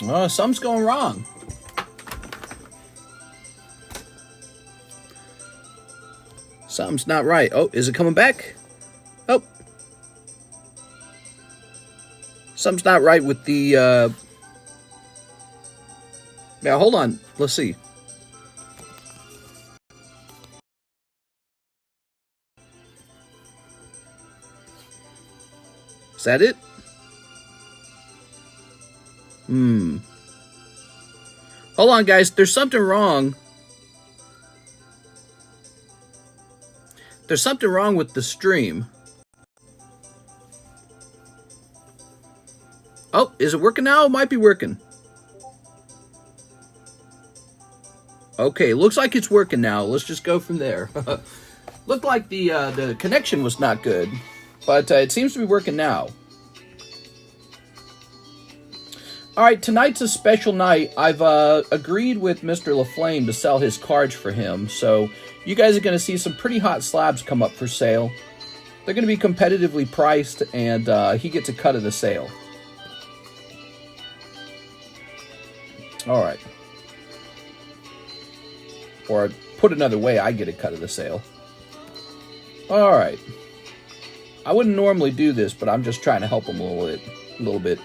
Oh, something's going wrong. Something's not right. Oh, is it coming back? Oh. Something's not right with the, Yeah, hold on. Let's see. Is that it? Hold on, guys. There's something wrong. There's something wrong with the stream. Oh, is it working now? It might be working. Okay, looks like it's working now. Let's just go from there. Looked like the connection was not good, but it seems to be working now. All right, tonight's a special night. I've agreed with Mr. LaFlame to sell his cards for him, so you guys are going to see some pretty hot slabs come up for sale. They're going to be competitively priced, and he gets a cut of the sale. All right. Or put another way, I get a cut of the sale. All right. I wouldn't normally do this, but I'm just trying to help him a little bit.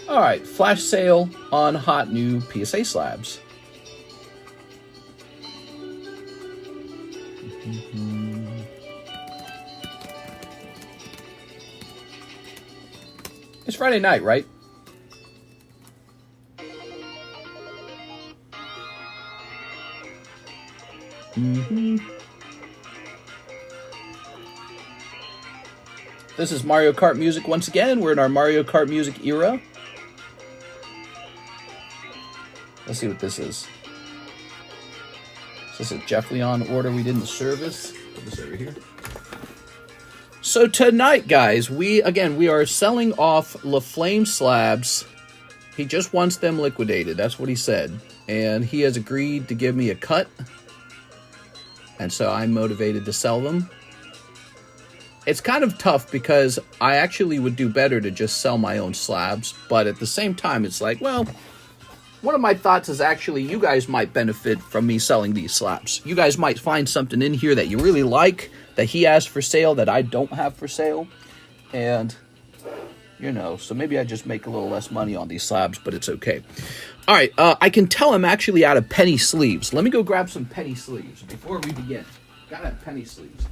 All right, flash sale on hot new PSA slabs. It's Friday night, right? This is Mario Kart music once again. We're in our Mario Kart music era. Let's see what this is. Is this a Jeff Leon order we didn't service? Put this over here. So tonight, guys, we are selling off LaFlame slabs. He just wants them liquidated. That's what he said. And he has agreed to give me a cut. And so I'm motivated to sell them. It's kind of tough because I actually would do better to just sell my own slabs. But at the same time, it's like, well, one of my thoughts is actually you guys might benefit from me selling these slabs. You guys might find something in here that you really like, that he has for sale, that I don't have for sale. And, you know, so maybe I just make a little less money on these slabs, but it's okay. All right, I can tell I'm actually out of penny sleeves. Let me go grab some penny sleeves before we begin. Gotta have penny sleeves.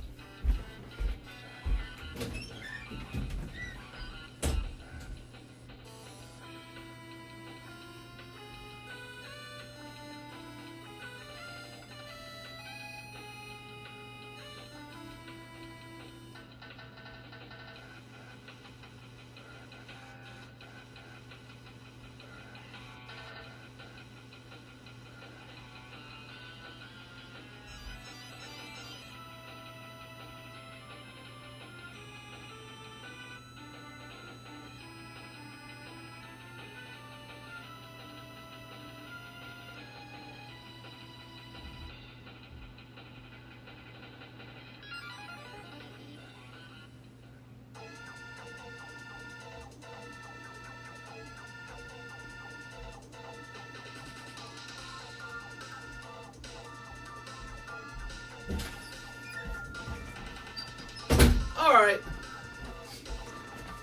Alright.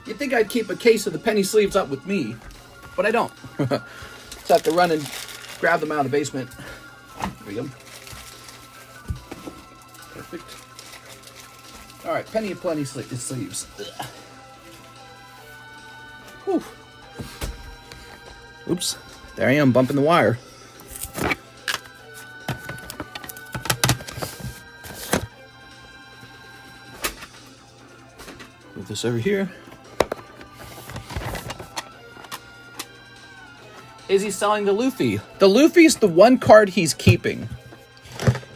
You'd think I'd keep a case of the penny sleeves up with me, but I don't. So I have to run and grab them out of the basement. There we go. Perfect. Alright, penny and plenty sleeves. Whew. Oops. There I am, bumping the wire. Move this over here. Is he selling the Luffy? The Luffy's the one card he's keeping.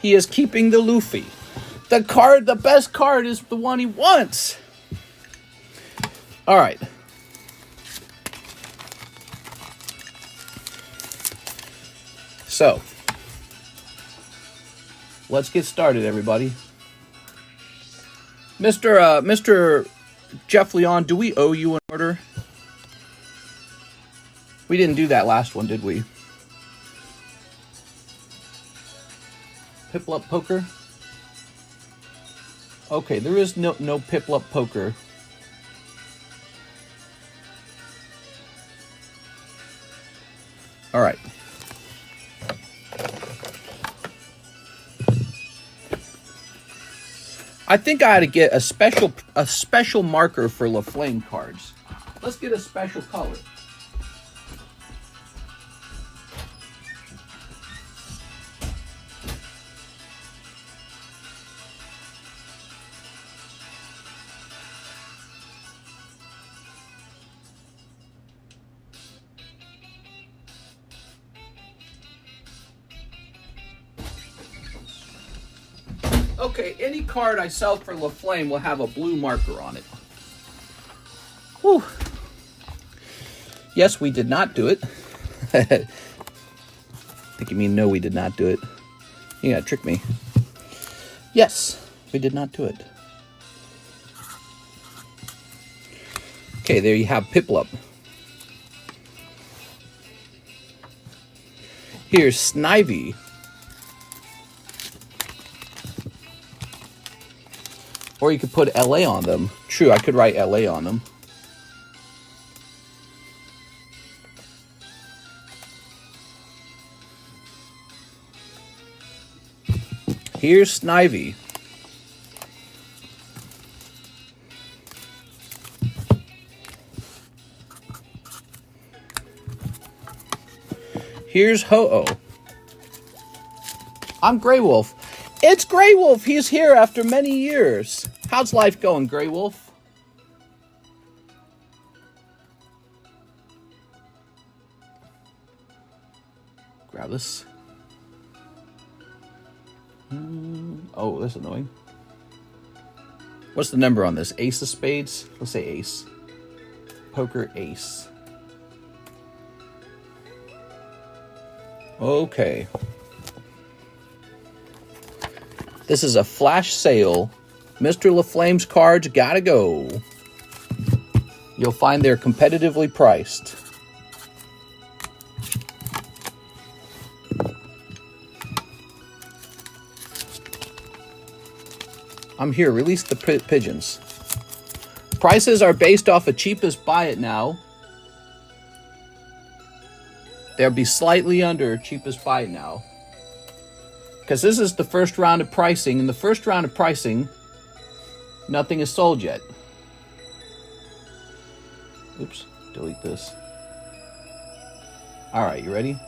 He is keeping the Luffy. The card, the best card is the one he wants. All right. So, let's get started, everybody. Mr. Jeff Leon, do we owe you an order? We didn't do that last one, did we? Piplup Poker? Okay, there is no Piplup Poker. All right. I think I ought to get a special marker for LaFlame cards. Let's get a special color. Okay, any card I sell for LaFlame will have a blue marker on it. Whew. Yes, we did not do it. I think you mean no, we did not do it. You gotta trick me. Yes, we did not do it. Okay, there you have Piplup. Here's Snivy. Or you could put LA on them. True, I could write LA on them. Here's Snivy. Here's Ho-Oh. I'm Grey Wolf. It's Grey Wolf. He's here after many years. How's life going, Grey Wolf? Grab this. Oh, that's annoying. What's the number on this? Ace of spades? Let's say ace. Poker ace. Okay. This is a flash sale. Mr. LaFlame's cards gotta go. You'll find they're competitively priced. I'm here. Release the pigeons. Prices are based off of cheapest buy it now. They'll be slightly under cheapest buy it now. Because this is the first round of pricing. In the first round of pricing, nothing is sold yet. Oops, delete this. Alright, you ready?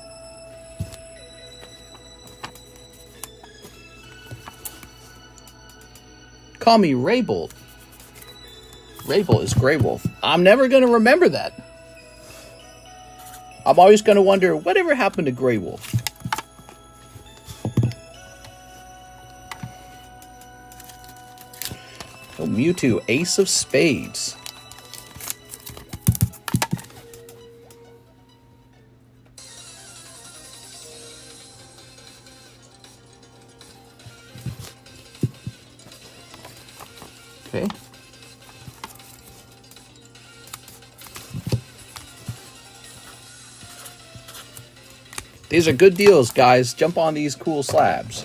Call me Raybolt. Raybolt is Grey Wolf. I'm never going to remember that. I'm always going to wonder, whatever happened to Grey Wolf? Oh, Mewtwo, Ace of Spades. Okay. These are good deals, guys. Jump on these cool slabs.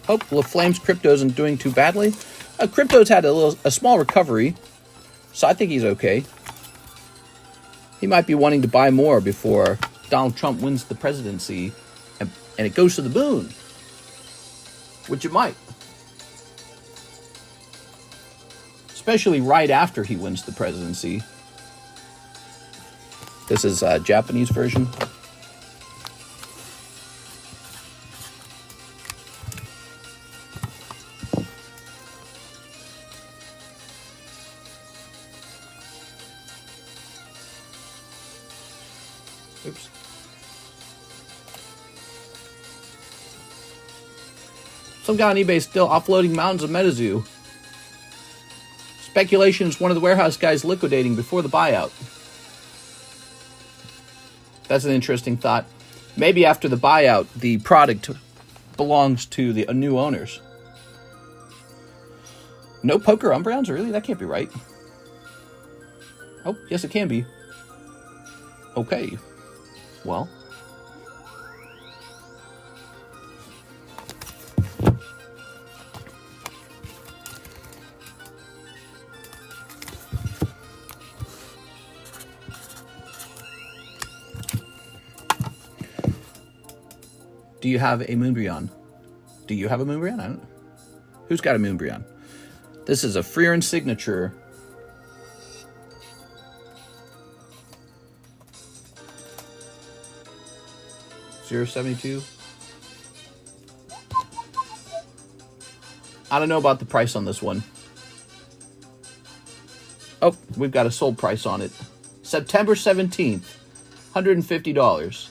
Hope LaFlame's crypto isn't doing too badly. Crypto's had a small recovery, so I think he's okay. He might be wanting to buy more before Donald Trump wins the presidency and it goes to the moon. Which it might. Especially right after he wins the presidency. This is a Japanese version. Oops. Some guy on eBay is still offloading mountains of MetaZoo. Speculation is one of the warehouse guys liquidating before the buyout. That's an interesting thought. Maybe after the buyout, the product belongs to the new owners. No poker Umbreons? Really? That can't be right. Oh, yes, it can be. Okay. Well. Do you have a Moonbryon? Do you have a Moonbryon? I don't know. Who's got a Moonbryon? This is a Freerin signature. $0.72. I don't know about the price on this one. Oh, we've got a sold price on it. September 17th, $150.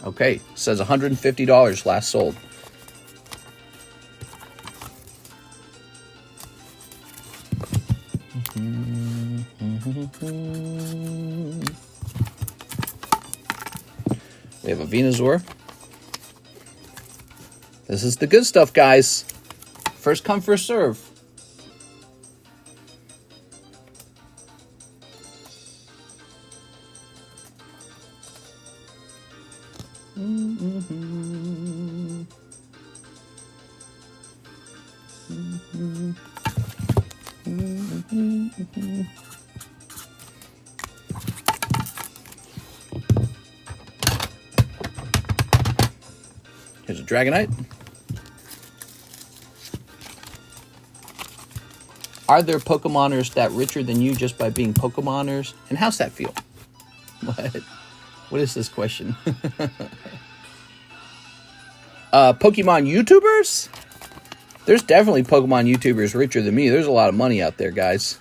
Okay, says $150 last sold. We have a Venusaur. This is the good stuff, guys. First come, first serve. Here's a Dragonite. Are there Pokemoners that richer than you just by being Pokemoners? And how's that feel? What? What is this question? Pokemon YouTubers? There's definitely Pokemon YouTubers richer than me. There's a lot of money out there, guys.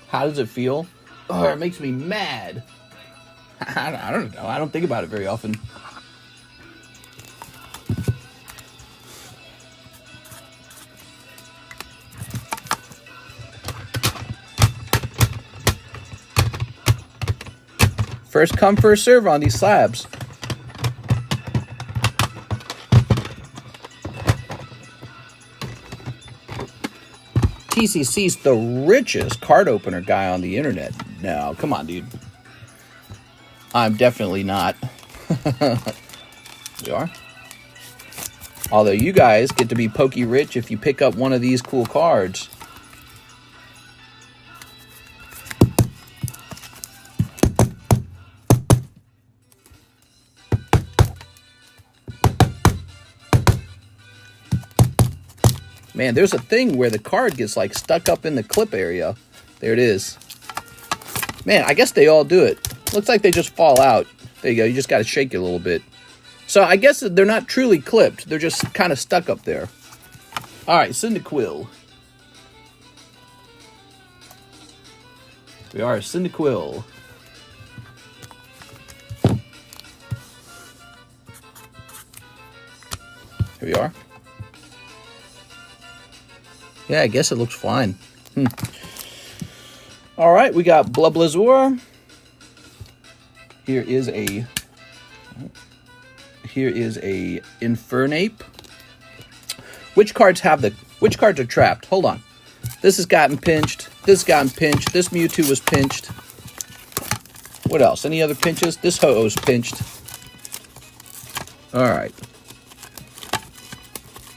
How does it feel? Oh, it makes me mad. I don't know. I don't think about it very often. First come, first serve on these slabs. TCC's the richest card opener guy on the internet. No, come on, dude. I'm definitely not. You are? Although you guys get to be pokey rich if you pick up one of these cool cards. Man, there's a thing where the card gets like stuck up in the clip area. There it is. Man, I guess they all do it. Looks like they just fall out. There you go. You just got to shake it a little bit. So I guess they're not truly clipped. They're just kind of stuck up there. All right, Cyndaquil. We are a Cyndaquil. Here we are. Yeah, I guess it looks fine. All right, we got Blublazor. Here is a Infernape. Which cards are trapped? Hold on. This has gotten pinched. This has gotten pinched. This Mewtwo was pinched. What else? Any other pinches? This Ho-Oh's pinched. All right.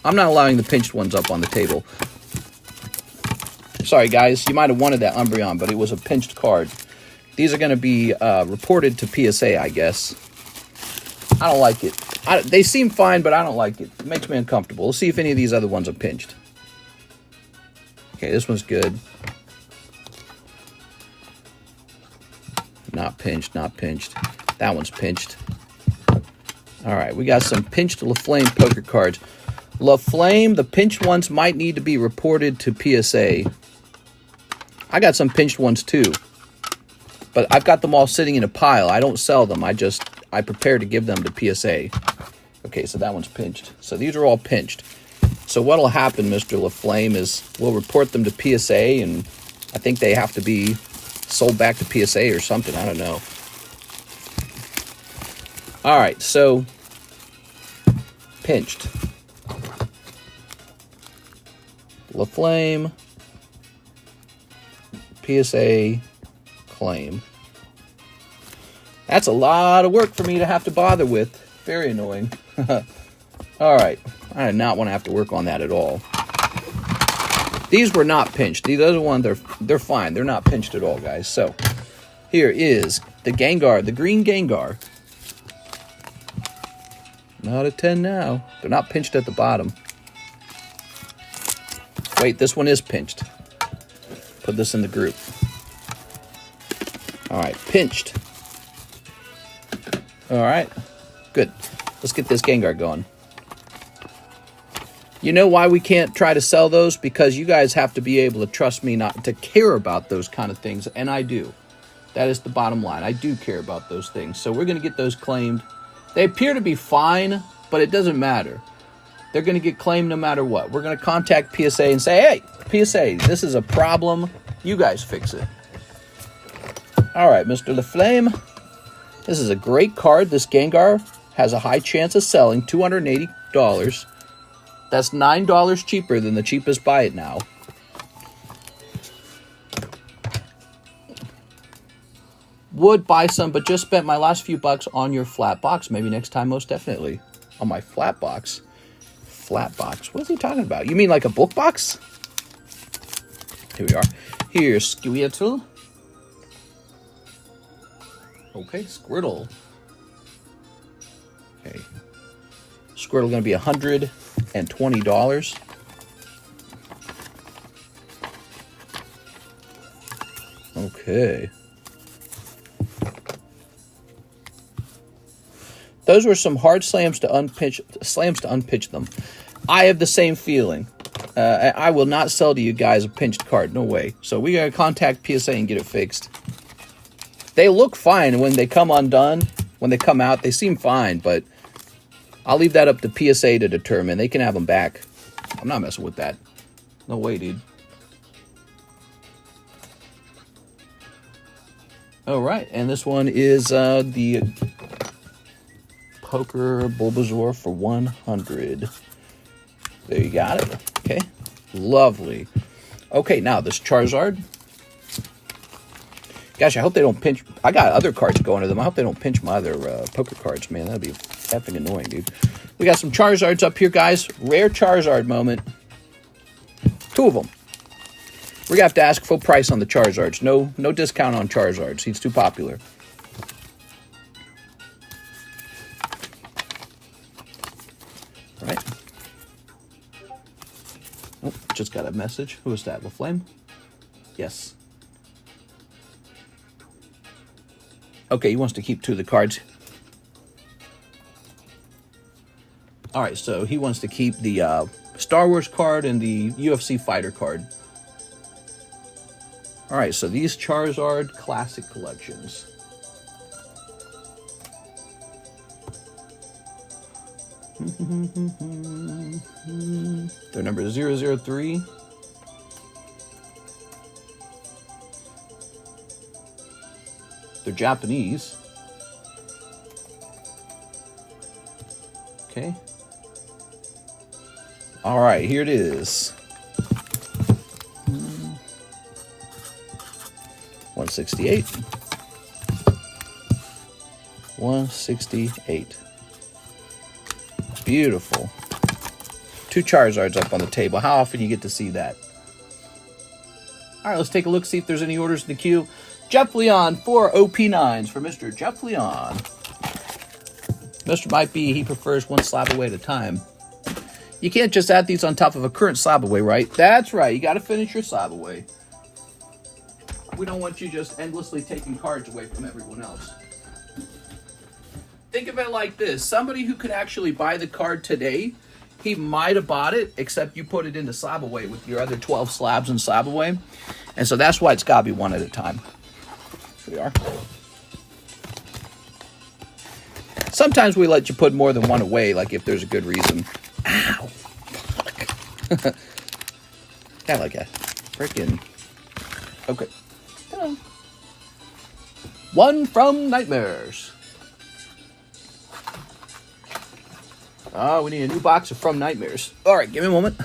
I'm not allowing the pinched ones up on the table. Sorry, guys. You might have wanted that Umbreon, but it was a pinched card. These are going to be reported to PSA, I guess. I don't like it. They seem fine, but I don't like it. It makes me uncomfortable. We'll see if any of these other ones are pinched. Okay, this one's good. Not pinched, not pinched. That one's pinched. All right, we got some pinched LaFlame poker cards. LaFlame, the pinched ones might need to be reported to PSA. I got some pinched ones too. But I've got them all sitting in a pile. I don't sell them. I prepare to give them to PSA. Okay, so that one's pinched. So these are all pinched. So what'll happen, Mr. LaFlame, is we'll report them to PSA, and I think they have to be sold back to PSA or something. I don't know. All right, so pinched. LaFlame, PSA, claim. That's a lot of work for me to have to bother with. Very annoying. All right, I did not want to have to work on that at all. These were not pinched. These other ones, they're fine. They're not pinched at all, guys. So here is the Gengar, the green Gengar. Not a 10 now. They're not pinched at the bottom. Wait, this one is pinched. Put this in the group. All right, pinched. All right, good. Let's get this Gengar going. You know why we can't try to sell those? Because you guys have to be able to trust me not to care about those kind of things, and I do. That is the bottom line. I do care about those things. So we're going to get those claimed. They appear to be fine, but it doesn't matter. They're going to get claimed no matter what. We're going to contact PSA and say, hey, PSA, this is a problem. You guys fix it. All right, Mr. LaFlame. This is a great card. This Gengar has a high chance of selling, $280. That's $9 cheaper than the cheapest buy it now. Would buy some, but just spent my last few bucks on your flat box. Maybe next time, most definitely. On my flat box. Flat box. What is he talking about? You mean like a book box? Here we are. Here's Squirtle. Okay, Squirtle. Okay. Squirtle going to be $120. Okay. Those were some hard slams to unpitch them. I have the same feeling. I will not sell to you guys a pinched card. No way. So we gotta contact PSA and get it fixed. They look fine when they come undone. When they come out, they seem fine, but I'll leave that up to PSA to determine. They can have them back. I'm not messing with that. No way, dude. All right, and this one is the Poker Bulbasaur for 100. There you got it. Okay, lovely. Okay, now this Charizard. Gosh, I hope they don't pinch. I got other cards going to them. I hope they don't pinch my other poker cards, man. That'd be effing annoying, dude. We got some Charizards up here, guys. Rare Charizard moment. 2 of them. We're going to have to ask full price on the Charizards. No discount on Charizards. He's too popular. All right. Oh, just got a message. Who is that? LaFlame? Yes. Okay, he wants to keep 2 of the cards. All right, so he wants to keep the Star Wars card and the UFC fighter card. All right, so these Charizard Classic Collections. Their number is 003. They're Japanese. Okay. All right, here it is. 168. 168. Beautiful. 2 Charizards up on the table. How often you get to see that? All right, let's take a look, see if there's any orders in the queue. Jeff Leon, 4 OP9s for Mr. Jeff Leon. Mr. might be, he prefers 1 slab away at a time. You can't just add these on top of a current slab away, right? That's right, you got to finish your slab away. We don't want you just endlessly taking cards away from everyone else. Think of it like this. Somebody who could actually buy the card today, he might have bought it, except you put it into slab away with your other 12 slabs in slab away. And so that's why it's got to be 1 at a time. Here we are. Sometimes we let you put more than 1 away, like if there's a good reason. Ow! Fuck. Got like a freaking... Okay. One from Nightmares. Oh, we need a new box of From Nightmares. All right, give me a moment.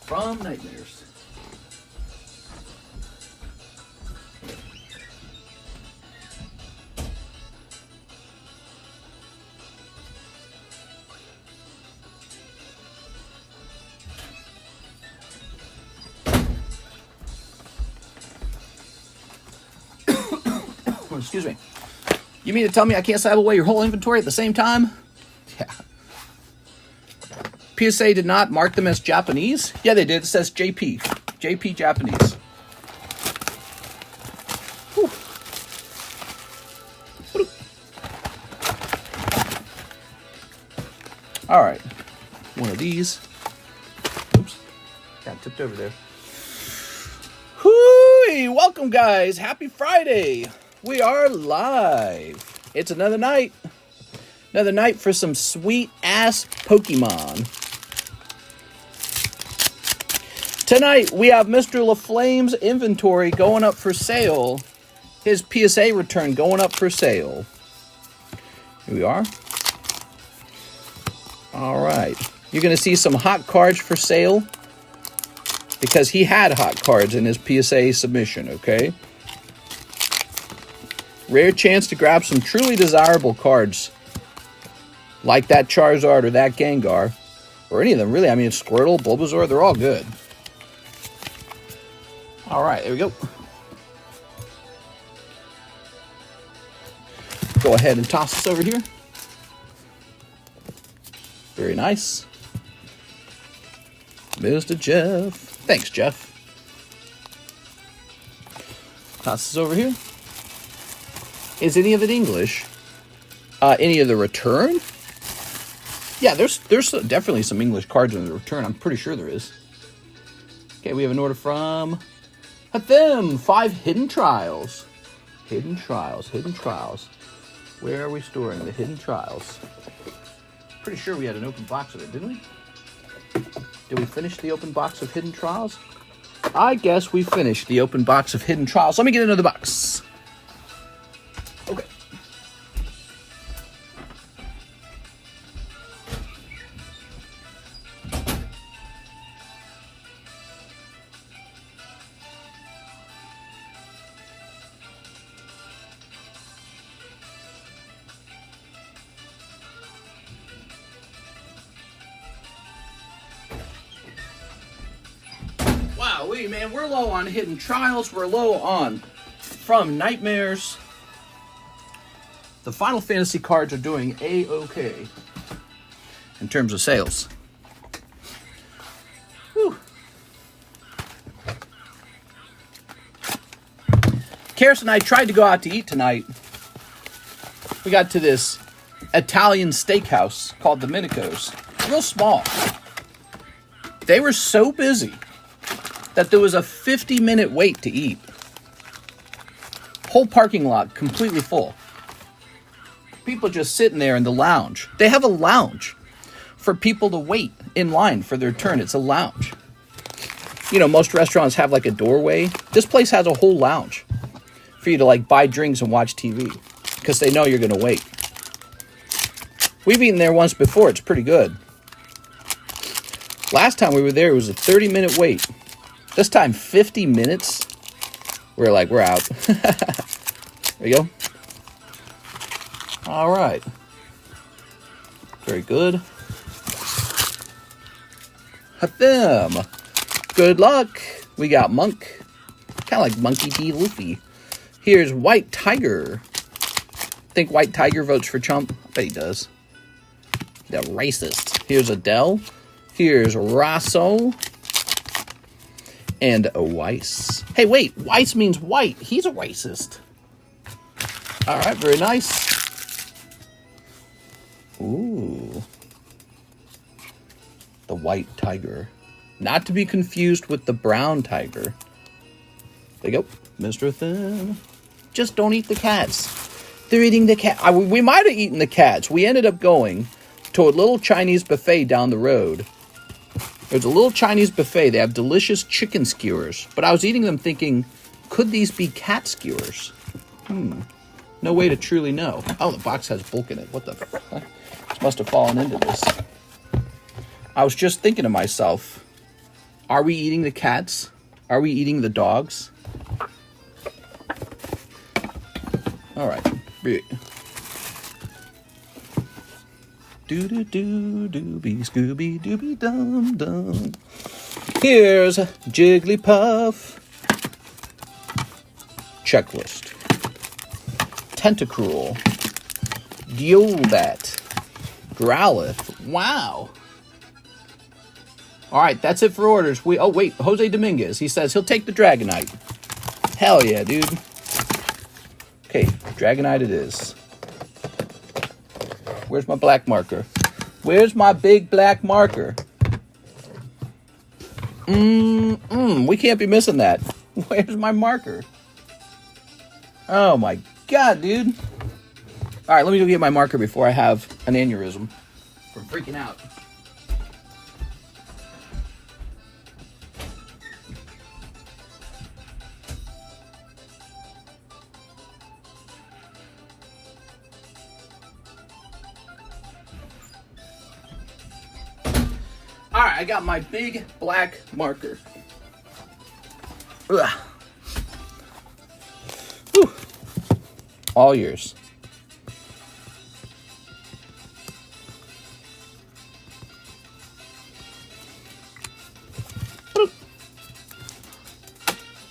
From Nightmares. Excuse me. You mean to tell me I can't slab away your whole inventory at the same time? Yeah. PSA did not mark them as Japanese? Yeah, they did. It says JP. JP Japanese. Whew. All right. One of these. Oops. Got tipped over there. Hooey! Welcome, guys. Happy Friday. We are live. It's another night. Another night for some sweet-ass Pokemon. Tonight, we have Mr. LaFlame's inventory going up for sale. His PSA return going up for sale. Here we are. All right. You're going to see some hot cards for sale because he had hot cards in his PSA submission, okay? Rare chance to grab some truly desirable cards like that Charizard or that Gengar, or any of them, really. I mean, Squirtle, Bulbasaur, they're all good. All right, there we go. Go ahead and toss this over here. Very nice. Mr. Jeff. Thanks, Jeff. Toss this over here. Is any of it English? Any of the return? Yeah, there's definitely some English cards in the return. I'm pretty sure there is. Okay, we have an order from Hathim. 5 hidden trials. Hidden trials. Hidden trials. Where are we storing the hidden trials? Pretty sure we had an open box of it, didn't we? Did we finish the open box of hidden trials? I guess we finished the open box of hidden trials. Let me get another box. Okay. Wow, man, we're low on hidden trials. We're low on From Nightmares. The Final Fantasy cards are doing A-okay in terms of sales. Whew. Karis and I tried to go out to eat tonight. We got to this Italian steakhouse called Domenico's. Real small. They were so busy that there was a 50-minute wait to eat. Whole parking lot completely full. People just sitting there in the lounge. They have a lounge for people to wait in line for their turn. It's a lounge. You know, most restaurants have like a doorway. This place has a whole lounge for you to like buy drinks and watch TV because they know you're going to wait. We've eaten there once before. It's pretty good. Last time we were there, it was a 30-minute wait. This time, 50 minutes. We're like, we're out. There you go. All right. Very good. Hathim. Good luck. We got Monk. Kind of like Monkey D. Luffy. Here's White Tiger. Think White Tiger votes for Chump? I bet he does. They're racist. Here's Adele. Here's Rosso. And a Weiss. Hey, wait. Weiss means white. He's a racist. All right. Very nice. Ooh. The White Tiger. Not to be confused with the Brown Tiger. There you go. Mr. Thin. Just don't eat the cats. They're eating the cat. We might have eaten the cats. We ended up going to a little Chinese buffet down the road. There's a little Chinese buffet. They have delicious chicken skewers. But I was eating them thinking, could these be cat skewers? No way to truly know. Oh, the box has bulk in it. What the fuck? This must have fallen into this. I was just thinking to myself, are we eating the cats? Are we eating the dogs? All right. Do-do-do-dooby, Scooby-Dooby-Dum-Dum. Here's Jigglypuff. Checklist. Tentacruel. Golbat. Growlithe. Wow. All right, that's it for orders. Oh, wait, Jose Dominguez. He says he'll take the Dragonite. Hell yeah, dude. Okay, Dragonite it is. Where's my black marker? Where's my big black marker? We can't be missing that. Where's my marker? Oh my god, dude. All right, let me go get my marker before I have an aneurysm from freaking out. All right, I got my big black marker. Ugh. Whew. All yours.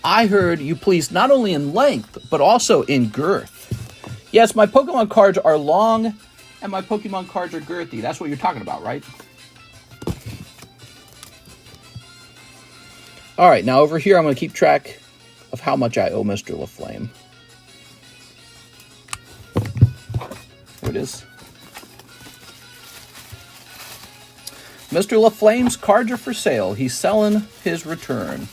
I heard you pleased not only in length, but also in girth. Yes, my Pokemon cards are long, and my Pokemon cards are girthy. That's what you're talking about, right? All right, now over here, I'm going to keep track of how much I owe Mr. LaFlame. Here it is. Mr. LaFlame's cards are for sale. He's selling his return.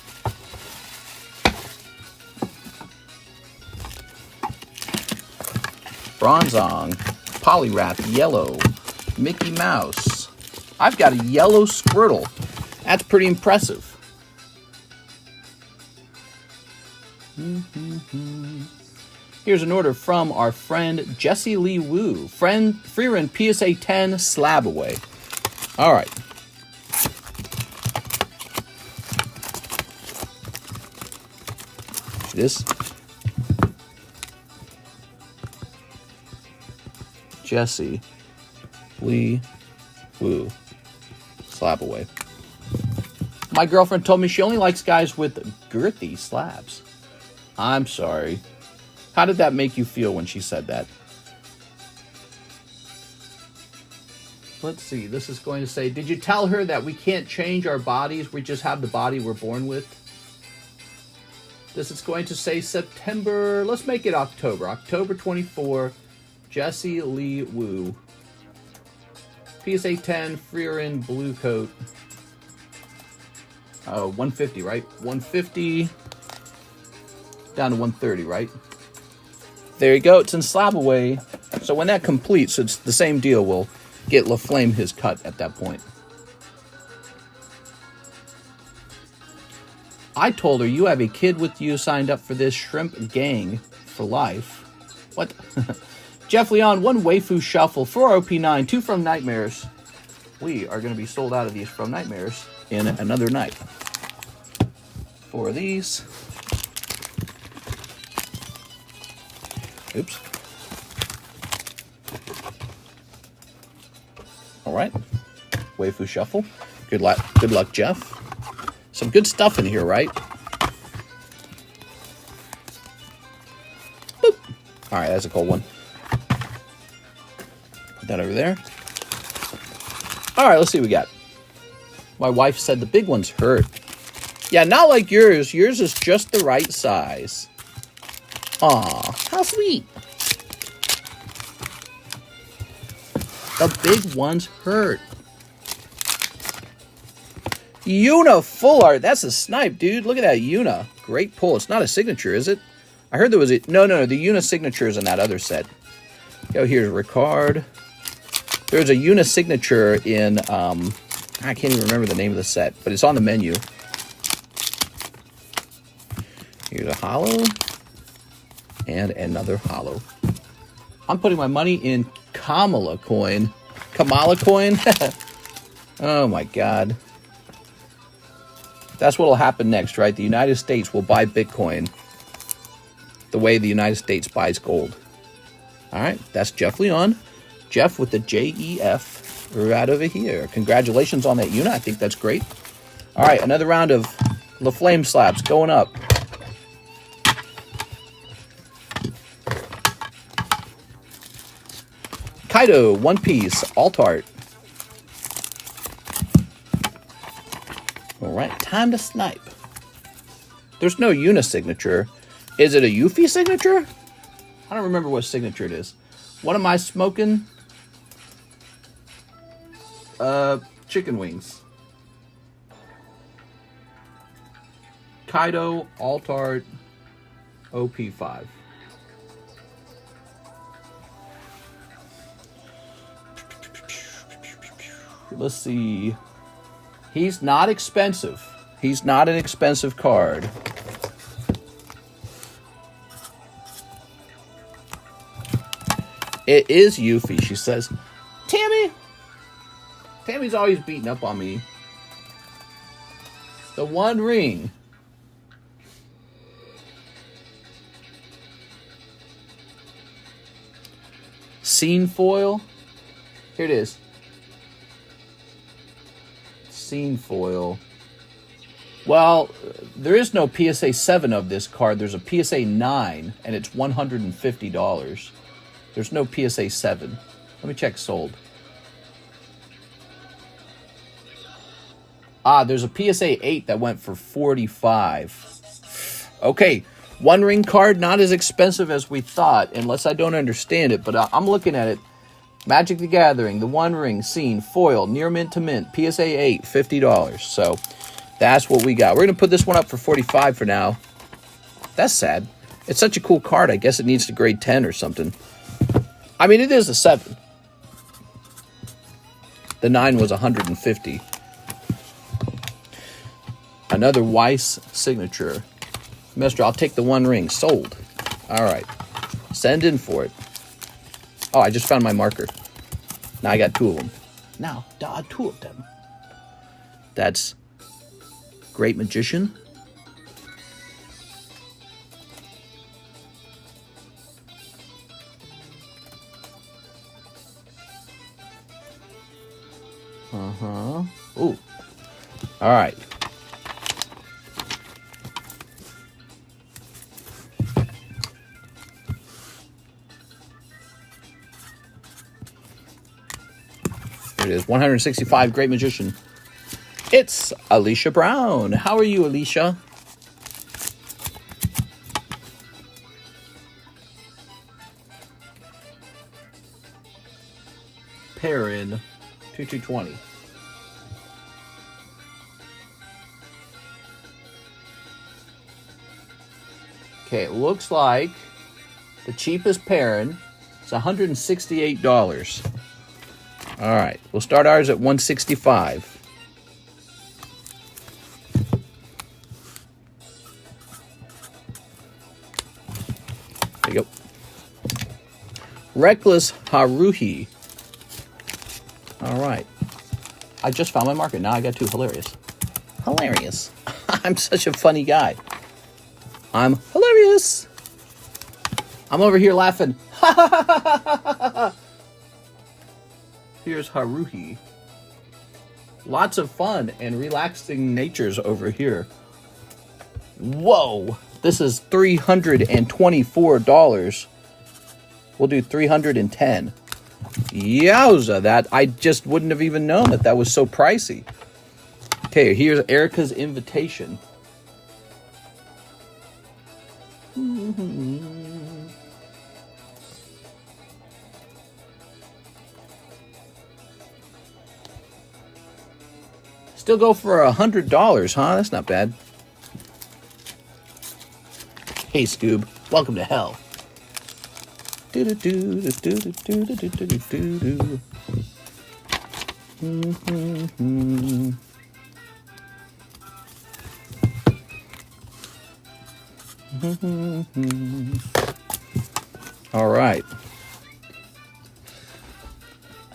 Bronzong, Poliwrath, Yellow, Mickey Mouse. I've got a yellow Squirtle. That's pretty impressive. Here's an order from our friend Jessie Lee Wu. Freeran PSA 10 Slabway. All right. This Jessie Lee Wu Slabway. My girlfriend told me she only likes guys with girthy slabs. I'm sorry. How did that make you feel when she said that? Let's see. This is going to say, did you tell her that we can't change our bodies? We just have the body we're born with? This is going to say September. Let's make it October. October 24. Jessie Lee Wu. PSA 10. Freeran Blue Coat. Oh, 150, right? 150. Down to 130, right? There you go. It's in Slabway. So when that completes, it's the same deal. We'll get LaFlame his cut at that point. I told her you have a kid with you signed up for this shrimp gang for life. What? Jeff Leon, 1 Waifu Shuffle, 4 OP9, 2 From Nightmares. We are going to be sold out of these From Nightmares in another night. 4 of these. Oops. All right. Waifu Shuffle. Good luck, Jeff. Some good stuff in here, right? Boop. All right, that's a cold one. Put that over there. All right, let's see what we got. My wife said the big ones hurt. Yeah, not like yours. Yours is just the right size. Aw, how sweet. The big ones hurt. Yuna full art. That's a snipe, dude. Look at that Yuna. Great pull. It's not a signature, is it? I heard there was a... No. The Yuna signature is in that other set. Yo, here's Ricard. There's a Yuna signature in... I can't even remember the name of the set, but it's on the menu. Here's a holo. And another holo. I'm putting my money in Kamala coin. Kamala coin? Oh my god. That's what will happen next, right? The United States will buy Bitcoin the way the United States buys gold. Alright, that's Jeff Leon. Jeff with the JEF right over here. Congratulations on that unit. I think that's great. Alright, another round of LaFlame slabs going up. Kaido, One Piece, alt art. Alright, time to snipe. There's no unisignature. Is it a Yuffie signature? I don't remember what signature it is. What am I smoking? Chicken wings. Kaido, alt art, OP5. Let's see. He's not expensive. He's not an expensive card. It is Yuffie, she says. Tammy! Tammy's always beating up on me. The One Ring. Scene foil. Here it is. Scene foil. Well, there is no PSA 7 of this card. There's a PSA 9, and it's $150. There's no PSA 7. Let me check sold. Ah, there's a PSA 8 that went for $45. Okay, One Ring card, not as expensive as we thought, unless I don't understand it, but I'm looking at it. Magic the Gathering, the One Ring, Scene, Foil, Near Mint to Mint, PSA 8, $50. So, that's what we got. We're going to put this one up for $45 for now. That's sad. It's such a cool card. I guess it needs to grade 10 or something. I mean, it is a 7. The 9 was $150. Another Weiss signature. Mister, I'll take the One Ring. Sold. All right. Send in for it. Oh, I just found my marker. Now I got 2 of them. Now, there are 2 of them. That's Great Magician. Uh-huh. Ooh. All right. It is 165 Great Magician. It's Alicia Brown. How are you, Alicia? Perrin 2220. Okay, it looks like the cheapest Perrin is $168. All right, we'll start ours at $165. There you go. Reckless Haruhi. All right. I just found my market. Now I got 2. Hilarious. Hilarious. I'm such a funny guy. I'm hilarious. I'm over here laughing. Here's Haruhi. Lots of fun and relaxing natures over here. Whoa. This is $324. We'll do $310. Yowza, that I just wouldn't have even known that that was so pricey. Okay, here's Erica's invitation. Still go for $100, huh? That's not bad. Hey, Scoob. Welcome to hell. All right.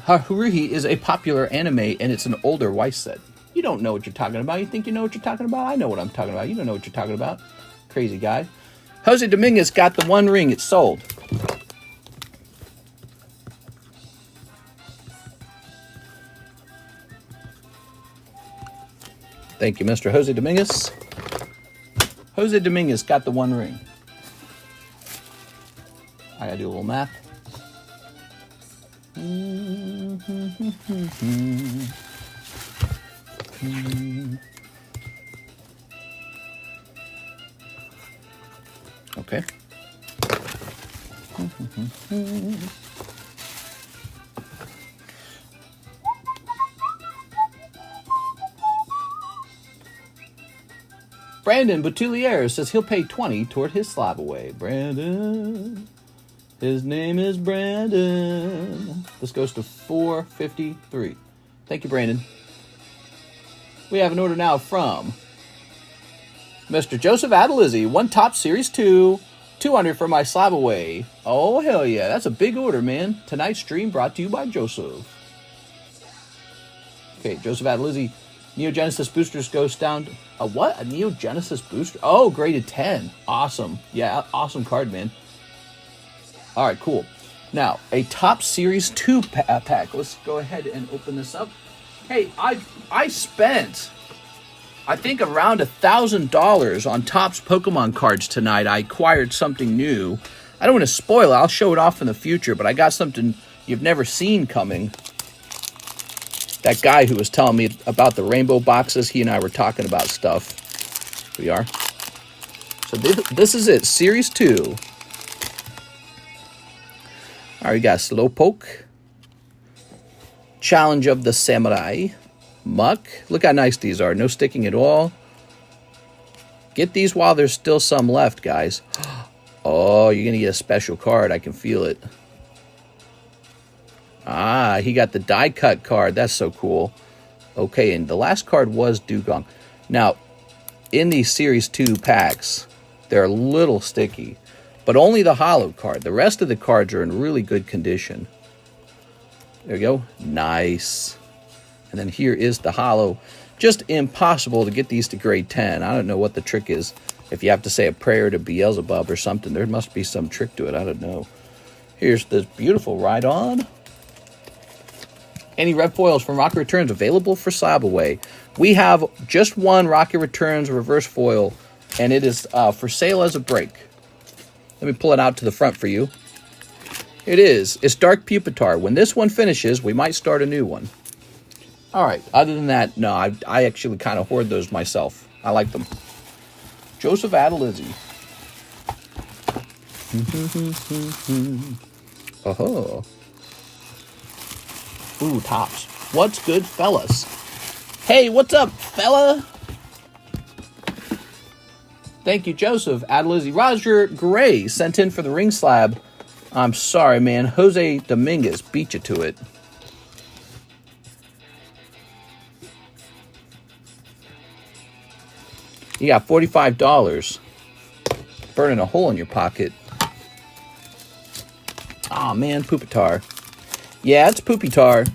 Haruhi is a popular anime, and it's an older Weiss set. You don't know what you're talking about. You think you know what you're talking about? I know what I'm talking about. You don't know what you're talking about. Crazy guy. Jose Dominguez got the one ring. It's sold. Thank you, Mr. Jose Dominguez. Jose Dominguez got the one ring. I gotta do a little math. Okay. Brandon Boutillier says he'll pay 20 toward his slab away. Brandon. His name is Brandon. This goes to 453. Thank you, Brandon. We have an order now from Mr. Joseph Adalizzi. One top Series 2. 200 for my slab away. Oh, hell yeah. That's a big order, man. Tonight's stream brought to you by Joseph. Okay, Joseph Adalizzi. Neo Genesis boosters goes down. A what? A Neo Genesis booster? Oh, graded 10. Awesome. Yeah, awesome card, man. All right, cool. Now, a top Series 2 pack. Let's go ahead and open this up. Hey, I spent, I think, around $1,000 on Topps Pokemon cards tonight. I acquired something new. I don't want to spoil it. I'll show it off in the future, but I got something you've never seen coming. That guy who was telling me about the rainbow boxes, he and I were talking about stuff. Here we are. So this is it, Series 2. All right, we got Slowpoke. Challenge of the Samurai. Muck. Look how nice these are. No sticking at all. Get these while there's still some left, guys. Oh, you're going to get a special card. I can feel it. Ah, he got the die cut card. That's so cool. Okay, and the last card was Dugong. Now, in these Series 2 packs, they're a little sticky, but only the holo card. The rest of the cards are in really good condition. There we go. Nice. And then here is the holo. Just impossible to get these to grade 10. I don't know what the trick is. If you have to say a prayer to Beelzebub or something, there must be some trick to it. I don't know. Here's this beautiful Rhydon. Any red foils from Rocket Returns available for slab away? We have just one Rocket Returns reverse foil, and it is for sale as a break. Let me pull it out to the front for you. It is. It's Dark Pupitar. When this one finishes, we might start a new one. All right. Other than that, no, I actually kind of hoard those myself. I like them. Joseph Adalizzi. Oh. Ooh, Topps. What's good, fellas? Hey, what's up, fella? Thank you, Joseph. Adalizzi. Roger Gray sent in for the ring slab. I'm sorry, man. Jose Dominguez beat you to it. You got $45. Burning a hole in your pocket. Aw, man, Pupitar. Yeah, it's Pupitar.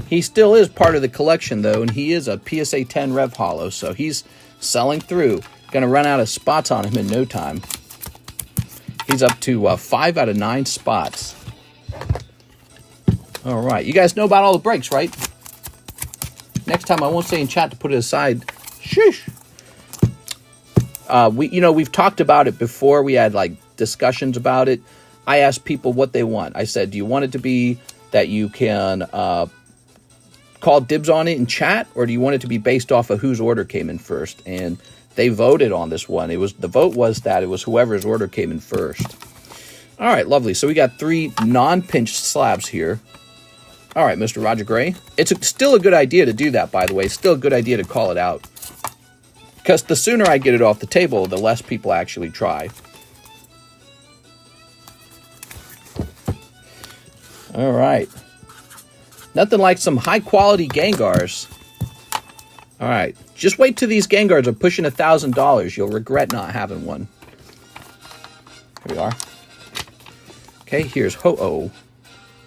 He still is part of the collection, though, and he is a PSA 10 Rev Holo, so he's selling through. Going to run out of spots on him in no time. He's up to 5 out of 9 spots. All right. You guys know about all the breaks, right? Next time I won't say in chat to put it aside. Sheesh. We've talked about it before. We had like discussions about it. I asked people what they want. I said, do you want it to be that you can call dibs on it in chat, or do you want it to be based off of whose order came in first? And they voted on this one. The vote was that it was whoever's order came in first. All right, lovely. So we got 3 non-pinched slabs here. All right, Mr. Roger Gray. It's still a good idea to do that, by the way. It's still a good idea to call it out. Because the sooner I get it off the table, the less people actually try. All right. Nothing like some high-quality Gengars. All right. Just wait till these Gengars are pushing $1,000. You'll regret not having one. Here we are. Okay, here's Ho-Oh.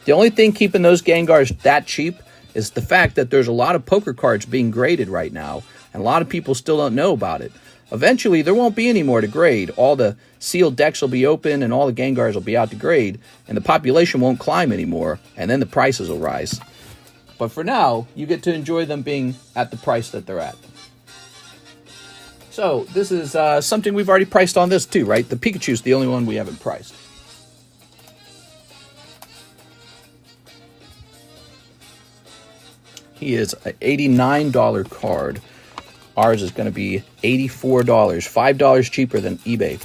The only thing keeping those Gengars that cheap is the fact that there's a lot of poker cards being graded right now, and a lot of people still don't know about it. Eventually, there won't be any more to grade. All the sealed decks will be open, and all the Gengars will be out to grade, and the population won't climb anymore, and then the prices will rise. But for now, you get to enjoy them being at the price that they're at. So, this is something we've already priced on this too, right? The Pikachu's the only one we haven't priced. He is an $89 card. Ours is going to be $84, $5 cheaper than eBay.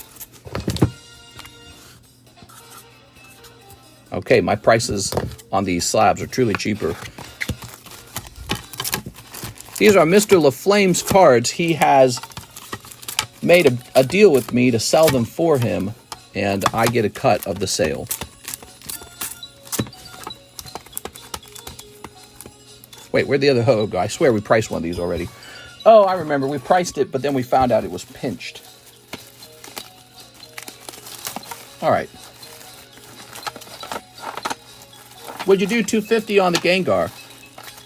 Okay, my prices on these slabs are truly cheaper. These are Mr. LaFlame's cards. He has made a deal with me to sell them for him, and I get a cut of the sale. Wait, where'd the other Ho go? I swear we priced one of these already. Oh, I remember. We priced it, but then we found out it was pinched. All right. Would you do $250 on the Gengar?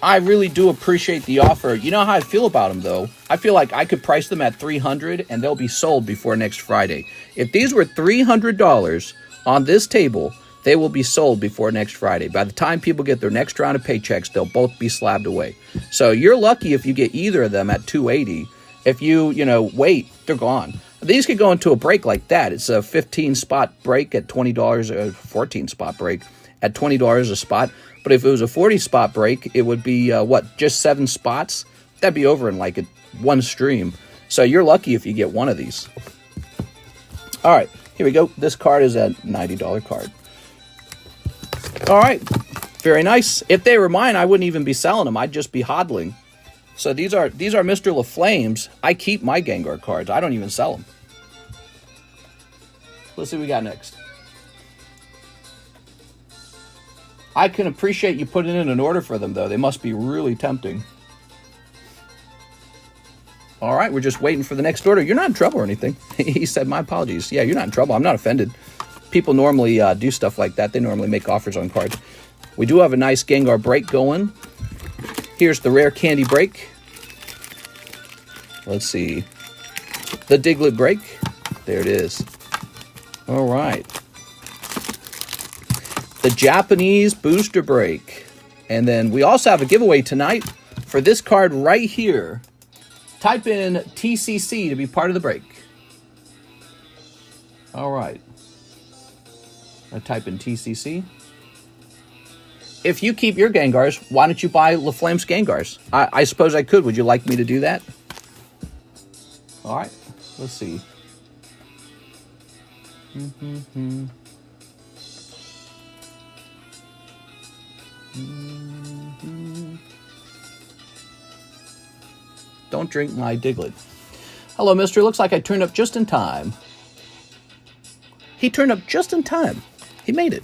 I really do appreciate the offer. You know how I feel about them, though? I feel like I could price them at $300, and they'll be sold before next Friday. If these were $300 on this table, they will be sold before next Friday. By the time people get their next round of paychecks, they'll both be slabbed away. So you're lucky if you get either of them at $280. If you wait, they're gone. These could go into a break like that. It's a 15-spot break at $20, a 14-spot break at $20 a spot. But if it was a 40-spot break, it would be, just 7 spots? That'd be over in like one stream. So you're lucky if you get one of these. All right, here we go. This card is a $90 card. All right, very nice. If they were mine, I wouldn't even be selling them. I'd just be hodling. So these are Mr. LaFlame's. I keep my Gengar cards. I don't even sell them. Let's see what we got next. I can appreciate you putting in an order for them, though. They must be really tempting. All right, we're just waiting for the next order. You're not in trouble or anything. He said, my apologies. Yeah, you're not in trouble. I'm not offended. People normally do stuff like that. They normally make offers on cards. We do have a nice Gengar break going. Here's the rare candy break. Let's see. The Diglett break. There it is. All right. The Japanese booster break. And then we also have a giveaway tonight for this card right here. Type in TCC to be part of the break. All right. I type in TCC. If you keep your Gengars, why don't you buy LaFlame's Gengars? I suppose I could. Would you like me to do that? All right. Let's see. Don't drink my Diglett. Hello, mister. Looks like I turned up just in time. He turned up just in time. He made it.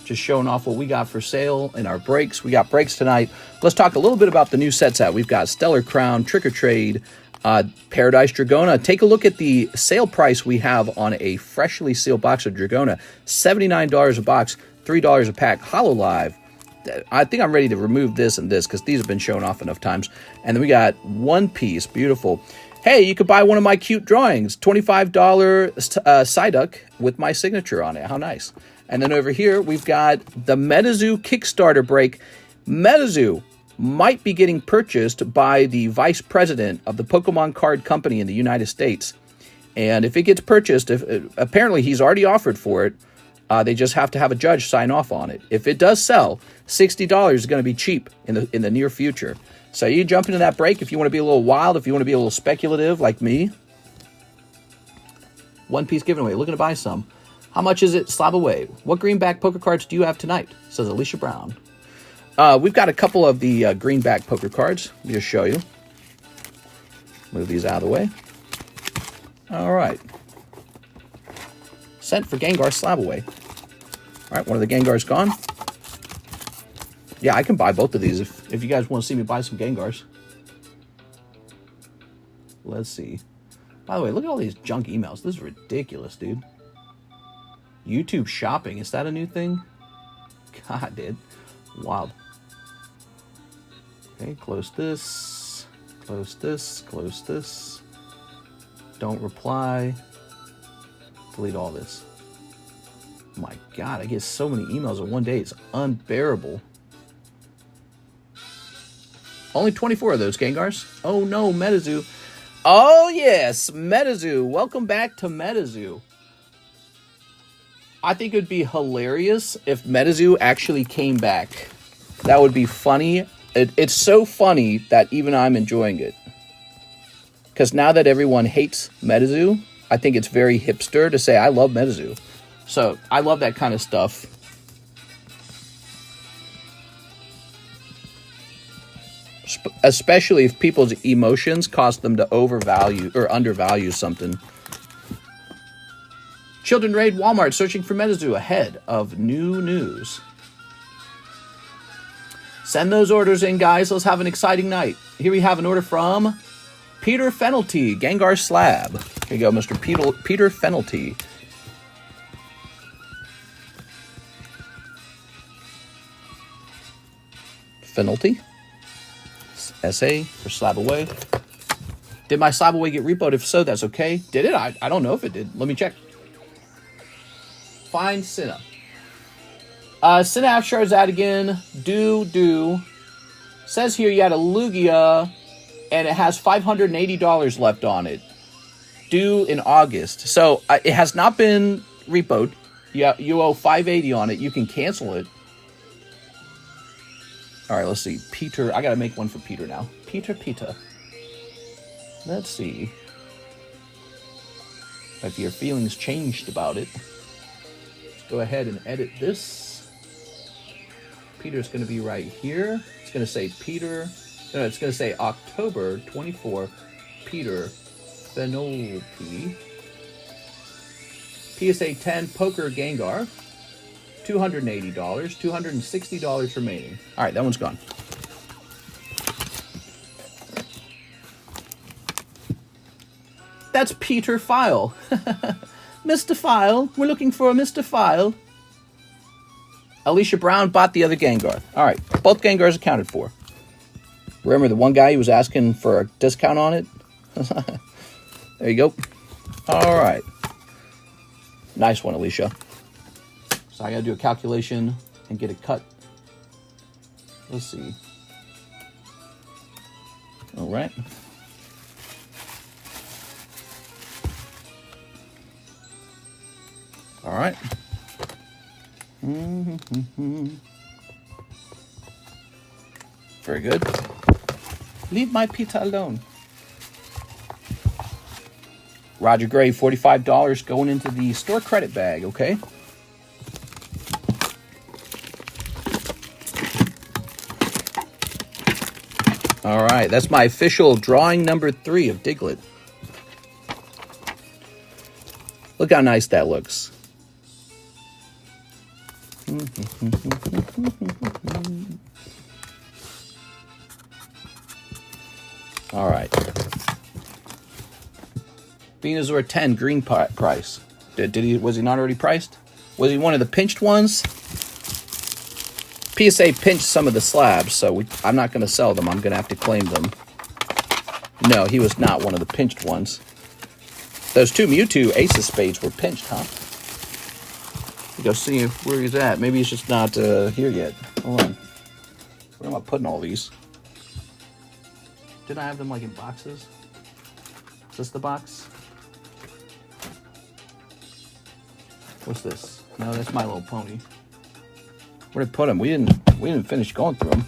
Just showing off what we got for sale in our breaks. We got breaks tonight. Let's talk a little bit about the new sets out. We've got Stellar Crown, Trick or Trade, Paradise Dragona. Take a look at the sale price we have on a freshly sealed box of Dragona. $79 a box, $3 a pack. Holo Live. I think I'm ready to remove this and this because these have been shown off enough times. And then we got One Piece. Beautiful. Hey, you could buy one of my cute drawings. $25 Psyduck with my signature on it. How nice. And then over here, we've got the Metazoo Kickstarter break. Metazoo might be getting purchased by the vice president of the Pokemon card company in the United States. And if it gets purchased, apparently he's already offered for it. They just have to have a judge sign off on it. If it does sell, $60 is going to be cheap in the near future. So you jump into that break if you want to be a little wild, if you want to be a little speculative like me. One Piece giveaway. Looking to buy some. How much is it? Slab away. What greenback poker cards do you have tonight? Says Alicia Brown. We've got a couple of the greenback poker cards. Let me just show you. Move these out of the way. All right. Sent for Gengar Slab away. All right, one of the Gengar's gone. Yeah, I can buy both of these if you guys want to see me buy some Gengars. Let's see. By the way, look at all these junk emails. This is ridiculous, dude. YouTube shopping. Is that a new thing? God, dude. Wild. Okay, close this. Close this. Close this. Don't reply. Delete all this. My God, I get so many emails in one day. It's unbearable. Only 24 of those, Gengars. Oh no, MetaZoo. Oh yes, MetaZoo. Welcome back to MetaZoo. I think it would be hilarious if MetaZoo actually came back. That would be funny. It's so funny that even I'm enjoying it. Because now that everyone hates MetaZoo, I think it's very hipster to say I love MetaZoo. So I love that kind of stuff. Especially if people's emotions cause them to overvalue or undervalue something. Children raid Walmart searching for MetaZoo ahead of new news. Send those orders in, guys. Let's have an exciting night. Here we have an order from Peter Fenalty, Gengar Slab. Here you go, Mr. Peter Fenalty. Fenalty. SA for Slabway. Did my Slabway get repoed? If so, that's okay. Did it? I don't know if it did. Let me check. Find Cinna. Synapse Shards out again. Do. Says here you had a Lugia and it has $580 left on it. Due in August. So it has not been repoed. You owe $580 on it. You can cancel it. All right, let's see. Peter. I got to make one for Peter now. Peter. Let's see if your feelings changed about it. Let's go ahead and edit this. Peter's going to be right here. It's going to say Peter. No, it's going to say October 24. Peter Fenolfi. PSA 10 Poker Gengar. $280, $260 remaining. All right, that one's gone. That's Peter File. Mr. File. We're looking for a Mr. File. Alicia Brown bought the other Gengar. All right, both Gengars accounted for. Remember the one guy who was asking for a discount on it? There you go. All right. Nice one, Alicia. So I got to do a calculation and get it cut. Let's see. All right. All right. Very good. Leave my pita alone. Roger Gray, $45 going into the store credit bag, okay? All right, that's my official drawing number 3 of Diglett. Look how nice that looks. All right. Venusaur 10 green price. Was he not already priced? Was he one of the pinched ones? PSA pinched some of the slabs, so I'm not going to sell them. I'm going to have to claim them. No, he was not one of the pinched ones. Those 2 Mewtwo Ace of Spades were pinched, huh? Go see where he's at. Maybe he's just not here yet. Hold on. Where am I putting all these? Didn't I have them like in boxes? Is this the box? What's this? No, that's My Little Pony. Where did I put them? We didn't finish going through them.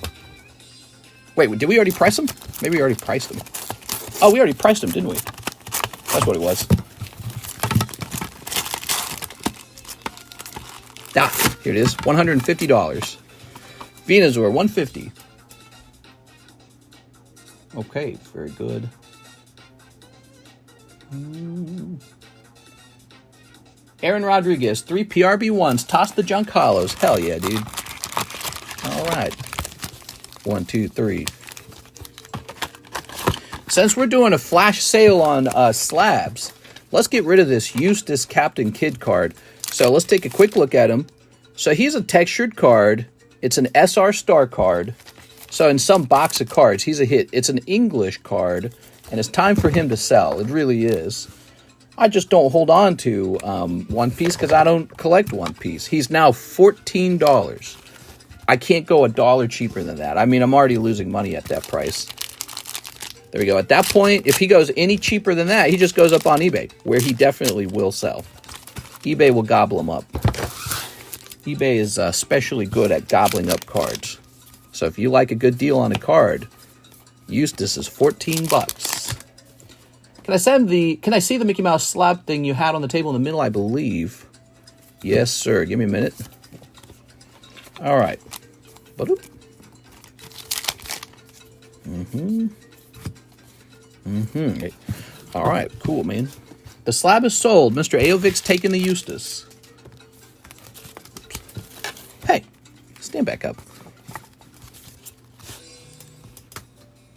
Wait, did we already price them? Maybe we already priced them. Oh, we already priced them, didn't we? That's what it was. Ah, here it is. $150. Venusaur, $150. Okay, very good. Aaron Rodriguez, 3 PRB1s. Toss the junk hollows. Hell yeah, dude. All right. 1, 2, 3. Since we're doing a flash sale on slabs, let's get rid of this Eustace Captain Kidd card. So let's take a quick look at him. So he's a textured card. It's an SR Star card. So in some box of cards, he's a hit. It's an English card, and it's time for him to sell. It really is. I just don't hold on to One Piece because I don't collect One Piece. He's now $14. I can't go $1 cheaper than that. I mean, I'm already losing money at that price. There we go. At that point, if he goes any cheaper than that, he just goes up on eBay, where he definitely will sell. eBay will gobble him up. eBay is especially good at gobbling up cards. So if you like a good deal on a card, Eustace is 14 bucks. Can I see the Mickey Mouse slab thing you had on the table in the middle, I believe? Yes, sir. Give me a minute. All right. All right, cool, man. The slab is sold. Mr. Aovic's taking the Eustace. Hey, stand back up.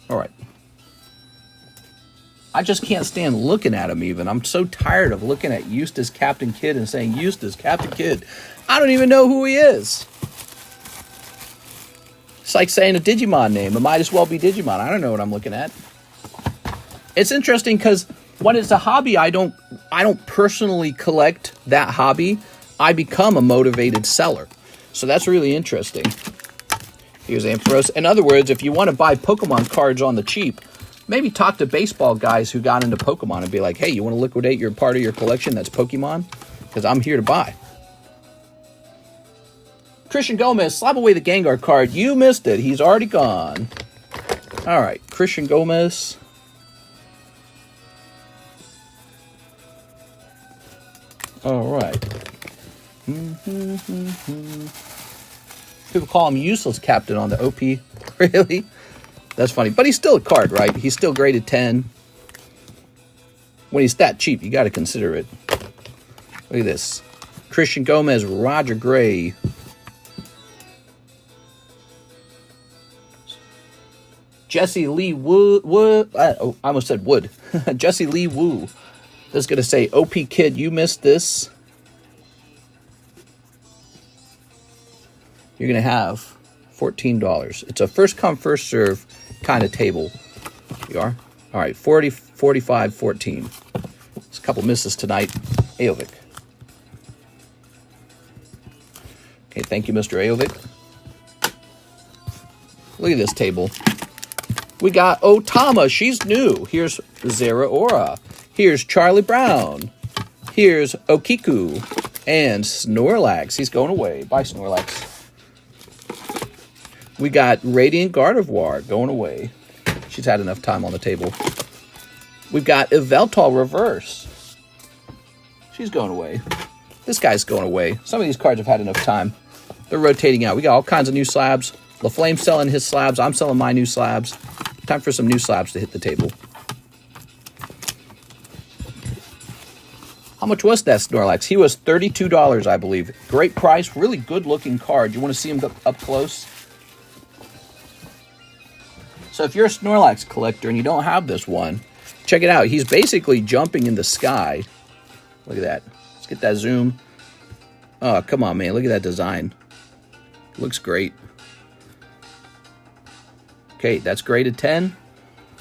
All right. I just can't stand looking at him even. I'm so tired of looking at Eustace Captain Kidd and saying, Eustace Captain Kidd. I don't even know who he is. It's like saying a Digimon name. It might as well be Digimon. I don't know what I'm looking at. It's interesting because when it's a hobby, I don't personally collect that hobby. I become a motivated seller. So that's really interesting. Here's Ampharos. In other words, if you want to buy Pokemon cards on the cheap, maybe talk to baseball guys who got into Pokemon and be like, hey, you want to liquidate your part of your collection that's Pokemon? Because I'm here to buy. Christian Gomez, slap away the Gengar card. You missed it. He's already gone. All right, Christian Gomez. All right. People call him useless captain on the OP. Really? That's funny. But he's still a card, right? He's still graded 10. When he's that cheap, you got to consider it. Look at this. Christian Gomez, Roger Gray. Jesse Lee Wood. I almost said Wood. Jesse Lee Woo. That's going to say, OP Kid, you missed this. You're going to have $14. It's a first come, first serve kind of table. You are? All right, 40, 45, 14. There's a couple misses tonight. Aovic. Okay, thank you, Mr. Aovic. Look at this table. We got Otama. She's new. Here's Zera Aura. Here's Charlie Brown. Here's Okiku. And Snorlax. He's going away. Bye, Snorlax. We got Radiant Gardevoir going away. She's had enough time on the table. We've got Yveltal Reverse. She's going away. This guy's going away. Some of these cards have had enough time. They're rotating out. We got all kinds of new slabs. LaFlame's selling his slabs. I'm selling my new slabs. Time for some new slabs to hit the table. How much was that Snorlax? He was $32, I believe. Great price. Really good looking card. You want to see him up close? So if you're a Snorlax collector and you don't have this one, check it out. He's basically jumping in the sky. Look at that. Let's get that zoom. Oh, come on, man. Look at that design. Looks great. Okay, that's graded 10.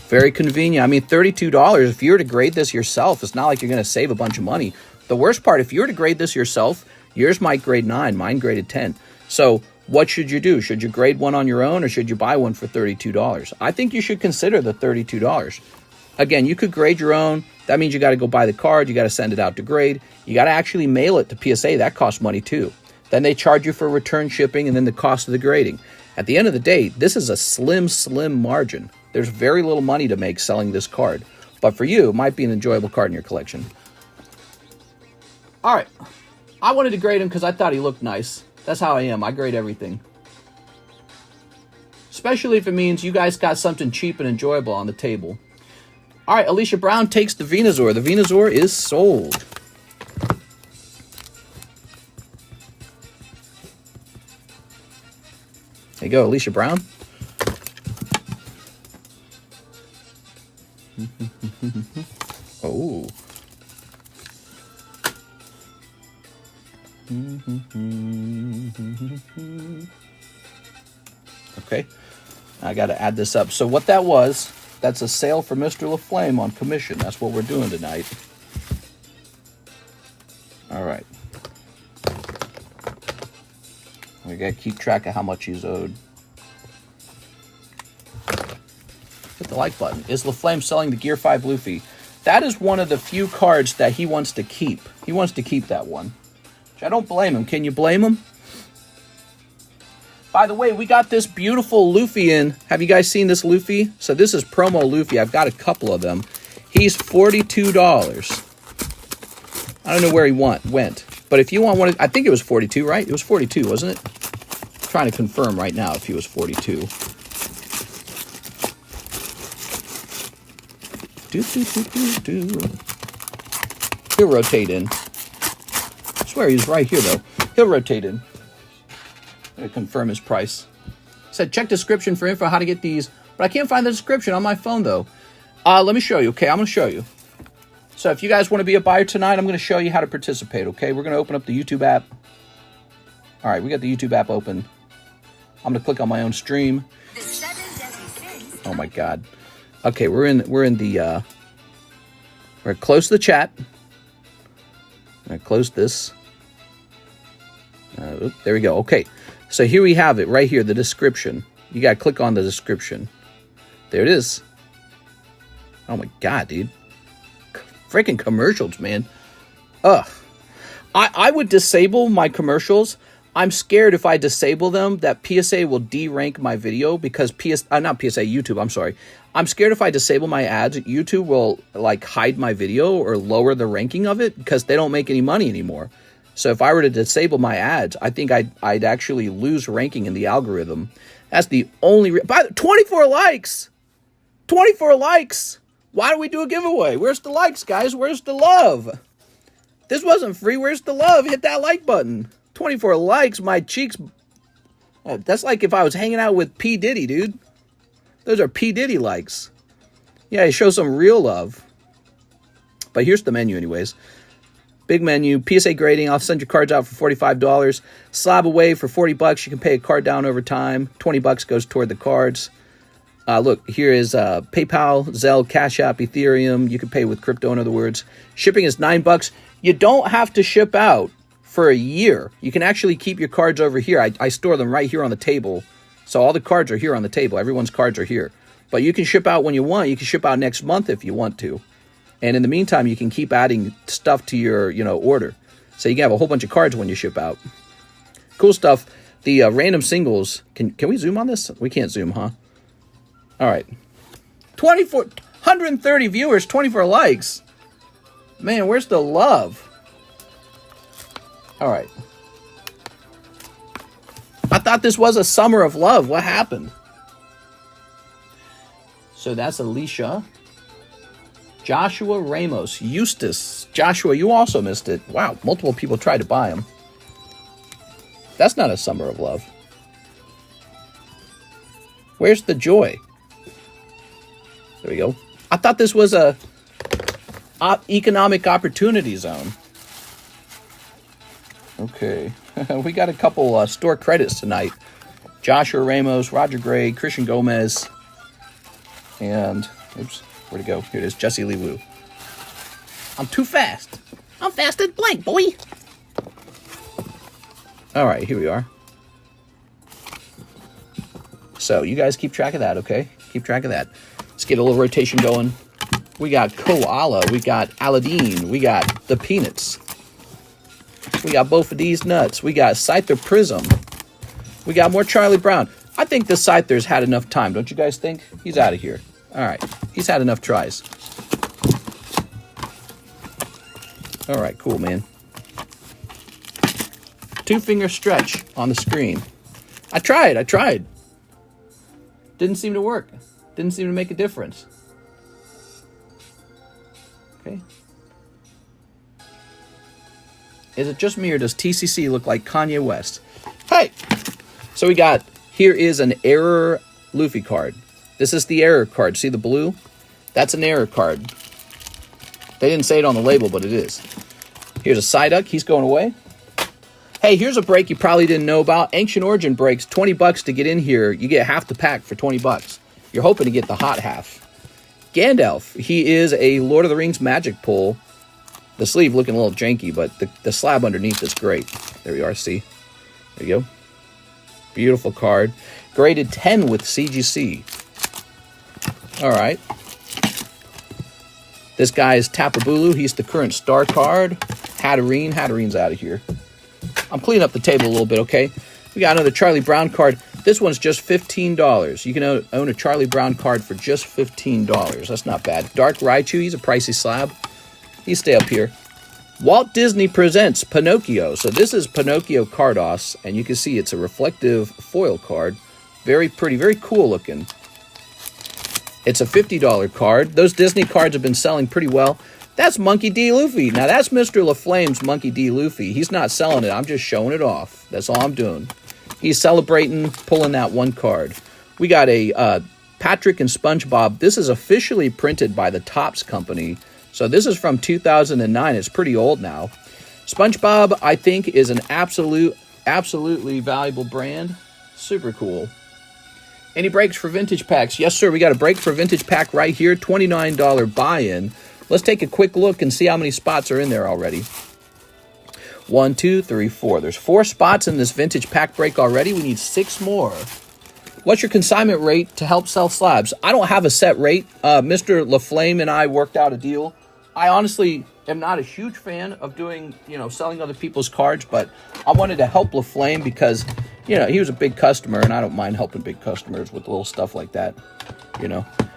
Very convenient. I mean, $32. If you were to grade this yourself, it's not like you're going to save a bunch of money. The worst part, if you were to grade this yourself, yours might grade 9. Mine graded 10. So what should you do? Should you grade one on your own or should you buy one for $32? I think you should consider the $32. Again, you could grade your own. That means you got to go buy the card. You got to send it out to grade. You got to actually mail it to PSA. That costs money too. Then they charge you for return shipping and then the cost of the grading. At the end of the day, this is a slim, slim margin. There's very little money to make selling this card. But for you, it might be an enjoyable card in your collection. All right. I wanted to grade him because I thought he looked nice. That's how I am. I grade everything. Especially if it means you guys got something cheap and enjoyable on the table. All right, Alicia Brown takes the Venusaur. The Venusaur is sold. There you go, Alicia Brown. Okay, I got to add this up. So what that was, that's a sale for Mr. LaFlame on commission. That's what we're doing tonight. All right. We got to keep track of how much he's owed. Hit the like button. Is LaFlame selling the Gear 5 Luffy? That is one of the few cards that he wants to keep. He wants to keep that one. Which I don't blame him. Can you blame him? By the way, we got this beautiful Luffy in. Have you guys seen this Luffy? So this is promo Luffy. I've got a couple of them. He's $42. I don't know where he went. But if you want one, I think it was 42, right? It was 42, wasn't it? I'm trying to confirm right now if he was 42. He'll rotate in. I swear he was right here, though. He'll rotate in. I'm gonna confirm his price. Said check description for info how to get these, but I can't find the description on my phone though. Let me show you. Okay, I'm gonna show you. So if you guys want to be a buyer tonight, I'm gonna show you how to participate. Okay, we're gonna open up the YouTube app. All right, we got the YouTube app open. I'm gonna click on my own stream. Oh my God. Okay, we're in the we're close to the chat. I'm gonna close this. There we go. Okay. So here we have it right here, the description. You got to click on the description. There it is. Oh my God, dude. Freaking commercials, man. Ugh. I would disable my commercials. I'm scared if I disable them that PSA will derank my video because not PSA, YouTube, I'm sorry. I'm scared if I disable my ads, YouTube will like hide my video or lower the ranking of it because they don't make any money anymore. So if I were to disable my ads, I think I'd actually lose ranking in the algorithm. That's the only... 24 likes! 24 likes! Why don't we do a giveaway? Where's the likes, guys? Where's the love? This wasn't free. Where's the love? Hit that like button. 24 likes, my cheeks... that's like if I was hanging out with P. Diddy, dude. Those are P. Diddy likes. Yeah, show some real love. But here's the menu anyways. Big menu, PSA grading, I'll send your cards out for $45. Slab away for $40. You can pay a card down over time. $20 goes toward the cards. Look, here is PayPal, ZELLE, CASHAPP, Ethereum. You can pay with crypto, in other words. Shipping is $9. You don't have to ship out for a year. You can actually keep your cards over here. I store them right here on the table. So all the cards are here on the table. Everyone's cards are here. But you can ship out when you want. You can ship out next month if you want to. And in the meantime, you can keep adding stuff to your, order. So you can have a whole bunch of cards when you ship out. Cool stuff. The random singles. Can we zoom on this? We can't zoom, huh? All right. 130 viewers, 24 likes. Man, where's the love? All right. I thought this was a summer of love. What happened? So that's Alicia. Joshua Ramos, Eustace. Joshua, you also missed it. Wow, multiple people tried to buy him. That's not a summer of love. Where's the joy? There we go. I thought this was a economic opportunity zone. Okay. We got a couple store credits tonight. Joshua Ramos, Roger Gray, Christian Gomez, and... oops. Where'd it go? Here it is. Jesse Lee Wu. I'm too fast. I'm fast as blank, boy. All right, here we are. So you guys keep track of that, okay? Keep track of that. Let's get a little rotation going. We got Koala. We got Aladdin. We got the Peanuts. We got both of these nuts. We got Scyther Prism. We got more Charlie Brown. I think the Scyther's had enough time, don't you guys think? He's out of here. All right, he's had enough tries. All right, cool, man. 2-finger stretch on the screen. I tried. Didn't seem to work. Didn't seem to make a difference. Okay. Is it just me or does TCC look like Kanye West? Hey! So we got, here is an error Luffy card. This is the error card. See the blue? That's an error card. They didn't say it on the label, but it is. Here's a Psyduck. He's going away. Hey, here's a break you probably didn't know about. Ancient Origin breaks, 20 bucks to get in here. You get half the pack for 20 bucks. You're hoping to get the hot half. Gandalf, he is a Lord of the Rings magic pull. The sleeve looking a little janky, but the slab underneath is great. There we are, see? There you go. Beautiful card. Graded 10 with CGC. All right. This guy is Tapu Bulu. He's the current star card. Hatterene. Hatterene's out of here. I'm cleaning up the table a little bit, okay? We got another Charlie Brown card. This one's just $15. You can own a Charlie Brown card for just $15. That's not bad. Dark Raichu, he's a pricey slab. He stay up here. Walt Disney presents Pinocchio. So this is Pinocchio Carddass, and you can see it's a reflective foil card. Very pretty, very cool looking. It's a $50 card. Those Disney cards have been selling pretty well. That's Monkey D. Luffy. Now, that's Mr. LaFlame's Monkey D. Luffy. He's not selling it. I'm just showing it off. That's all I'm doing. He's celebrating, pulling that one card. We got a Patrick and SpongeBob. This is officially printed by the Topps Company. So this is from 2009. It's pretty old now. SpongeBob, I think, is an absolutely valuable brand. Super cool. Any breaks for vintage packs? Yes, sir. We got a break for vintage pack right here. $29 buy-in. Let's take a quick look and see how many spots are in there already. 1, 2, 3, 4. There's 4 spots in this vintage pack break already. We need 6 more. What's your consignment rate to help sell slabs? I don't have a set rate. Mr. LaFlame and I worked out a deal. I honestly am not a huge fan of doing, selling other people's cards, but I wanted to help LaFlame because, he was a big customer, and I don't mind helping big customers with little stuff like that,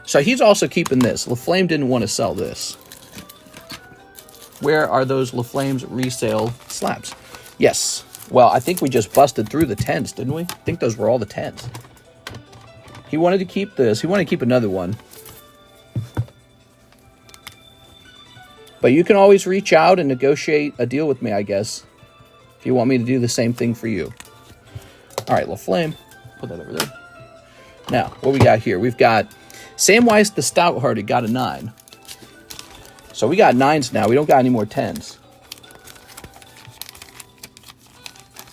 So he's also keeping this. LaFlame didn't want to sell this. Where are those LaFlame's resale slabs? Yes. Well, I think we just busted through the 10s, didn't we? I think those were all the 10s. He wanted to keep this. He wanted to keep another one. But you can always reach out and negotiate a deal with me, I guess, if you want me to do the same thing for you. All right, LaFlame. Put that over there. Now, what we got here? We've got Samwise the Stout-Hearted got a 9. So we got 9s now. We don't got any more 10s.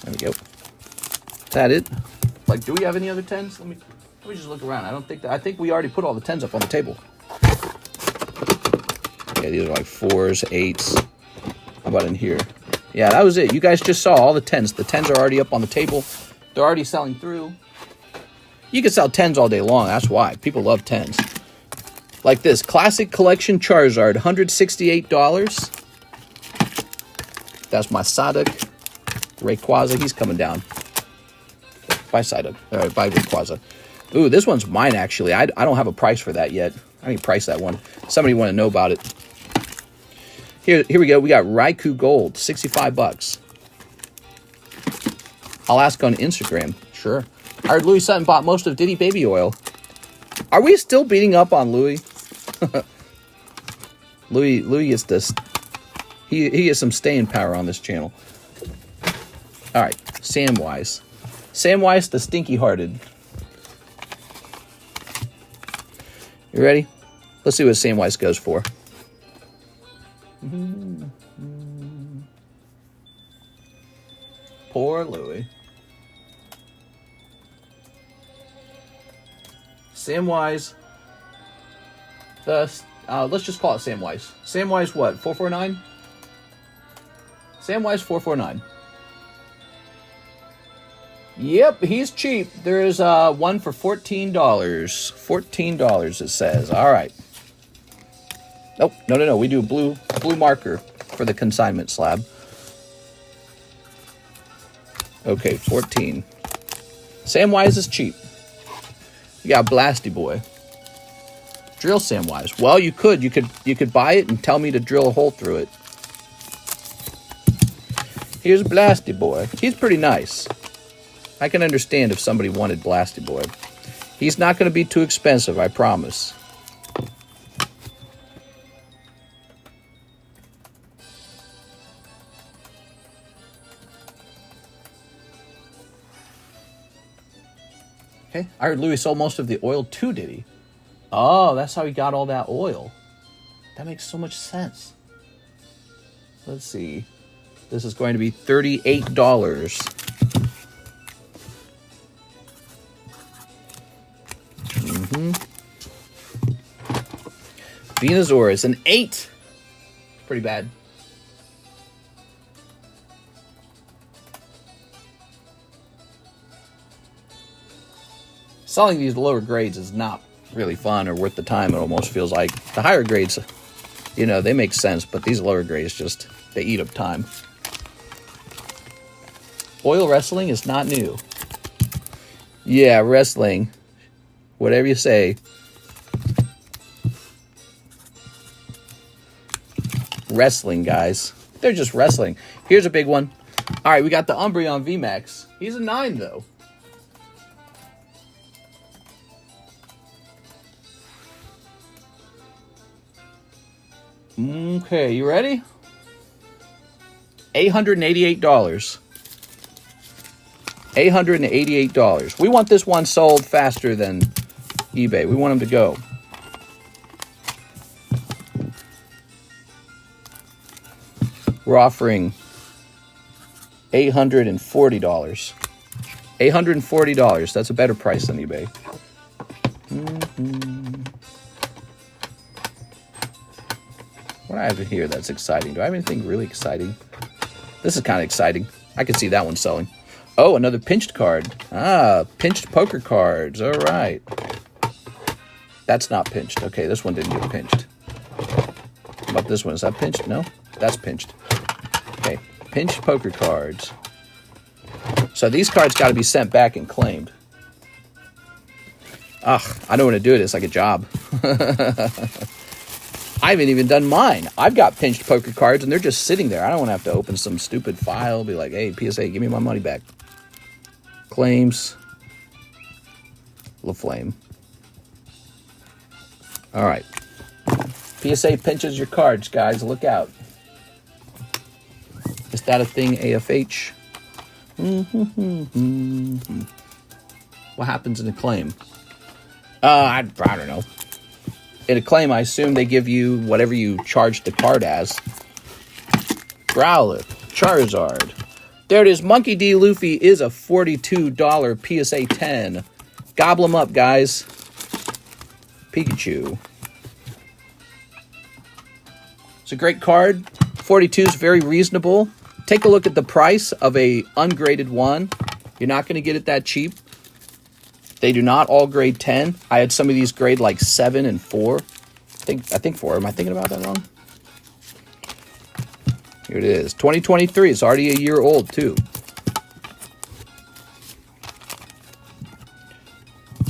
There we go. Is that it? Like, do we have any other 10s? Let me just look around. I think we already put all the 10s up on the table. Yeah, these are like 4s, 8s. How about in here? Yeah, that was it. You guys just saw all the 10s. The 10s are already up on the table. They're already selling through. You can sell 10s all day long. That's why. People love 10s. Like this. Classic Collection Charizard. $168. That's my Psyduck. Rayquaza. He's coming down. Bye, Psyduck. All right, bye, Rayquaza. Ooh, this one's mine, actually. I don't have a price for that yet. I need to price that one. Somebody want to know about it. Here we go. We got Raikou Gold. 65 bucks. I'll ask on Instagram. Sure. I heard Louis Sutton bought most of Diddy Baby Oil. Are we still beating up on Louis? Louis is this. He has some staying power on this channel. All right, Samwise. Samwise the Stinky-Hearted. You ready? Let's see what Samwise goes for. Poor Louis. Samwise. Let's just call it Samwise. Samwise what? 449? Samwise 449. Yep, he's cheap. There's one for $14. $14 it says. All right. Nope. No. We do blue marker for the consignment slab. Okay, 14. Samwise is cheap. You got Blasty Boy. Drill Samwise. Well, you could buy it and tell me to drill a hole through it. Here's Blasty Boy. He's pretty nice. I can understand if somebody wanted Blasty Boy. He's not going to be too expensive, I promise. Okay, I heard Louis sold most of the oil to Diddy. Oh, that's how he got all that oil. That makes so much sense. Let's see. This is going to be $38. Venusaur is an 8. Pretty bad. Selling these lower grades is not really fun or worth the time. It almost feels like the higher grades, you know, they make sense, but these lower grades just, they eat up time. Oil wrestling is not new. Yeah, wrestling. Whatever you say. Wrestling, guys. They're just wrestling. Here's a big one. All right, we got the Umbreon VMAX. He's a 9, though. Okay, you ready? $888. $888. We want this one sold faster than eBay. We want them to go. We're offering $840. $840. That's a better price than eBay. What do I have here that's exciting? Do I have anything really exciting? This is kind of exciting. I can see that one selling. Oh, another pinched card. Ah, pinched poker cards. All right. That's not pinched. Okay, this one didn't get pinched. How about this one? Is that pinched? No, that's pinched. Okay, pinched poker cards. So these cards got to be sent back and claimed. Ugh, I don't want to do it. It's like a job. I haven't even done mine. I've got pinched poker cards, and they're just sitting there. I don't want to have to open some stupid file, be like, hey, PSA, give me my money back. Claims. LaFlame. All right. PSA pinches your cards, guys. Look out. Is that a thing, AFH? What happens in a claim? I don't know. In a claim, I assume they give you whatever you charge the card as. Growlithe, Charizard. There it is. Monkey D. Luffy is a $42 PSA 10. Gobble them up, guys. Pikachu. It's a great card. 42 is very reasonable. Take a look at the price of a ungraded one. You're not going to get it that cheap. They do not all grade 10. I had some of these grade like 7 and 4. I think 4. Am I thinking about that wrong? Here it is. 2023. It's already a year old, too.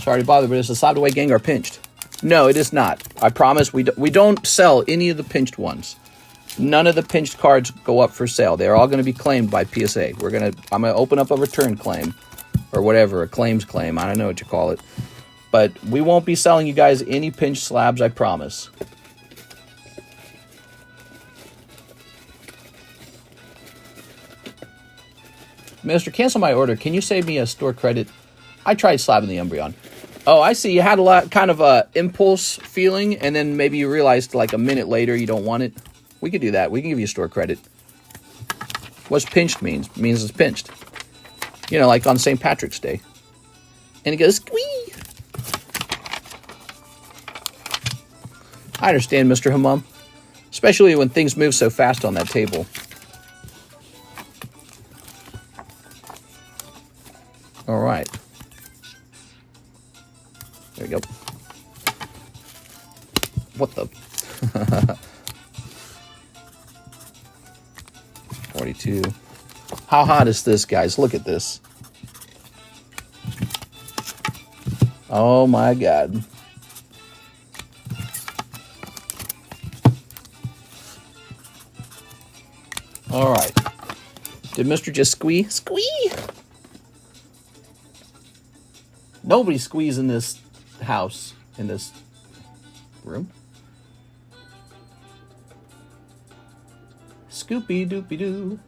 Sorry to bother, but is the Slabway gang are pinched? No, it is not. I promise we don't sell any of the pinched ones. None of the pinched cards go up for sale. They're all going to be claimed by PSA. I'm going to open up a return claim. Or whatever, a claims claim. I don't know what you call it. But we won't be selling you guys any pinched slabs, I promise. Minister, cancel my order. Can you save me a store credit? I tried slabbing the Umbreon. Oh, I see. You had a lot, kind of a impulse feeling, and then maybe you realized like a minute later you don't want it. We could do that. We can give you store credit. What's pinched means? It means it's pinched. You know, like on St. Patrick's Day. And it goes, squee! I understand, Mr. Hammam. Especially when things move so fast on that table. All right. There we go. What the? 42. How hot is this, guys? Look at this. Oh, my God. All right. Did Mr. just squee? Squee! Nobody's squeezing this house, in this room. Scoopy-doopy-doo.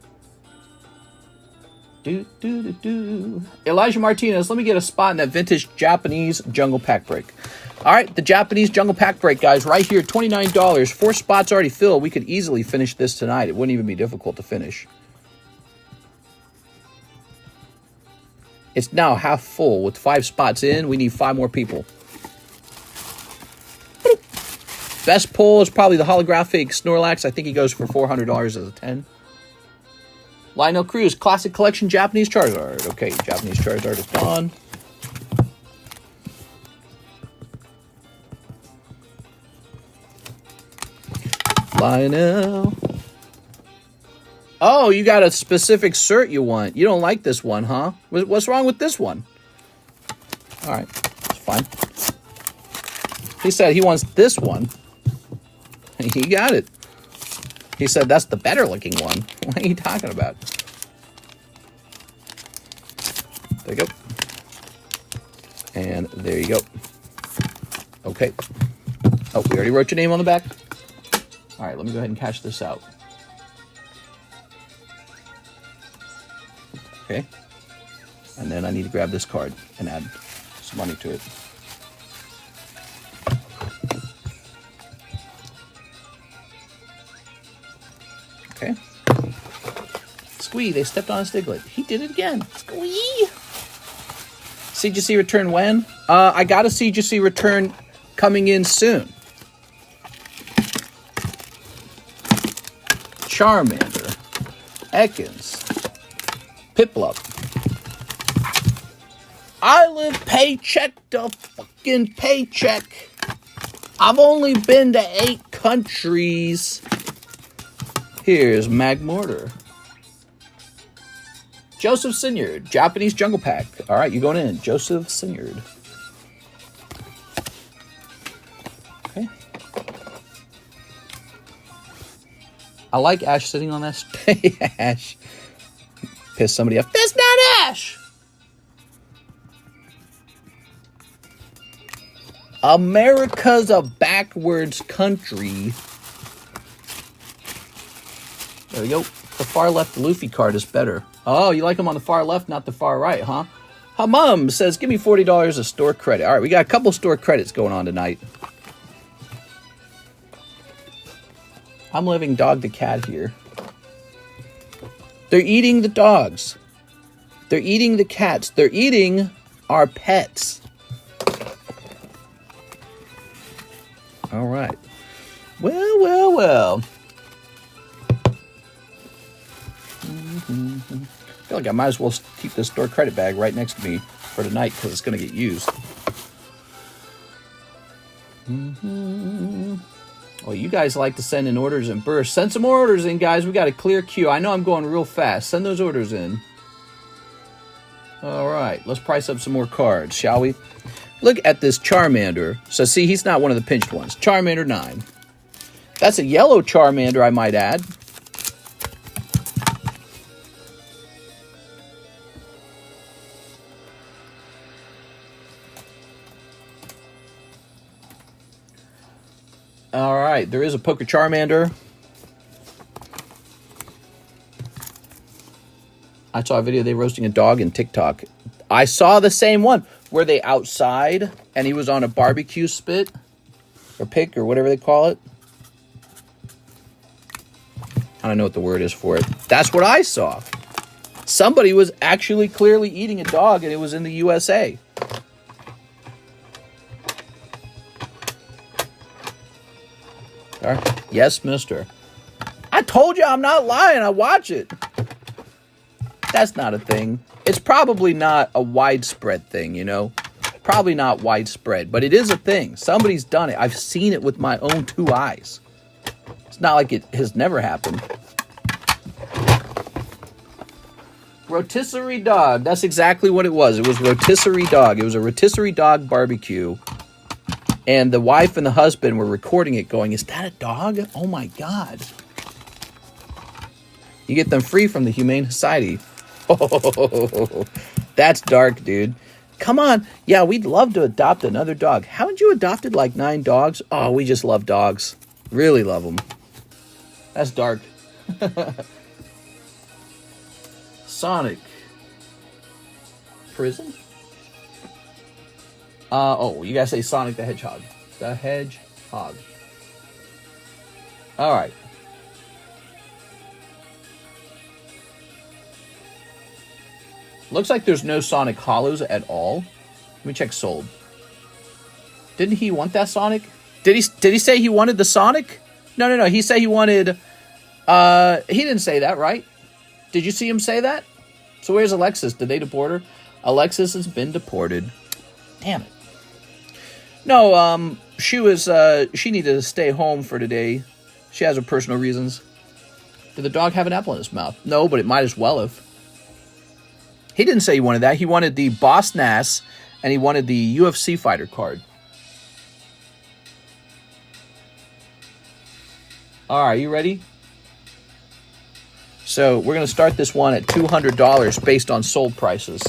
Elijah Martinez, let me get a spot in that vintage Japanese jungle pack break. All right, the Japanese jungle pack break, guys, right here, $29. 4 spots already filled. We could easily finish this tonight. It wouldn't even be difficult to finish. It's now half full. With 5 spots in, we need 5 more people. Best pull is probably the holographic Snorlax. I think he goes for $400 as a 10. Lionel Cruz, Classic Collection Japanese Charizard. Okay, Japanese Charizard is gone. Lionel. Oh, you got a specific cert you want. You don't like this one, huh? What's wrong with this one? All right, it's fine. He said he wants this one. He got it. He said that's the better looking one. What are you talking about? There you go. And there you go. Okay. Oh, we already wrote your name on the back. All right, let me go ahead and cash this out. Okay. And then I need to grab this card and add some money to it. Okay. Squee, they stepped on a Stiglet. He did it again. Squee! CGC return when? I got a CGC return coming in soon. Charmander. Ekans. Piplup. I live paycheck to fucking paycheck. I've only been to 8 countries. Here's Magmortar. Joseph Sinyard, Japanese Jungle Pack. All right, you going in. Joseph Sinyard. Okay. I like Ash sitting on that. Ash. Piss somebody off. That's not Ash! America's a backwards country. There we go. The far left Luffy card is better. Oh, you like him on the far left, not the far right, huh? Hamum says, give me $40 of store credit. All right, we got a couple store credits going on tonight. I'm living dog to cat here. They're eating the dogs. They're eating the cats. They're eating our pets. All right. Well, well, well. I feel like I might as well keep this store credit bag right next to me for tonight because it's going to get used. Well, you guys like to send in orders in bursts. Send some more orders in, guys. We got a clear queue. I know I'm going real fast. Send those orders in. All right. Let's price up some more cards, shall we? Look at this Charmander. So, see, he's not one of the pinched ones. Charmander 9. That's a yellow Charmander, I might add. All right, there is a Poke Charmander. I saw a video they roasting a dog in TikTok. I saw the same one. Were they outside and he was on a barbecue spit or pick or whatever they call it? I don't know what the word is for it. That's what I saw. Somebody was actually clearly eating a dog and it was in the USA. Yes, mister. I told you I'm not lying. I watch it. That's not a thing. It's probably not a widespread thing, you know? Probably not widespread, but it is a thing. Somebody's done it. I've seen it with my own 2 eyes. It's not like it has never happened. Rotisserie dog. That's exactly what it was. It was rotisserie dog. It was a rotisserie dog barbecue. And the wife and the husband were recording it going, is that a dog? Oh my God. You get them free from the Humane Society. Oh, that's dark, dude. Come on. Yeah, we'd love to adopt another dog. Haven't you adopted like 9 dogs? Oh, we just love dogs. Really love them. That's dark. Sonic. Prison? Oh, you gotta say Sonic the Hedgehog. The Hedgehog. All right. Looks like there's no Sonic Holos at all. Let me check sold. Didn't he want that Sonic? Did he say he wanted the Sonic? No. He said he wanted... he didn't say that, right? Did you see him say that? So where's Alexis? Did they deport her? Alexis has been deported. Damn it. No, she needed to stay home for today. She has her personal reasons. Did the dog have an apple in his mouth? No, but it might as well have. He didn't say he wanted that. He wanted the Boss Nass, and he wanted the UFC fighter card. All right, you ready? So we're going to start this one at $200 based on sold prices.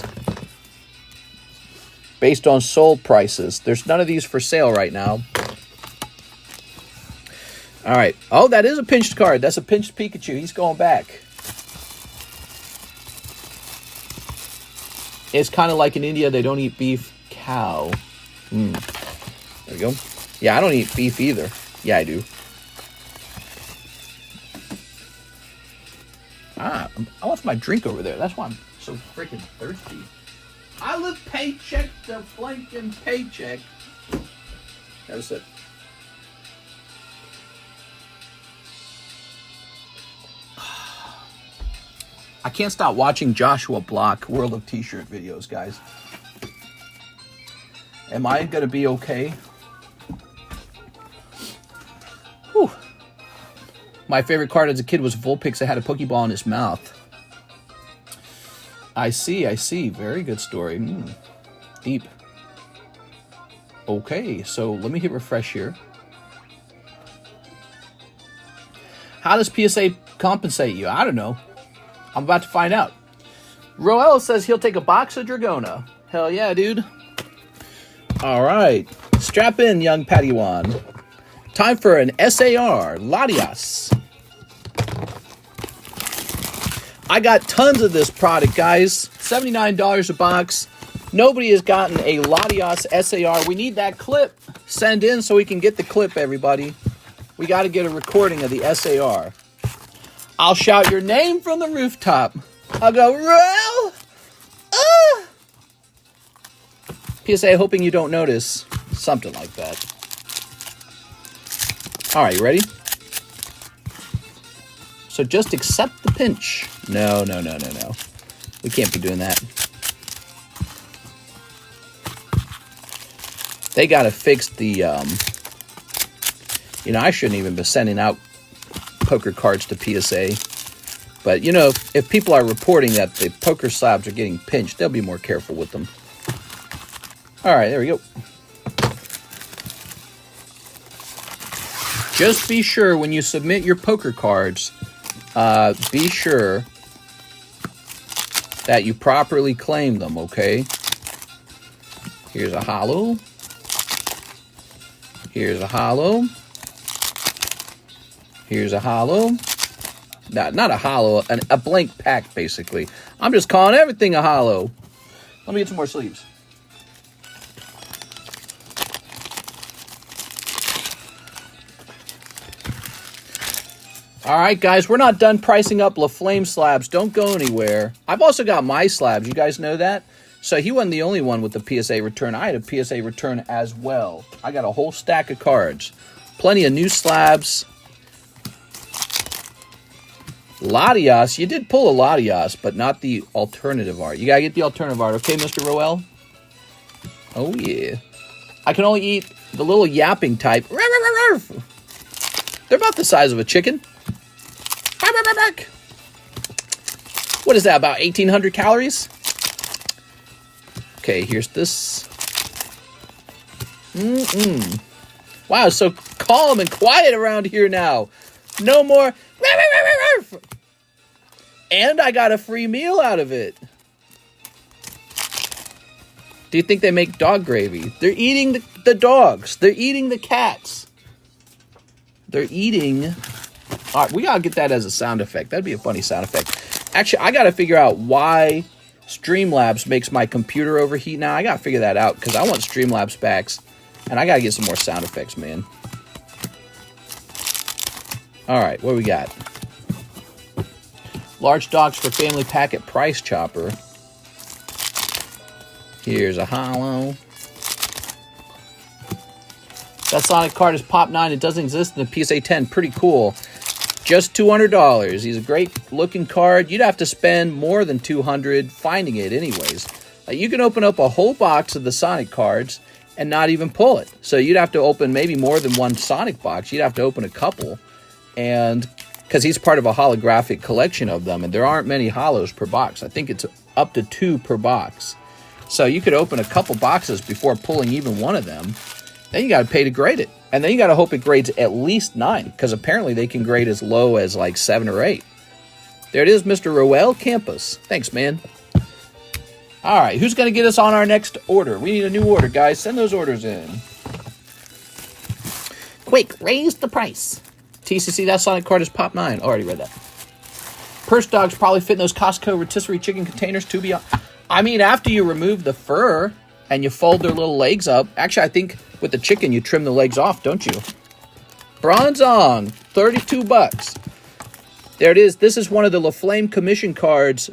Based on sold prices. There's none of these for sale right now. All right. Oh, that is a pinched card. That's a pinched Pikachu. He's going back. It's kind of like in India, they don't eat beef. Cow. There we go. Yeah, I don't eat beef either. Yeah, I do. I left my drink over there. That's why I'm so freaking thirsty. I live paycheck to blanking paycheck. That was it. I can't stop watching Joshua Block World of T-shirt videos, guys. Am I going to be okay? Whew. My favorite card as a kid was Vulpix that had a Pokeball in his mouth. I see. Very good story. Deep. Okay, so let me hit refresh here. How does PSA compensate you? I don't know. I'm about to find out. Roel says he'll take a box of Dragona. Hell yeah, dude. All right. Strap in, young Padawan. Time for an SAR. Latias. I got tons of this product, guys. $79 a box. Nobody has gotten a Latias SAR. We need that clip. Send in so we can get the clip, everybody. We got to get a recording of the SAR. I'll shout your name from the rooftop. I'll go, Roel! PSA, hoping you don't notice. Something like that. All right, you ready? So just accept the pinch. No. We can't be doing that. They got to fix the, I shouldn't even be sending out poker cards to PSA. But, if people are reporting that the poker slabs are getting pinched, they'll be more careful with them. All right, there we go. Just be sure when you submit your poker cards, be sure that you properly claim them, okay? Here's a holo. Here's a holo. Here's a holo. Not a holo, a blank pack, basically. I'm just calling everything a holo. Let me get some more sleeves. All right, guys, we're not done pricing up LaFlame slabs. Don't go anywhere. I've also got my slabs. You guys know that? So he wasn't the only one with the PSA return. I had a PSA return as well. I got a whole stack of cards. Plenty of new slabs. Latias. You did pull a Latias, but not the alternative art. You got to get the alternative art. Okay, Mr. Roel? Oh, yeah. I can only eat the little yapping type. They're about the size of a chicken. What is that, about 1,800 calories? Okay, here's this. Wow, so calm and quiet around here now. No more. And I got a free meal out of it. Do you think they make dog gravy? They're eating the dogs. They're eating the cats. They're eating... All right, we got to get that as a sound effect. That'd be a funny sound effect. Actually, I got to figure out why Streamlabs makes my computer overheat now. I got to figure that out because I want Streamlabs packs. And I got to get some more sound effects, man. All right, what do we got? Large dogs for family packet price chopper. Here's a holo. That Sonic card is Pop 9. It doesn't exist in the PSA 10. Pretty cool. Just $200. He's a great looking card. You'd have to spend more than $200 finding it anyways. You can open up a whole box of the Sonic cards and not even pull it. So you'd have to open maybe more than one Sonic box. You'd have to open a couple. And because he's part of a holographic collection of them, and there aren't many holos per box. I think it's up to 2 per box. So you could open a couple boxes before pulling even one of them. Then you got to pay to grade it. And then you got to hope it grades at least 9, because apparently they can grade as low as like 7 or 8. There it is, Mr. Roel Campus. Thanks, man. All right, who's going to get us on our next order? We need a new order, guys. Send those orders in. Quick, raise the price. TCC, that Sonic card is Pop 9. Already read that. Purse dogs probably fit in those Costco rotisserie chicken containers, to be honest. I mean, after you remove the fur and you fold their little legs up. Actually, I think with the chicken, you trim the legs off, don't you? Bronzong, $32. There it is. This is one of the LaFlame commission cards.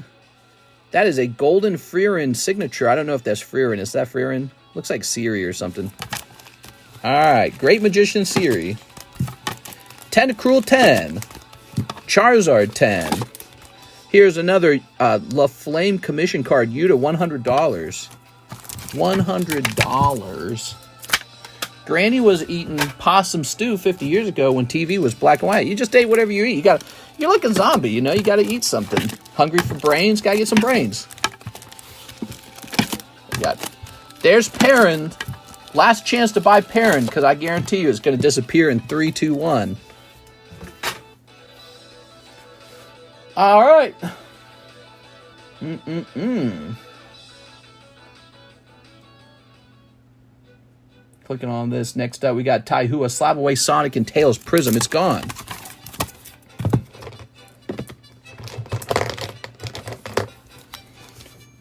That is a golden Freerin signature. I don't know if that's Freerin. Is that Freerin? Looks like Siri or something. All right. Great Magician Siri. Tentacruel 10. Charizard 10. Here's another LaFlame commission card. Yuta, $100. $100. Granny was eating possum stew 50 years ago when TV was black and white. You just ate whatever you eat. You're like a zombie, you know? You got to eat something. Hungry for brains? Got to get some brains. There's Perrin. Last chance to buy Perrin, because I guarantee you it's going to disappear in 3, 2, 1. All right. Clicking on this. Next up, we got Taihua, Slabway, Sonic, and Tails Prism. It's gone.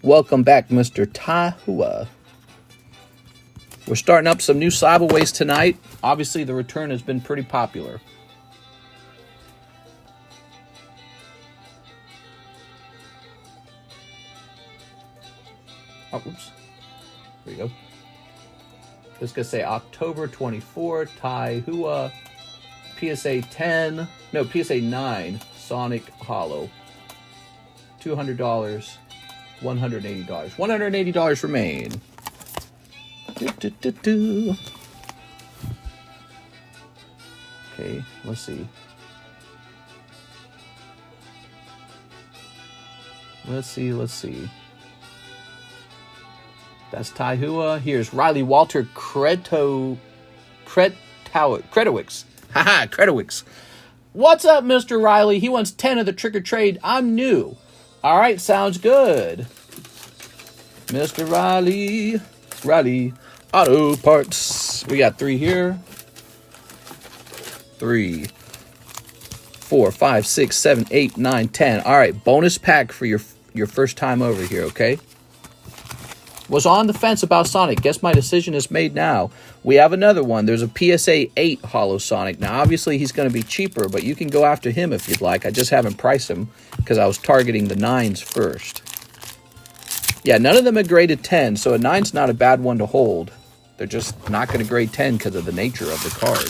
Welcome back, Mr. Taihua. We're starting up some new Slabways tonight. Obviously, the return has been pretty popular. Oh, oops. There you go. It's going to say October 24, Taihua, PSA 10, no, PSA 9, Sonic Holo. $200, $180. $180 remain. Okay, let's see. Let's see. That's Taihua. Here's Riley Walter Kretowicz. Haha, Kretowicz. What's up, Mr. Riley? He wants 10 of the trick or trade. I'm new. All right, sounds good. Mr. Riley Auto Parts. We got 3 here. 3, 4, 5, 6, 7, 8, 9, 10. All right, bonus pack for your first time over here, okay? Was on the fence about Sonic. Guess my decision is made now. We have another one. There's a PSA 8 Holo Sonic. Now, obviously, he's going to be cheaper, but you can go after him if you'd like. I just haven't priced him because I was targeting the 9s first. Yeah, none of them are graded 10, so a 9's not a bad one to hold. They're just not going to grade 10 because of the nature of the card.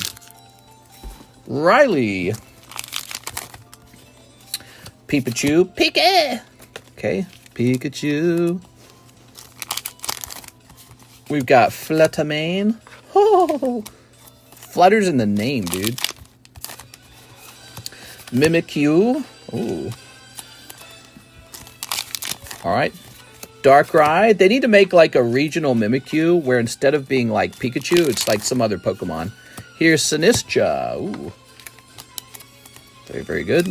Riley. Pikachu. Pika! Okay, Pikachu. We've got Fluttermane. Oh, Flutter's in the name, dude. Mimikyu. Ooh. All right. Darkrai. They need to make like a regional Mimikyu where instead of being like Pikachu, it's like some other Pokemon. Here's Sinistcha. Ooh. Very, very good.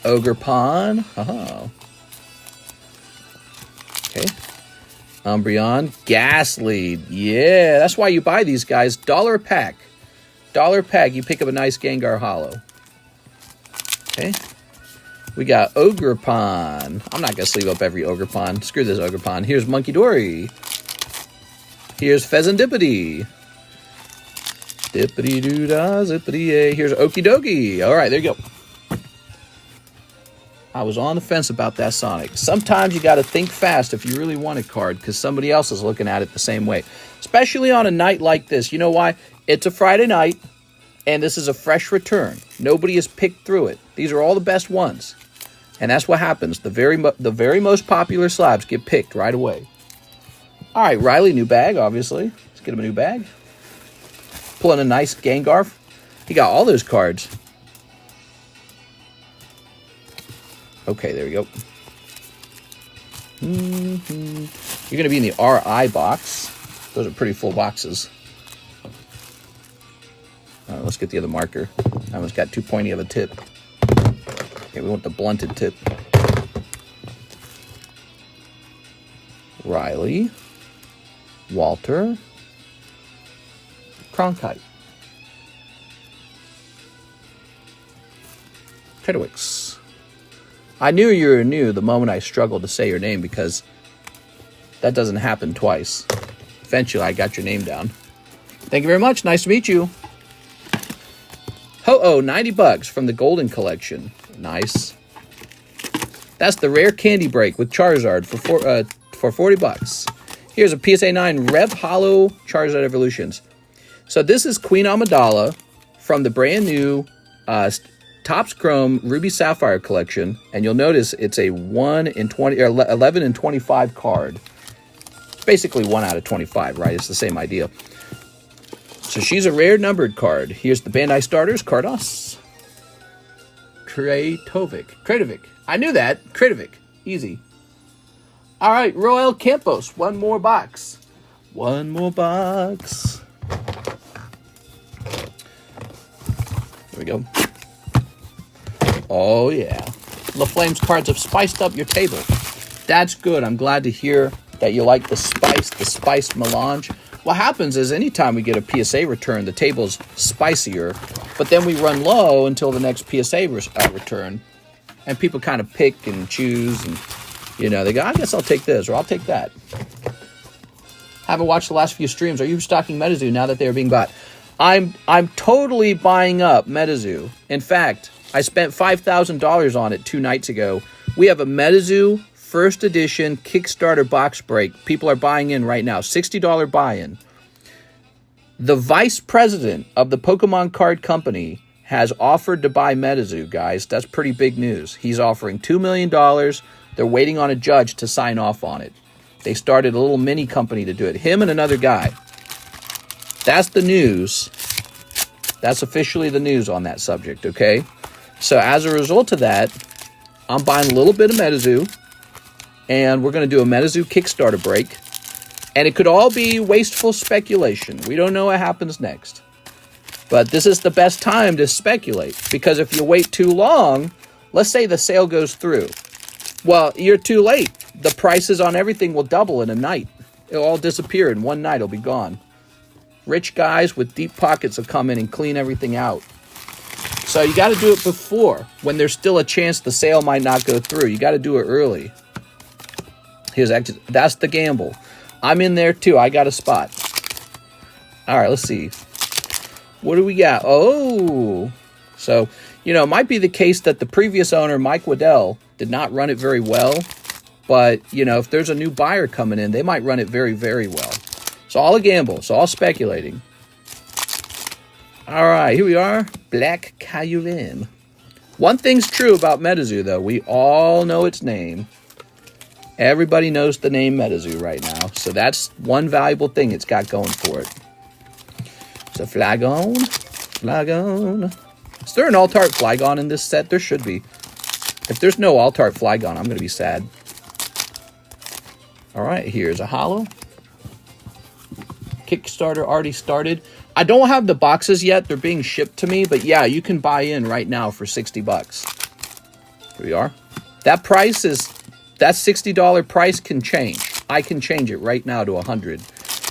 Ogerpon. Oh. Okay. Umbreon. Ghastly. Yeah, that's why you buy these guys. $1 a pack. $1 a pack. You pick up a nice Gengar Holo. Okay. We got Ogerpon. I'm not going to sleeve up every Ogerpon. Screw this Ogerpon. Here's Munkidori. Here's Pheasantipity. Dippity-doo-dah, zippity-yay. Here's Okidogi. All right, there you go. I was on the fence about that Sonic. Sometimes you got to think fast if you really want a card because somebody else is looking at it the same way. Especially on a night like this. You know why? It's a Friday night, and this is a fresh return. Nobody has picked through it. These are all the best ones. And that's what happens. The very most popular slabs get picked right away. All right, Riley, new bag, obviously. Let's get him a new bag. Pulling a nice Gengar. He got all those cards. Okay, there we go. You're going to be in the RI box. Those are pretty full boxes. Let's get the other marker. I almost got too pointy of a tip. Okay, we want the blunted tip. Riley. Walter. Cronkite. Kedwix. I knew you were new the moment I struggled to say your name because that doesn't happen twice. Eventually, I got your name down. Thank you very much. Nice to meet you. Ho-Oh, 90 bucks from the Golden Collection. Nice. That's the rare candy break with Charizard for 40 bucks. Here's a PSA 9 Rev Holo Charizard Evolutions. So this is Queen Amidala from the brand new Topps Chrome Ruby Sapphire collection, and you'll notice it's a 1 in 20 or 11 in 25 card. Basically 1 out of 25, right? It's the same idea. So she's a rare numbered card. Here's the Bandai starters: Carddass, Kratovic. I knew that. Kratovic. Easy. All right, Roel Campos. One more box. One more box. There we go. Oh, yeah. LaFlame's cards have spiced up your table. That's good. I'm glad to hear that you like the spiced melange. What happens is anytime we get a PSA return, the table's spicier, but then we run low until the next PSA return, and people kind of pick and choose, and, you know, they go, I guess I'll take this, or I'll take that. Haven't watched the last few streams. Are you stocking MetaZoo now that they are being bought? I'm totally buying up MetaZoo. In fact, I spent $5,000 on it 2 nights ago. We have a MetaZoo first edition Kickstarter box break. People are buying in right now. $60 buy-in. The vice president of the Pokemon card company has offered to buy MetaZoo, guys. That's pretty big news. He's offering $2 million. They're waiting on a judge to sign off on it. They started a little mini company to do it. Him and another guy. That's the news. That's officially the news on that subject, okay? So as a result of that, I'm buying a little bit of MetaZoo, and we're going to do a MetaZoo Kickstarter break. And it could all be wasteful speculation. We don't know what happens next. But this is the best time to speculate, because if you wait too long, let's say the sale goes through. Well, you're too late. The prices on everything will double in a night. It'll all disappear in one night. It'll be gone. Rich guys with deep pockets will come in and clean everything out. So you got to do it before, when there's still a chance the sale might not go through. You got to do it early. That's the gamble. I'm in there too. I got a spot. All right, let's see. What do we got? Oh, so, you know, it might be the case that the previous owner, Mike Waddell, did not run it very well. But, you know, if there's a new buyer coming in, they might run it very, very well. It's all a gamble. It's all speculating. All right, here we are. Black Kyurem. One thing's true about MetaZoo, though. We all know its name. Everybody knows the name MetaZoo right now. So that's one valuable thing it's got going for it. So Flagon. Is there an Altart Flygon in this set? There should be. If there's no Altart Flygon, I'm going to be sad. All right, here's a holo. Kickstarter already started. I don't have the boxes yet. They're being shipped to me. But yeah, you can buy in right now for 60 bucks. Here we are. That price is... That $60 price can change. I can change it right now to 100.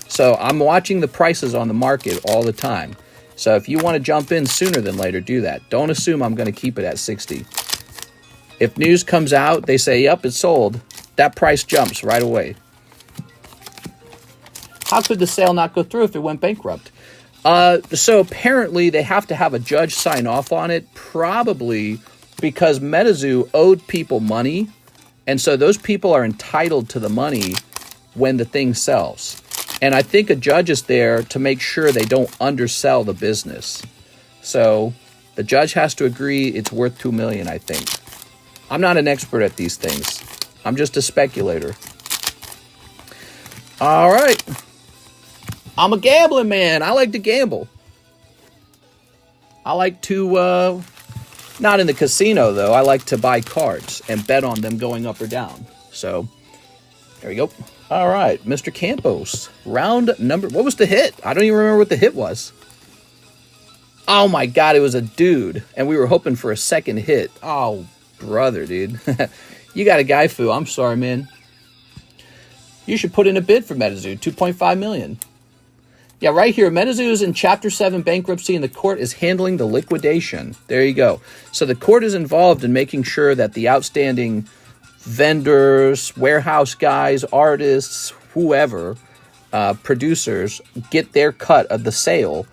So I'm watching the prices on the market all the time. So if you want to jump in sooner than later, do that. Don't assume I'm going to keep it at 60. If news comes out, they say, yep, it's sold. That price jumps right away. How could the sale not go through if it went bankrupt? So apparently they have to have a judge sign off on it, probably because MetaZoo owed people money, and so those people are entitled to the money when the thing sells. And I think a judge is there to make sure they don't undersell the business. So the judge has to agree it's worth $2 million, I think. I'm not an expert at these things. I'm just a speculator. All right. I'm a gambling man. I like to gamble. I like to, not in the casino, though. I like to buy cards and bet on them going up or down. So, there we go. All right, Mr. Campos. Round number... What was the hit? I don't even remember what the hit was. Oh, my God. It was a dude. And we were hoping for a second hit. Oh, brother, dude. You got a guy, Fu. I'm sorry, man. You should put in a bid for MetaZoo. $2.5 million. Yeah, right here. MetaZoo is in Chapter 7 bankruptcy, and the court is handling the liquidation. There you go. So the court is involved in making sure that the outstanding vendors, warehouse guys, artists, whoever, producers, get their cut of the sale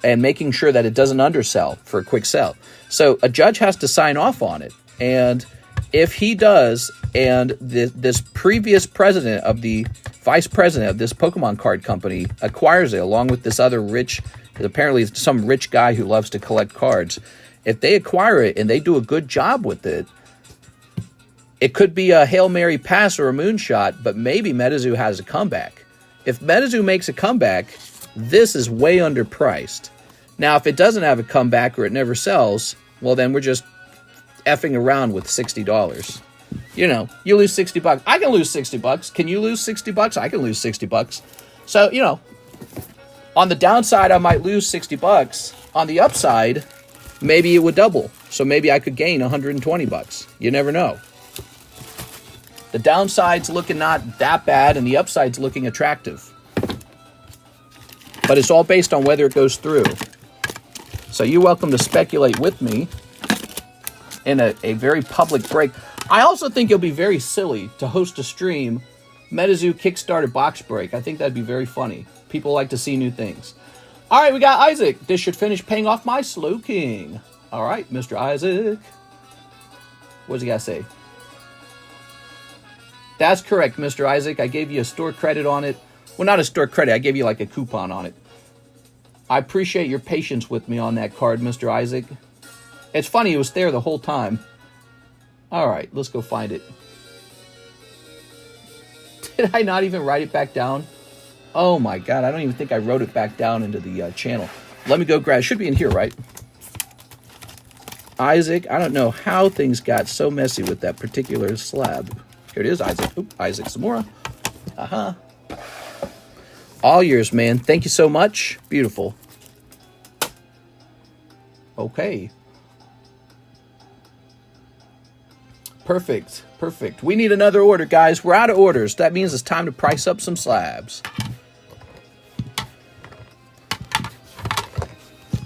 and making sure that it doesn't undersell for a quick sell. So a judge has to sign off on it. And if he does, and this previous president of the vice president of this Pokemon card company acquires it along with this other rich, apparently some rich guy who loves to collect cards, if they acquire it and they do a good job with it, it could be a Hail Mary pass or a moonshot, but maybe MetaZoo has a comeback. If MetaZoo makes a comeback, this is way underpriced. Now, if it doesn't have a comeback or it never sells, well, then we're just effing around with $60. You know, you lose $60. I can lose $60. Can you lose $60? I can lose $60. So, you know, on the downside, I might lose $60. On the upside, maybe it would double. So maybe I could gain $120. You never know. The downside's looking not that bad, and the upside's looking attractive. But it's all based on whether it goes through. So you're welcome to speculate with me in a very public break. I also think it'll be very silly to host a stream, MetaZoo Kickstarter box break. I think that'd be very funny. People like to see new things. All right, we got Isaac. This should finish paying off my Slow King. All right, Mr. Isaac. What's he got to say? That's correct, Mr. Isaac. I gave you a store credit on it. Well, not a store credit. I gave you like a coupon on it. I appreciate your patience with me on that card, Mr. Isaac. It's funny, it was there the whole time. All right, let's go find it. Did I not even write it back down? Oh my God, I don't even think I wrote it back down into the channel. Let me go grab it. Should be in here, right? Isaac, I don't know how things got so messy with that particular slab. Here it is, Isaac. Oop, Isaac Zamora. Uh-huh. All yours, man. Thank you so much. Beautiful. Okay. Perfect. Perfect. We need another order, guys. We're out of orders. That means it's time to price up some slabs.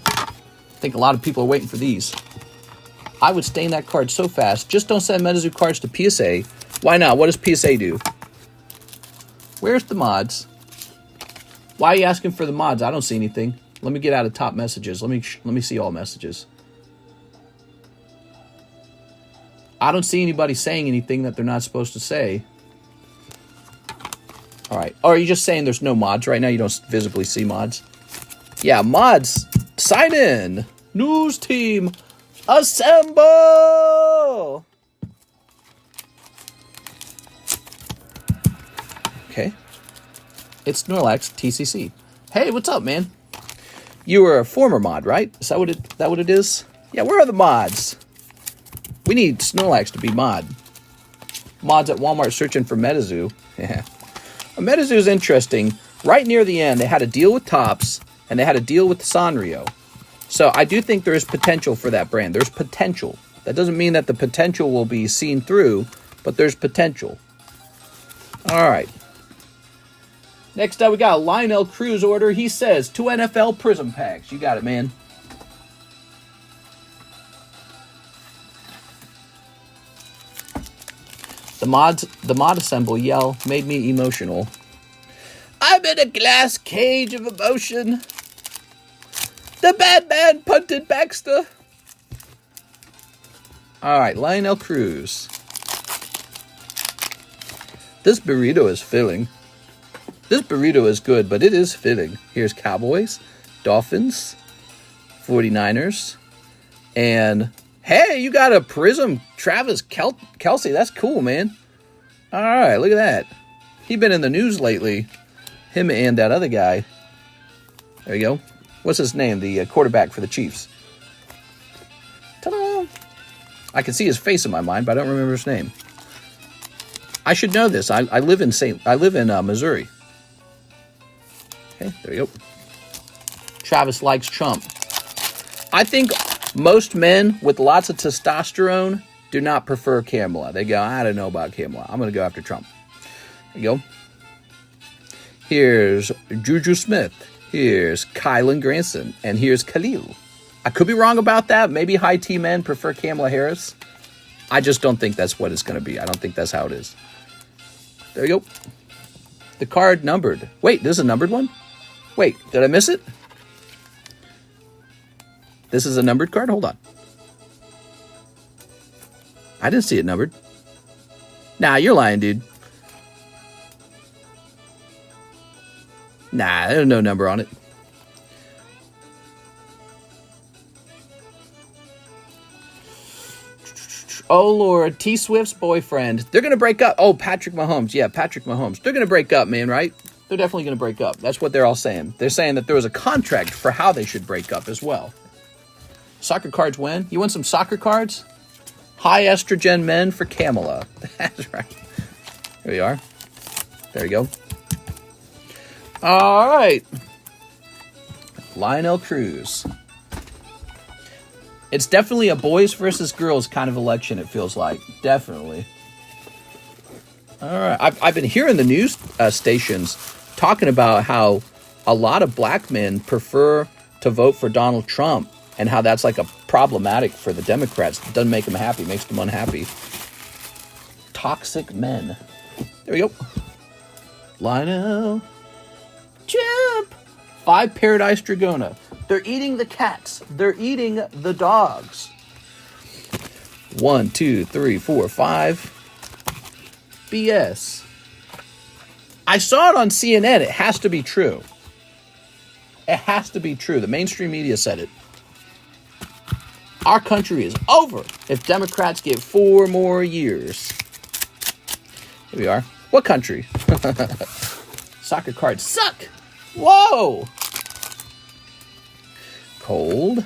I think a lot of people are waiting for these. I would stain that card so fast. Just don't send MetaZoo cards to PSA. Why not? What does PSA do? Where's the mods? Why are you asking for the mods? I don't see anything. Let me get out of top messages. Let me see all messages. I don't see anybody saying anything that they're not supposed to say. All right. Or are you just saying there's no mods right now? You don't visibly see mods? Yeah, mods. Sign in. News team. Assemble. Okay. It's Snorlax TCC. Hey, what's up, man? You were a former mod, right? Is that what it is? Yeah, where are the mods? We need Snorlax to be mod. Mods at Walmart searching for MetaZoo. Yeah. MetaZoo is interesting. Right near the end, they had a deal with Topps, and they had a deal with Sanrio. So I do think there is potential for that brand. There's potential. That doesn't mean that the potential will be seen through, but there's potential. All right. Next up, we got a Lionel Cruz order. He says, 2 NFL Prism Packs. You got it, man. The mod assemble yell made me emotional. I'm in a glass cage of emotion. The bad man punted Baxter. All right, Lionel Cruz. This burrito is filling. This burrito is good, but it is filling. Here's Cowboys, Dolphins, 49ers, and hey, you got a Prism Travis Kelce. That's cool, man. All right, look at that. He's been in the news lately. Him and that other guy. There you go. What's his name? The quarterback for the Chiefs. Ta-da! I can see his face in my mind, but I don't remember his name. I should know this. I live in Missouri. Okay, there you go. Travis likes Trump. I think most men with lots of testosterone do not prefer Kamala. They go, I don't know about Kamala. I'm going to go after Trump. There you go. Here's Juju Smith. Here's Kylan Granson. And here's Khalil. I could be wrong about that. Maybe high T men prefer Kamala Harris. I just don't think that's what it's going to be. I don't think that's how it is. There you go. The card numbered. Wait, this is a numbered one? Wait, did I miss it? This is a numbered card? Hold on. I didn't see it numbered. Nah, you're lying, dude. Nah, there's no number on it. Oh, Lord. T-Swift's boyfriend. They're going to break up. Oh, Patrick Mahomes. Yeah, Patrick Mahomes. They're going to break up, man, right? They're definitely going to break up. That's what they're all saying. They're saying that there was a contract for how they should break up as well. Soccer cards win. You want some soccer cards? High estrogen men for Kamala. That's right. Here we are. There you go. All right. Lionel Cruz. It's definitely a boys versus girls kind of election, it feels like. Definitely. All right. I've been hearing the news stations talking about how a lot of black men prefer to vote for Donald Trump and how that's like a problematic for the Democrats. It doesn't make them happy, makes them unhappy. Toxic men. There we go. Lionel. Jump. 5 Paradise Dragona. They're eating the cats. They're eating the dogs. 1, 2, 3, 4, 5. BS. I saw it on CNN. It has to be true. It has to be true. The mainstream media said it. Our country is over if Democrats get 4 more years. Here we are. What country? Soccer cards suck. Whoa. Cold.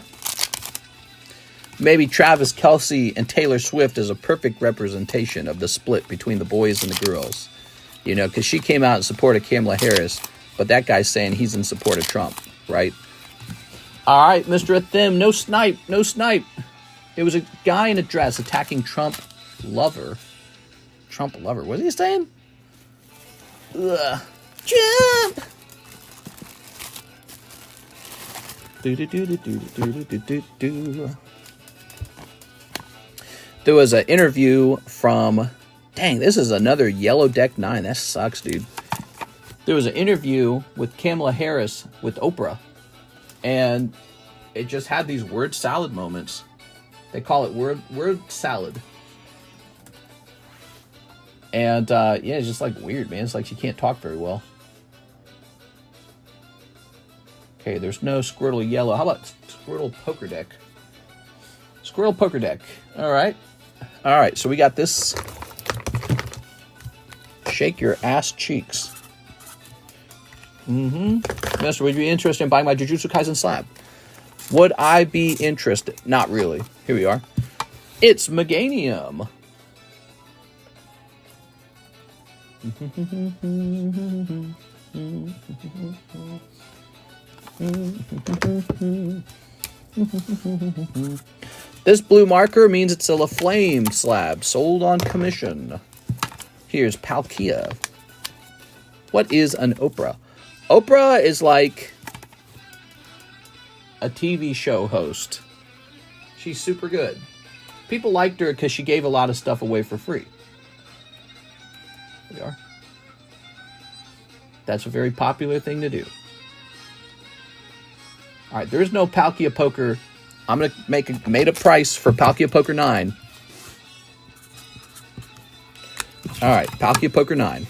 Maybe Travis Kelce and Taylor Swift is a perfect representation of the split between the boys and the girls. You know, because she came out in support of Kamala Harris, but that guy's saying he's in support of Trump, right? All right, Mr. Athim, no snipe, no snipe. It was a guy in a dress attacking Trump lover. Trump lover. What is he saying? Ugh. Jump! There was an interview from... Dang, this is another yellow deck 9. That sucks, dude. There was an interview with Kamala Harris with Oprah. And it just had these word salad moments. They call it word salad. And, yeah, it's just, like, weird, man. It's like she can't talk very well. Okay, there's no Squirtle yellow. How about Squirtle poker deck? Squirtle poker deck. All right. All right, so we got this. Shake your ass cheeks. Mister, would you be interested in buying my Jujutsu Kaisen slab? Would I be interested? Not really. Here we are. It's Meganium. This blue marker means it's a LaFlame slab sold on commission. Here's Palkia. What is an Oprah? Oprah is like a TV show host. She's super good. People liked her because she gave a lot of stuff away for free. There we are. That's a very popular thing to do. All right, there is no Palkia Poker. I'm going to make a made-up price for Palkia Poker 9. All right, Palkia Poker 9.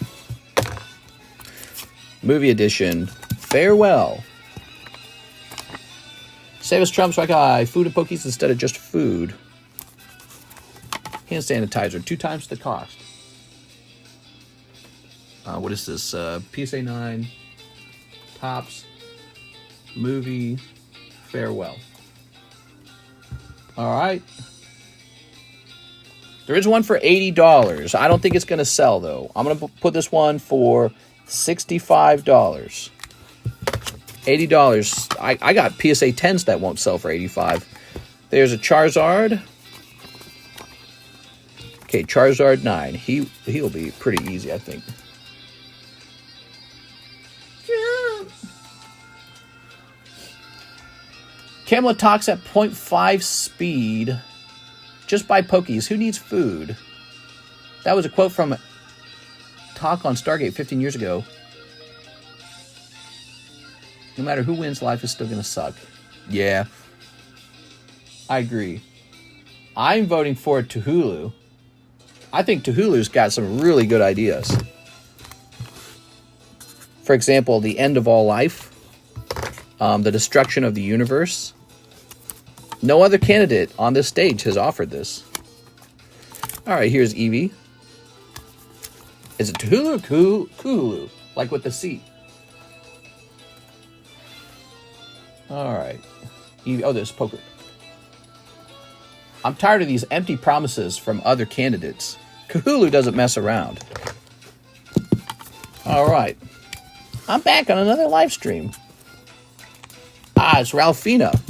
Movie edition. Farewell. Save us Trump Strike Eye. Food and Pokies instead of just food. Hand sanitizer. 2 times the cost. What is this? PSA 9. Tops. Movie. Farewell. All right. There is one for $80. I don't think it's going to sell, though. I'm going to put this one for $65. $80. I got PSA 10s that won't sell for $85. There's a Charizard. Okay, Charizard 9. He'll be pretty easy, I think. Camelot talks at 0.5 speed. Just buy Pokies. Who needs food? That was a quote from Talk on Stargate 15 years ago. No matter who wins, life is still going to suck. Yeah. I agree. I'm voting for Tuhulu. I think Tuhulu's got some really good ideas. For example, the end of all life. The destruction of the universe. No other candidate on this stage has offered this. All right, here's Eevee. Is it Tuhulu or Kuhulu? Like with the C. All right. Eevee. Oh, there's Poker. I'm tired of these empty promises from other candidates. Kuhulu doesn't mess around. All right. I'm back on another live stream. It's Ralphina.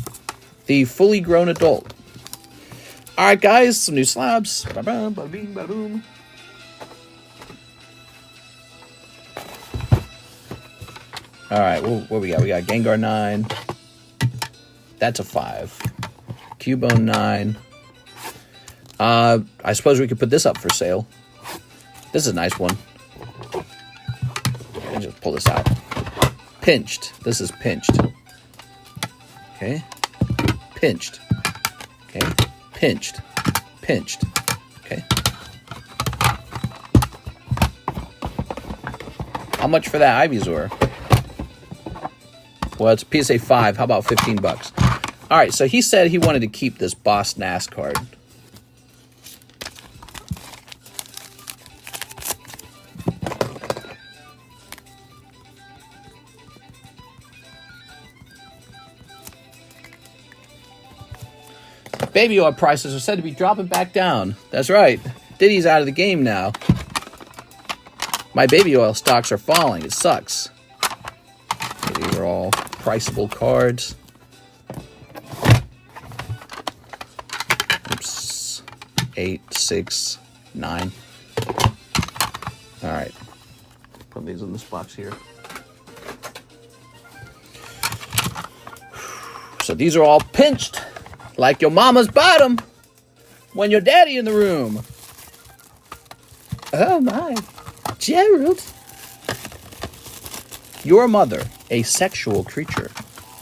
The fully grown adult. All right, guys, some new slabs. Ba-bam, ba-bing, ba-boom. All right, what we got? We got Gengar 9. That's a 5. Cubone 9. I suppose we could put this up for sale. This is a nice one. Let me just pull this out. Pinched. This is pinched. Okay. Pinched. Okay. Pinched. Pinched. Okay. How much for that Ivysaur? Well, it's PSA 5. How about 15 bucks? All right, so he said he wanted to keep this Boss Nass card. Baby oil prices are said to be dropping back down. That's right. Diddy's out of the game now. My baby oil stocks are falling. It sucks. These are all priceable cards. Oops. 8, 6, 9. All right. Put these in this box here. So these are all pinched. Like your mama's bottom when your daddy in the room. Oh my. Gerald. Your mother, a sexual creature.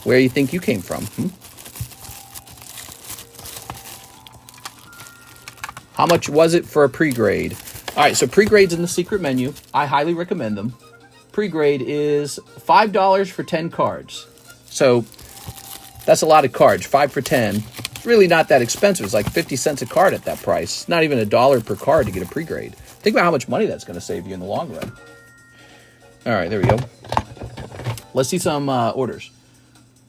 Where do you think you came from? How much was it for a pre-grade? All right, so pre-grades in the secret menu. I highly recommend them. Pre-grade is $5 for 10 cards. So that's a lot of cards. 5 for 10. It's really not that expensive. It's like 50 cents a card at that price. Not even $1 per card to get a pre-grade. Think about how much money that's going to save you in the long run. All right, there we go. Let's see some orders.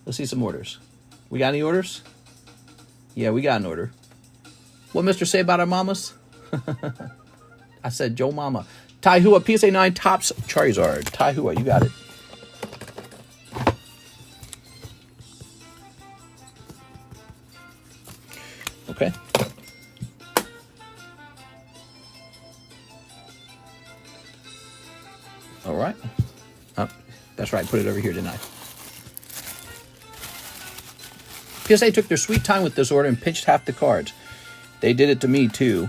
Let's see some orders. We got any orders? Yeah, we got an order. What Mr. say about our mamas? I said Joe Mama. Taihua, PSA 9 tops Charizard. Taihua, you got it. Okay. All right. Oh, that's right. Put it over here, didn't I? PSA took their sweet time with this order and pinched half the cards. They did it to me, too.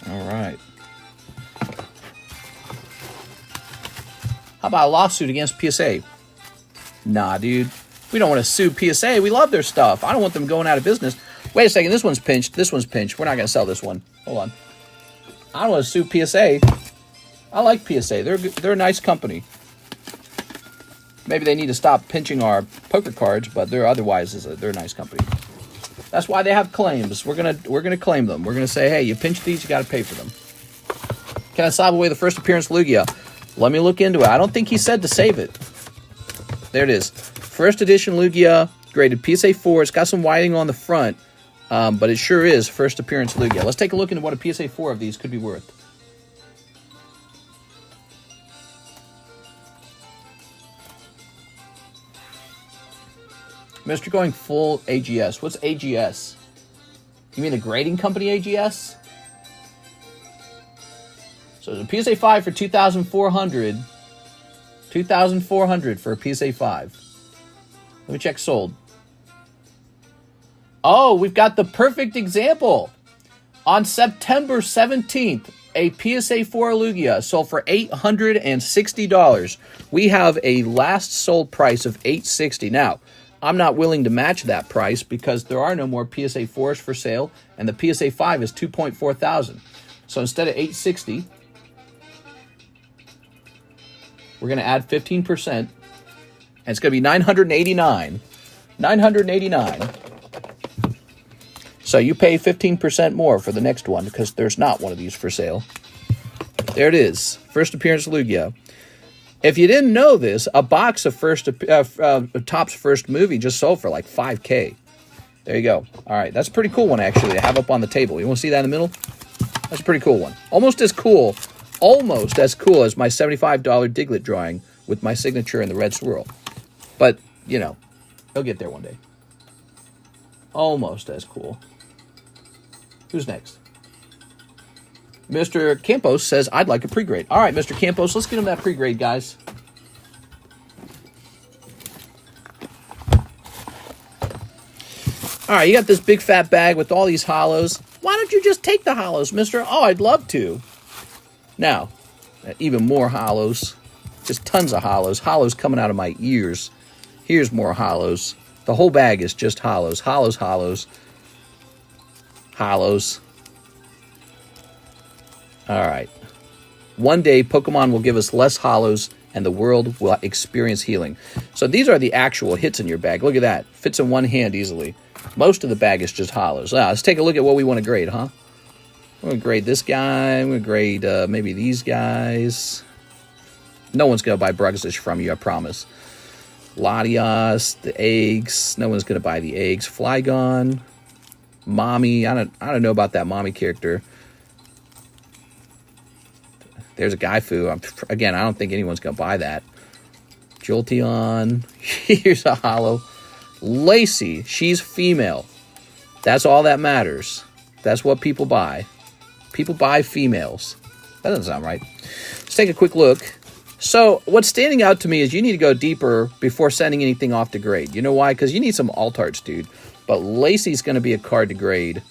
All right. How about a lawsuit against PSA? Nah, dude. We don't want to sue PSA. We love their stuff. I don't want them going out of business. Wait a second. This one's pinched. This one's pinched. We're not going to sell this one. Hold on. I don't want to sue PSA. I like PSA. They're a nice company. Maybe they need to stop pinching our poker cards, but they're a nice company. That's why they have claims. We're gonna claim them. We're gonna say, hey, you pinched these, you got to pay for them. Can I slab away the first appearance Lugia? Let me look into it. I don't think he said to save it. There it is. First edition Lugia, graded PSA 4. It's got some whiting on the front, but it sure is first appearance Lugia. Let's take a look into what a PSA 4 of these could be worth. Mr. going full AGS. What's AGS? You mean the grading company AGS? So it's a PSA 5 for 2,400. 2,400 for a PSA 5. Let me check sold. Oh, we've got the perfect example. On September 17th, a PSA 4 Lugia sold for $860. We have a last sold price of $860. Now, I'm not willing to match that price because there are no more PSA 4s for sale, and the PSA 5 is $2.4 thousand. So instead of $860, we're going to add 15%, and it's going to be $989. $989. So you pay 15% more for the next one because there's not one of these for sale. There it is. First appearance Lugia. If you didn't know this, a box of Topps first movie just sold for like $5K. There you go. All right, that's a pretty cool one actually to have up on the table. You want to see that in the middle? That's a pretty cool one. Almost as cool as my $75 Diglett drawing with my signature in the red swirl. But, you know, he'll get there one day. Almost as cool. Who's next? Mr. Campos says, I'd like a pre-grade. All right, Mr. Campos, let's get him that pre-grade, guys. All right, you got this big fat bag with all these hollows. Why don't you just take the hollows, mister? Oh, I'd love to. Now, even more hollows. Just tons of hollows. Hollows coming out of my ears. Here's more hollows. The whole bag is just hollows. Hollows, hollows. Hollows. All right. One day, Pokemon will give us less hollows, and the world will experience healing. So these are the actual hits in your bag. Look at that. Fits in one hand easily. Most of the bag is just hollows. Now, let's take a look at what we want to grade, huh? I'm going to grade this guy. I'm going to grade maybe these guys. No one's going to buy Bruxish from you, I promise. Latias, the eggs. No one's going to buy the eggs. Flygon. Mommy. I don't know about that mommy character. There's a Gaifu. Again, I don't think anyone's going to buy that. Jolteon. Here's a hollow. Lacey. She's female. That's all that matters. That's what people buy. People buy females. That doesn't sound right. Let's take a quick look. So what's standing out to me is you need to go deeper before sending anything off to grade. You know why? Because you need some alt-arts, dude. But Lacey's going to be a card to grade.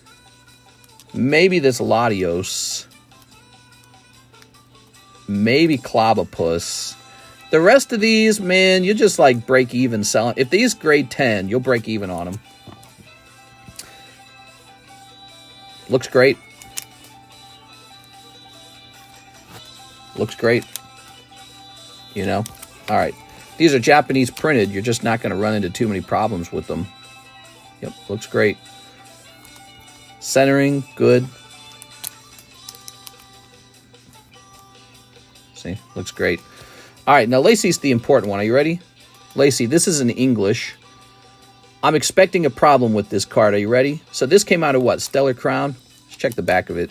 Maybe this Latios. Maybe Clobopus. The rest of these, man, you just like break even selling. If these grade 10, you'll break even on them. Looks great. Looks great. You know? All right. These are Japanese printed. You're just not going to run into too many problems with them. Yep, looks great. Centering, good. See, looks great. All right, now Lacey's the important one. Are you ready? Lacey, this is in English. I'm expecting a problem with this card. Are you ready? So this came out of what? Stellar Crown? Let's check the back of it.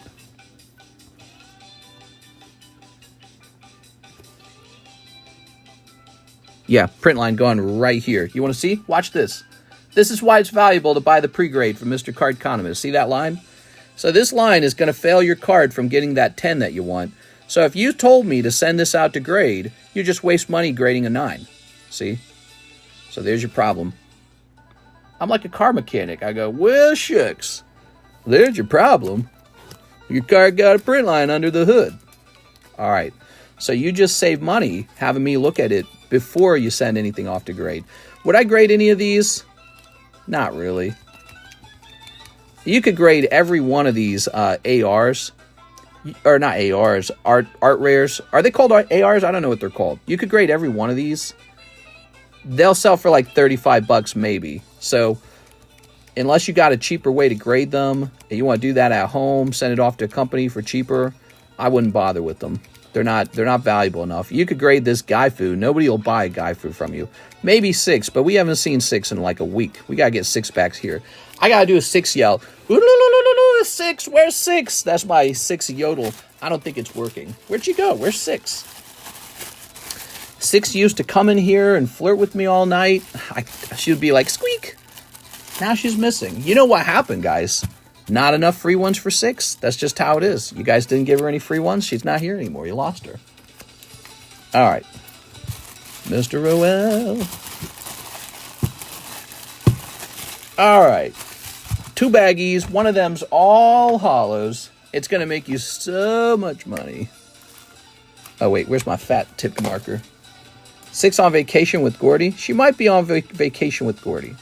Yeah, print line going right here. You want to see? Watch this. This is why it's valuable to buy the pre-grade from Mr. Cardconomist. See that line? So this line is going to fail your card from getting that 10 that you want. So if you told me to send this out to grade, you just waste money grading a 9. See? So there's your problem. I'm like a car mechanic. I go, well, shucks. There's your problem. Your car got a print line under the hood. All right. So you just save money having me look at it before you send anything off to grade. Would I grade any of these? Not really. You could grade every one of these ARs. Or not ARs, art rares. Are they called ARs? I don't know what they're called. You could grade every one of these. They'll sell for like 35 bucks maybe. So unless you got a cheaper way to grade them, and you want to do that at home, send it off to a company for cheaper, I wouldn't bother with them. They're not valuable enough. You could grade this Waifu. Nobody will buy a Waifu from you. Maybe 6, but we haven't seen 6 in like a week. We gotta get 6 packs here. I gotta do a 6 yell. 6, where's 6? That's my 6 yodel. I don't think it's working. Where'd you go? Where's 6? 6 used to come in here and flirt with me all night. She would be like, squeak. Now she's missing. You know what happened, guys? Not enough free ones for 6. That's just how it is. You guys didn't give her any free ones. She's not here anymore. You lost her. All right. Mr. Roel. All right. 2 baggies. One of them's all holos. It's going to make you so much money. Oh, wait. Where's my fat tip marker? 6 on vacation with Gordy. She might be on vacation with Gordy.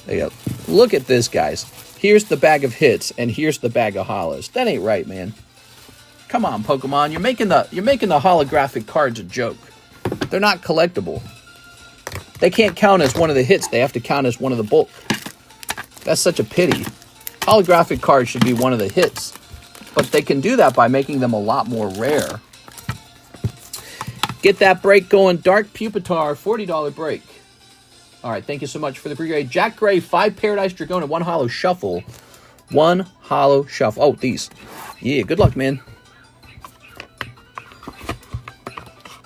There you go. Look at this, guys. Here's the bag of hits, and here's the bag of holos. That ain't right, man. Come on, Pokemon. You're making the holographic cards a joke. They're not collectible. They can't count as one of the hits. They have to count as one of the bulk. That's such a pity. Holographic cards should be one of the hits. But they can do that by making them a lot more rare. Get that break going. Dark Pupitar, $40 break. All right, thank you so much for the pre-grade. Jack Gray, 5 Paradise Dragon, 1 Holo Shuffle. 1 Holo Shuffle. Oh, these. Yeah, good luck, man.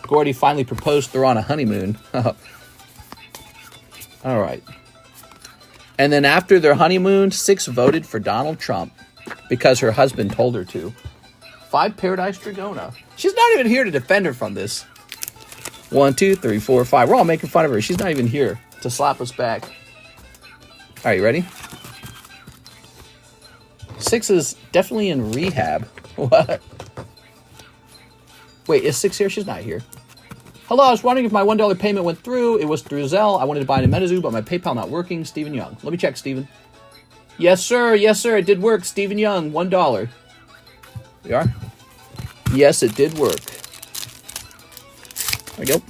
Gordy finally proposed they're on a honeymoon. All right. And then after their honeymoon, 6 voted for Donald Trump because her husband told her to. 5 Paradise Dragona. She's not even here to defend her from this. 1, 2, 3, 4, 5. We're all making fun of her. She's not even here to slap us back. All right, you ready? 6 is definitely in rehab. What? Wait, is 6 here? She's not here. Hello, I was wondering if my $1 payment went through. It was through ZELLE. I wanted to buy a Metazoo, but my PayPal not working. Stephen Young. Let me check, Stephen. Yes, sir. Yes, sir. It did work. Stephen Young, $1. There you are. Yes, it did work. There we go.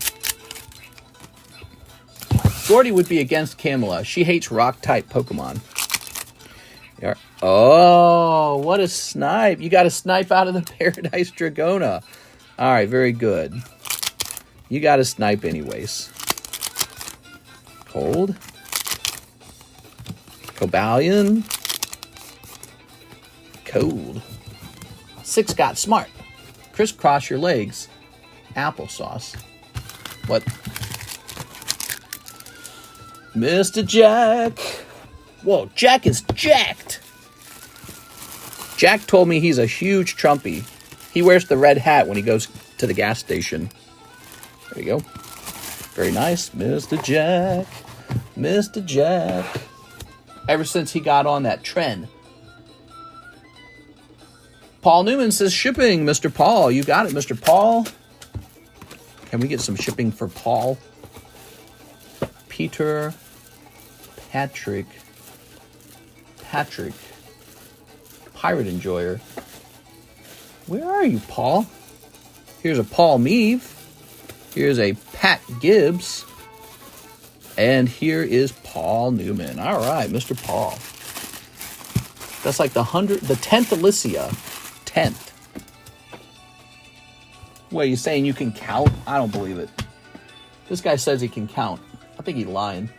Gordy would be against Camilla. She hates rock-type Pokemon. There you are. Oh, what a snipe. You got a snipe out of the Paradise Dragona. All right, very good. You got to snipe anyways. Cold. Cobalion. Cold. 6 got smart. Crisscross your legs. Applesauce. What? Mr. Jack. Whoa, Jack is jacked. Jack told me he's a huge Trumpy. He wears the red hat when he goes to the gas station. There you go. Very nice. Mr. Jack. Mr. Jack. Ever since he got on that trend. Paul Newman says shipping. Mr. Paul, you got it, Mr. Paul. Can we get some shipping for Paul? Peter. Patrick. Pirate Enjoyer. Where are you, Paul? Here's a Paul Meave. Here's a Pat Gibbs. And here is Paul Newman. All right, Mr. Paul. That's like the 10th Alicia. 10th. What, are you saying you can count? I don't believe it. This guy says he can count. I think he's lying.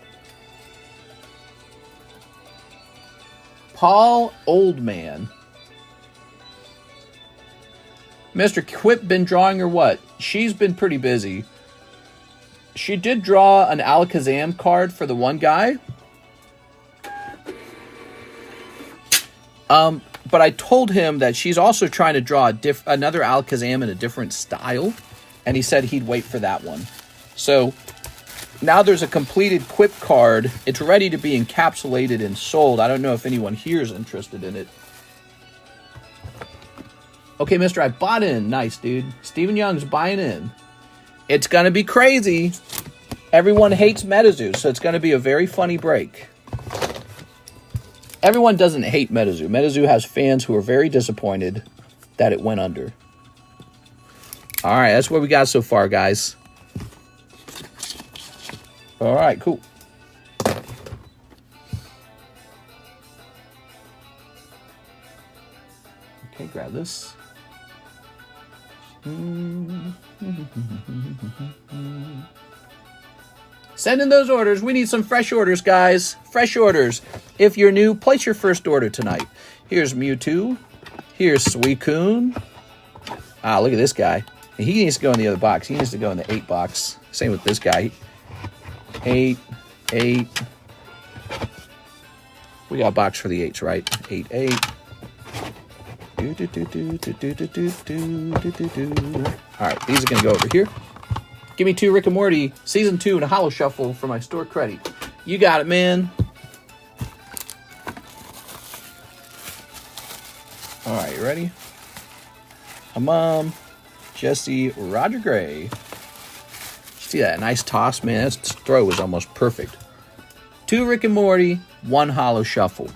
Paul Oldman. Mr. Quip been drawing or what? She's been pretty busy. She did draw an Alakazam card for the one guy. But I told him that she's also trying to draw another Alakazam in a different style. And he said he'd wait for that one. So now there's a completed Quip card. It's ready to be encapsulated and sold. I don't know if anyone here is interested in it. Okay, Mister, I bought in. Nice, dude. Steven Young's buying in. It's going to be crazy. Everyone hates Metazoo, so it's going to be a very funny break. Everyone doesn't hate Metazoo. Metazoo has fans who are very disappointed that it went under. All right, that's what we got so far, guys. All right, cool. Okay, grab this. Send in those orders. We need some fresh orders, guys. Fresh orders. If you're new, place your first order tonight. Here's Mewtwo. Here's Suicune. Ah, look at this guy. He needs to go in the other box. He needs to go in the 8 box. Same with this guy. 8, 8. We got a box for the 8s, right? 8, 8. All right, these are going to go over here. Give me 2 Rick and Morty, Season 2, and a Holo Shuffle for my store credit. You got it, man. All right, you ready? Jesse, Roger Gray. See that? Nice toss, man. That throw was almost perfect. 2 Rick and Morty, 1 Holo Shuffle.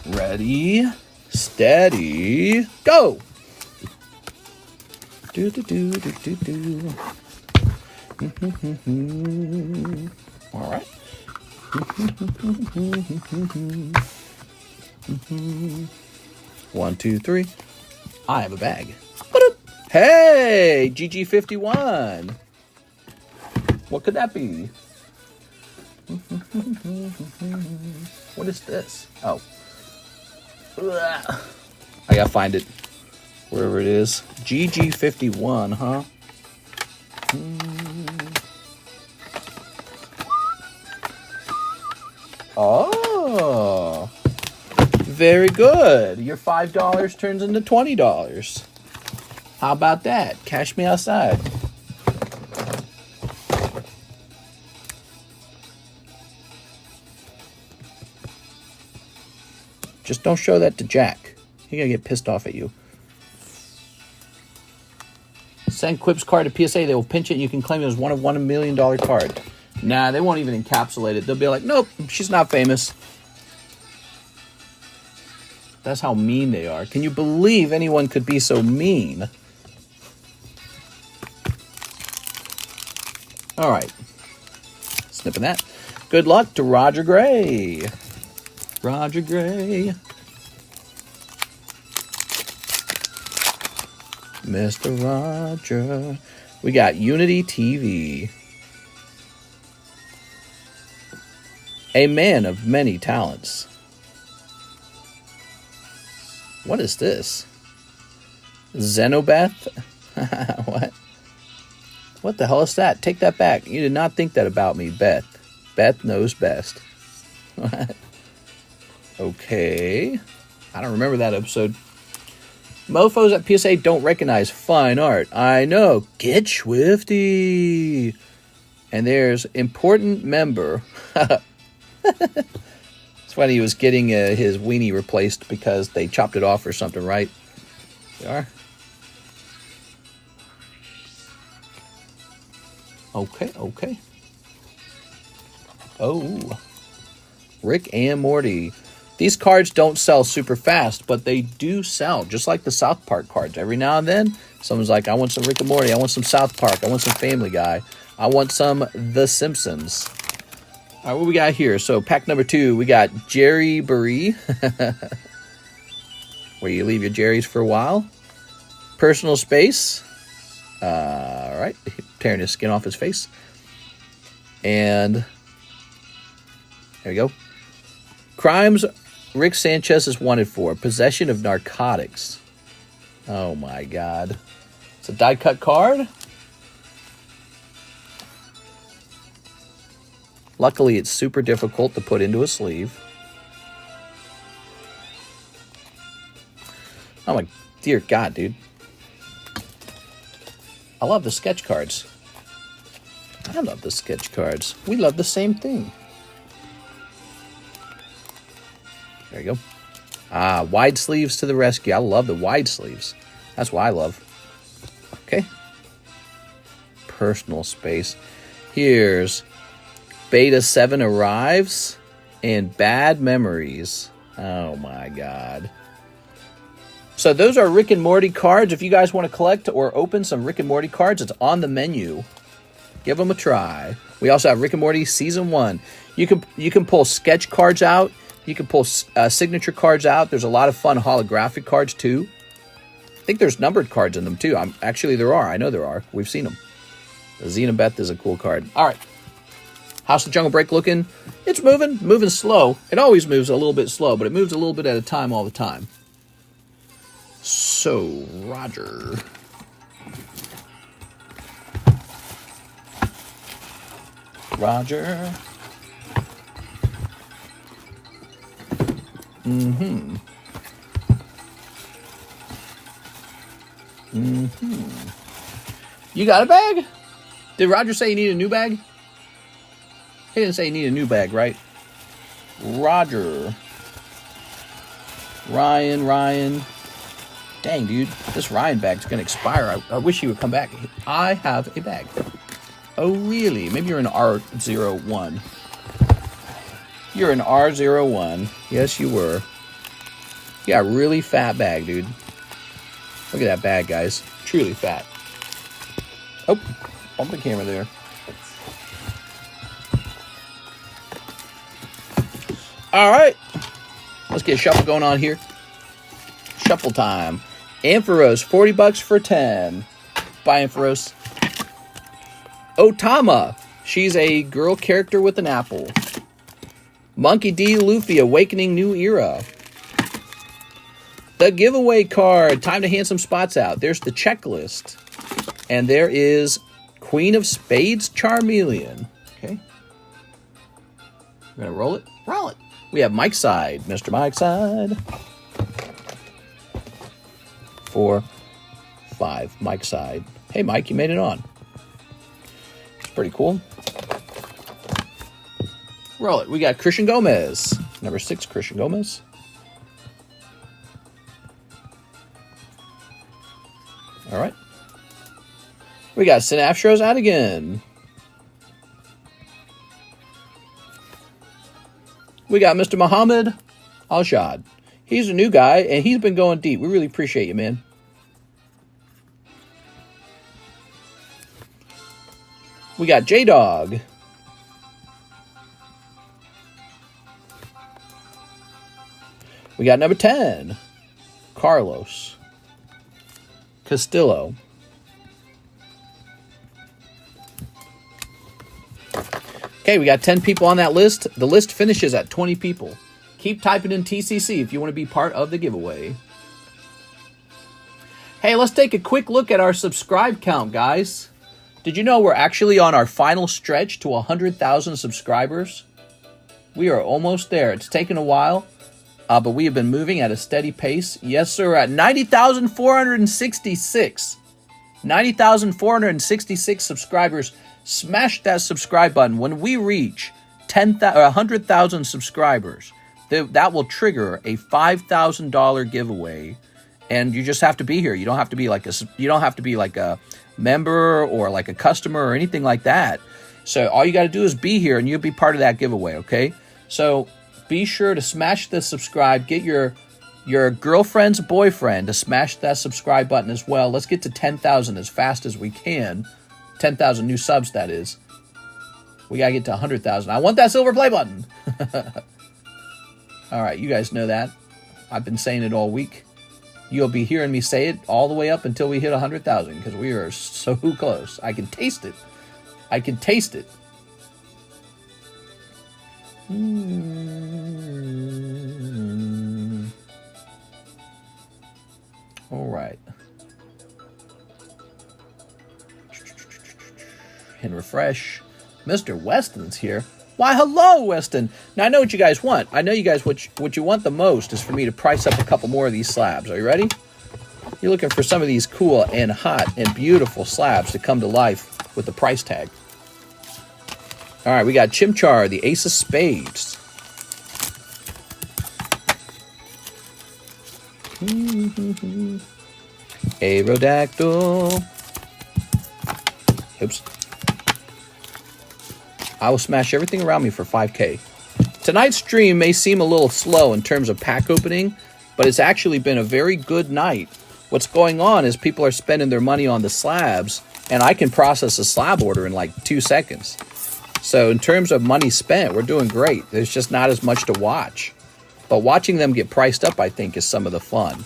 Ready, steady, go! Do do do do do do. All right. 1, 2, 3. I have a bag. Hey, GG51. What could that be? What is this? Oh. I gotta find it. Wherever it is. GG51, huh? Oh. Very good. Your $5 turns into $20. How about that? Cash me outside. Just don't show that to Jack. He's gonna get pissed off at you. Send Quip's card to PSA. They will pinch it and you can claim it as one of $1 million card. Nah, they won't even encapsulate it. They'll be like, nope, she's not famous. That's how mean they are. Can you believe anyone could be so mean? All right. Snipping that. Good luck to Roger Gray. Roger Gray. Mr. Roger. We got Unity TV. A man of many talents. What is this? Xenobeth? What? What the hell is that? Take that back. You did not think that about me, Beth. Beth knows best. What? Okay. I don't remember that episode. Mofos at PSA don't recognize fine art. I know. Get swifty. And there's important member. It's funny he was getting his weenie replaced because they chopped it off or something, right? They are. Okay, okay. Oh. Rick and Morty. These cards don't sell super fast, but they do sell, just like the South Park cards. Every now and then, someone's like, I want some Rick and Morty, I want some South Park, I want some Family Guy, I want some The Simpsons. All right, what we got here? So pack number 2, we got Jerry Burry, where you leave your Jerrys for a while. Personal Space. All right, tearing his skin off his face. And there we go. Crimes Rick Sanchez is wanted for. Possession of narcotics. Oh my God. It's a die cut card. Luckily, it's super difficult to put into a sleeve. Oh my Dear God, dude. I love the sketch cards. I love the sketch cards. We love the same thing. There you go. Ah, wide sleeves to the rescue. I love the wide sleeves. That's what I love. Okay. Personal space. Here's Beta 7 arrives and bad memories. Oh my God. So those are Rick and Morty cards. If you guys want to collect or open some Rick and Morty cards, it's on the menu. Give them a try. We also have Rick and Morty Season 1. You can pull sketch cards out. You can pull signature cards out. There's a lot of fun holographic cards too. I think there's numbered cards in them too. Actually, there are. I know there are. We've seen them. The Xenobeth is a cool card. All right. How's the Jungle Break looking? It's moving slow. It always moves a little bit slow, but it moves a little bit at a time all the time. So, Roger. Roger. Mm-hmm. Mm-hmm. You got a bag? Did Roger say you need a new bag? He didn't say you need a new bag, right? Roger. Ryan. Dang, dude. This Ryan bag's going to expire. I wish he would come back. I have a bag. Oh, really? Maybe you're an R01. You're an R01. Yes, you were. You got a really fat bag, dude. Look at that bag, guys. Truly fat. Oh, bump the camera there. All right. Let's get a shuffle going on here. Shuffle time. Ampharos, 40 bucks for 10. Bye, Ampharos. Otama. She's a girl character with an apple. Monkey D. Luffy, Awakening New Era. The giveaway card. Time to hand some spots out. There's the checklist. And there is Queen of Spades, Charmeleon. Okay. We're going to roll it. Roll it. We have Mike's side. Mr. Mike's side. 4, 5. Mike's side. Hey, Mike, you made it on. It's pretty cool. Roll it. We got Christian Gomez. Number 6, Christian Gomez. All right. We got Synaptros out again. We got Mr. Muhammad Alshad. He's a new guy, and he's been going deep. We really appreciate you, man. We got J-Dog. We got number 10, Carlos Castillo. Okay, we got 10 people on that list. The list finishes at 20 people. Keep typing in TCC if you want to be part of the giveaway. Hey, let's take a quick look at our subscribe count, guys. Did you know we're actually on our final stretch to 100,000 subscribers? We are almost there. It's taken a while, but we have been moving at a steady pace. Yes, sir, at 90,466. 90,466 subscribers. Smash that subscribe button. When we reach 100,000 subscribers, that will trigger a $5,000 giveaway, and you just have to be here. You don't have to be like a member or like a customer or anything like that. So all you got to do is be here, and you'll be part of that giveaway. Okay. So be sure to smash the subscribe. Get your girlfriend's boyfriend to smash that subscribe button as well. Let's get to 10,000 as fast as we can. 10,000 new subs, that is. We got to get to 100,000. I want that silver play button. All right, you guys know that. I've been saying it all week. You'll be hearing me say it all the way up until we hit 100,000 because we are so close. I can taste it. I can taste it. All right. And refresh. Mr. Weston's here. Why, hello, Weston. Now, I know what you guys want. I know you guys, what you want the most is for me to price up a couple more of these slabs. Are you ready? You're looking for some of these cool and hot and beautiful slabs to come to life with the price tag. All right, we got Chimchar, the Ace of Spades. Aerodactyl. Oops. I will smash everything around me for 5K. Tonight's stream may seem a little slow in terms of pack opening, but it's actually been a very good night. What's going on is people are spending their money on the slabs, and I can process a slab order in like 2 seconds. So in terms of money spent, we're doing great. There's just not as much to watch. But watching them get priced up, I think, is some of the fun.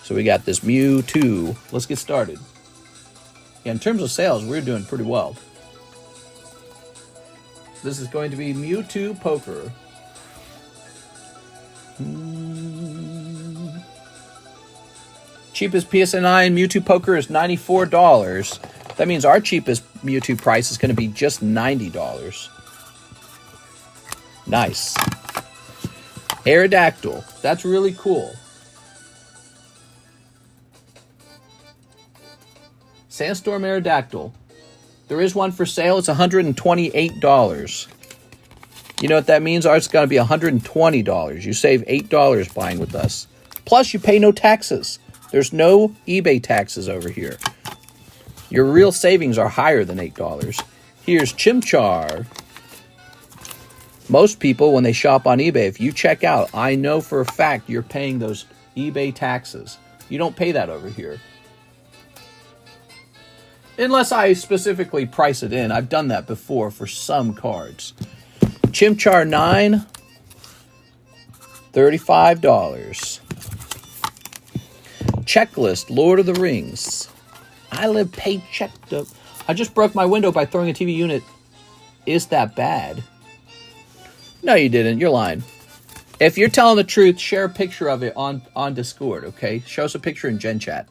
So we got this Mewtwo. Let's get started. Yeah, in terms of sales, we're doing pretty well. This is going to be Mewtwo Poker. Cheapest PSA 9 Mewtwo Poker is $94. That means our cheapest Mewtwo price is going to be just $90. Nice. Aerodactyl. That's really cool. Sandstorm Aerodactyl. There is one for sale. It's $128. You know what that means? Ours is going to be $120. You save $8 buying with us. Plus, you pay no taxes. There's no eBay taxes over here. Your real savings are higher than $8. Here's Chimchar. Most people, when they shop on eBay, if you check out, I know for a fact you're paying those eBay taxes. You don't pay that over here. Unless I specifically price it in. I've done that before for some cards. Chimchar 9, $35. Checklist, Lord of the Rings. I live paycheck to... I just broke my window by throwing a TV unit. Is that bad? No, you didn't. You're lying. If you're telling the truth, share a picture of it on Discord, okay? Show us a picture in Gen Chat.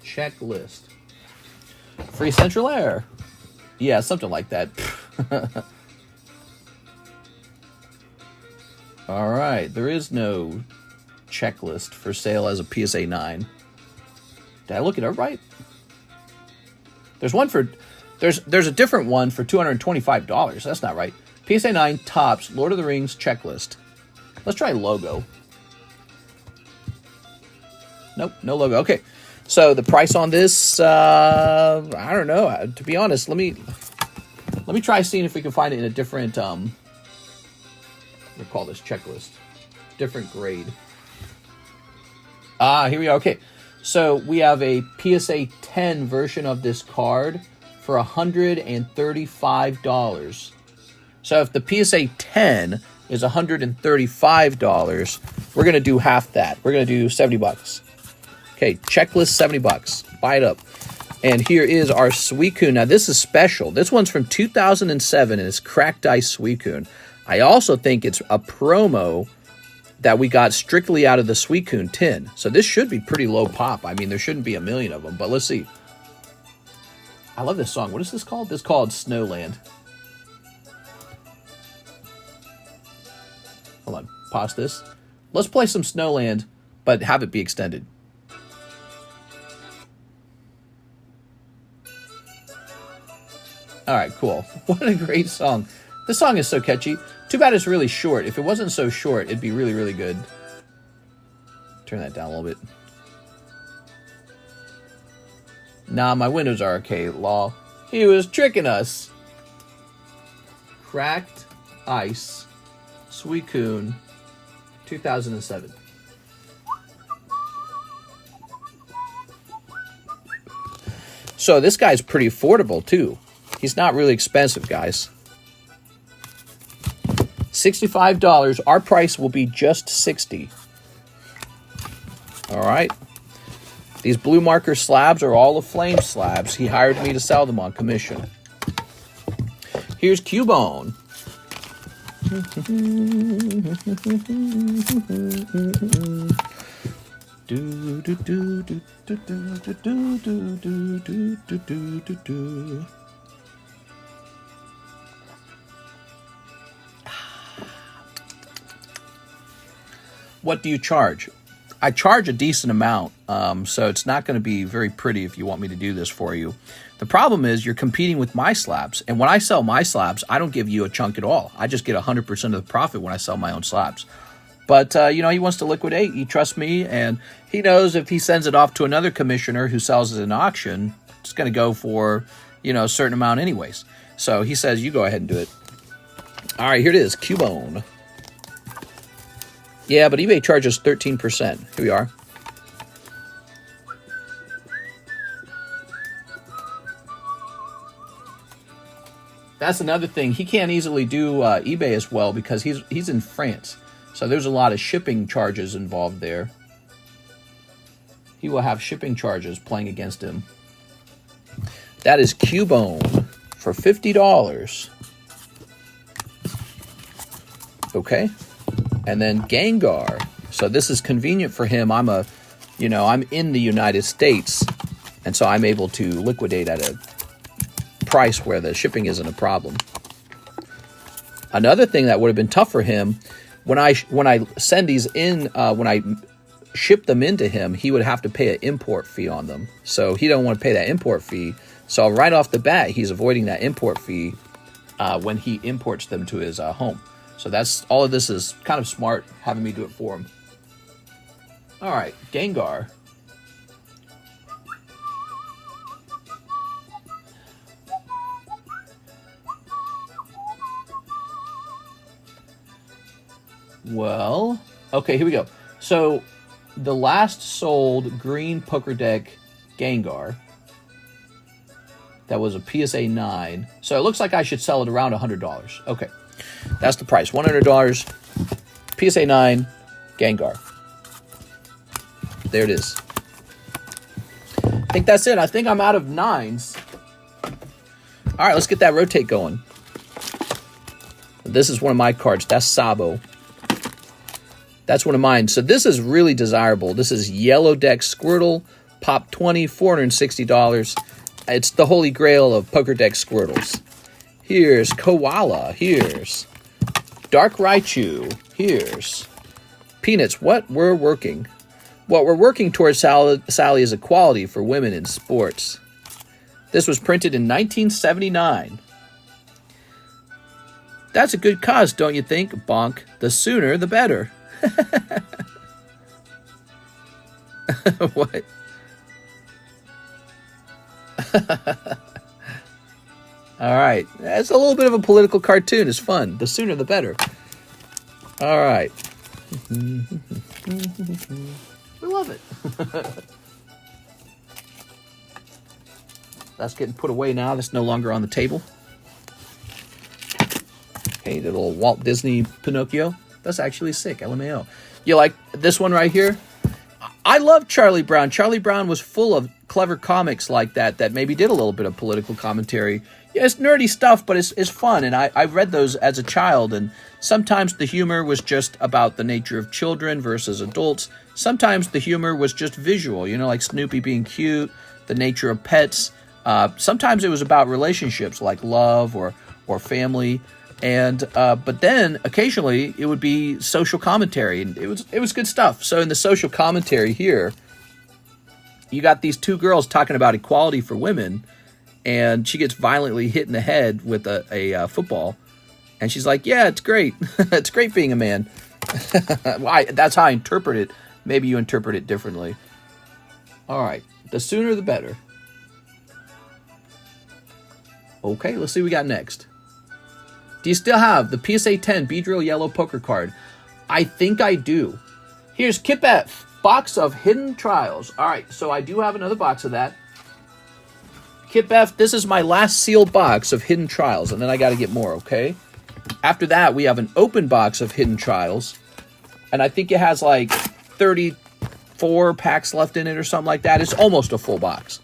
Checklist. Free Central Air. Yeah, something like that. All right. There is no checklist for sale as a PSA 9. Did I look it up right? There's one for... There's a different one for $225. That's not right. PSA 9 Topps Lord of the Rings checklist. Let's try logo. Nope, no logo. Okay. So the price on this, I don't know. To be honest, let me try seeing if we can find it in a different, we'll call this checklist, different grade. Here we are. Okay, so we have a PSA 10 version of this card for $135. So if the PSA 10 is $135, we're gonna do half that. We're gonna do $70. Okay, checklist, $70. Buy it up. And here is our Suicune. Now, this is special. This one's from 2007, and it's Cracked Ice Suicune. I also think it's a promo that we got strictly out of the Suicune tin. So this should be pretty low pop. I mean, there shouldn't be a million of them, but let's see. I love this song. What is this called? This is called Snowland. Hold on. Pause this. Let's play some Snowland, but have it be extended. All right, cool. What a great song. This song is so catchy. Too bad it's really short. If it wasn't so short, it'd be really, really good. Turn that down a little bit. Nah, my windows are okay, law. He was tricking us. Cracked Ice Suicune 2007. So this guy's pretty affordable, too. He's not really expensive, guys. $65. Our price will be just $60. All right. These blue marker slabs are all Flame slabs. He hired me to sell them on commission. Here's Cubone. what do you charge? I charge a decent amount, so it's not going to be very pretty if you want me to do this for you. The problem is you're competing with my slabs, and when I sell my slabs, I don't give you a chunk at all. I just get 100% of the profit when I sell my own slabs. But, you know, he wants to liquidate. He trusts me, and he knows if he sends it off to another commissioner who sells it in auction, it's going to go for, you know, a certain amount anyways. So he says, you go ahead and do it. All right, here it is, Cubone. Yeah, but eBay charges 13%. Here we are. That's another thing. He can't easily do eBay as well because he's in France. So there's a lot of shipping charges involved there. He will have shipping charges playing against him. That is Cubone for $50. Okay. And then Gengar. So this is convenient for him. I'm in the United States, and so I'm able to liquidate at a price where the shipping isn't a problem. Another thing that would have been tough for him, when I send these in, when I ship them into him, he would have to pay an import fee on them. So he don't want to pay that import fee. So right off the bat, he's avoiding that import fee when he imports them to his home. So that's all of this is kind of smart, having me do it for him. All right, Gengar. Well, okay, here we go. So the last sold green poker deck Gengar, that was a PSA 9. So it looks like I should sell it around $100. Okay, that's the price, $100, PSA 9 Gengar. There it is. I think that's it. I think I'm out of 9s. All right, let's get that rotate going. This is one of my cards. That's Sabo. That's one of mine. So this is really desirable. This is Yellow Deck Squirtle, Pop 20, $460. It's the holy grail of poker deck Squirtles. Here's Koala. Here's Dark Raichu. Here's Peanuts. What we're working towards, Sally, is equality for women in sports. This was printed in 1979. That's a good cause, don't you think? Bonk. The sooner, the better. What? All right. That's a little bit of a political cartoon. It's fun. The sooner, the better. All right. We love it. That's getting put away now. That's no longer on the table. Okay, the little Walt Disney Pinocchio. That's actually sick. LMAO. You like this one right here? I love Charlie Brown. Charlie Brown was full of clever comics like that maybe did a little bit of political commentary. Yeah, it's nerdy stuff, but it's fun. And I read those as a child. And sometimes the humor was just about the nature of children versus adults. Sometimes the humor was just visual, you know, like Snoopy being cute, the nature of pets. Sometimes it was about relationships like love or family. And but then occasionally it would be social commentary, and it was good stuff. So in the social commentary here, you got these two girls talking about equality for women, and she gets violently hit in the head with a football, and she's like, "Yeah, it's great. It's great being a man." That's how I interpret it. Maybe you interpret it differently. All right, the sooner the better. Okay, let's see what we got next. Do you still have the PSA 10 Beedrill Yellow Poker card? I think I do. Here's Kip F, box of Hidden Trials. All right, so I do have another box of that. Kip F, this is my last sealed box of Hidden Trials, and then I got to get more, okay? After that, we have an open box of Hidden Trials, and I think it has like 34 packs left in it or something like that. It's almost a full box.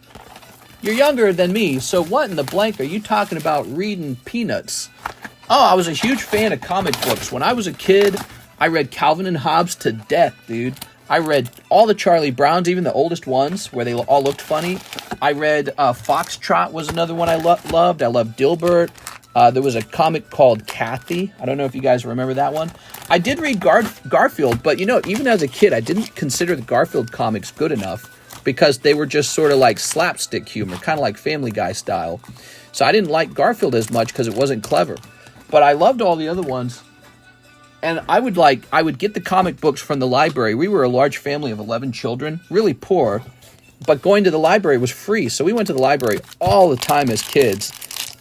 You're younger than me, so what in the blank are you talking about reading Peanuts? Oh, I was a huge fan of comic books. When I was a kid, I read Calvin and Hobbes to death, dude. I read all the Charlie Browns, even the oldest ones, where they all looked funny. I read Foxtrot was another one I loved. I loved Dilbert. There was a comic called Kathy. I don't know if you guys remember that one. I did read Garfield, but, you know, even as a kid, I didn't consider the Garfield comics good enough because they were just sort of like slapstick humor, kind of like Family Guy style. So I didn't like Garfield as much because it wasn't clever. But I loved all the other ones. And I would get the comic books from the library. We were a large family of 11 children, really poor, but going to the library was free. So we went to the library all the time as kids.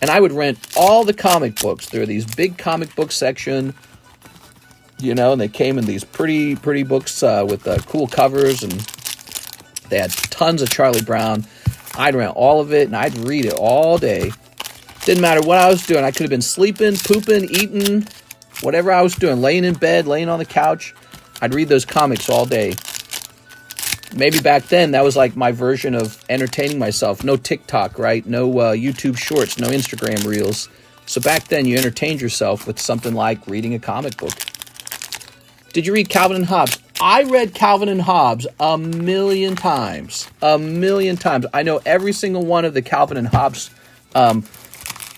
And I would rent all the comic books. There were these big comic book section, you know, and they came in these pretty books with cool covers, and they had tons of Charlie Brown. I'd rent all of it, and I'd read it all day. Didn't matter what I was doing. I could have been sleeping, pooping, eating, whatever I was doing, laying in bed, laying on the couch. I'd read those comics all day. Maybe back then, that was like my version of entertaining myself. No TikTok, right? No YouTube Shorts, no Instagram Reels. So back then, you entertained yourself with something like reading a comic book. Did you read Calvin and Hobbes? I read Calvin and Hobbes a million times. A million times. I know every single one of the Calvin and Hobbes,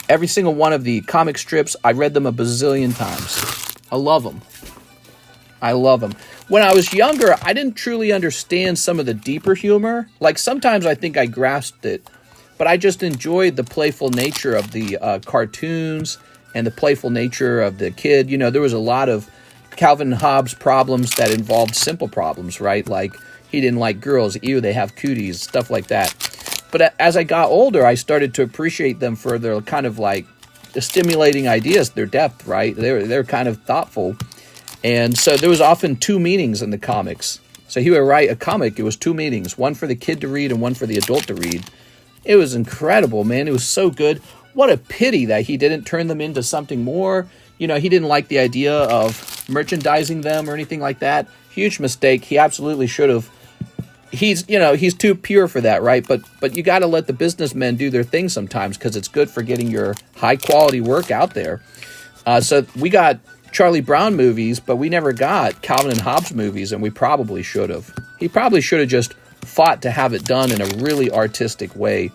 every single one of the comic strips. I read them a bazillion times. I love them. I love them. When I was younger, I didn't truly understand some of the deeper humor. Like, sometimes I think I grasped it, but I just enjoyed the playful nature of the cartoons and the playful nature of the kid. You know, there was a lot of Calvin and Hobbes problems that involved simple problems, right? Like, he didn't like girls. Ew, they have cooties, stuff like that. But as I got older, I started to appreciate them for their kind of like the stimulating ideas, their depth, right? They're kind of thoughtful. And so there was often two meanings in the comics. So he would write a comic, it was two meanings, one for the kid to read and one for the adult to read. It was incredible, man. It was so good. What a pity that he didn't turn them into something more. You know, he didn't like the idea of merchandising them or anything like that. Huge mistake. He absolutely should have. He's too pure for that, right? But you got to let the businessmen do their thing sometimes because it's good for getting your high quality work out there. So we got Charlie Brown movies, but we never got Calvin and Hobbes movies, and we probably should have. He probably should have just fought to have it done in a really artistic way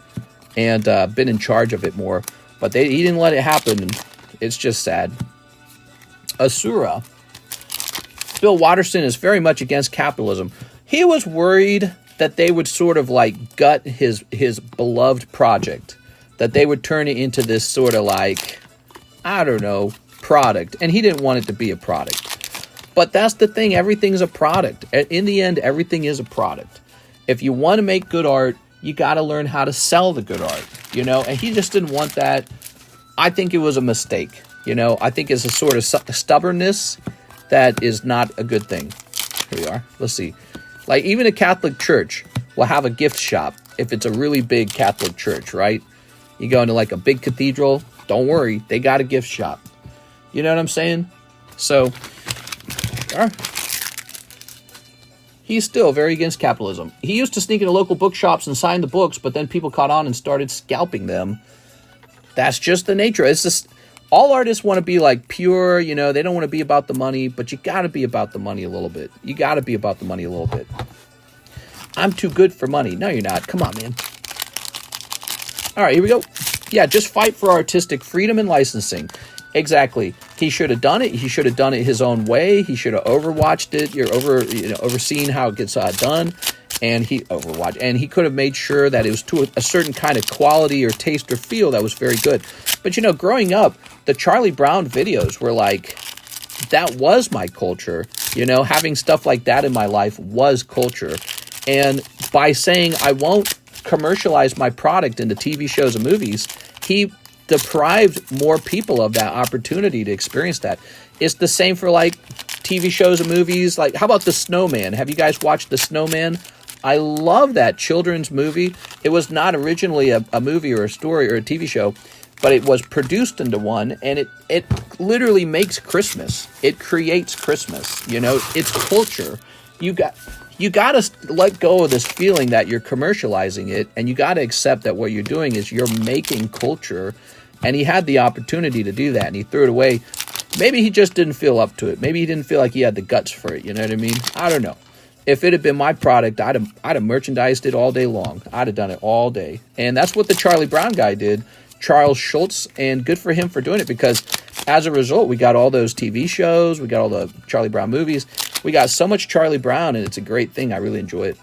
and been in charge of it more. But he didn't let it happen, and it's just sad. Asura. Bill Watterson is very much against capitalism. He was worried that they would sort of like gut his beloved project, that they would turn it into this sort of like, I don't know, product, and he didn't want it to be a product. But that's the thing, everything's a product. In the end, everything is a product. If you want to make good art, you got to learn how to sell the good art, you know, and he just didn't want that. I think it was a mistake, you know. I think it's a sort of stubbornness that is not a good thing. Here we are. Let's see. Like, even a Catholic church will have a gift shop if it's a really big Catholic church, right? You go into like a big cathedral, don't worry, they got a gift shop. You know what I'm saying? So, he's still very against capitalism. He used to sneak into local bookshops and sign the books, but then people caught on and started scalping them. That's just the nature. It's just, all artists want to be like pure, you know, they don't want to be about the money, but you got to be about the money a little bit. You got to be about the money a little bit. I'm too good for money. No, you're not. Come on, man. All right, here we go. Yeah, just fight for artistic freedom and licensing. Exactly. He should have done it. He should have done it his own way. He should have overwatched it. Overseen how it gets done. And he could have made sure that it was to a certain kind of quality or taste or feel that was very good. But, you know, growing up, the Charlie Brown videos were like, that was my culture. You know, having stuff like that in my life was culture. And by saying I won't commercialize my product into TV shows and movies, he deprived more people of that opportunity to experience that. It's the same for like TV shows and movies. Like, how about The Snowman? Have you guys watched The Snowman? I love that children's movie. It was not originally a movie or a story or a TV show, but it was produced into one, and it literally makes Christmas. It creates Christmas. You know, it's culture. You got to let go of this feeling that you're commercializing it, and you got to accept that what you're doing is you're making culture. And he had the opportunity to do that, and he threw it away. Maybe he just didn't feel up to it. Maybe he didn't feel like he had the guts for it. You know what I mean? I don't know. If it had been my product, I'd have merchandised it all day long. I'd have done it all day. And that's what the Charlie Brown guy did. Charles Schultz, and good for him for doing it, because as a result, we got all those TV shows, we got all the Charlie Brown movies, we got so much Charlie Brown, and it's a great thing. I really enjoy it.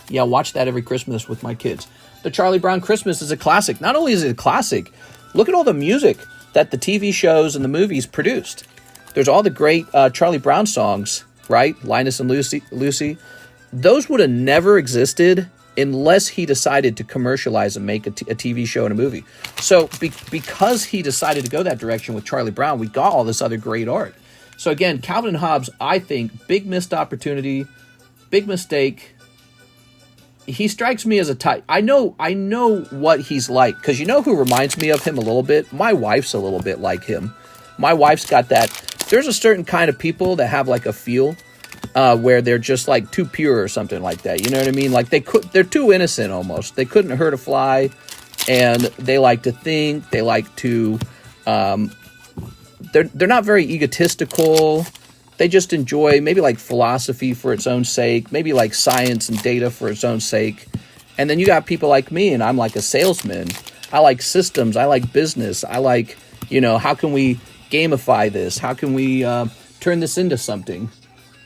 Yeah, watch that every Christmas with my kids. The Charlie Brown Christmas is a classic. Not only is it a classic, look at all the music that the TV shows and the movies produced. There's all the great Charlie Brown songs, right? Linus and Lucy. Those would have never existed unless he decided to commercialize and make a TV show and a movie. So because he decided to go that direction with Charlie Brown, we got all this other great art. So again, Calvin and Hobbes, I think, big missed opportunity, big mistake. He strikes me as a type. I know what he's like, because you know who reminds me of him a little bit? My wife's a little bit like him. My wife's got that. There's a certain kind of people that have like a feel where they're just like too pure or something like that. You know what I mean? Like they're too innocent almost. They couldn't hurt a fly, and they like to think. They like to. They're not very egotistical. They just enjoy maybe like philosophy for its own sake, maybe like science and data for its own sake. And then you got people like me, and I'm like a salesman. I like systems. I like business. I like, how can we gamify this? How can we turn this into something?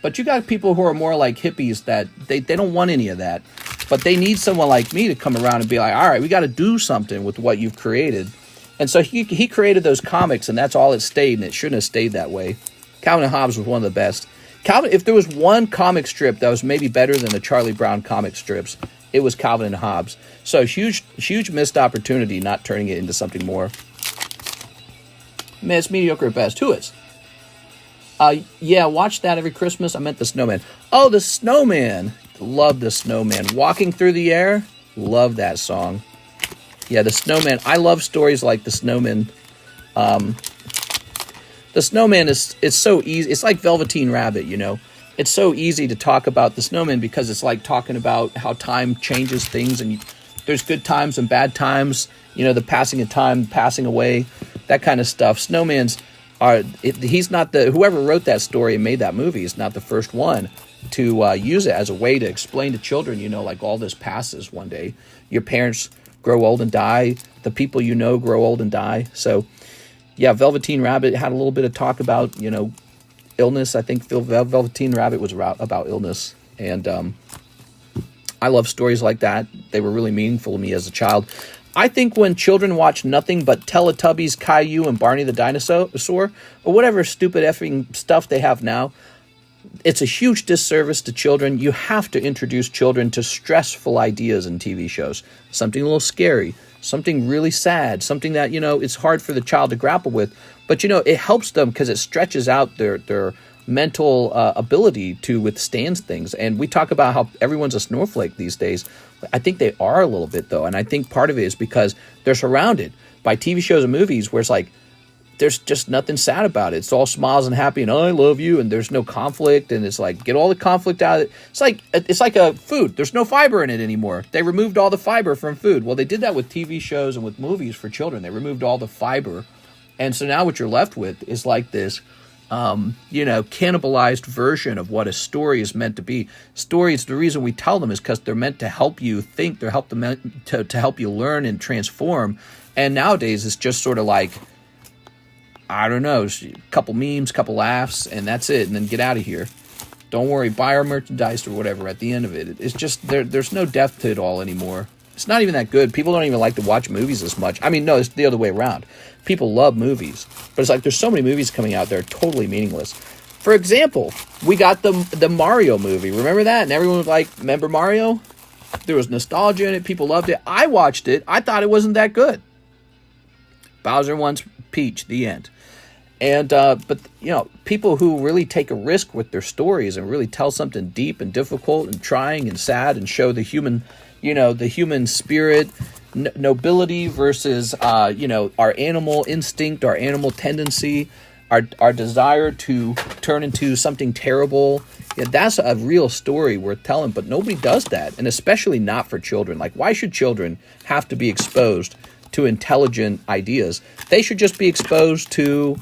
But you got people who are more like hippies that they don't want any of that. But they need someone like me to come around and be like, all right, we got to do something with what you've created. And so he created those comics, and that's all it stayed, and it shouldn't have stayed that way. Calvin and Hobbes was one of the best. Calvin, if there was one comic strip that was maybe better than the Charlie Brown comic strips, it was Calvin and Hobbes. So huge missed opportunity not turning it into something more. Man, it's mediocre at best. Who is? Yeah, watch that every Christmas. I meant the snowman. Oh, the snowman. Love the snowman. Walking Through the Air. Love that song. Yeah, the snowman. I love stories like the snowman. The snowman is so easy. It's like Velveteen Rabbit, It's so easy to talk about the snowman because it's like talking about how time changes things, and there's good times and bad times, the passing of time, passing away, that kind of stuff. Snowman's he's not whoever wrote that story and made that movie is not the first one to use it as a way to explain to children, like all this passes one day. Your parents grow old and die. The people grow old and die. So yeah, Velveteen Rabbit had a little bit of talk about, illness. I think Velveteen Rabbit was about illness. And I love stories like that. They were really meaningful to me as a child. I think when children watch nothing but Teletubbies, Caillou, and Barney the Dinosaur, or whatever stupid effing stuff they have now, it's a huge disservice to children. You have to introduce children to stressful ideas in TV shows. Something a little scary, something really sad, something that, it's hard for the child to grapple with. But, it helps them because it stretches out their mental ability to withstand things. And we talk about how everyone's a snowflake these days. I think they are a little bit, though. And I think part of it is because they're surrounded by TV shows and movies where it's like, there's just nothing sad about it. It's all smiles and happy and I love you, and there's no conflict, and it's like, get all the conflict out of it. It's like a food. There's no fiber in it anymore. They removed all the fiber from food. Well, they did that with TV shows and with movies for children. They removed all the fiber. And so now what you're left with is like this, cannibalized version of what a story is meant to be. Stories, the reason we tell them is because they're meant to help you think. They're meant to help you learn and transform. And nowadays it's just sort of like, I don't know, a couple memes, couple laughs, and that's it, and then get out of here. Don't worry, buy our merchandise or whatever at the end of it. It's just, there's no depth to it all anymore. It's not even that good. People don't even like to watch movies as much. I mean, no, it's the other way around. People love movies, but it's like there's so many movies coming out that are totally meaningless. For example, we got the Mario movie. Remember that? And everyone was like, remember Mario? There was nostalgia in it. People loved it. I watched it. I thought it wasn't that good. Bowser wants Peach, the end. And, but, people who really take a risk with their stories and really tell something deep and difficult and trying and sad and show the human, the human spirit, nobility versus, our animal instinct, our animal tendency, our desire to turn into something terrible. Yeah, that's a real story worth telling, but nobody does that. And especially not for children. Like, why should children have to be exposed to intelligent ideas? They should just be exposed to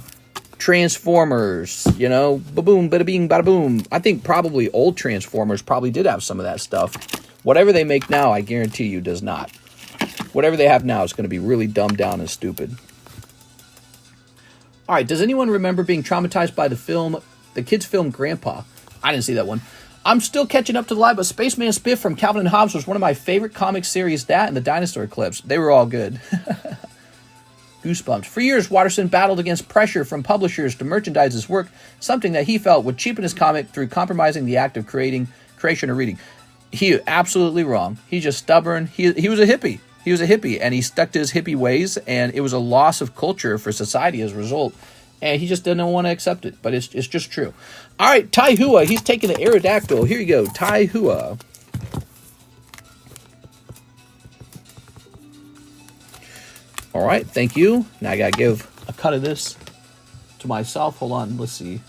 Transformers, ba-boom, bada-bing, bada-boom. I think probably old Transformers probably did have some of that stuff. Whatever they make now, I guarantee you, does not. Whatever they have now is going to be really dumbed down and stupid. All right, does anyone remember being traumatized by the kids' film Grandpa? I didn't see that one. I'm still catching up to the live, but Spaceman Spiff from Calvin and Hobbes was one of my favorite comic series. That and the dinosaur clips. They were all good. Goosebumps. For years, Watterson battled against pressure from publishers to merchandise his work, something that he felt would cheapen his comic through compromising the act of creation or reading. He absolutely wrong. He's just stubborn. He was a hippie. He was a hippie, and he stuck to his hippie ways, and it was a loss of culture for society as a result. And he just didn't want to accept it, but it's just true. All right, Tai Hua, he's taking the Aerodactyl. Here you go, Tai Hua. All right, thank you. Now I got to give a cut of this to myself. Hold on, let's see.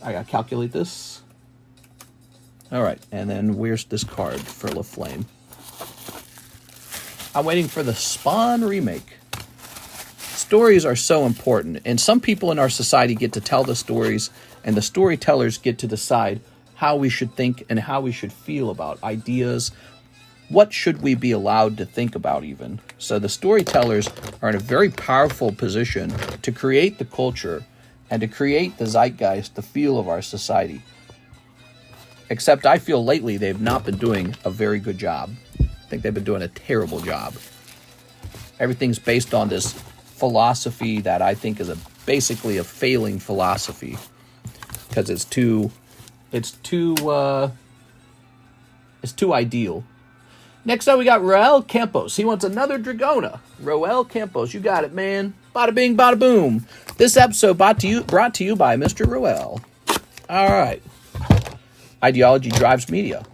I got to calculate this. All right, and then where's this card for LaFlame? I'm waiting for the Spawn remake. Stories are so important, and some people in our society get to tell the stories, and the storytellers get to decide how we should think and how we should feel about ideas. What should we be allowed to think about even? So the storytellers are in a very powerful position to create the culture and to create the zeitgeist, the feel of our society. Except I feel lately they've not been doing a very good job. I think they've been doing a terrible job. Everything's based on this philosophy that I think is basically a failing philosophy because it's too ideal. Next up, we got Roel Campos. He wants another Dragona. Roel Campos, you got it, man. Bada bing, bada boom. This episode brought to you by Mr. Roel. All right. Ideology drives media.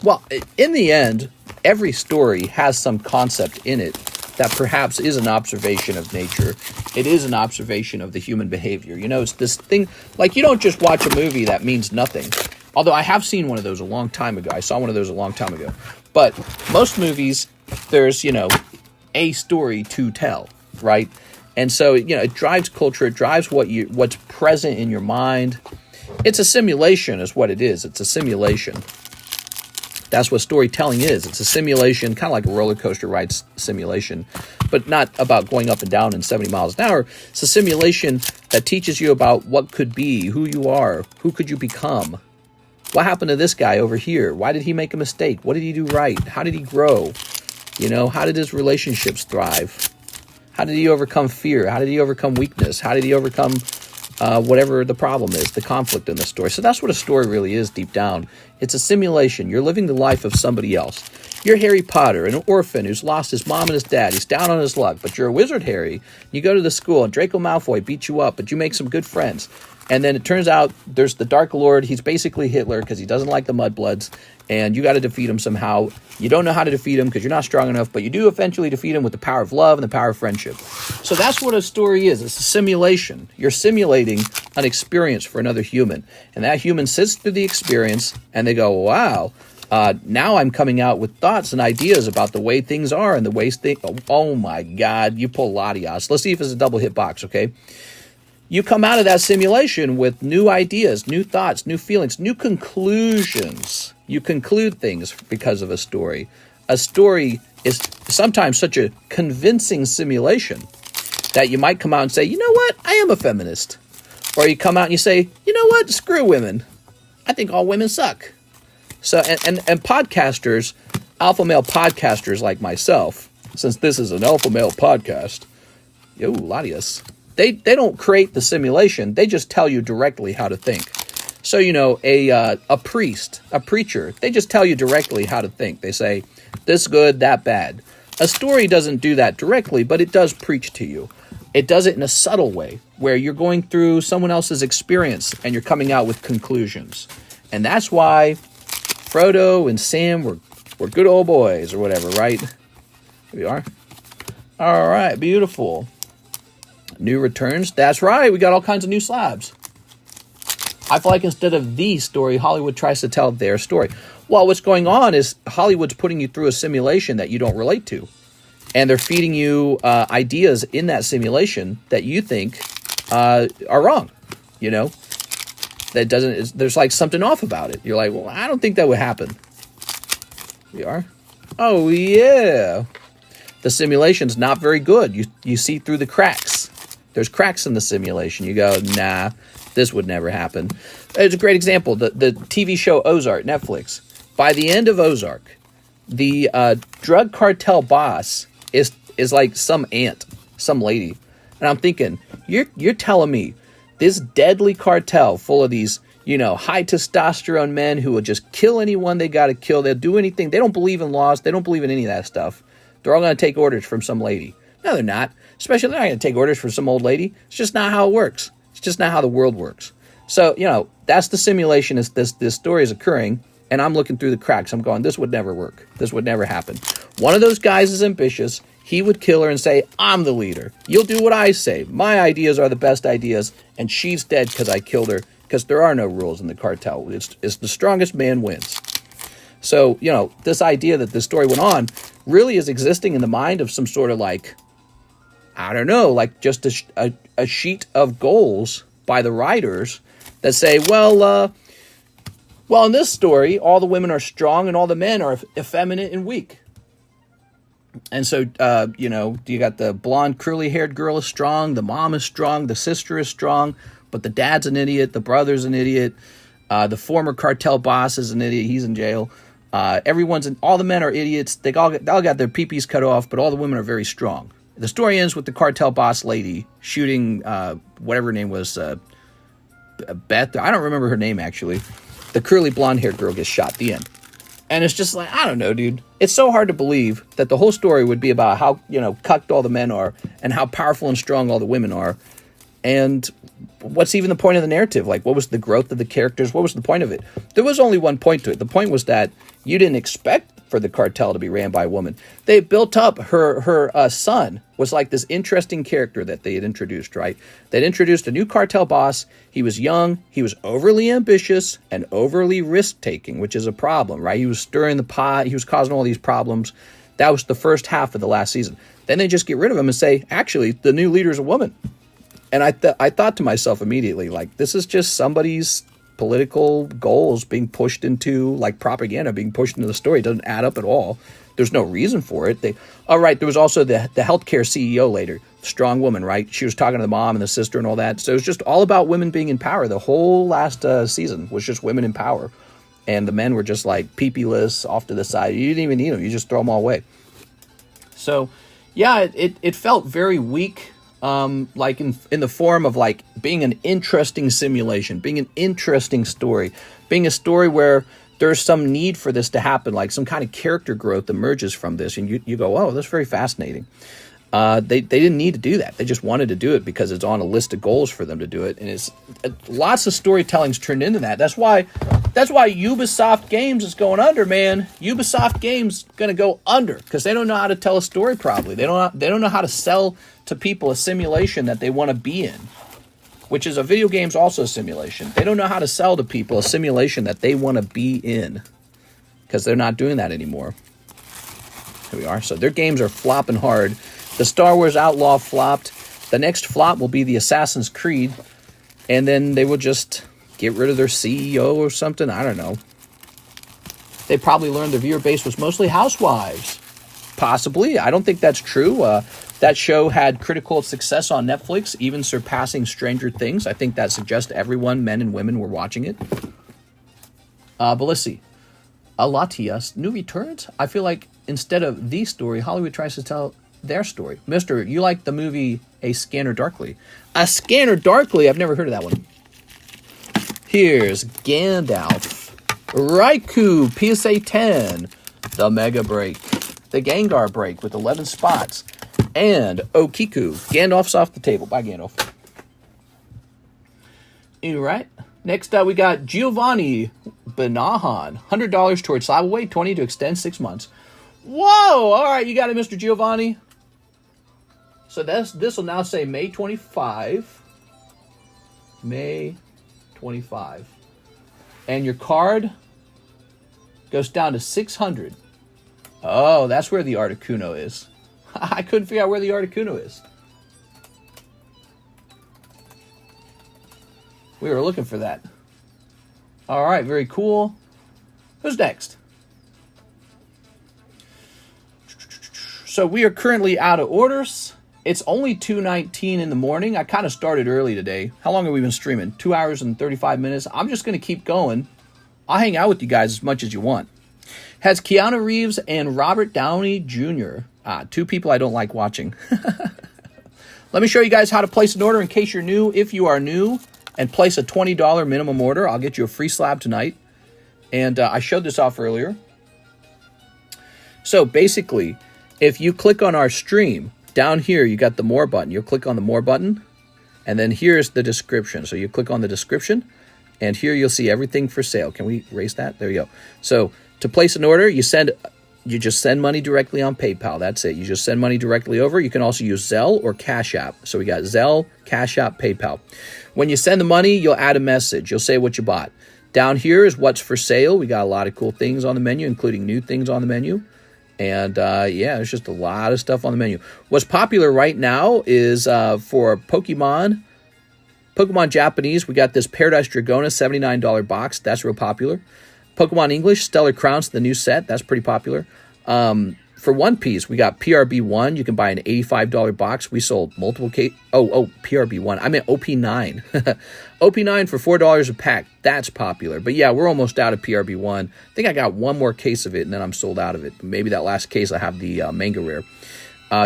Well, in the end, every story has some concept in it that perhaps is an observation of nature. It is an observation of the human behavior. You know, it's this thing, like you don't just watch a movie that means nothing. Although I have seen one of those a long time ago. I saw one of those a long time ago. But most movies, there's, a story to tell, right? And so, it drives culture. It drives what's present in your mind. It's a simulation is what it is. It's a simulation. That's what storytelling is. It's a simulation, kind of like a roller coaster ride simulation, but not about going up and down in 70 miles an hour. It's a simulation that teaches you about what could be, who you are, who could you become. What happened to this guy over here? Why did he make a mistake? What did he do right? How did he grow? How did his relationships thrive? How did he overcome fear? How did he overcome weakness? How did he overcome whatever the problem is, the conflict in the story? So that's what a story really is deep down. It's a simulation. You're living the life of somebody else. You're Harry Potter, an orphan who's lost his mom and his dad. He's down on his luck, but you're a wizard, Harry. You go to the school, and Draco Malfoy beats you up, but you make some good friends. And then it turns out there's the Dark Lord. He's basically Hitler because he doesn't like the Mudbloods, and you got to defeat him somehow. You don't know how to defeat him because you're not strong enough, but you do eventually defeat him with the power of love and the power of friendship. So that's what a story is. It's a simulation. You're simulating an experience for another human, and that human sits through the experience, and they go, wow, now I'm coming out with thoughts and ideas about the way things are and the ways things... Oh, my God, you pull Latias. Let's see if it's a double hit box, okay? You come out of that simulation with new ideas, new thoughts, new feelings, new conclusions. You conclude things because of a story. A story is sometimes such a convincing simulation that you might come out and say, you know what, I am a feminist. Or you come out and you say, you know what, screw women. I think all women suck. So, and podcasters, alpha male podcasters like myself, since this is an alpha male podcast, yo, Latias, they don't create the simulation. They just tell you directly how to think. So, a priest, a preacher, they just tell you directly how to think. They say, this good, that bad. A story doesn't do that directly, but it does preach to you. It does it in a subtle way, where you're going through someone else's experience and you're coming out with conclusions. And that's why Frodo and Sam were good old boys or whatever, right? Here we are. All right, beautiful. New returns. That's right. We got all kinds of new slabs. I feel like instead of the story, Hollywood tries to tell their story. Well, what's going on is Hollywood's putting you through a simulation that you don't relate to. And they're feeding you ideas in that simulation that you think are wrong. That doesn't, there's like something off about it. You're like, well, I don't think that would happen. We are. Oh, yeah. The simulation's not very good. You see through the cracks. There's cracks in the simulation. You go, nah, this would never happen. It's a great example. The TV show Ozark, Netflix. By the end of Ozark, the drug cartel boss is like some aunt, some lady. And I'm thinking, you're telling me this deadly cartel full of these, high testosterone men who will just kill anyone they got to kill. They'll do anything. They don't believe in laws. They don't believe in any of that stuff. They're all going to take orders from some lady. No, they're not. Especially they're not going to take orders from some old lady. It's just not how it works. It's just not how the world works. So, that's the simulation. Is this story is occurring, and I'm looking through the cracks. I'm going, this would never work. This would never happen. One of those guys is ambitious. He would kill her and say, I'm the leader. You'll do what I say. My ideas are the best ideas, and she's dead because I killed her, because there are no rules in the cartel. It's the strongest man wins. So, this idea that this story went on really is existing in the mind of some sort of just a sheet of goals by the writers that say, well, in this story, all the women are strong and all the men are effeminate and weak. And so, you got the blonde, curly-haired girl is strong, the mom is strong, the sister is strong, but the dad's an idiot, the brother's an idiot, the former cartel boss is an idiot, he's in jail. All the men are idiots. They all got their peepees cut off, but all the women are very strong. The story ends with the cartel boss lady shooting whatever her name was, Beth. I don't remember her name actually. The curly blonde-haired girl gets shot. The end. And it's just like, I don't know, dude. It's so hard to believe that the whole story would be about how cucked all the men are and how powerful and strong all the women are. And what's even the point of the narrative? Like, what was the growth of the characters? What was the point of it? There was only one point to it. The point was that you didn't expect for the cartel to be ran by a woman. They built up her son was like this interesting character that they had introduced, right? They'd introduced a new cartel boss. He was young. He was overly ambitious and overly risk-taking, which is a problem, right? He was stirring the pot. He was causing all these problems. That was the first half of the last season. Then they just get rid of him and say, actually, the new leader is a woman. And I thought to myself immediately, like, this is just somebody's political goals being pushed into, like, propaganda being pushed into the story. It doesn't add up at all. There's no reason for it. All right, there was also the healthcare CEO later, strong woman, right? She was talking to the mom and the sister and all that. So it was just all about women being in power. The whole last season was just women in power. And the men were just, like, peepee-less off to the side. You didn't even need them. You just throw them all away. So, yeah, it felt very weak. Like in the form of like being an interesting simulation, being an interesting story, being a story where there's some need for this to happen, like some kind of character growth emerges from this, and you go, oh, that's very fascinating. They didn't need to do that. They just wanted to do it because it's on a list of goals for them to do it, and it's lots of storytelling's turned into that. That's why Ubisoft Games is going under, man. Ubisoft Games gonna go under because they don't know how to tell a story properly. They don't know how to sell to people a simulation that they want to be in, which is a video game's also a simulation. They don't know how to sell to people a simulation that they want to be in because they're not doing that anymore. Here we are. So their games are flopping hard. The Star Wars Outlaw flopped. The next flop will be the Assassin's Creed, and then they will just get rid of their CEO or something. I don't know. They probably learned their viewer base was mostly housewives. Possibly. I don't think that's true. That show had critical success on Netflix, even surpassing Stranger Things. I think that suggests everyone, men and women, were watching it. But let's see. Latias, new returns? I feel like instead of the story, Hollywood tries to tell their story. Mister, you like the movie A Scanner Darkly. A Scanner Darkly? I've never heard of that one. Here's Gandalf. Raikou, PSA 10. The Mega Break. The Gengar Break with 11 spots. And Okiku. Gandalf's off the table. Bye, Gandalf. All right. Next up, we got Giovanni Benahan. $100 towards Slabway, $20 to extend 6 months. Whoa! All right, you got it, Mr. Giovanni. So this will now say May 25. May 25. And your card goes down to 600. Oh, that's where the Articuno is. I couldn't figure out where the Articuno is. We were looking for that. All right, very cool. Who's next? So we are currently out of orders. It's only 2:19 in the morning. I kind of started early today. How long have we been streaming? 2 hours and 35 minutes. I'm just going to keep going. I'll hang out with you guys as much as you want. Has Keanu Reeves and Robert Downey Jr. Two people I don't like watching. Let me show you guys how to place an order in case you're new. If you are new and place a $20 minimum order, I'll get you a free slab tonight. And I showed this off earlier. So basically, if you click on our stream, down here you got the More button. You'll click on the More button, and then here's the description. So you click on the description, and here you'll see everything for sale. Can we erase that? There you go. So to place an order, you just send money directly on PayPal. That's it. You just send money directly over. You can also use ZELLE or CASHAPP. So we got ZELLE, CASHAPP, PayPal. When you send the money, you'll add a message. You'll say what you bought. Down here is what's for sale. We got a lot of cool things on the menu, including new things on the menu. And yeah, there's just a lot of stuff on the menu. What's popular right now is for Pokemon Japanese, we got this Paradise Dragona $79 box. That's real popular. Pokemon English, Stellar Crowns, the new set. That's pretty popular. For One Piece, we got PRB1. You can buy an $85 box. We sold multiple PRB1. I meant OP9. OP9 for $4 a pack. That's popular. But yeah, we're almost out of PRB1. I think I got one more case of it, and then I'm sold out of it. Maybe that last case I have the Manga Rare.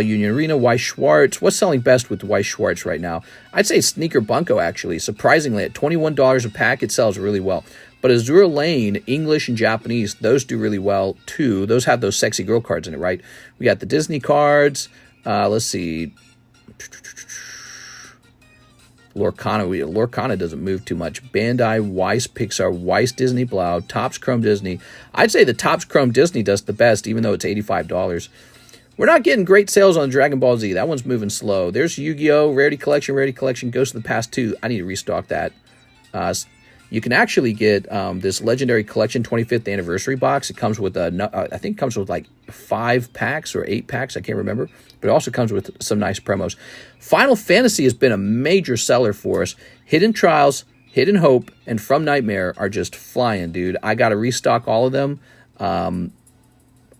Union Arena, Weiss Schwartz. What's selling best with Weiss Schwartz right now? I'd say Sneaker Bunko, actually. Surprisingly, at $21 a pack, it sells really well. But Azure Lane, English and Japanese, those do really well, too. Those have those sexy girl cards in it, right? We got the Disney cards. Let's see. Lorcana doesn't move too much. Bandai, Weiss, Pixar, Weiss, Disney, Blau, Topps Chrome Disney. I'd say the Topps Chrome Disney does the best, even though it's $85. We're not getting great sales on Dragon Ball Z. That one's moving slow. There's Yu-Gi-Oh! Rarity Collection, Ghost of the Past 2. I need to restock that. You can actually get this Legendary Collection 25th Anniversary box. It comes with, I think it comes with like 5 packs or 8 packs. I can't remember. But it also comes with some nice promos. Final Fantasy has been a major seller for us. Hidden Trials, Hidden Hope, and From Nightmare are just flying, dude. I got to restock all of them.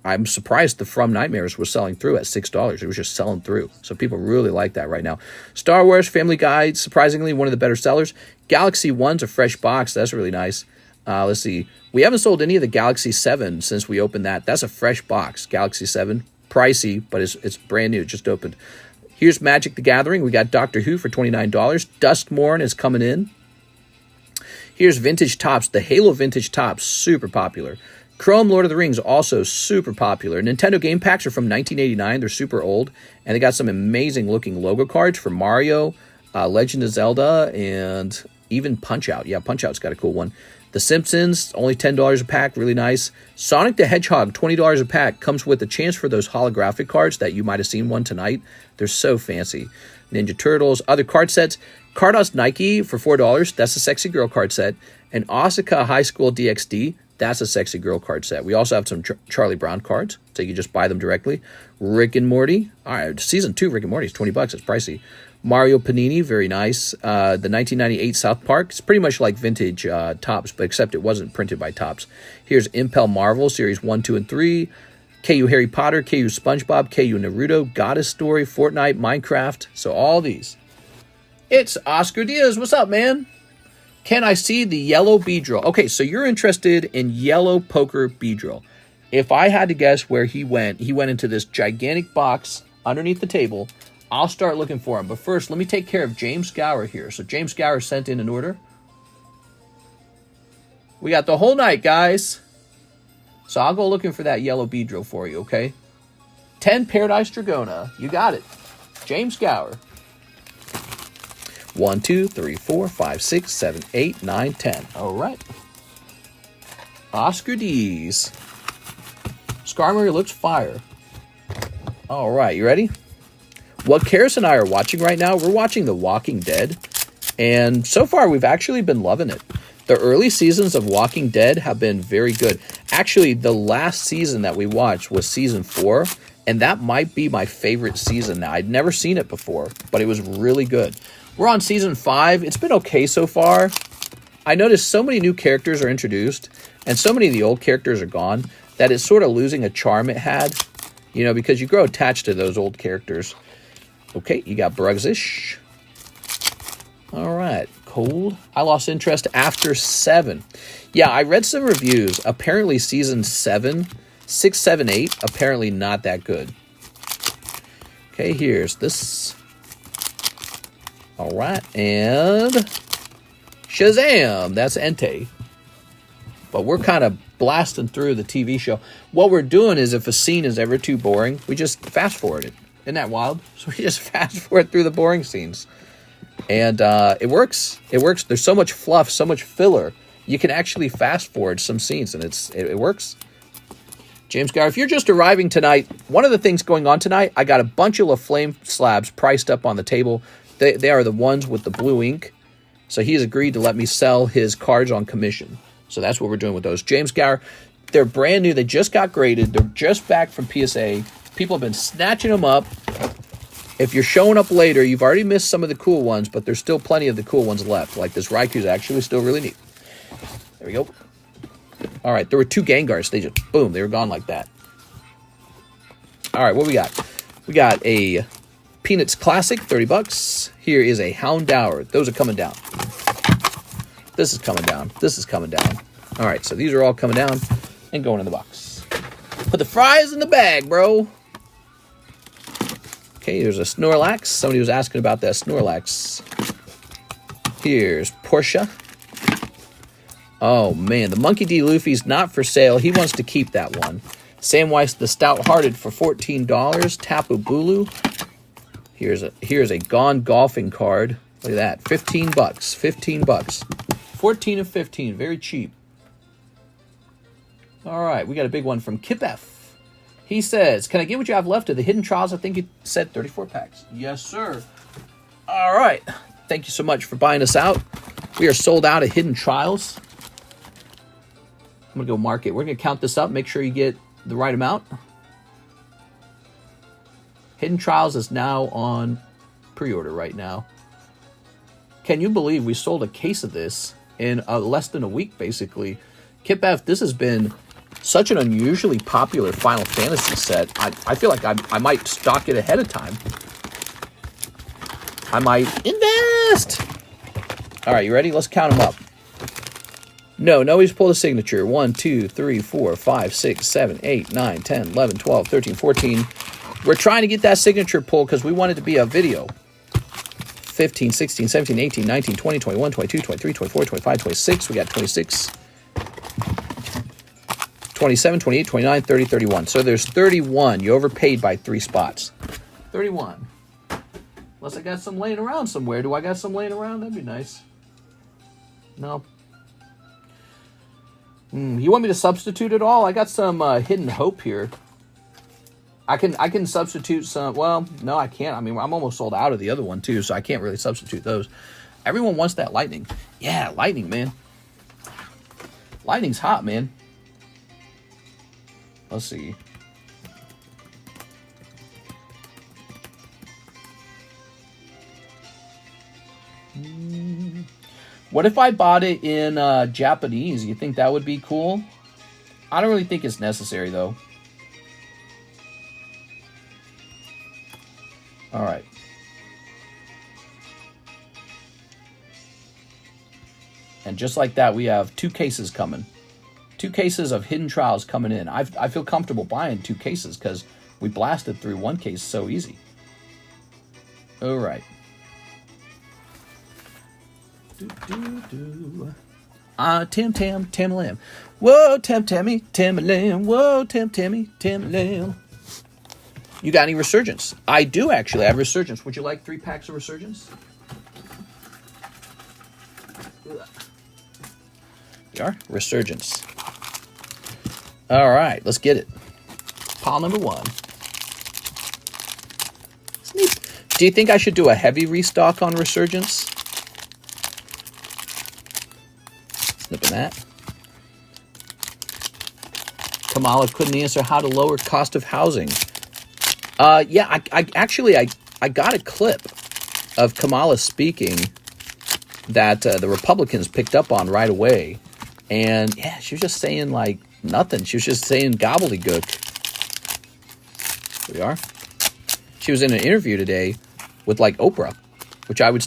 I'm surprised the From Nightmares was selling through at $6. It was just selling through. So people really like that right now. Star Wars Family Guide, surprisingly, one of the better sellers. Galaxy 1's a fresh box. That's really nice. Let's see. We haven't sold any of the Galaxy 7 since we opened that. That's a fresh box. Galaxy 7. Pricey, but it's brand new. It just opened. Here's Magic the Gathering. We got Doctor Who for $29. Duskmorn is coming in. Here's Vintage Topps. The Halo Vintage Topps, super popular. Chrome Lord of the Rings, also super popular. Nintendo game packs are from 1989. They're super old. And they got some amazing looking logo cards for Mario, Legend of Zelda, and even Punch-Out. Yeah, Punch-Out's got a cool one. The Simpsons, only $10 a pack, really nice. Sonic the Hedgehog, $20 a pack. Comes with a chance for those holographic cards that you might have seen one tonight. They're so fancy. Ninja Turtles, other card sets. Carddass Nike for $4. That's a sexy girl card set. And Asuka High School DxD. That's a sexy girl card set. We also have some Charlie Brown cards, so you can just buy them directly. Rick and Morty. All right, Season 2 Rick and Morty is $20. It's pricey. Mario Panini, very nice. The 1998 South Park. It's pretty much like vintage Topps, but except it wasn't printed by Topps. Here's Impel Marvel, Series 1, 2, and 3. KU Harry Potter, KU SpongeBob, KU Naruto, Goddess Story, Fortnite, Minecraft. So all these. It's Oscar Diaz. What's up, man? Can I see the yellow Beedrill? Okay, so you're interested in yellow poker Beedrill. If I had to guess where he went into this gigantic box underneath the table. I'll start looking for him. But first, let me take care of James Gower here. So James Gower sent in an order. We got the whole night, guys. So I'll go looking for that yellow Beedrill for you, okay? 10 Paradise Dragona. You got it. James Gower. 1, 2, 3, 4, 5, 6, 7, 8, 9, 10. All right. Oscar D's. Skarmory looks fire. All right, you ready? What Karis and I are watching right now, we're watching The Walking Dead. And so far, we've actually been loving it. The early seasons of Walking Dead have been very good. Actually, the last season that we watched was season 4. And that might be my favorite season now. I'd never seen it before, but it was really good. We're on season 5. It's been okay so far. I noticed so many new characters are introduced, and so many of the old characters are gone, that it's sort of losing a charm it had. You know, because you grow attached to those old characters. Okay, you got Brugzish. All right, cold. I lost interest after 7. Yeah, I read some reviews. Apparently season 7, 6, 7, 8, apparently not that good. Okay, here's this. All right, and Shazam! That's Entei. But we're kind of blasting through the TV show. What we're doing is if a scene is ever too boring, we just fast forward it. Isn't that wild? So we just fast forward through the boring scenes. And it works. It works. There's so much fluff, so much filler. You can actually fast forward some scenes, and it works. James Gar, if you're just arriving tonight, one of the things going on tonight, I got a bunch of LaFlame slabs priced up on the table. They are the ones with the blue ink. So he's agreed to let me sell his cards on commission. So that's what we're doing with those. James Gower, they're brand new. They just got graded. They're just back from PSA. People have been snatching them up. If you're showing up later, you've already missed some of the cool ones, but there's still plenty of the cool ones left. Like this Raiku's actually still really neat. There we go. All right, there were 2 Gengars. They just, boom, they were gone like that. All right, what we got? We got a Peanuts Classic, $30. Here is a Houndour. Those are coming down. This is coming down. This is coming down. All right, so these are all coming down and going in the box. Put the fries in the bag, bro. Okay, there's a Snorlax. Somebody was asking about that Snorlax. Here's Portia. Oh, man, the Monkey D. Luffy's not for sale. He wants to keep that one. Samwise the Stout-Hearted for $14. Tapu Bulu. Here's a Gone Golfing card. Look at that, $15. $15. 14 and 15, very cheap. All right, we got a big one from Kip F. He says, can I get what you have left of the Hidden Trials? I think you said 34 packs. Yes, sir. All right. Thank you so much for buying us out. We are sold out of Hidden Trials. I'm going to go mark it. We're going to count this up, make sure you get the right amount. Hidden Trials is now on pre-order right now. Can you believe we sold a case of this in less than a week, basically? Kip F, this has been such an unusually popular Final Fantasy set. I feel like I might stock it ahead of time. I might invest. All right, you ready? Let's count them up. No, nobody's pulled a signature. 1, 2, 3, 4, 5, 6, 7, 8, 9, 10, 11, 12, 13, 14. We're trying to get that signature pull because we want it to be a video. 15, 16, 17, 18, 19, 20, 21, 22, 23, 24, 25, 26. We got 26. 27, 28, 29, 30, 31. So there's 31. You overpaid by 3 spots. 31. Unless I got some laying around somewhere. Do I got some laying around? That'd be nice. No. You want me to substitute it all? I got some Hidden Hope here. I can substitute some. Well, no, I can't. I mean, I'm almost sold out of the other one too, so I can't really substitute those. Everyone wants that Lightning. Yeah, Lightning, man. Lightning's hot, man. Let's see. What if I bought it in Japanese? You think that would be cool? I don't really think it's necessary, though. All right. And just like that, we have 2 cases coming. 2 cases of Hidden Trials coming in. I feel comfortable buying 2 cases because we blasted through 1 case so easy. All right. Tim Lamb. Whoa, Tim Lamb. Whoa, Tim Lamb. You got any Resurgence? I do, actually. I have Resurgence. Would you like 3 packs of Resurgence? There are. Resurgence. All right, let's get it. Pile number 1. It's neat. Do you think I should do a heavy restock on Resurgence? Snipping that. Kamala couldn't answer how to lower cost of housing. Yeah, I got a clip of Kamala speaking that the Republicans picked up on right away. And yeah, she was just saying like nothing. She was just saying gobbledygook. Here we are. She was in an interview today with like Oprah, which I would,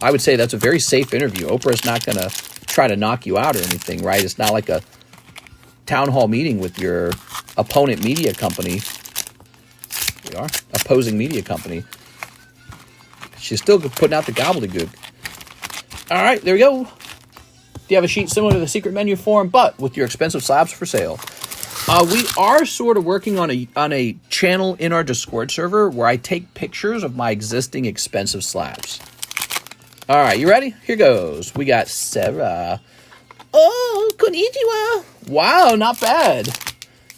I would say that's a very safe interview. Oprah's not going to try to knock you out or anything, right? It's not like a town hall meeting with your opponent media company. Here we are. Opposing media company. She's still putting out the gobbledygook. All right, there we go. You have a sheet similar to the secret menu form, but with your expensive slabs for sale. We are sort of working on a channel in our Discord server where I take pictures of my existing expensive slabs. All right, you ready? Here goes. We got Sarah. Oh, konnichiwa. Wow, not bad.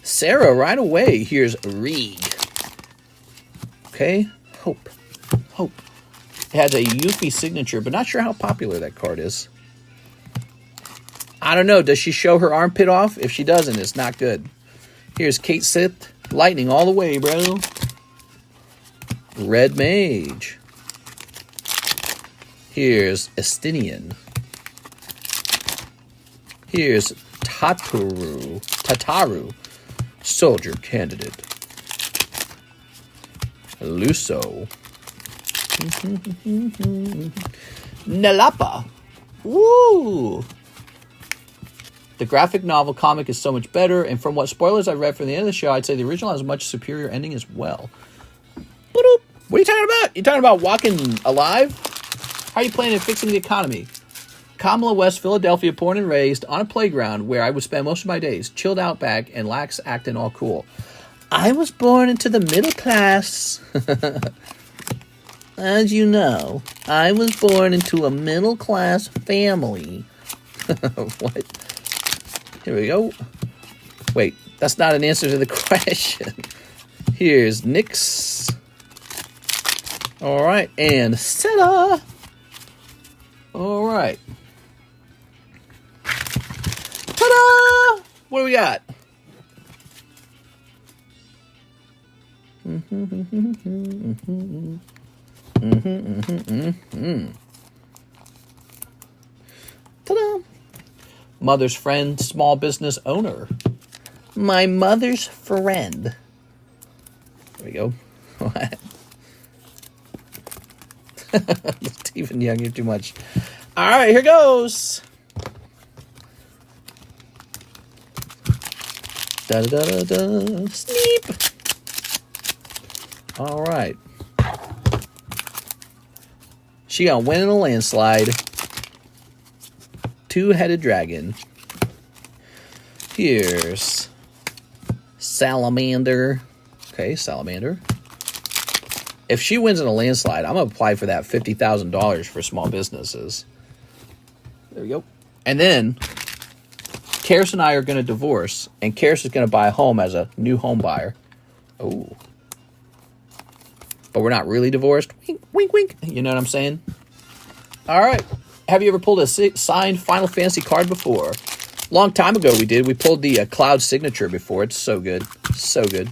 Sarah, right away. Here's Reed. Okay, Hope. It has a Yuffie signature, but not sure how popular that card is. I don't know. Does she show her armpit off? If she doesn't, it's not good. Here's Kate Sith. Lightning all the way, bro. Red Mage. Here's Estinian. Here's Tataru. Soldier Candidate. Luso. Nalapa. Woo! The graphic novel comic is so much better, and from what spoilers I've read from the end of the show, I'd say the original has a much superior ending as well. What are you talking about? You talking about walking alive? How are you planning on fixing the economy? Kamala West, Philadelphia, born and raised on a playground where I would spend most of my days, chilled out back and lax acting all cool. I was born into the middle class. As you know, I was born into a middle class family. What? Here we go. Wait, that's not an answer to the question. Here's Nyx. All right, and Sella. All right. Ta-da! What do we got? Ta-da! Mother's friend, small business owner. My mother's friend. There we go. Stephen Young, you're too much. All right, here goes. Da-da-da-da-da. Sneep. All right. She gonna win in a landslide. Two-headed dragon. Here's Salamander. Okay, Salamander. If she wins in a landslide, I'm going to apply for that $50,000 for small businesses. There we go. And then, Karis and I are going to divorce, and Karis is going to buy a home as a new home buyer. Oh. But we're not really divorced. Wink, wink, wink. You know what I'm saying? All right. Have you ever pulled a signed Final Fantasy card before? Long time ago we did. We pulled the Cloud signature before. It's so good. So good.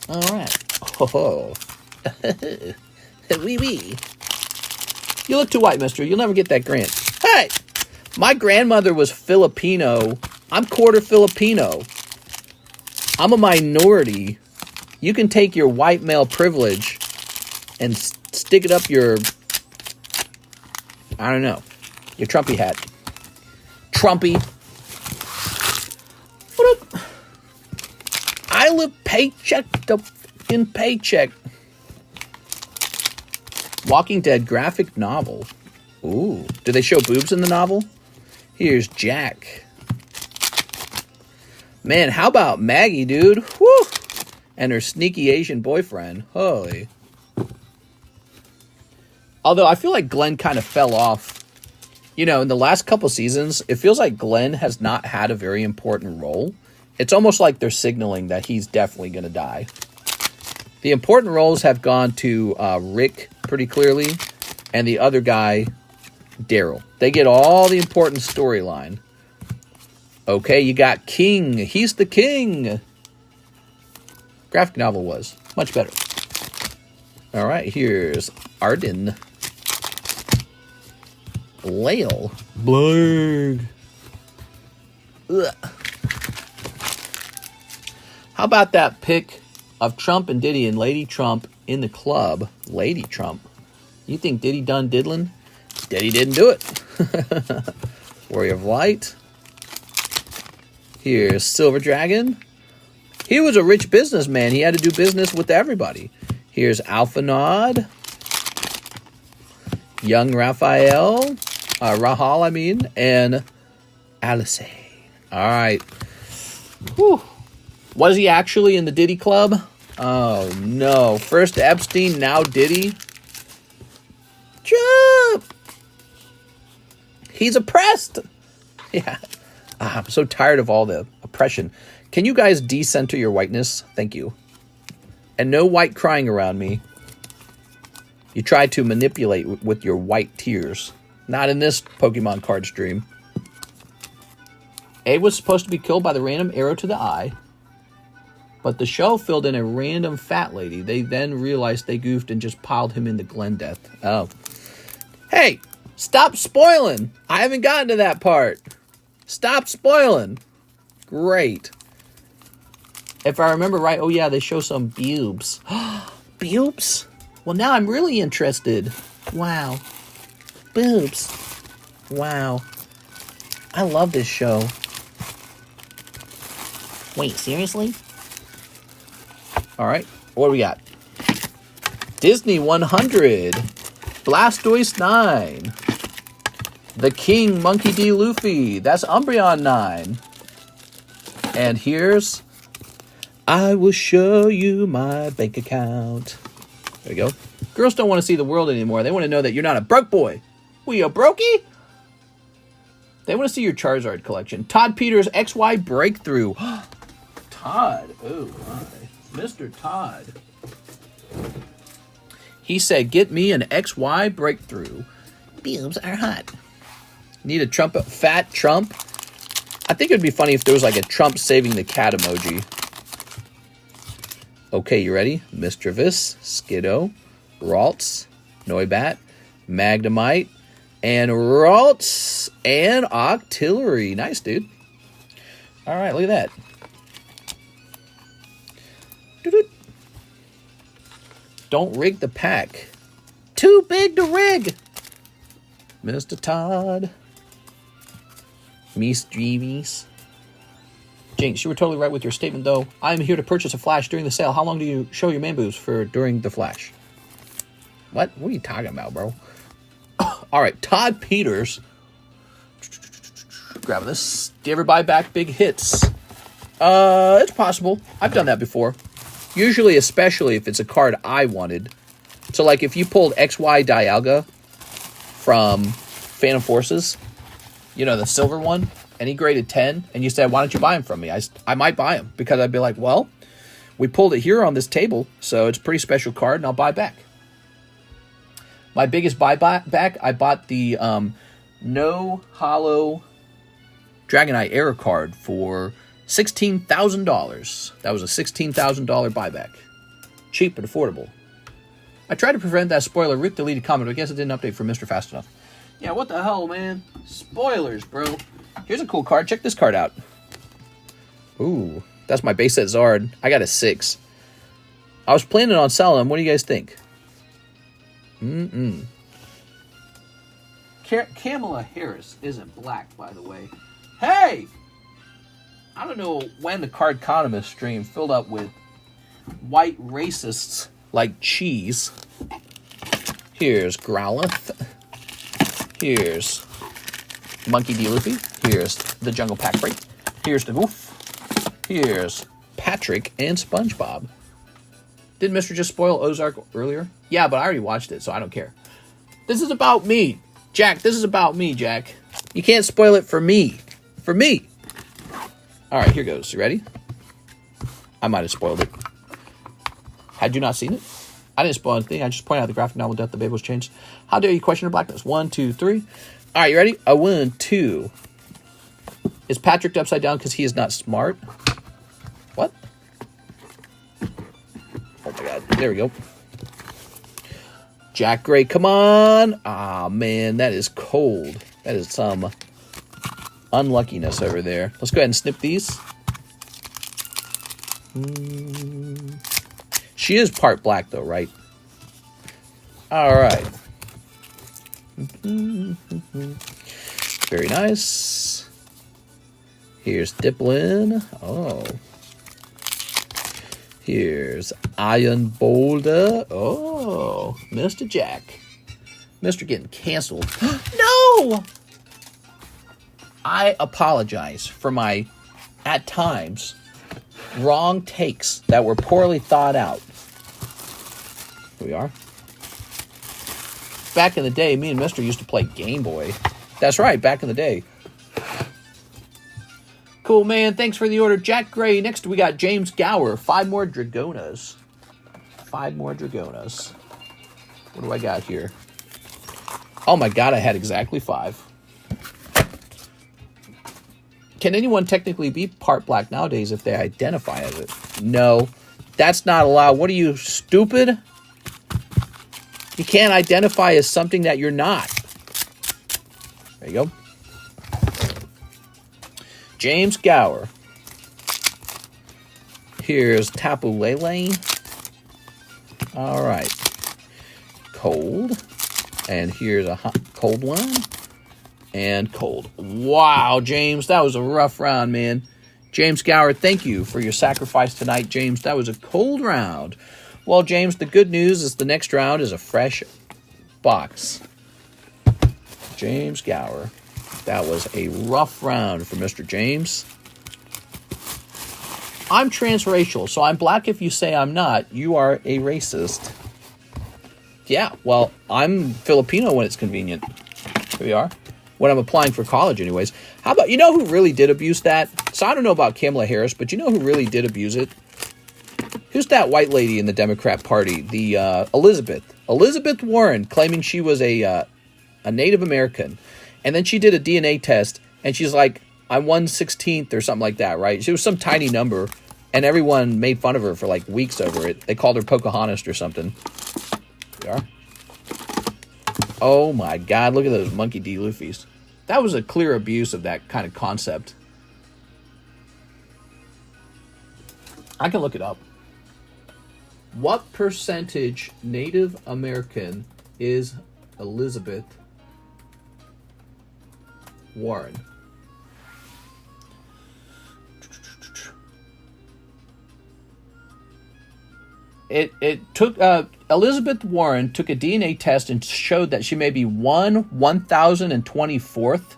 All right. Oh. Wee wee. You look too white, mister. You'll never get that grant. Hey! My grandmother was Filipino. I'm quarter Filipino. I'm a minority. You can take your white male privilege and stick it up your... I don't know. Your Trumpy hat. Trumpy. What up? I live paycheck to fucking paycheck. Walking Dead graphic novel. Ooh. Do they show boobs in the novel? Here's Jack. Man, how about Maggie, dude? Woo! And her sneaky Asian boyfriend. Holy. Although I feel like Glenn kind of fell off. You know, in the last couple seasons, it feels like Glenn has not had a very important role. It's almost like they're signaling that he's definitely going to die. The important roles have gone to Rick pretty clearly, and the other guy, Daryl. They get all the important storyline. Okay, you got King. He's the king. Graphic novel was much better. All right, here's Arden. Lael. Blurg. Ugh. How about that pick of Trump and Diddy and Lady Trump in the club? Lady Trump. You think Diddy done diddling? Diddy didn't do it. Warrior of Light. Here's Silver Dragon. He was a rich businessman. He had to do business with everybody. Here's Alpha Nod. Young Raphael. Rahal, I mean. And Alice. All right. Whew. Was he actually in the Diddy Club? Oh, no. First Epstein, now Diddy. Jump! He's oppressed. Yeah. I'm so tired of all the oppression. Can you guys decenter your whiteness? Thank you. And no white crying around me. You try to manipulate with your white tears. Not in this Pokemon card stream. A was supposed to be killed by the random arrow to the eye. But the show filled in a random fat lady. They then realized they goofed and just piled him into Glendeath. Oh. Hey! Stop spoiling! I haven't gotten to that part. Stop spoiling. Great. If I remember right, oh yeah, they show some boobs. Boobs? Well, now I'm really interested. Wow. Boobs. Wow. I love this show. Wait, seriously? All right, what do we got? Disney 100. Blastoise 9. The King Monkey D. Luffy. That's Umbreon 9. And here's I will show you my bank account. There we go. Girls don't want to see the world anymore. They want to know that you're not a broke boy. We a brokey? They want to see your Charizard collection. Todd Peters XY Breakthrough. Todd. Oh, my. Mr. Todd. He said, get me an XY Breakthrough. Boobs are hot. Need a Trump, fat Trump. I think it would be funny if there was like a Trump saving the cat emoji. Okay, you ready? Mischievous, Skiddo, Ralts, Noibat, Magnemite, and Ralts, and Octillery. Nice, dude. All right, look at that. Doo-doo. Don't rig the pack. Too big to rig. Mr. Todd. Mischievous. Jinx, you were totally right with your statement, though. I'm here to purchase a flash during the sale. How long do you show your man boobs for during the flash? What? What are you talking about, bro? All right, Todd Peters. Grabbing this. Do you ever buy back big hits? It's possible. I've done that before. Usually, especially if it's a card I wanted. So, like, if you pulled XY Dialga from Phantom Forces, you know, the silver one, and he graded 10, and you said, why don't you buy him from me? I might buy him, because I'd be like, well, we pulled it here on this table, so it's a pretty special card, and I'll buy back. My biggest buy back, I bought the No Holo Dragonite Era card for $16,000. That was a $16,000 buyback. Cheap but affordable. I tried to prevent that spoiler. Rick deleted comment, but I guess it didn't update for Mr. Fast Enough. Yeah, what the hell, man? Spoilers, bro. Here's a cool card. Check this card out. Ooh, that's my base set Zard. I got a 6. I was planning on selling them. What do you guys think? Kamala Harris isn't black, by the way. Hey! I don't know when the Cardconomist stream filled up with white racists like cheese. Here's Growlithe. Here's Monkey D. Luffy. Here's the Jungle Pack Break. Here's the Goof. Here's Patrick and SpongeBob. Did Mr. just spoil Ozark earlier? Yeah, but I already watched it, so I don't care. This is about me. Jack, this is about me, Jack. You can't spoil it for me. For me. All right, here goes. You ready? I might have spoiled it. Had you not seen it? I didn't spoil anything. I just pointed out the graphic novel death the baby was changed. How dare you question her blackness? 1, 2, 3. All right, you ready? A 1, 2. Is Patrick upside down because he is not smart? What? Oh my god. There we go. Jack Gray, come on. Ah, man, that is cold. That is some unluckiness over there. Let's go ahead and snip these. She is part black, though, right? All right. Very nice. Here's Diplin. Oh. Here's Iron Boulder. Oh, Mr. Jack. Mr. getting canceled. No! I apologize for my, at times, wrong takes that were poorly thought out. Here we are. Back in the day, me and Mr. used to play Game Boy. That's right, back in the day. Cool, man. Thanks for the order, Jack Gray. Next, we got James Gower. 5 more Dragonas. 5 more Dragonas. What do I got here? Oh my god, I had exactly 5. Can anyone technically be part black nowadays if they identify as it? No, that's not allowed. What are you, stupid? You can't identify as something that you're not. There you go. James Gower. Here's Tapu Lele. All right. Cold. And here's a hot, cold one. And cold. Wow, James, that was a rough round, man. James Gower, thank you for your sacrifice tonight, James. That was a cold round. Well, James, the good news is the next round is a fresh box. James Gower. That was a rough round for Mr. James. I'm transracial, so I'm black if you say I'm not. You are a racist. Yeah, well, I'm Filipino when it's convenient. Here we are. When I'm applying for college anyways. How about, you know who really did abuse that? So I don't know about Kamala Harris, but you know who really did abuse it? Who's that white lady in the Democrat Party? The Elizabeth Warren, claiming she was a Native American. And then she did a DNA test, and she's like, I'm 1/16th or something like that, right? She was some tiny number, and everyone made fun of her for like weeks over it. They called her Pocahontas or something. There we are. Oh my god, look at those Monkey D. Luffy's. That was a clear abuse of that kind of concept. I can look it up. What percentage Native American is Elizabeth Warren? It took Elizabeth Warren took a DNA test and showed that she may be 1,024th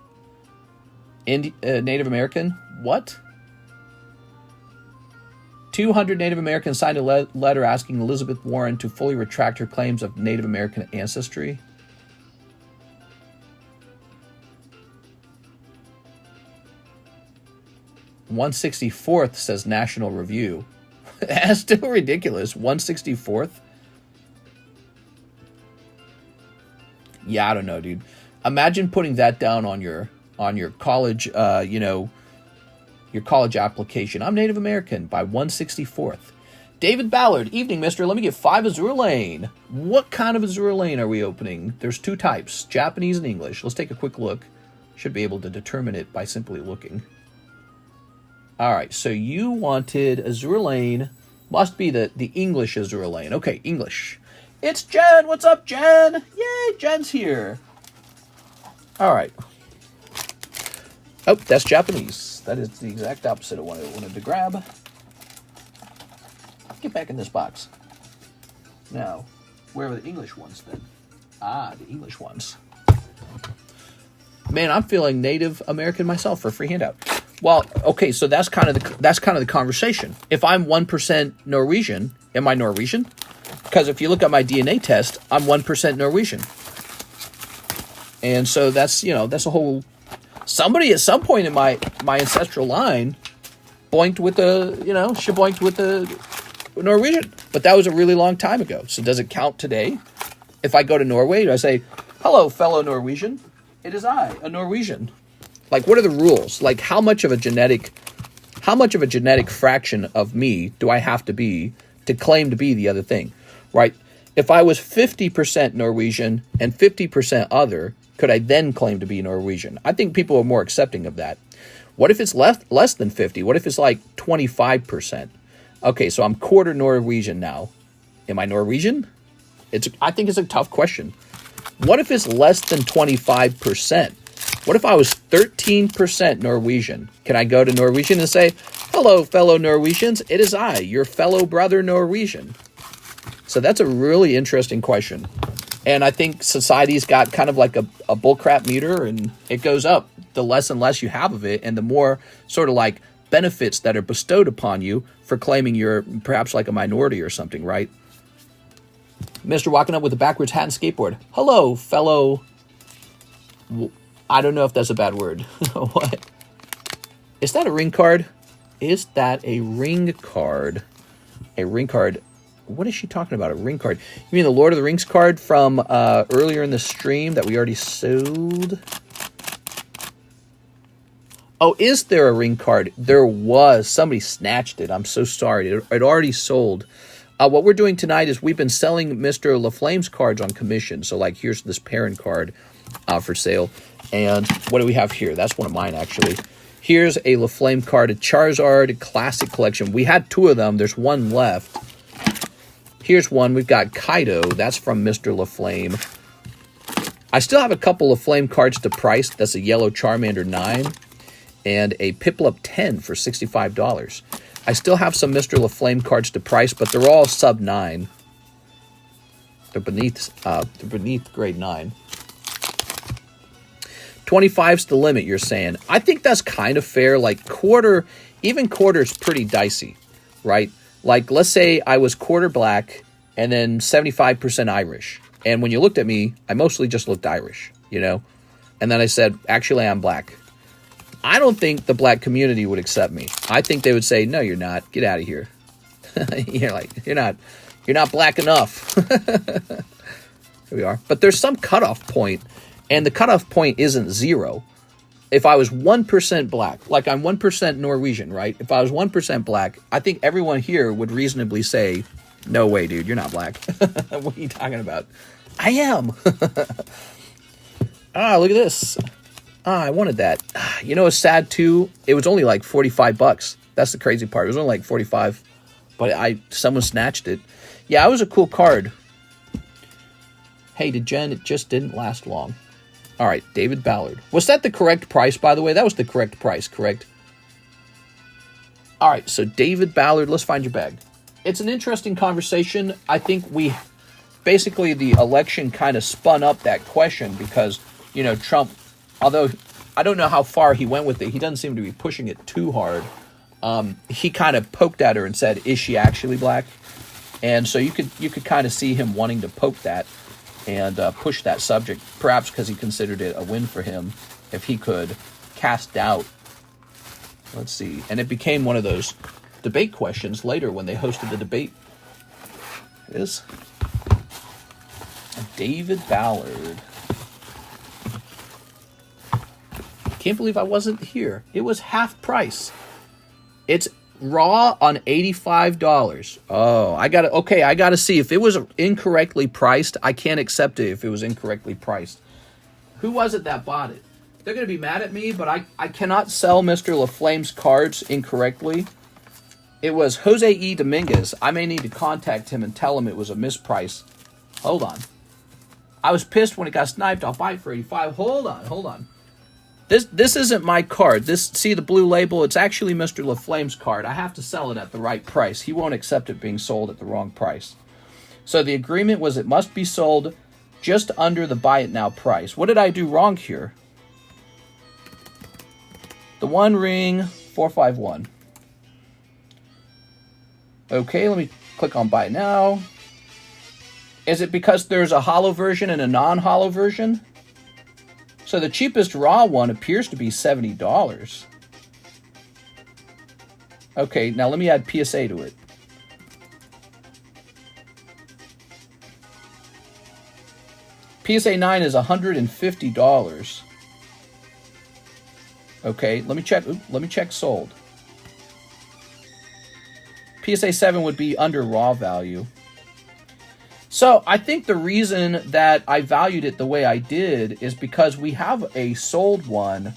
Native American. What? 200 Native Americans signed a letter asking Elizabeth Warren to fully retract her claims of Native American ancestry. "164th" says National Review. That's still ridiculous. 164th? Yeah, I don't know, dude. Imagine putting that down on your college, your college application. I'm Native American by 164th. David Ballard, evening, mister. Let me get 5 Azure Lane. What kind of Azure Lane are we opening? There's 2 types, Japanese and English. Let's take a quick look. Should be able to determine it by simply looking. All right, so you wanted Azure Lane. Must be the English Azure Lane. Okay, English. It's Jen. What's up, Jen? Yay, Jen's here. All right. Oh, that's Japanese. That is the exact opposite of what I wanted to grab. Get back in this box. Now, where are the English ones then? Ah, the English ones. Man, I'm feeling Native American myself for a free handout. Well, okay, so that's kind of the conversation. If I'm 1% Norwegian, am I Norwegian? Because if you look at my DNA test, I'm 1% Norwegian. And so that's a whole... Somebody at some point in my ancestral line boinked with shaboinked with the Norwegian. But that was a really long time ago. So does it count today? If I go to Norway, do I say, hello, fellow Norwegian? It is I, a Norwegian. Like, what are the rules? Like, how much of a genetic fraction of me do I have to be to claim to be the other thing, right? If I was 50% Norwegian and 50% other, could I then claim to be Norwegian? I think people are more accepting of that. What if it's less than 50? What if it's like 25%? Okay, so I'm quarter Norwegian now. Am I Norwegian? I think it's a tough question. What if it's less than 25%? What if I was 13% Norwegian? Can I go to Norwegian and say, hello, fellow Norwegians, it is I, your fellow brother Norwegian? So that's a really interesting question. And I think society's got kind of like a bullcrap meter, and it goes up the less and less you have of it, and the more sort of like benefits that are bestowed upon you for claiming you're perhaps like a minority or something, right? Mr. walking up with a backwards hat and skateboard. Hello, fellow... I don't know if that's a bad word. What? Is that a ring card? Is that a ring card? A ring card. What is she talking about? A ring card? You mean the Lord of the Rings card from earlier in the stream that we already sold? Oh, is there a ring card? There was. Somebody snatched it. I'm so sorry. It already sold. What we're doing tonight is we've been selling Mr. LaFlame's cards on commission. So, like, here's this parent card for sale. And what do we have here? That's one of mine, actually. Here's a LaFlame card, a Charizard Classic Collection. We had two of them. There's one left. Here's one. We've got Kaido. That's from Mr. LaFlame. I still have a couple of Flame cards to price. That's a yellow Charmander 9 and a Piplup 10 for $65. I still have some Mr. LaFlame cards to price, but they're all sub 9. They're beneath grade 9. 25's the limit, you're saying. I think that's kind of fair. Like even quarter's pretty dicey, right? Like, let's say I was quarter black and then 75% Irish. And when you looked at me, I mostly just looked Irish, you know? And then I said, actually, I'm black. I don't think the black community would accept me. I think they would say, no, you're not. Get out of here. You're like, you're not black enough. Here we are. But there's some cutoff point. And the cutoff point isn't 0. If I was 1% black, like I'm 1% Norwegian, right? If I was 1% black, I think everyone here would reasonably say, no way, dude, you're not black. What are you talking about? I am. Look at this. I wanted that. You know, it's sad too. It was only like $45. That's the crazy part. It was only like 45, but someone snatched it. Yeah, it was a cool card. Hey, to Jen, it just didn't last long. All right, David Ballard. Was that the correct price, by the way? That was the correct price, correct? All right, so David Ballard, let's find your bag. It's an interesting conversation. I think basically the election kind of spun up that question because, you know, Trump, although I don't know how far he went with it, he doesn't seem to be pushing it too hard. He kind of poked at her and said, is she actually black? And so you could kind of see him wanting to poke that and push that subject, perhaps because he considered it a win for him if he could cast doubt. Let's see. And it became one of those debate questions later when they hosted the debate. It is David Ballard. Can't believe I wasn't here. It was half price. It's raw on $85. Oh, I gotta see. If it was incorrectly priced, I can't accept it if it was incorrectly priced. Who was it that bought it? They're gonna be mad at me, but I cannot sell Mr. LaFlame's cards incorrectly. It was Jose E. Dominguez. I may need to contact him and tell him it was a misprice. Hold on. I was pissed when it got sniped. I'll buy it for $85. Hold on. This isn't my card. See the blue label? It's actually Mr. LaFlame's card. I have to sell it at the right price. He won't accept it being sold at the wrong price. So the agreement was it must be sold just under the buy it now price. What did I do wrong here? The One Ring 451. Okay, let me click on buy it now. Is it because there's a holo version and a non-holo version? So the cheapest raw one appears to be $70. Okay, now let me add PSA to it. PSA 9 is $150. Okay, let me check sold. PSA 7 would be under raw value. So I think the reason that I valued it the way I did is because we have a sold one,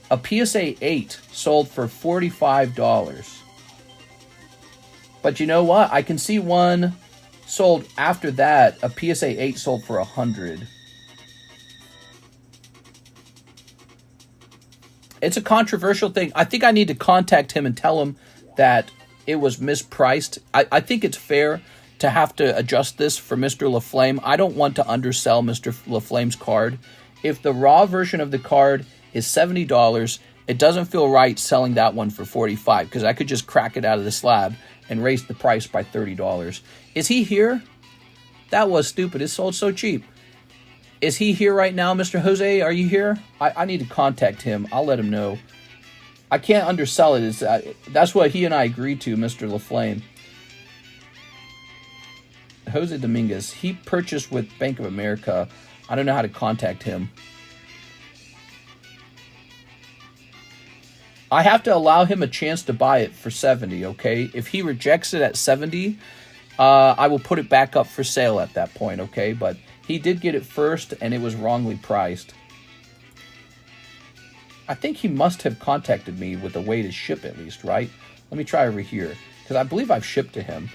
a PSA 8 sold for $45. But you know what? I can see one sold after that. A PSA 8 sold for 100. It's a controversial thing. I think I need to contact him and tell him that it was mispriced. I think it's fair to have to adjust this for Mr. LaFlame. I don't want to undersell Mr. LaFlame's card. If the raw version of the card is $70, it doesn't feel right selling that one for $45 because I could just crack it out of the slab and raise the price by $30. Is he here? That was stupid. It sold so cheap. Is he here right now, Mr. Jose? Are you here? I need to contact him. I'll let him know. I can't undersell it. That's what he and I agreed to, Mr. LaFlame. Jose Dominguez. He purchased with Bank of America. I don't know how to contact him. I have to allow him a chance to buy it for 70, okay? If he rejects it at 70, I will put it back up for sale at that point, okay? But he did get it first, and it was wrongly priced. I think he must have contacted me with a way to ship at least, right? Let me try over here, because I believe I've shipped to him.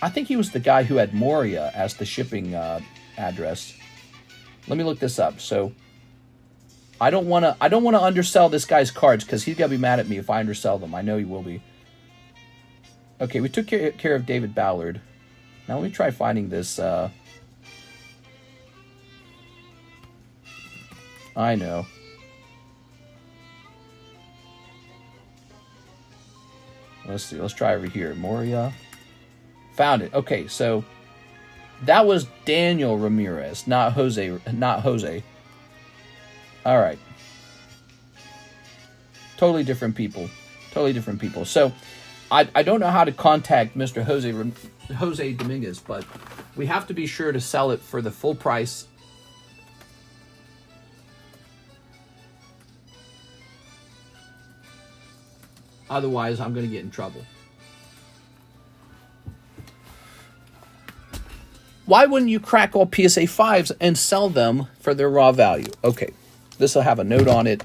I think he was the guy who had Moria as the shipping address. Let me look this up. So I don't want to undersell this guy's cards because he's gonna be mad at me if I undersell them. I know he will be. Okay, we took care of David Ballard. Now let me try finding this. I know. Let's see. Let's try over here. Moria. Found it. Okay, so that was Daniel Ramirez, not Jose. Not Jose. All right. Totally different people. Totally different people. So I don't know how to contact Mr. Jose Dominguez, but we have to be sure to sell it for the full price. Otherwise, I'm going to get in trouble. Why wouldn't you crack all PSA 5s and sell them for their raw value? Okay, this will have a note on it.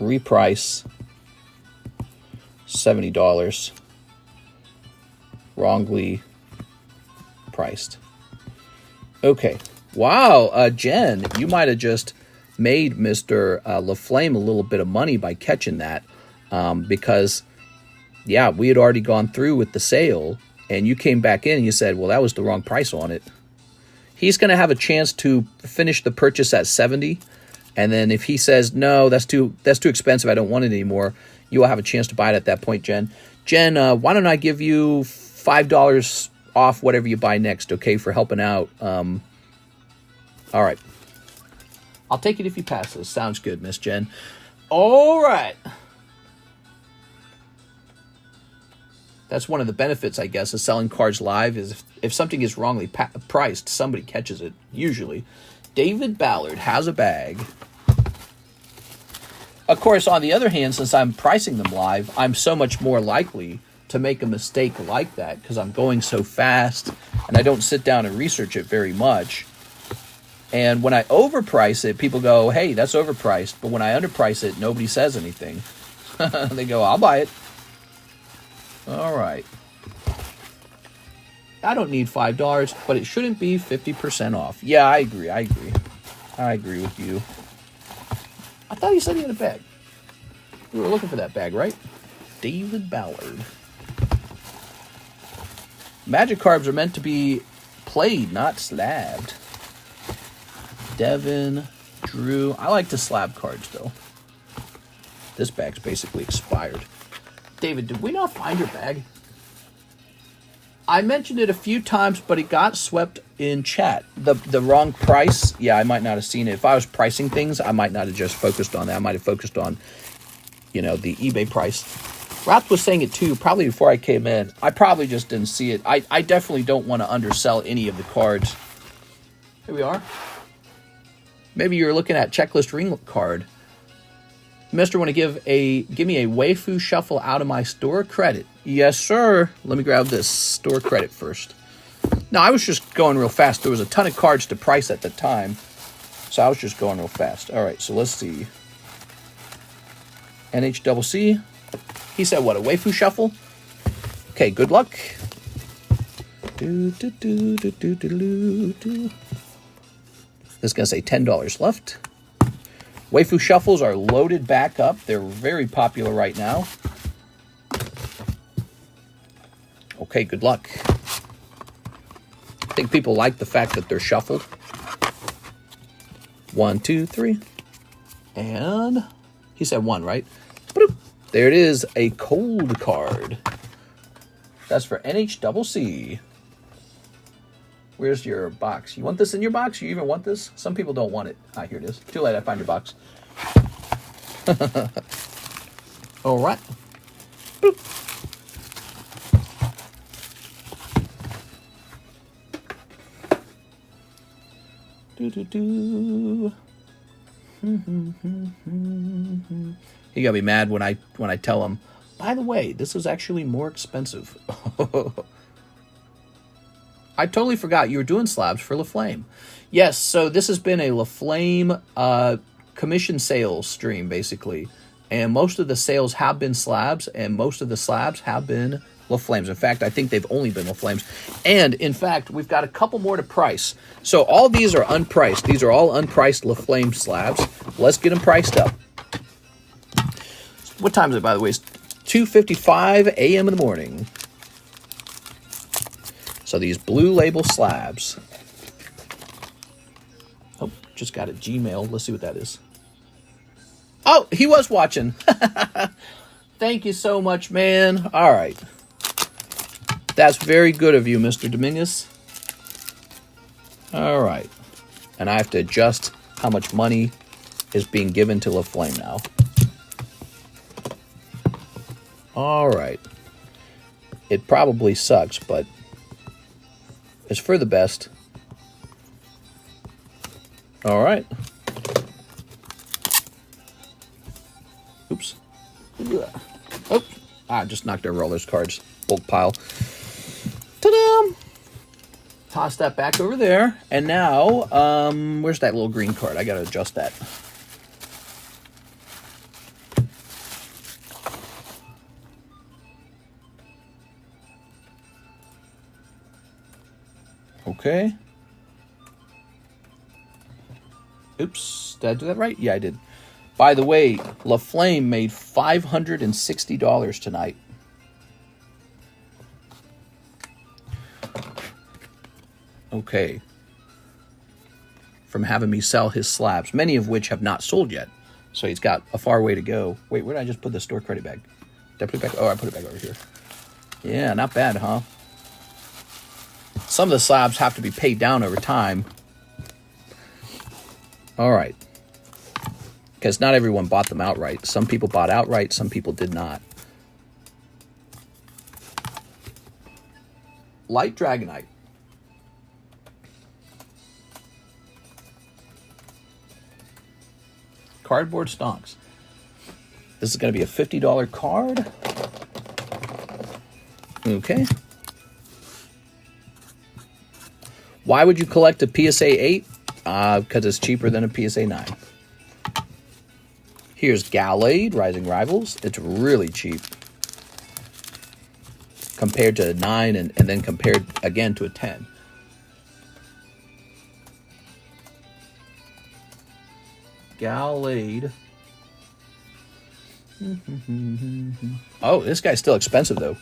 Reprice. $70. Wrongly priced. Okay. Wow, Jen, you might have just made Mr. LaFlame a little bit of money by catching that. Because, yeah, we had already gone through with the sale. And you came back in and you said, well, that was the wrong price on it. He's going to have a chance to finish the purchase at 70. And then if he says, no, that's too expensive, I don't want it anymore, you will have a chance to buy it at that point, Jen. Jen, why don't I give you $5 off whatever you buy next, okay, for helping out. All right. I'll take it if you pass this. Sounds good, Miss Jen. All right. That's one of the benefits, I guess, of selling cards live is if something is wrongly priced, somebody catches it, usually. David Ballard has a bag. Of course, on the other hand, since I'm pricing them live, I'm so much more likely to make a mistake like that because I'm going so fast and I don't sit down and research it very much. And when I overprice it, people go, hey, that's overpriced. But when I underprice it, nobody says anything. They go, I'll buy it. All right. I don't need $5, but it shouldn't be 50% off. Yeah, I agree. I agree with you. I thought you said he had a bag. We were looking for that bag, right? David Ballard. Magic cards are meant to be played, not slabbed. Devin, Drew. I like the slab cards, though. This bag's basically expired. David, did we not find your bag? I mentioned it a few times, but it got swept in chat. The wrong price, yeah, I might not have seen it. If I was pricing things, I might not have just focused on that. I might have focused on, the eBay price. Rath was saying it too, probably before I came in. I probably just didn't see it. I definitely don't want to undersell any of the cards. Here we are. Maybe you're looking at checklist ring card. Mister, want to give me a Waifu Shuffle out of my store credit? Yes, sir. Let me grab this store credit first. No, I was just going real fast. There was a ton of cards to price at the time. So I was just going real fast. All right, so let's see. NHCC. He said what, a Waifu Shuffle? Okay, good luck. This is going to say $10 left. Waifu Shuffles are loaded back up. They're very popular right now. Okay, good luck. I think people like the fact that they're shuffled. 1, 2, 3. And he said 1, right? Boop. There it is, a cold card. That's for NHCC. Where's your box? You want this in your box? You even want this? Some people don't want it. Ah, here it is. Too late, I found your box. All right. Boop. He gotta be mad when I tell him, by the way, this is actually more expensive. I totally forgot you were doing slabs for LaFlame. Yes, so this has been a LaFlame commission sales stream, basically. And most of the sales have been slabs, and most of the slabs have been LaFlames. In fact, I think they've only been LaFlames. And, in fact, we've got a couple more to price. So all these are unpriced. These are all unpriced LaFlame slabs. Let's get them priced up. What time is it, by the way? It's 2:55 a.m. in the morning. So these blue label slabs. Oh, just got a Gmail. Let's see what that is. Oh, he was watching. Thank you so much, man. All right. That's very good of you, Mr. Dominguez. All right. And I have to adjust how much money is being given to LaFlame now. All right. It probably sucks, but it's for the best. All right. Oops. Oh, I just knocked over all those cards. Bulk pile. Ta-da! Toss that back over there. And now, where's that little green card? I got to adjust that. Okay. Oops. Did I do that right? Yeah, I did. By the way, LaFlame made $560 tonight. Okay. From having me sell his slabs, many of which have not sold yet. So he's got a far way to go. Wait, where did I just put the store credit bag? Did I put it back? Oh, I put it back over here. Yeah, not bad, huh? Some of the slabs have to be paid down over time. All right. Because not everyone bought them outright. Some people bought outright, some people did not. Light Dragonite. Cardboard Stonks. This is going to be a $50 card. Okay. Why would you collect a PSA 8? Because it's cheaper than a PSA 9. Here's Gallade, Rising Rivals. It's really cheap. Compared to a 9 and then compared again to a 10. Gallade. Oh, this guy's still expensive, though.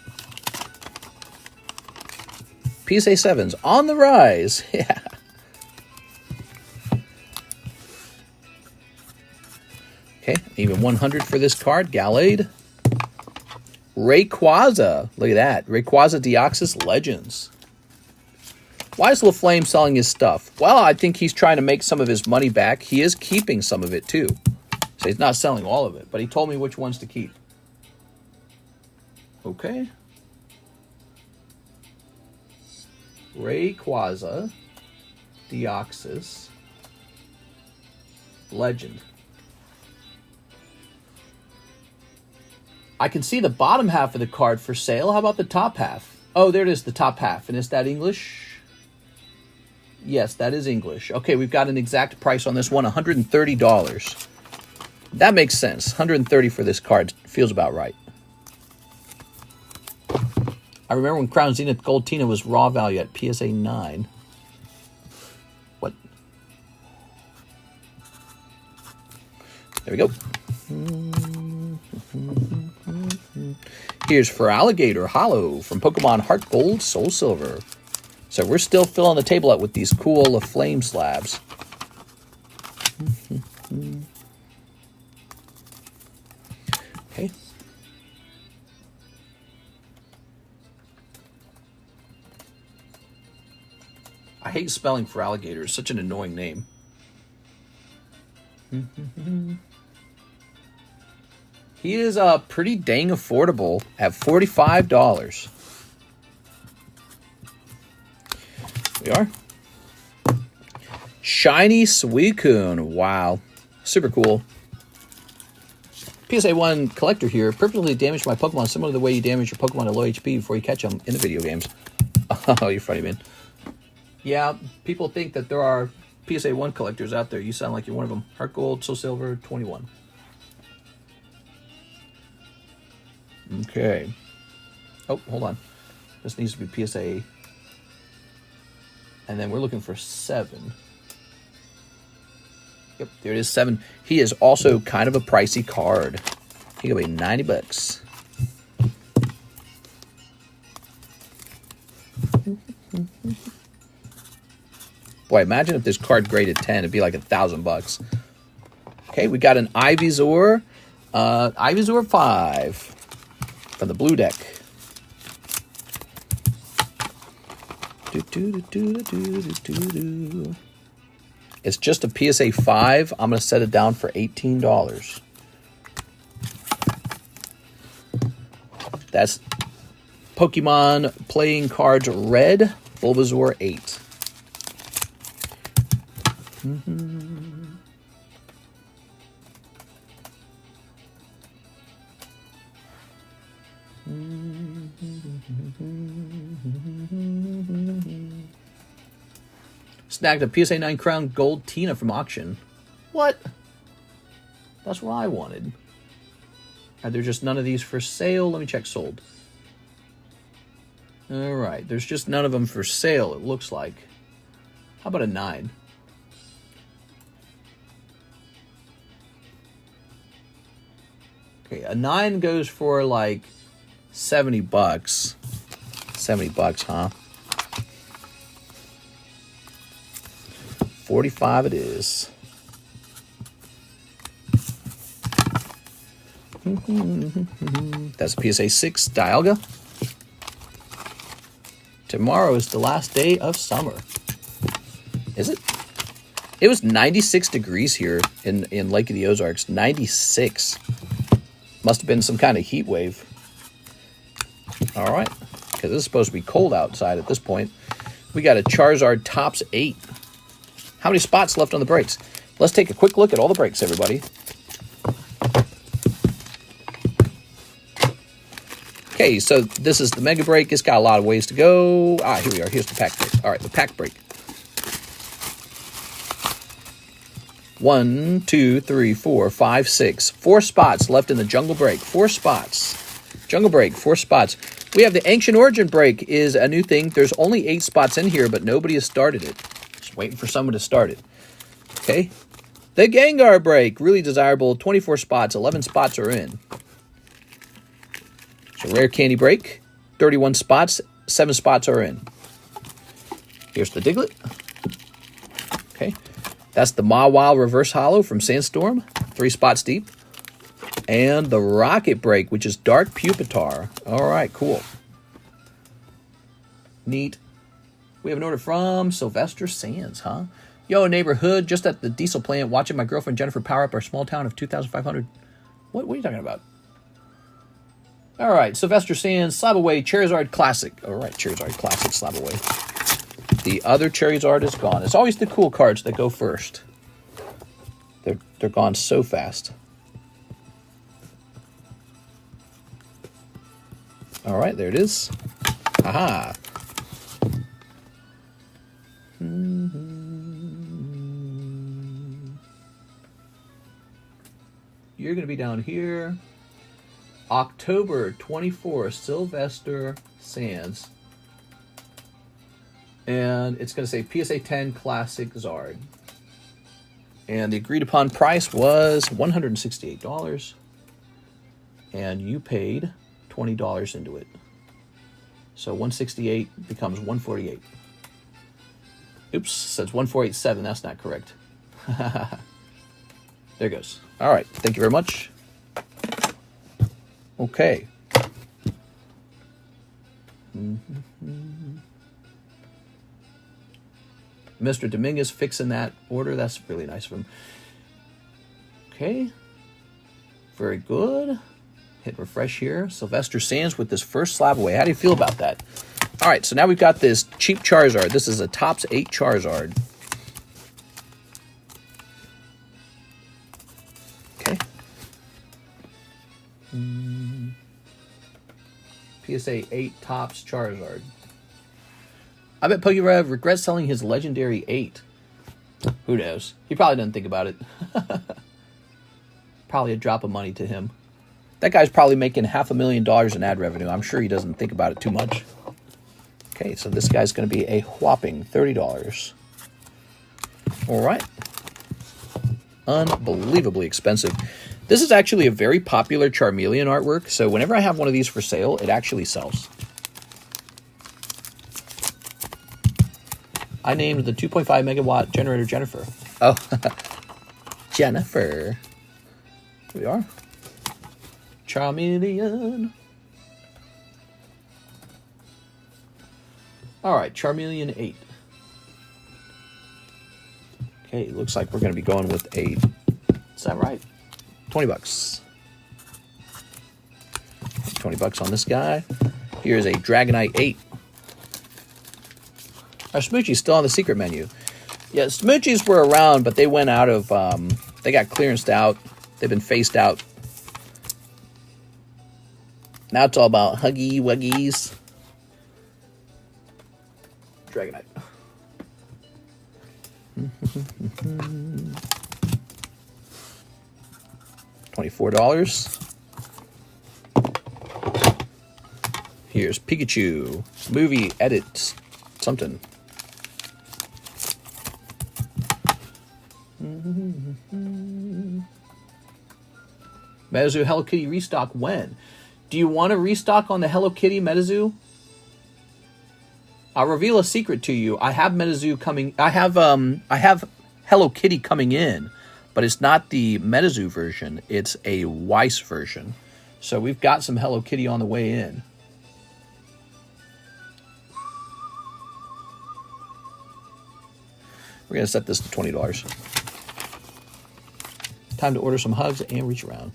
PSA 7's on the rise. Yeah. Okay, even 100 for this card. Gallade. Rayquaza. Look at that. Rayquaza Deoxys Legends. Why is LaFlame selling his stuff? Well, I think he's trying to make some of his money back. He is keeping some of it, too. So he's not selling all of it, but he told me which ones to keep. Okay. Rayquaza Deoxys Legend. I can see the bottom half of the card for sale. How about the top half? Oh, there it is, the top half. And is that English? Yes, that is English. Okay, we've got an exact price on this one, $130. That makes sense. $130 for this card feels about right. I remember when Crown Zenith Gold Tina was raw value at PSA 9. What? There we go. Here's for Alligator Holo from Pokemon Heart Gold, Soul Silver. So we're still filling the table up with these cool flame slabs. Okay. I hate spelling for alligator. It's such an annoying name. He is pretty dang affordable at $45. We are. Shiny Suicune. Wow. Super cool. PSA 1 collector here. Purposely damaged my Pokemon similar to the way you damage your Pokemon at low HP before you catch them in the video games. Oh, you're funny, man. Yeah, people think that there are PSA 1 collectors out there. You sound like you're one of them. Heart Gold, Soul Silver, 21. Okay. Oh, hold on. This needs to be PSA. And then we're looking for 7. Yep, there it is, 7. He is also kind of a pricey card. He could be $90. Boy, imagine if this card graded 10, it'd be like $1,000. Okay, we got an Ivysaur. Ivysaur 5 from the blue deck. It's just a PSA 5. I'm going to set it down for $18. That's Pokemon Playing Cards Red, Bulbasaur 8. Snagged a PSA 9 Crown Gold Tina from auction. What? That's what I wanted. Are there just none of these for sale? Let me check sold. Alright, there's just none of them for sale, it looks like. How about a 9? Okay, a 9 goes for like $70. $70, huh? 45 it is. That's PSA 6 Dialga. Tomorrow is the last day of summer. Is it? It was 96 degrees here in Lake of the Ozarks. 96. Must have been some kind of heat wave. All right. Because it's supposed to be cold outside at this point. We got a Charizard Tops 8. How many spots left on the breaks? Let's take a quick look at all the breaks, everybody. Okay, so this is the mega break. It's got a lot of ways to go. Ah, here we are. Here's the pack break. All right, the pack break. 1, 2, 3, 4, 5, 6. 4 spots left in the jungle break. 4 spots. Jungle break, 4 spots. We have the Ancient Origin break is a new thing. There's only 8 spots in here, but nobody has started it. Just waiting for someone to start it. Okay. The Gengar break, really desirable. 24 spots, 11 spots are in. So rare candy break, 31 spots, 7 spots are in. Here's the Diglett. Okay. That's the Mawile Reverse Holo from Sandstorm, 3 spots deep. And the Rocket break, which is Dark Pupitar. All right, cool. Neat. We have an order from Sylvester Sands, huh? Yo, neighborhood, just at the diesel plant, watching my girlfriend Jennifer power up our small town of 2,500. What are you talking about? All right, Sylvester Sands, Slabway, Charizard Classic. All right, Charizard Classic, Slabway. The other Charizard is gone. It's always the cool cards that go first. They're gone so fast. All right, there it is. Aha. You're going to be down here. October 24th, Sylvester Sands. And it's going to say PSA 10 Classic Zard. And the agreed upon price was $168. And you paid $20 into it. So 168 becomes 148. Oops, says 1487. That's not correct. There goes. All right. Thank you very much. Okay. Mr. Dominguez fixing that order. That's really nice of him. Okay. Very good. Hit refresh here. Sylvester Sands with this first slab away. How do you feel about that? All right, so now we've got this cheap Charizard. This is a Topps 8 Charizard. Okay. PSA 8 Topps Charizard. I bet PokeBruh regrets selling his legendary 8. Who knows? He probably doesn't think about it. Probably a drop of money to him. That guy's probably making $500,000 in ad revenue. I'm sure he doesn't think about it too much. Okay, so this guy's going to be a whopping $30. All right. Unbelievably expensive. This is actually a very popular Charmeleon artwork, so whenever I have one of these for sale, it actually sells. I named the 2.5 megawatt generator Jennifer. Oh, Jennifer. Here we are. Charmeleon. All right, Charmeleon 8. Okay, looks like we're going to be going with a, is that right? $20. $20 on this guy. Here's a Dragonite 8. Our Smoochie's still on the secret menu. Yeah, Smoochies were around, but they went out of, they got clearanced out. They've been phased out. Now it's all about Huggy Wuggies. Dragonite. $24. Here's Pikachu. Movie edit something. Metazoo Hello Kitty restock when? Do you want to restock on the Hello Kitty Metazoo? I'll reveal a secret to you. I have Metazoo coming. I have Hello Kitty coming in, but it's not the Metazoo version. It's a Weiss version. So we've got some Hello Kitty on the way in. We're going to set this to $20. Time to order some hugs and reach around.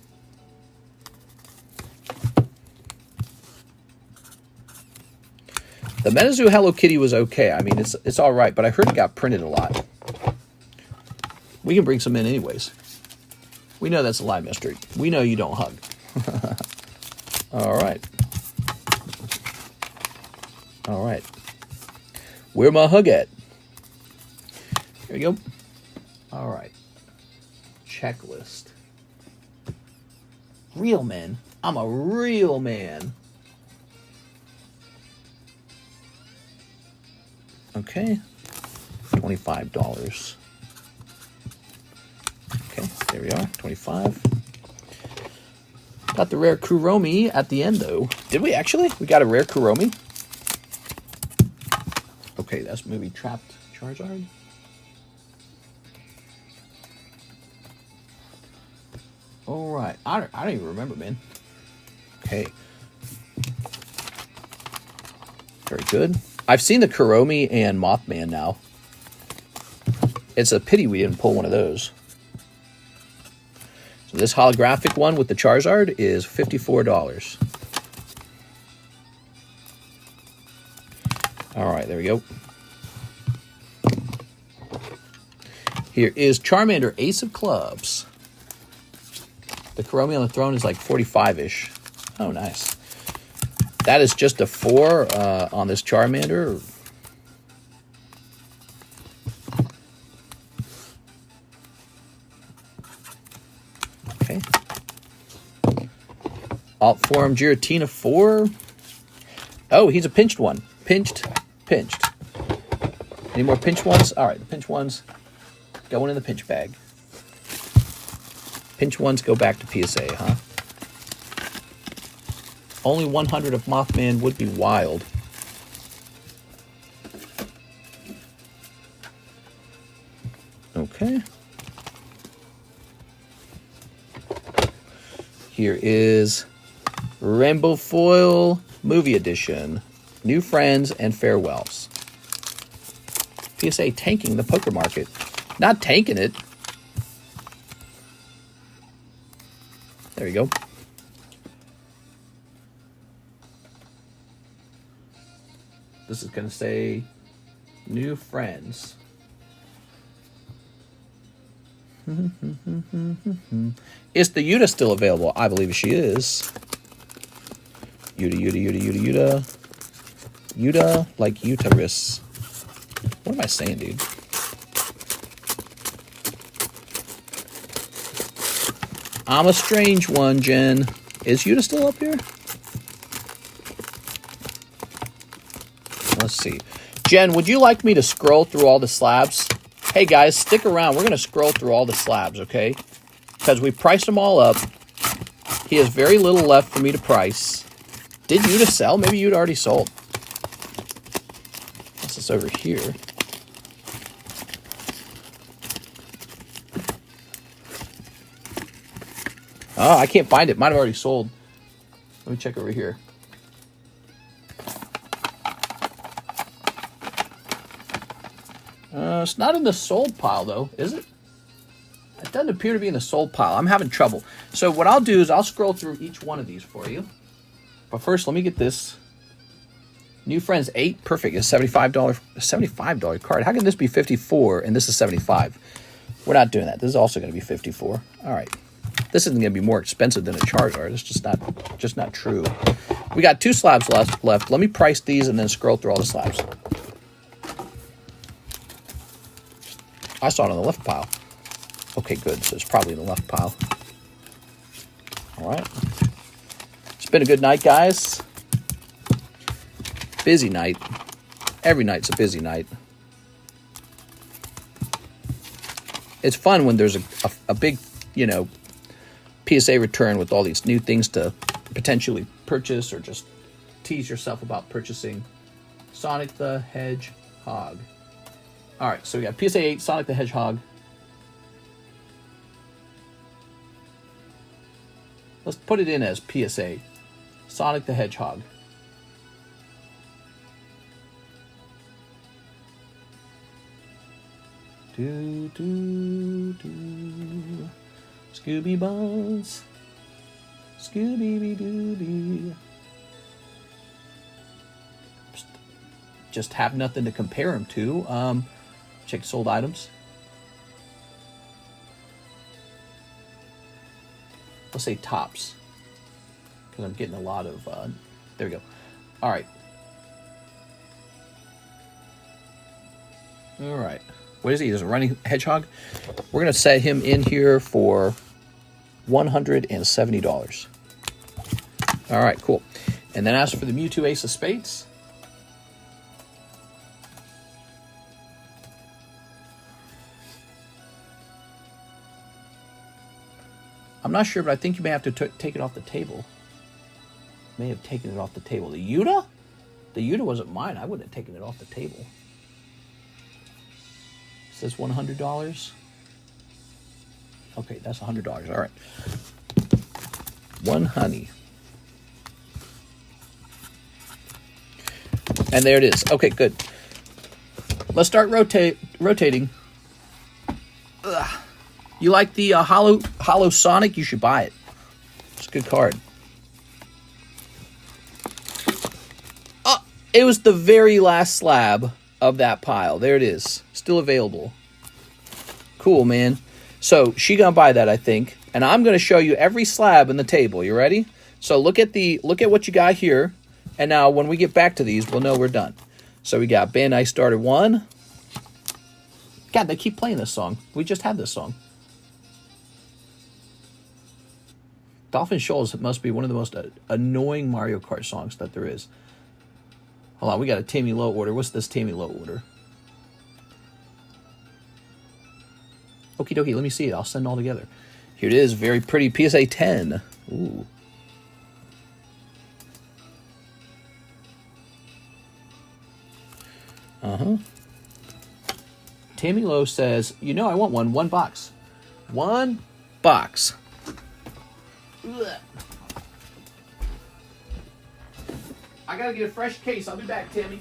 The Metazoo Hello Kitty was okay. I mean, it's all right, but I heard it got printed a lot. We can bring some in anyways. We know that's a lie, mister. We know you don't hug. All right. All right. Where my hug at? Here we go. All right. Checklist. Real man. I'm a real man. Okay. $25. Okay, there we are. 25. Got the rare Kuromi at the end, though. Did we actually? We got a rare Kuromi? Okay, that's maybe Trapped Charizard. All right. I don't even remember, man. Okay. Very good. I've seen the Kuromi and Mothman now. It's a pity we didn't pull one of those. So this holographic one with the Charizard is $54. All right, there we go. Here is Charmander, Ace of Clubs. The Kuromi on the throne is like 45-ish. Oh, nice. That is just a 4 on this Charmander. Alt Form Giratina 4. Oh, he's a pinched one. Pinched. Any more pinch ones? All right, the pinch ones going in the pinch bag. Pinch ones go back to PSA, huh? Only 100 of Mothman would be wild. Okay. Here is Rainbow Foil Movie Edition. New Friends and Farewells. PSA tanking the poker market. Not tanking it. There you go. This is going to say New Friends. Is the Yuta still available? I believe she is. Yuta. Yuta like uterus. What am I saying, dude? I'm a strange one, Jen. Is Yuta still up here? Let's see. Jen, would you like me to scroll through all the slabs? Hey, guys, stick around. We're going to scroll through all the slabs, okay? Because we priced them all up. He has very little left for me to price. Did Yuta sell? Maybe Yuta already sold. What's this over here? Oh, I can't find it. Might have already sold. Let me check over here. It's not in the sold pile, though, is it? It doesn't appear to be in the sold pile. I'm having trouble. So what I'll do is I'll scroll through each one of these for you. But first, let me get this. New Friends 8. Perfect. It's $75 card. How can this be 54 and this is 75? We're not doing that. This is also going to be 54. All right. This isn't going to be more expensive than a Charizard. It's just not true. We got 2 slabs left. Let me price these and then scroll through all the slabs. I saw it on the left pile. Okay, good. So it's probably in the left pile. All right. It's been a good night, guys. Busy night. Every night's a busy night. It's fun when there's a big, PSA return with all these new things to potentially purchase or just tease yourself about purchasing. Sonic the Hedgehog. All right, so we got PSA 8, Sonic the Hedgehog. Let's put it in as PSA. Sonic the Hedgehog. Do, do, do. Scooby Buns. Scooby-Dooby. Just have nothing to compare them to. Check sold items. Let's say tops. Because I'm getting a lot of... there we go. All right. All right. What is he? He's a running hedgehog. We're going to set him in here for $170. All right, cool. And then as for the Mewtwo Ace of Spades... I'm not sure, but I think you may have to take it off the table. May have taken it off the table. The Yuta? The Yuta wasn't mine. I wouldn't have taken it off the table. It says $100. Okay, that's $100. All right. One honey. And there it is. Okay, good. Let's start rotating. Ugh. You like the Holo Sonic? You should buy it. It's a good card. It was the very last slab of that pile. There it is. Still available. Cool, man. So she gonna buy that, I think. And I'm gonna show you every slab in the table. You ready? So look at what you got here. And now when we get back to these, we'll know we're done. So we got Bandai Starter 1. God, they keep playing this song. We just had this song. Dolphin Shoals must be one of the most annoying Mario Kart songs that there is. Hold on, we got a Tammy Low order. What's this Tammy Low order? Okie dokie, let me see it. I'll send it all together. Here it is, very pretty PSA 10. Ooh. Tammy Lowe says, you know I want one box. One box. Ugh. I gotta get a fresh case. I'll be back, Tammy.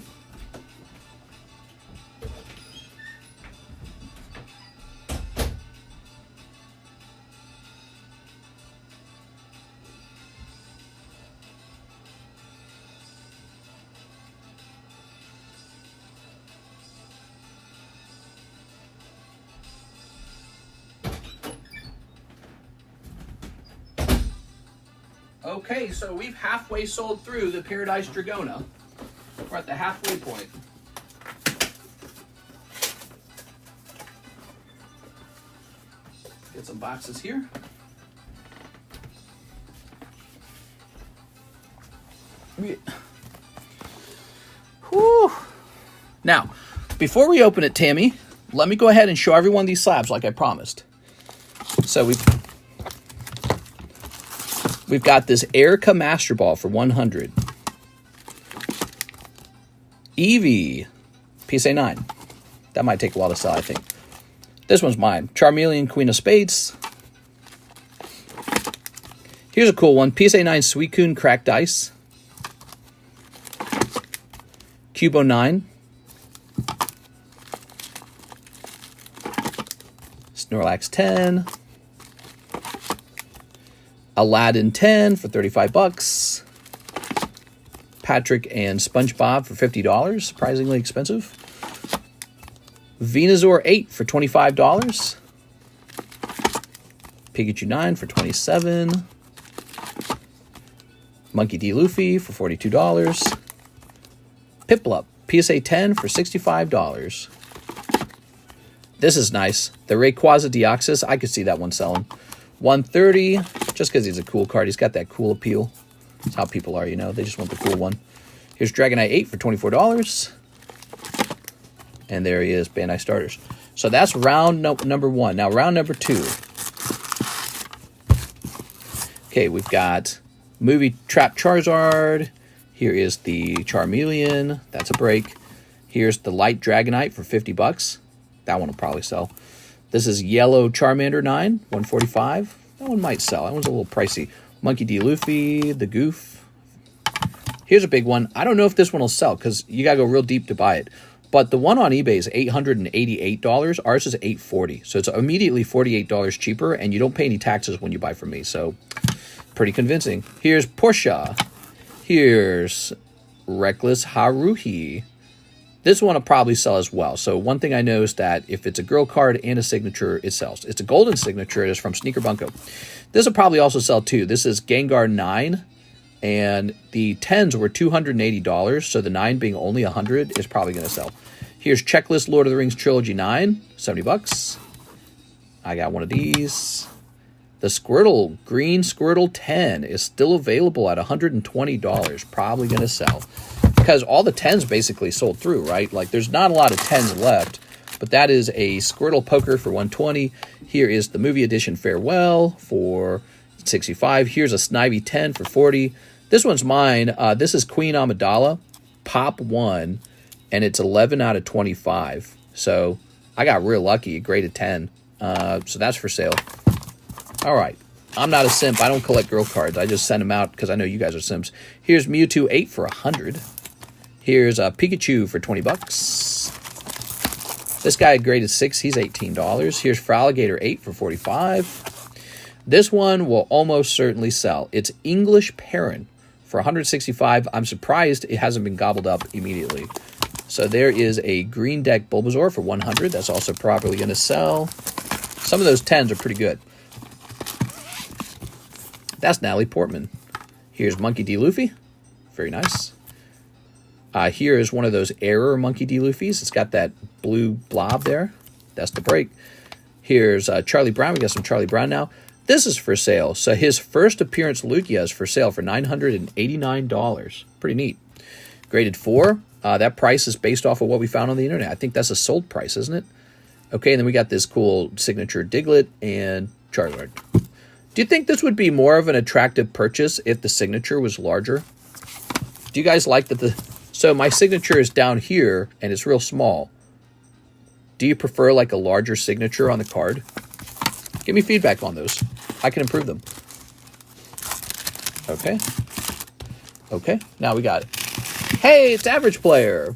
Okay, so we've halfway sold through the Paradise Dragona. We're at the halfway point. Get some boxes here. Whew. Now, before we open it, Tammy, let me go ahead and show everyone these slabs like I promised. So we've got this Erica Master Ball for 100. Eevee, PSA 9. That might take a while to sell, I think. This one's mine. Charmeleon, Queen of Spades. Here's a cool one. PSA 9 Suicune Cracked Dice. Cubo 9. Snorlax 10. Aladdin 10 for 35 bucks. Patrick and SpongeBob for $50, surprisingly expensive. Venusaur 8 for $25. Pikachu 9 for $27. Monkey D. Luffy for $42. Piplup, PSA 10 for $65. This is nice. The Rayquaza Deoxys, I could see that one selling. $130, just because he's a cool card. He's got that cool appeal. That's how people are, you know. They just want the cool one. Here's Dragonite 8 for $24. And there he is, Bandai Starters. So that's round number 1. Now, round number 2. Okay, we've got Movie Trap Charizard. Here is the Charmeleon. That's a break. Here's the Light Dragonite for 50 bucks. That one will probably sell. This is Yellow Charmander 9, $145. That one might sell. That one's a little pricey. Monkey D. Luffy, the Goof. Here's a big one. I don't know if this one will sell because you got to go real deep to buy it. But the one on eBay is $888. Ours is $840. So it's immediately $48 cheaper, and you don't pay any taxes when you buy from me. So pretty convincing. Here's Portia. Here's Reckless Haruhi. This one will probably sell as well. So one thing I know is that if it's a girl card and a signature, it sells. It's a golden signature. It is from Sneaker Bunko. This will probably also sell too. This is Gengar 9, and the 10s were $280. So the 9 being only $100 is probably going to sell. Here's Checklist Lord of the Rings Trilogy 9, 70 bucks. I got one of these. The Squirtle, Green Squirtle 10 is still available at $120. Probably going to sell. Because all the 10s basically sold through, right? Like, there's not a lot of 10s left. But that is a Squirtle Poker for $120. Here is the movie edition Farewell for $65. Here's a Snivy 10 for $40. This one's mine. This is Queen Amidala, Pop 1, and it's 11 out of 25. So I got real lucky, a grade of 10. So that's for sale. All right. I'm not a simp. I don't collect girl cards. I just send them out because I know you guys are simps. Here's Mewtwo 8 for $100. Here's a Pikachu for 20 bucks. This guy graded 6. He's $18. Here's Fraligator 8 for 45. This one will almost certainly sell. It's English Parent for 165. I'm surprised it hasn't been gobbled up immediately. So there is a Green Deck Bulbasaur for 100. That's also probably going to sell. Some of those 10s are pretty good. That's Natalie Portman. Here's Monkey D. Luffy. Very nice. Here is one of those Error Monkey D. Luffys. It's got that blue blob there. That's the break. Here's Charlie Brown. We got some Charlie Brown now. This is for sale. So his first appearance Lugia is for sale for $989. Pretty neat. Graded 4. That price is based off of what we found on the internet. I think that's a sold price, isn't it? Okay, and then we got this cool signature Diglett and Charizard. Do you think this would be more of an attractive purchase if the signature was larger? Do you guys like that so my signature is down here and it's real small. Do you prefer like a larger signature on the card? Give me feedback on those. I can improve them. Okay. Okay, now we got it. Hey, it's Average Player.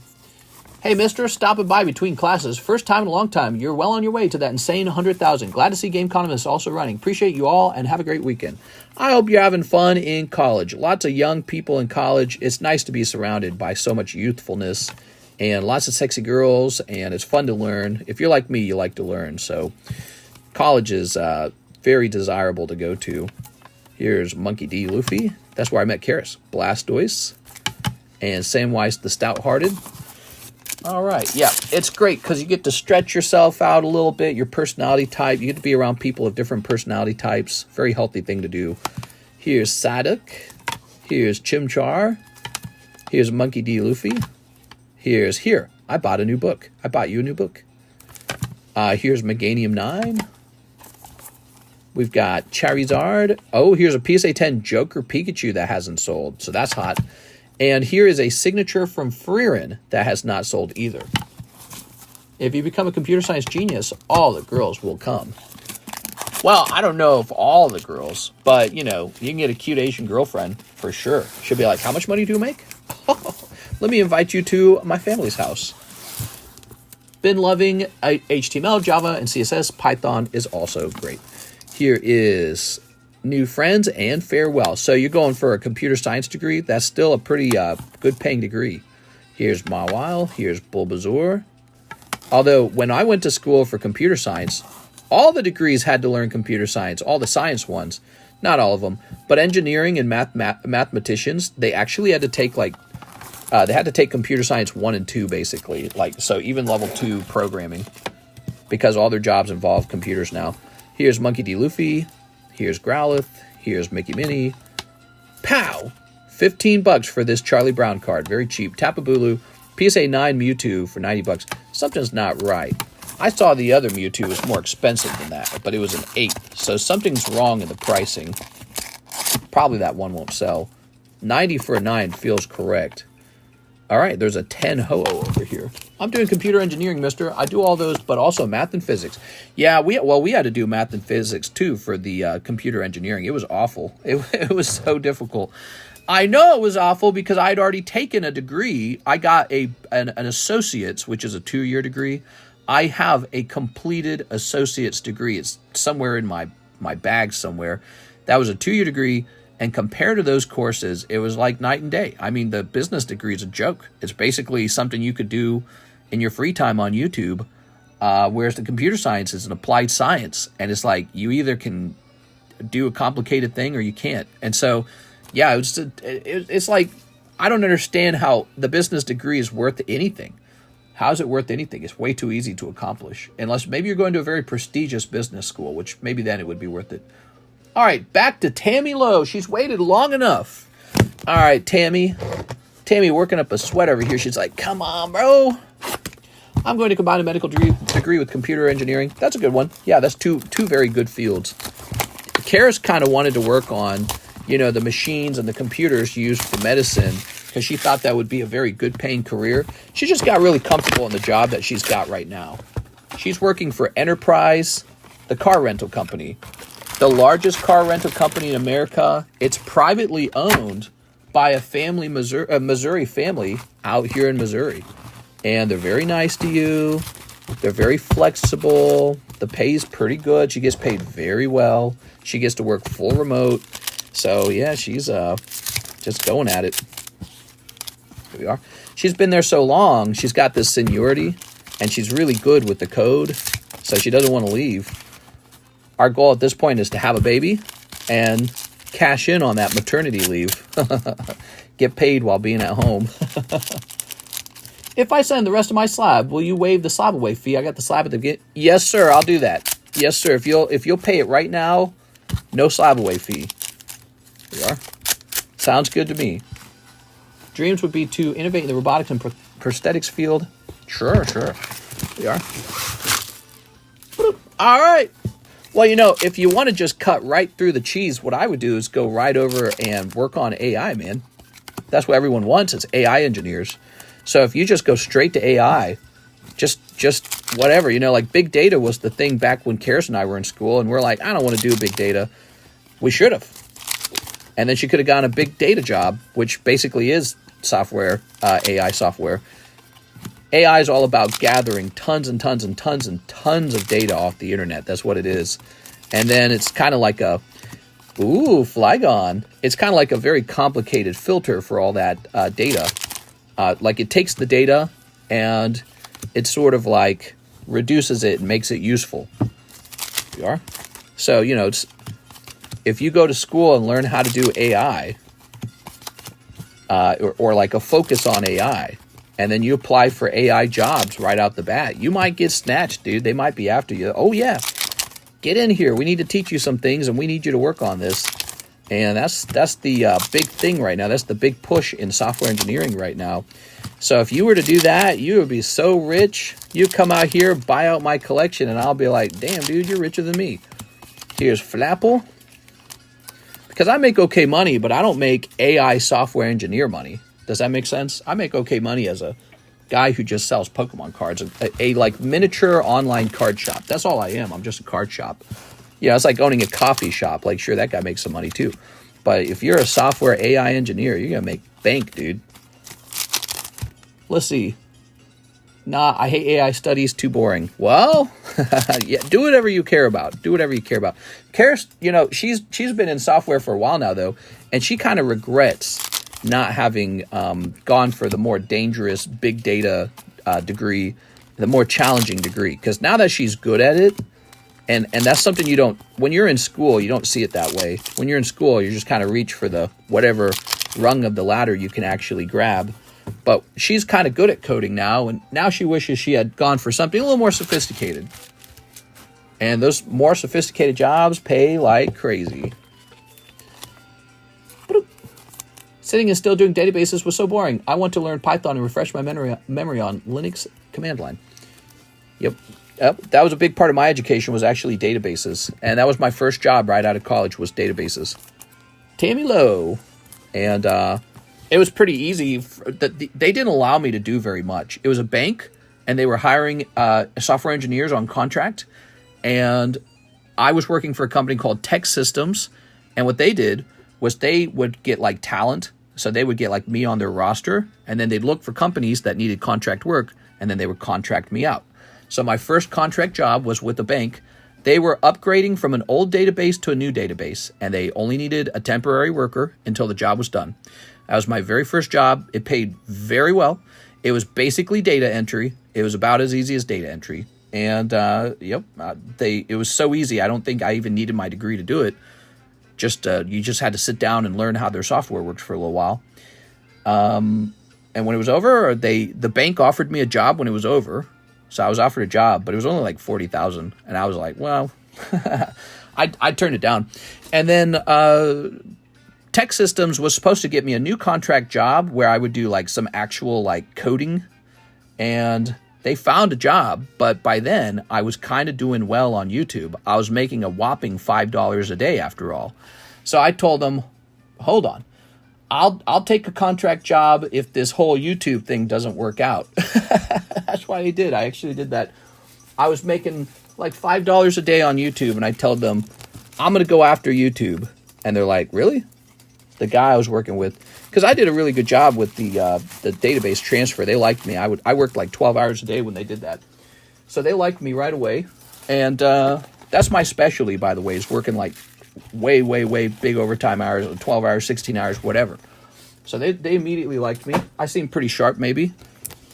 Hey, mister, stopping by between classes. First time in a long time. You're well on your way to that insane 100,000. Glad to see TheCardconomist also running. Appreciate you all and have a great weekend. I hope you're having fun in college. Lots of young people in college. It's nice to be surrounded by so much youthfulness and lots of sexy girls, and it's fun to learn. If you're like me, you like to learn. So college is very desirable to go to. Here's Monkey D. Luffy. That's where I met Karis. Blastoise. And Samwise the Stout-Hearted. All right, yeah, it's great because you get to stretch yourself out a little bit, your personality type. You get to be around people of different personality types. Very healthy thing to do. Here's Sadok. Here's Chimchar. Here's Monkey D. Luffy. Here. I bought a new book. I bought you a new book. Here's Meganium 9. We've got Charizard. Oh, here's a PSA 10 Joker Pikachu that hasn't sold, so that's hot. And here is a signature from Freerin that has not sold either. If you become a computer science genius, all the girls will come. Well, I don't know if all the girls, but, you know, you can get a cute Asian girlfriend for sure. She'll be like, how much money do you make? Let me invite you to my family's house. Been loving HTML, Java, and CSS. Python is also great. Here is New Friends and Farewell. So you're going for a computer science degree. That's still a pretty good paying degree. Here's Mawile. Here's Bulbasaur. Although when I went to school for computer science, all the degrees had to learn computer science, all the science ones. Not all of them. But engineering and mathematicians, they actually had to take they had to take computer science 1 and 2 basically. So even level 2 programming, because all their jobs involve computers now. Here's Monkey D. Luffy. Here's Growlithe. Here's Mickey Minnie. Pow! $15 for this Charlie Brown card. Very cheap. Tapu Bulu. PSA 9 Mewtwo for $90. Something's not right. I saw the other Mewtwo was more expensive than that, but it was an 8. So something's wrong in the pricing. Probably that one won't sell. 90 for a 9 feels correct. All right, there's a 10 Ho-Oh over here. I'm doing computer engineering, mister. I do all those, but also math and physics. Yeah, we had to do math and physics, too, for the computer engineering. It was awful. It was so difficult. I know it was awful because I'd already taken a degree. I got an associate's, which is a 2-year degree. I have a completed associate's degree. It's somewhere in my bag somewhere. That was a 2-year degree. And compared to those courses, it was like night and day. I mean, the business degree is a joke. It's basically something you could do in your free time on YouTube, whereas the computer science is an applied science. And it's like you either can do a complicated thing or you can't. And so, yeah, it's like I don't understand how the business degree is worth anything. How is it worth anything? It's way too easy to accomplish. Unless maybe you're going to a very prestigious business school, which maybe then it would be worth it. All right, back to Tammy Lowe. She's waited long enough. All right, Tammy. Tammy working up a sweat over here. She's like, come on, bro. I'm going to combine a medical degree with computer engineering. That's a good one. Yeah, that's two very good fields. Karis kind of wanted to work on, the machines and the computers used for medicine because she thought that would be a very good paying career. She just got really comfortable in the job that she's got right now. She's working for Enterprise, the car rental company. The largest car rental company in America. It's privately owned by a Missouri family out here in Missouri. And they're very nice to you. They're very flexible. The pay's pretty good. She gets paid very well. She gets to work full remote. So, yeah, she's just going at it. Here we are. She's been there so long. She's got this seniority, and she's really good with the code. So she doesn't want to leave. Our goal at this point is to have a baby and cash in on that maternity leave. Get paid while being at home. If I send the rest of my slab, will you waive the slabway fee? I got the slab at the beginning. Yes, sir, I'll do that. Yes, sir. If you'll pay it right now, No slabway fee. There we are. Sounds good to me. Dreams would be to innovate in the robotics and prosthetics field. Sure. There we are. All right. Well, you know, if you want to just cut right through the cheese, what I would do is go right over and work on AI, man. That's what everyone wants, is AI engineers. So if you just go straight to AI, just whatever, you know, like big data was the thing back when Karis and I were in school, and we're like, I don't want to do big data. We should have. And then she could have gotten a big data job, which basically is software, AI software. AI is all about gathering tons and tons and tons and tons of data off the internet. That's what it is. And then it's kind of like a, Flygon. It's kind of like a very complicated filter for all that data. Like it takes the data and it sort of like reduces it and makes it useful. Here we are. So, you know, if you go to school and learn how to do AI, or like a focus on AI, and then you apply for AI jobs right out the bat, you might get snatched, dude. They might be after you. Oh, yeah. Get in here. We need to teach you some things, and we need you to work on this. And that's the big thing right now. That's the big push in software engineering right now. So if you were to do that, you would be so rich. You come out here, buy out my collection, and I'll be like, damn, dude, you're richer than me. Here's Flapple. Because I make okay money, but I don't make AI software engineer money. Does that make sense? I make okay money as a guy who just sells Pokemon cards, a like miniature online card shop. That's all I am. I'm just a card shop. Yeah, it's like owning a coffee shop. Like, sure, that guy makes some money too. But if you're a software AI engineer, you're going to make bank, dude. Let's see. Nah, I hate AI studies. Too boring. Well, yeah, do whatever you care about. Do whatever you care about. Karis, you know, she's been in software for a while now, though, and she kind of regrets not having gone for the more dangerous big data degree, the more challenging degree. Because now that she's good at it, and that's something you don't, when you're in school, you don't see it that way. When you're in school, you just kind of reach for the whatever rung of the ladder you can actually grab. But she's kind of good at coding now, and now she wishes she had gone for something a little more sophisticated. And those more sophisticated jobs pay like crazy. Sitting and still doing databases was so boring. I want to learn Python and refresh my memory on Linux command line. Yep. That was a big part of my education, was actually databases. And that was my first job right out of college, was databases. Tammy Lowe. And it was pretty easy. They didn't allow me to do very much. It was a bank, and they were hiring software engineers on contract. And I was working for a company called Tech Systems. And what they did was they would get like talent. So they would get like me on their roster, and then they'd look for companies that needed contract work, and then they would contract me out. So my first contract job was with a bank. They were upgrading from an old database to a new database, and they only needed a temporary worker until the job was done. That was my very first job. It paid very well. It was basically data entry. It was about as easy as data entry. And it was so easy. I don't think I even needed my degree to do it. You just had to sit down and learn how their software worked for a little while. And when it was over, the bank offered me a job when it was over. So I was offered a job, but it was only like $40,000. And I was like, well, I turned it down. And then Tech Systems was supposed to get me a new contract job where I would do like some actual like coding. And they found a job, but by then I was kind of doing well on YouTube. I was making a whopping $5 a day after all. So I told them, hold on, I'll take a contract job if this whole YouTube thing doesn't work out. That's why I did. I actually did that. I was making like $5 a day on YouTube, and I told them, I'm going to go after YouTube. And they're like, really? The guy I was working with, because I did a really good job with the database transfer. They liked me. I worked like 12 hours a day when they did that. So they liked me right away. And that's my specialty, by the way, is working like way, way, way big overtime hours, 12 hours, 16 hours, whatever. So they immediately liked me. I seemed pretty sharp, maybe.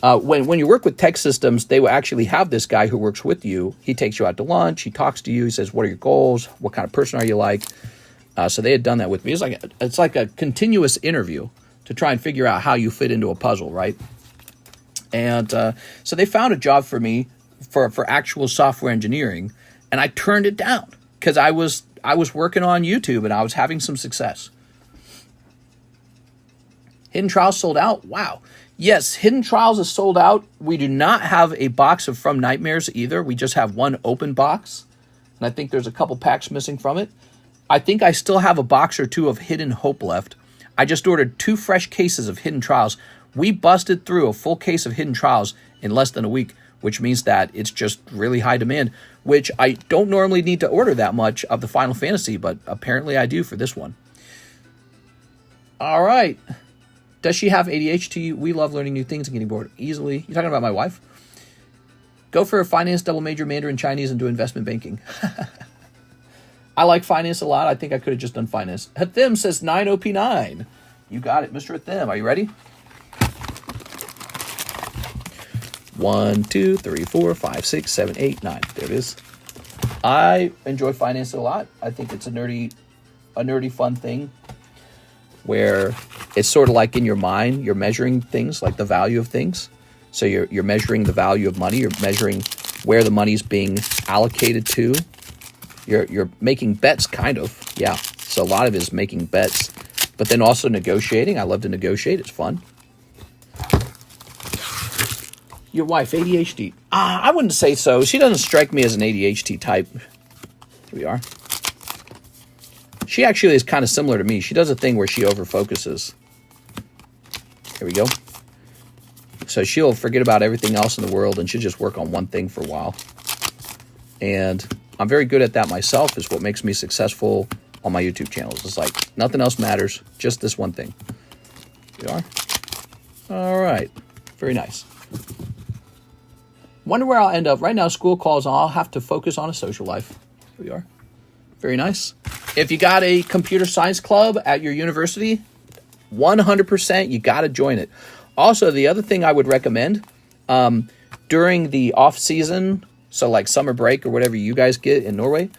When you work with Tech Systems, they will actually have this guy who works with you. He takes you out to lunch. He talks to you. He says, what are your goals? What kind of person are you like? So they had done that with me. It's like a continuous interview to try and figure out how you fit into a puzzle, right? And so they found a job for me for actual software engineering, and I turned it down because I was working on YouTube and I was having some success. Hidden Trials sold out? Wow. Yes, Hidden Trials is sold out. We do not have a box of From Nightmares either. We just have one open box. And I think there's a couple packs missing from it. I think I still have a box or two of Hidden Hope left. I just ordered 2 fresh cases of Hidden Trials. We busted through a full case of Hidden Trials in less than a week, which means that it's just really high demand, which I don't normally need to order that much of the Final Fantasy, but apparently I do for this one. All right. Does she have ADHD? We love learning new things and getting bored easily. You talking about my wife? Go for a finance double major, Mandarin Chinese, and do investment banking. I like finance a lot. I think I could have just done finance. Hathim says 9OP9. You got it, Mr. Hathim. Are you ready? 1, 2, 3, 4, 5, 6, 7, 8, 9. There it is. I enjoy finance a lot. I think it's a nerdy fun thing where it's sort of like in your mind, you're measuring things like the value of things. So you're measuring the value of money. You're measuring where the money's being allocated to. You're making bets, kind of. Yeah. So a lot of it is making bets, but then also negotiating. I love to negotiate. It's fun. Your wife, ADHD. I wouldn't say so. She doesn't strike me as an ADHD type. Here we are. She actually is kind of similar to me. She does a thing where she overfocuses. Here we go. So she'll forget about everything else in the world and she'll just work on one thing for a while. And I'm very good at that myself, is what makes me successful on my YouTube channels. It's like nothing else matters, just this one thing. Here we are. All right. Very nice. Wonder where I'll end up. Right now, school calls, and I'll have to focus on a social life. Here we are. Very nice. If you got a computer science club at your university, 100% you got to join it. Also, the other thing I would recommend, during the off season, so like summer break or whatever you guys get in Norway,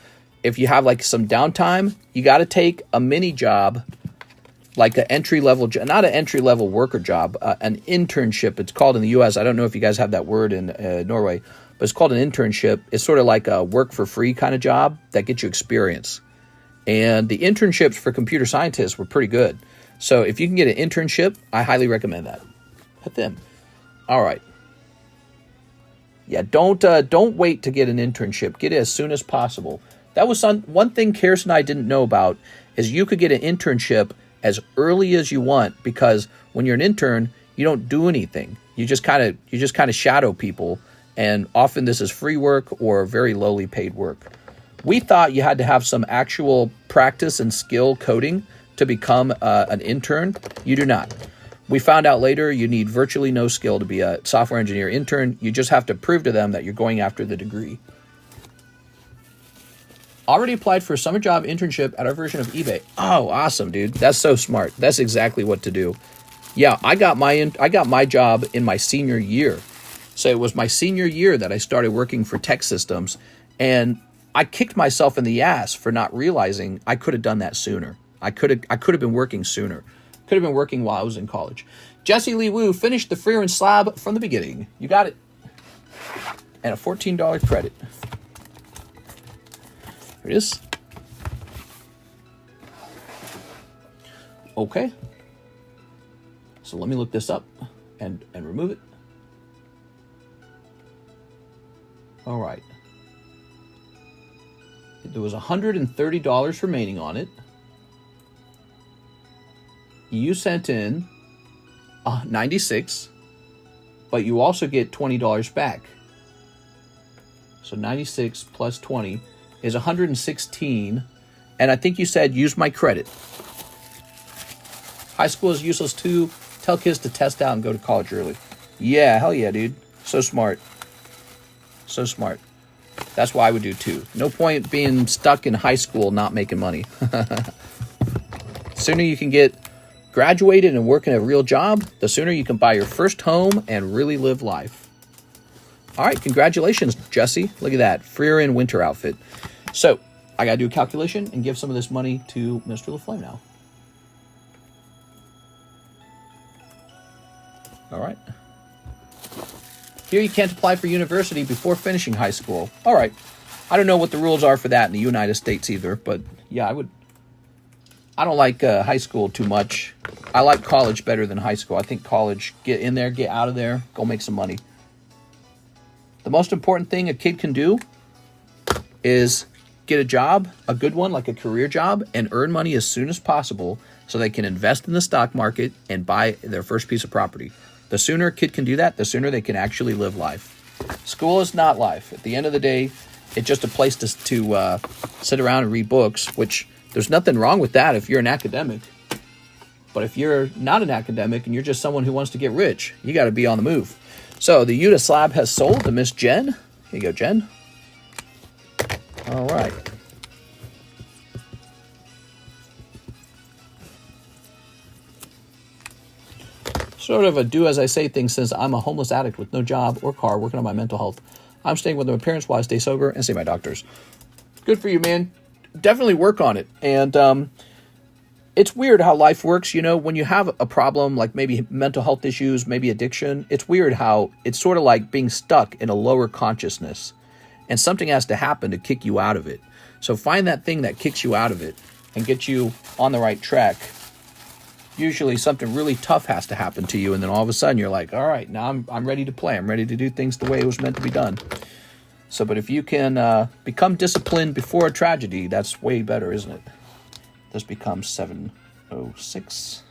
if you have like some downtime, you got to take a mini job, like an entry-level job, not an entry-level worker job, an internship. It's called in the U.S. I don't know if you guys have that word in Norway, but it's called an internship. It's sort of like a work-for-free kind of job that gets you experience. And the internships for computer scientists were pretty good. So if you can get an internship, I highly recommend that. Hit them. All right. Yeah, don't wait to get an internship. Get it as soon as possible. That was one thing Karis and I didn't know about, is you could get an internship as early as you want, because when you're an intern, you don't do anything. You just kind of shadow people, and often this is free work or very lowly paid work. We thought you had to have some actual practice and skill coding to become an intern. You do not. We found out later you need virtually no skill to be a software engineer intern. You just have to prove to them that you're going after the degree. Already applied for a summer job internship at our version of eBay. Oh, awesome, dude. That's so smart. That's exactly what to do. Yeah, I got my job in my senior year. So it was my senior year that I started working for tech systems, and I kicked myself in the ass for not realizing I could have done that sooner. I could have been working sooner. Could have been working while I was in college. Jesse Lee Wu finished the Freer and Slab from the beginning. You got it. And a $14 credit. Here it is. Okay. So let me look this up and remove it. All right. There was $130 remaining on it. You sent in 96, but you also get $20 back. So 96 plus 20 is 116, and I think you said use my credit. High school is useless too. Tell kids to test out and go to college early. Yeah, hell yeah, dude. So smart. So smart. That's why I would do too. No point being stuck in high school not making money. Sooner you can get graduated and work in a real job, the sooner you can buy your first home and really live life. All right, congratulations, Jesse. Look at that, Freer in winter outfit. So I got to do a calculation and give some of this money to Mr. LaFlame now. All right. Here you can't apply for university before finishing high school. All right. I don't know what the rules are for that in the United States either, but yeah, I don't like high school too much. I like college better than high school. I think college, get in there, get out of there, go make some money. The most important thing a kid can do is get a job, a good one, like a career job, and earn money as soon as possible so they can invest in the stock market and buy their first piece of property. The sooner a kid can do that, the sooner they can actually live life. School is not life. At the end of the day, it's just a place to sit around and read books, which there's nothing wrong with that if you're an academic. But if you're not an academic and you're just someone who wants to get rich, you got to be on the move. So the Yugioh slab has sold to Miss Jen. Here you go, Jen. All right. Sort of a do-as-I-say thing since I'm a homeless addict with no job or car working on my mental health. I'm staying with my parents while I stay sober and see my doctors. Good for you, man. Definitely work on it. And it's weird how life works. You know, when you have a problem, like maybe mental health issues, maybe addiction, it's weird how it's sort of like being stuck in a lower consciousness. And something has to happen to kick you out of it. So find that thing that kicks you out of it and get you on the right track. Usually something really tough has to happen to you, and then all of a sudden you're like, all right, now I'm ready to play. I'm ready to do things the way it was meant to be done. So, but if you can become disciplined before a tragedy, that's way better, isn't it? This becomes 706.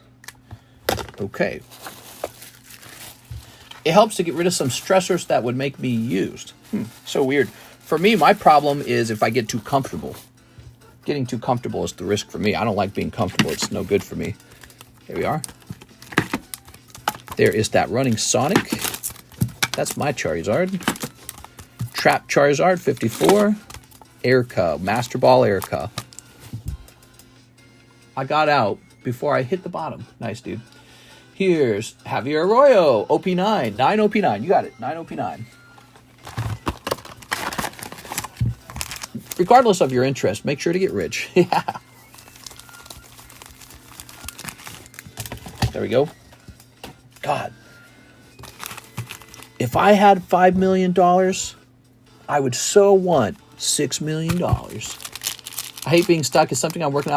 Okay. It helps to get rid of some stressors that would make me used. So weird. For me, my problem is if I get too comfortable. Getting too comfortable is the risk for me. I don't like being comfortable. It's no good for me. Here we are. There is that running Sonic. That's my Charizard. Trap Charizard, 54. Erica, Master Ball Erica. I got out before I hit the bottom. Nice, dude. Here's Javier Arroyo, OP9. 9 OP9. You got it. 9 OP9. Regardless of your interest, make sure to get rich. Yeah. There we go. God. If I had $5 million, I would so want $6 million. I hate being stuck. It's something I'm working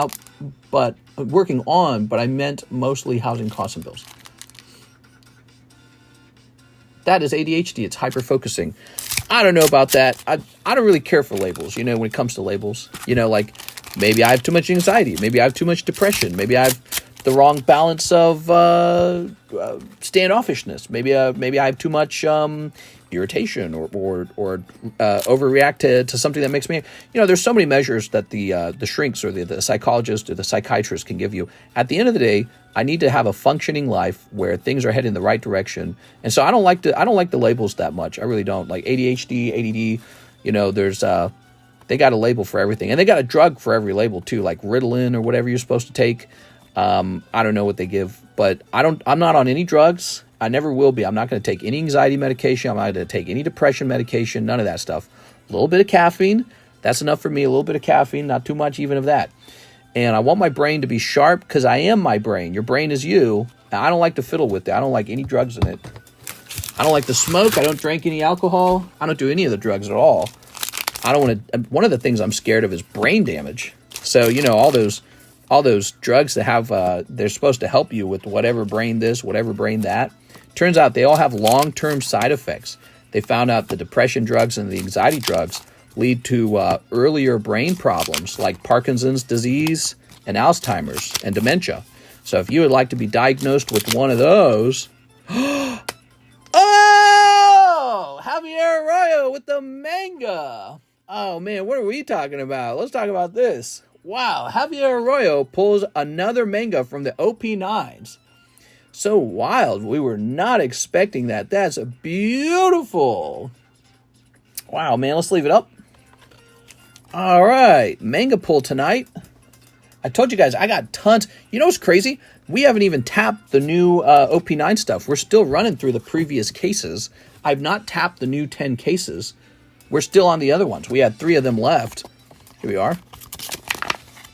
on, but I meant mostly housing costs and bills. That is ADHD. It's hyper-focusing. I don't know about that. I don't really care for labels, you know, when it comes to labels. You know, like, maybe I have too much anxiety. Maybe I have too much depression. Maybe I have the wrong balance of standoffishness. Maybe I have too much irritation or overreact to something that makes me. You know, there's so many measures that the shrinks or the psychologist or the psychiatrist can give you. At the end of the day, I need to have a functioning life where things are heading in the right direction. And so I don't like the labels that much. I really don't. Like ADHD, ADD. You know, there's they got a label for everything, and they got a drug for every label too, like Ritalin or whatever you're supposed to take. I don't know what they give, but I'm not on any drugs. I never will be. I'm not going to take any anxiety medication. I'm not going to take any depression medication, none of that stuff. A little bit of caffeine. That's enough for me. A little bit of caffeine, not too much even of that. And I want my brain to be sharp because I am my brain. Your brain is you. And I don't like to fiddle with it. I don't like any drugs in it. I don't like to smoke. I don't drink any alcohol. I don't do any of the drugs at all. I don't want to. One of the things I'm scared of is brain damage. So, you know, all those drugs that have, they're supposed to help you with whatever brain this, whatever brain that. Turns out they all have long-term side effects. They found out the depression drugs and the anxiety drugs lead to earlier brain problems like Parkinson's disease and Alzheimer's and dementia. So if you would like to be diagnosed with one of those... Oh! Javier Arroyo with the manga! Oh, man, what are we talking about? Let's talk about this. Wow, Javier Arroyo pulls another manga from the OP9s. So wild. We were not expecting that. That's beautiful. Wow, man, let's leave it up. All right, manga pull tonight. I told you guys, I got tons. You know what's crazy? We haven't even tapped the new OP9 stuff. We're still running through the previous cases. I've not tapped the new 10 cases. We're still on the other ones. We had 3 of them left. Here we are.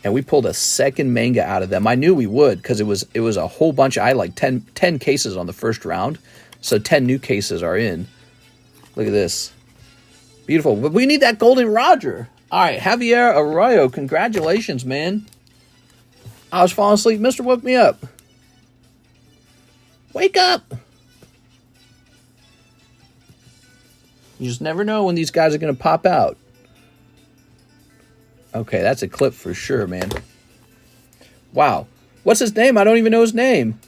And we pulled a second manga out of them. I knew we would because it was a whole bunch. I had like 10 cases on the first round. So 10 new cases are in. Look at this. Beautiful. But we need that Golden Roger. All right, Javier Arroyo, congratulations, man. I was falling asleep. Mister woke me up. Wake up. You just never know when these guys are going to pop out. Okay, that's a clip for sure, man. Wow. What's his name? I don't even know his name.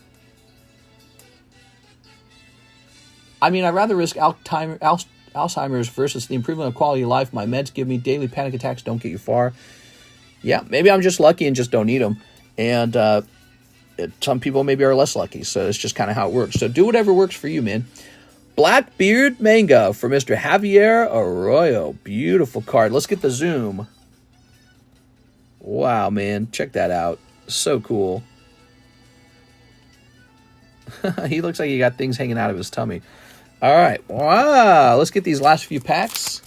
I mean, I'd rather risk Alzheimer's versus the improvement of quality of life. My meds give me daily panic attacks, don't get you far. Yeah, maybe I'm just lucky and just don't need them. And some people maybe are less lucky, so it's just kind of how it works. So do whatever works for you, man. Blackbeard Manga for Mr. Javier Arroyo. Beautiful card. Let's get the zoom. Wow, man. Check that out. So cool. He looks like he got things hanging out of his tummy. All right. Wow. Let's get these last few packs.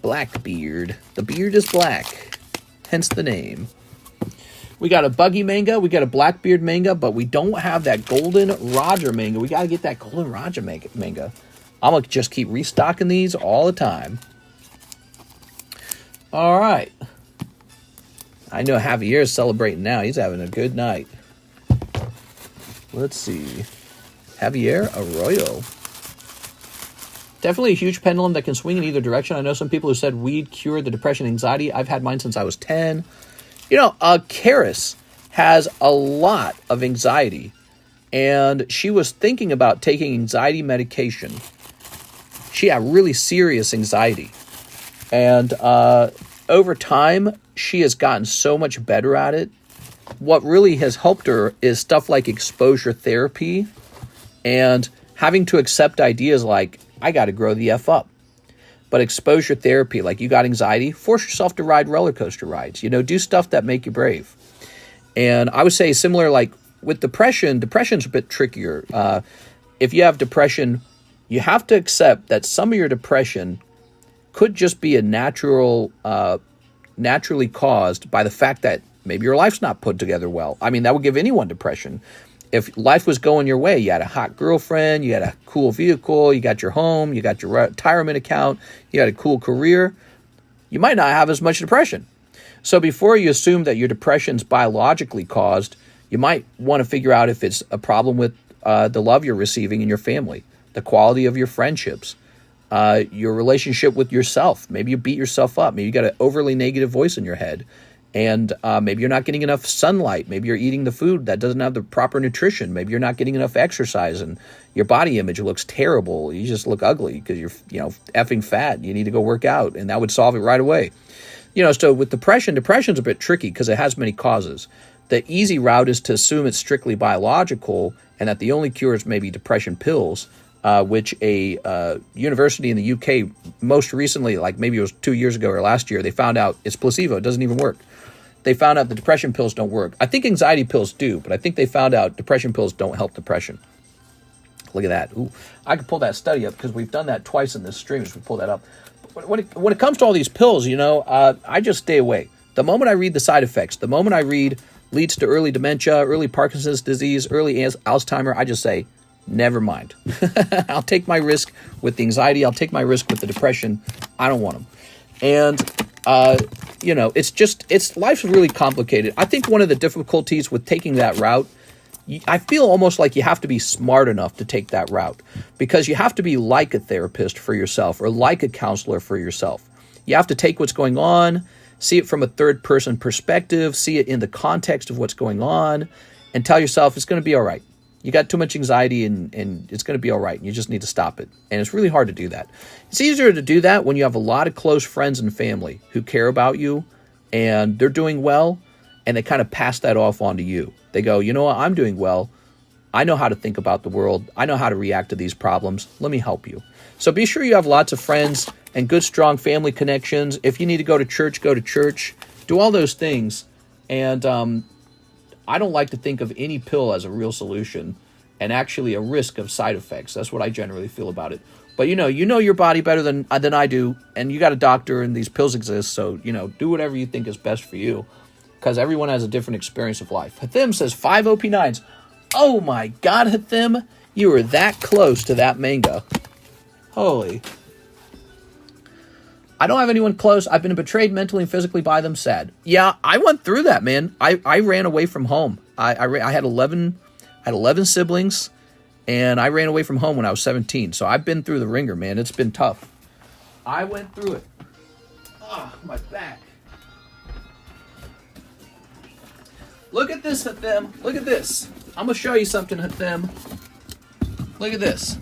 Blackbeard. The beard is black. Hence the name. We got a Buggy manga. We got a Blackbeard manga. But we don't have that Golden Roger manga. We got to get that Golden Roger manga. I'm going to just keep restocking these all the time. All right. I know Javier is celebrating now. He's having a good night. Let's see. Javier Arroyo. Definitely a huge pendulum that can swing in either direction. I know some people who said weed cured the depression and anxiety. I've had mine since I was 10. You know, Karis has a lot of anxiety. And she was thinking about taking anxiety medication. She had really serious anxiety. And over time, she has gotten so much better at it. What really has helped her is stuff like exposure therapy and having to accept ideas like, I got to grow the F up. But exposure therapy, like you got anxiety, force yourself to ride roller coaster rides. You know, do stuff that make you brave. And I would say similar like with depression's a bit trickier. If you have depression, you have to accept that some of your depression could just be a naturally caused by the fact that maybe your life's not put together well. I mean, that would give anyone depression. If life was going your way, you had a hot girlfriend, you had a cool vehicle, you got your home, you got your retirement account, you had a cool career, you might not have as much depression. So before you assume that your depression's biologically caused, you might want to figure out if it's a problem with the love you're receiving in your family, the quality of your friendships, your relationship with yourself. Maybe you beat yourself up. Maybe you got an overly negative voice in your head. And maybe you're not getting enough sunlight. Maybe you're eating the food that doesn't have the proper nutrition. Maybe you're not getting enough exercise and your body image looks terrible. You just look ugly because you're, effing fat. You need to go work out, and that would solve it right away. So with depression's a bit tricky because it has many causes. The easy route is to assume it's strictly biological and that the only cure is maybe depression pills, which a university in the UK most recently, like maybe it was 2 years ago or last year, they found out it's placebo. It doesn't even work. They found out the depression pills don't work. I think anxiety pills do, but I think they found out depression pills don't help depression. Look at that. Ooh, I could pull that study up because we've done that twice in this stream. So we pull that up. But when it comes to all these pills, I just stay away. The moment I read the side effects, the moment I read leads to early dementia, early Parkinson's disease, early Alzheimer, I just say, never mind. I'll take my risk with the anxiety. I'll take my risk with the depression. I don't want them. And life's really complicated. I think one of the difficulties with taking that route, I feel almost like you have to be smart enough to take that route because you have to be like a therapist for yourself or like a counselor for yourself. You have to take what's going on, see it from a third person perspective, see it in the context of what's going on, and tell yourself it's going to be all right. You got too much anxiety and it's going to be all right. You just need to stop it. And it's really hard to do that. It's easier to do that when you have a lot of close friends and family who care about you and they're doing well and they kind of pass that off onto you. They go, you know what, I'm doing well. I know how to think about the world. I know how to react to these problems. Let me help you. So be sure you have lots of friends and good, strong family connections. If you need to go to church, go to church. Do all those things. And I don't like to think of any pill as a real solution and actually a risk of side effects. That's what I generally feel about it. But you know your body better than I do, and you got a doctor and these pills exist, so do whatever you think is best for you because everyone has a different experience of life. Hathim says 5 OP9s. Oh my god, Hathim, you were that close to that manga. Holy. I don't have anyone close. I've been betrayed mentally and physically by them. Sad. Yeah, I went through that, man. I ran away from home. I had 11 siblings, and I ran away from home when I was 17. So I've been through the ringer, man. It's been tough. I went through it. Oh, my back. Look at this, Hathim. Look at this. I'm going to show you something, Hathim. Look at this.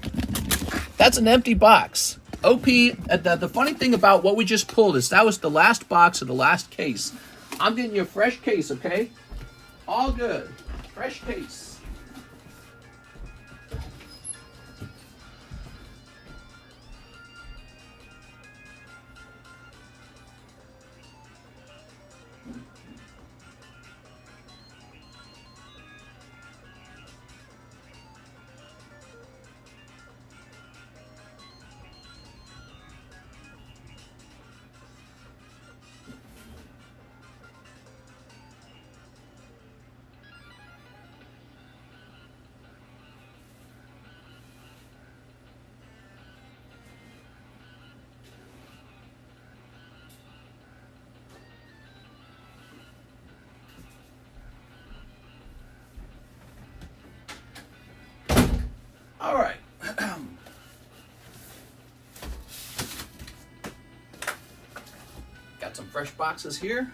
That's an empty box. OP, the funny thing about what we just pulled is that was the last box of the last case. I'm getting you a fresh case, okay? All good. Fresh case. All right. Got some fresh boxes here.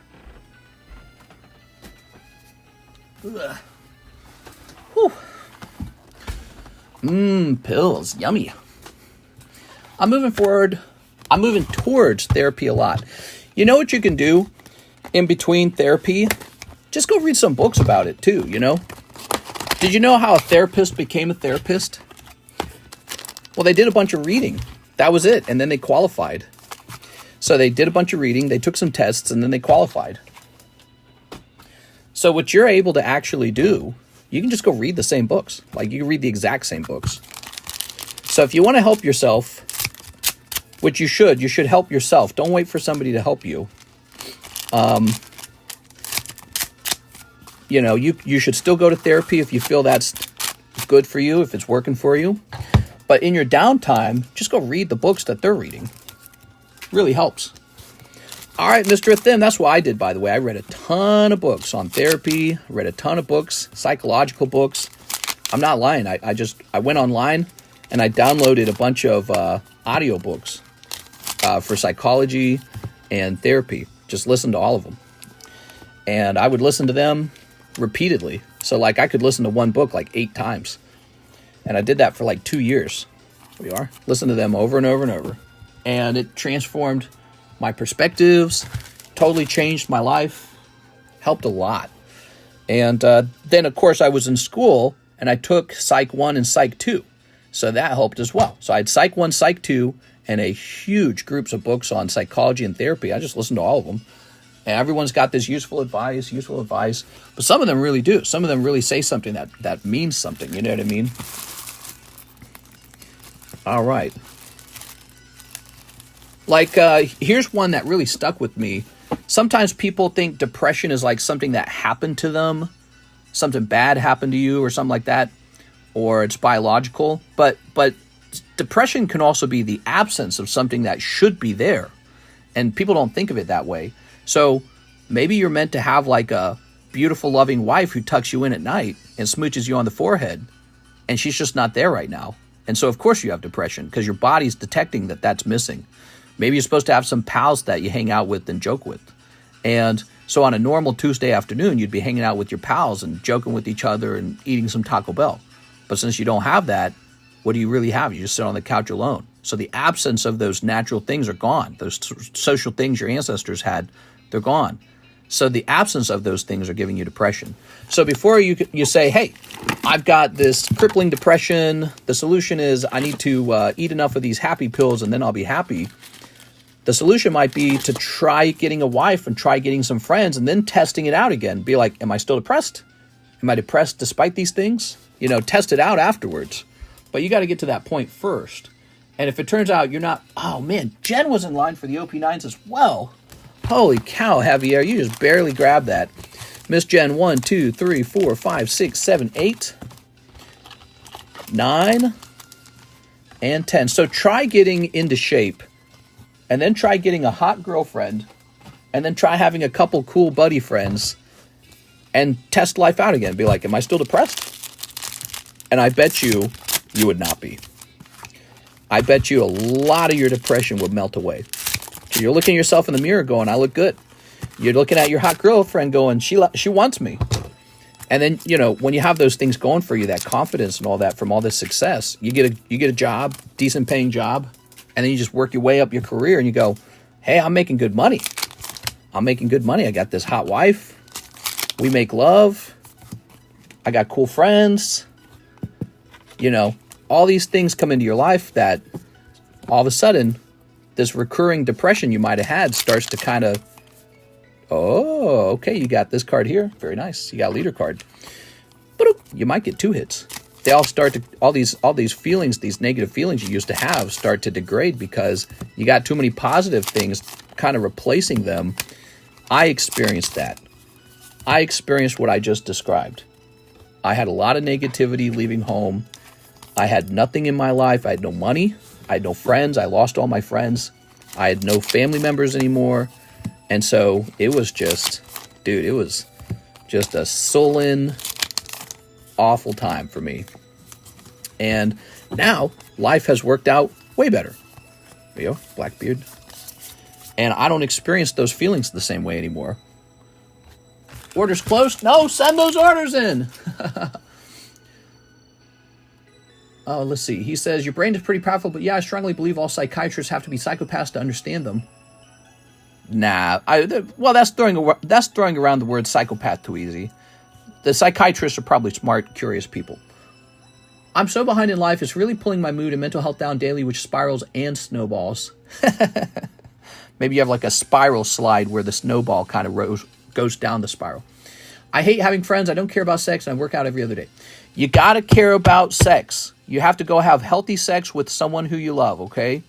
Ugh. Whew. Pills. Yummy. I'm moving forward. I'm moving towards therapy a lot. You know what you can do in between therapy? Just go read some books about it too, you know? Did you know how a therapist became a therapist? Well, they did a bunch of reading. That was it. And then they qualified. So they did a bunch of reading. They took some tests and then they qualified. So what you're able to actually do, you can just go read the same books. Like you can read the exact same books. So if you want to help yourself, which you should help yourself. Don't wait for somebody to help you. You know, you should still go to therapy if you feel that's good for you, if it's working for you. But in your downtime, just go read the books that they're reading. Really helps. All right, Mr. Athim, that's what I did, by the way. I read a ton of books on therapy, read a ton of books, psychological books. I'm not lying. I went online and I downloaded a bunch of audiobooks for psychology and therapy. Just listened to all of them. And I would listen to them repeatedly. So like I could listen to one book like 8 times. And I did that for like 2 years. Here we are. Listen to them over and over and over. And it transformed my perspectives, totally changed my life, helped a lot. And then, of course, I was in school and I took Psych 1 and Psych 2. So that helped as well. So I had Psych 1, Psych 2, and a huge groups of books on psychology and therapy. I just listened to all of them. And everyone's got this useful advice. But some of them really do. Some of them really say something that means something. You know what I mean? All right. Like, here's one that really stuck with me. Sometimes people think depression is like something that happened to them. Something bad happened to you or something like that. Or it's biological. But depression can also be the absence of something that should be there. And people don't think of it that way. So maybe you're meant to have like a beautiful, loving wife who tucks you in at night and smooches you on the forehead. And she's just not there right now. And so, of course, you have depression because your body's detecting that that's missing. Maybe you're supposed to have some pals that you hang out with and joke with. And so on a normal Tuesday afternoon, you'd be hanging out with your pals and joking with each other and eating some Taco Bell. But since you don't have that, what do you really have? You just sit on the couch alone. So the absence of those natural things are gone. Those social things your ancestors had, they're gone. So the absence of those things are giving you depression. So before you say, hey, I've got this crippling depression, the solution is I need to eat enough of these happy pills and then I'll be happy. The solution might be to try getting a wife and try getting some friends and then testing it out again. Be like, am I still depressed? Am I depressed despite these things? You know, test it out afterwards. But you got to get to that point first. And if it turns out you're not, oh man, Jen was in line for the OP9s as well. Holy cow, Javier, you just barely grabbed that. Miss Jen, 1, 2, 3, 4, 5, 6, 7, 8, 9, and 10. So try getting into shape and then try getting a hot girlfriend, and then try having a couple cool buddy friends, and test life out again. Be like, am I still depressed? And I bet you would not be. I bet you a lot of your depression would melt away. So you're looking at yourself in the mirror going, I look good. You're looking at your hot girlfriend going, she wants me. And then, you know, when you have those things going for you, that confidence and all that from all this success, you get a job, decent paying job, and then you just work your way up your career and you go, hey, I'm making good money. I'm making good money. I got this hot wife. We make love. I got cool friends. You know, all these things come into your life that all of a sudden, this recurring depression you might have had starts to kind of, oh, okay, you got this card here. Very nice. You got a leader card. But you might get 2 hits. They all start to, all these feelings, these negative feelings you used to have start to degrade because you got too many positive things kind of replacing them. I experienced that. I experienced what I just described. I had a lot of negativity leaving home. I had nothing in my life. I had no money. I had no friends. I lost all my friends. I had no family members anymore. And so it was just, dude, it was just a sullen, awful time for me. And now life has worked out way better. There you go, Blackbeard. And I don't experience those feelings the same way anymore. Orders closed? No, send those orders in. Oh, let's see. He says, your brain is pretty powerful, but yeah, I strongly believe all psychiatrists have to be psychopaths to understand them. Nah, that's throwing around the word psychopath too easy. The psychiatrists are probably smart, curious people. I'm so behind in life, it's really pulling my mood and mental health down daily, which spirals and snowballs. Maybe you have like a spiral slide where the snowball kind of goes down the spiral. I hate having friends. I don't care about sex, and I work out every other day. You gotta care about sex. You have to go have healthy sex with someone who you love, okay?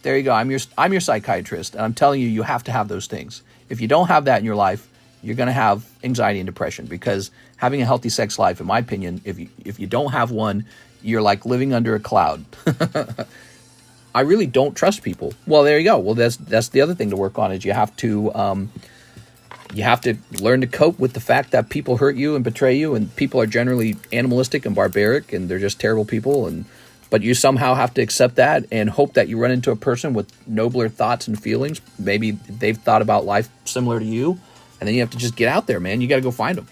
There you go. I'm your psychiatrist, and I'm telling you, you have to have those things. If you don't have that in your life, you're going to have anxiety and depression, because having a healthy sex life, in my opinion, if you don't have one, you're like living under a cloud. I really don't trust people. Well, there you go. Well, that's the other thing to work on is you have to learn to cope with the fact that people hurt you and betray you, and people are generally animalistic and barbaric, and they're just terrible people. But you somehow have to accept that and hope that you run into a person with nobler thoughts and feelings. Maybe they've thought about life similar to you, and then you have to just get out there, man. You got to go find them.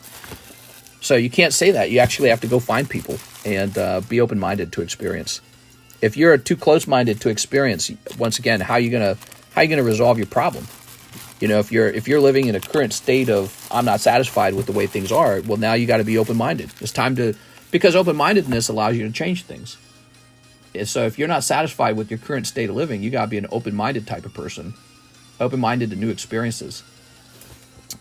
So you can't say that. You actually have to go find people and be open-minded to experience. If you're too close-minded to experience, once again, how are you gonna resolve your problem? You know, if you're living in a current state of I'm not satisfied with the way things are, well, now you got to be open-minded. It's time to, because open-mindedness allows you to change things. And so if you're not satisfied with your current state of living, you got to be an open-minded type of person, open-minded to new experiences.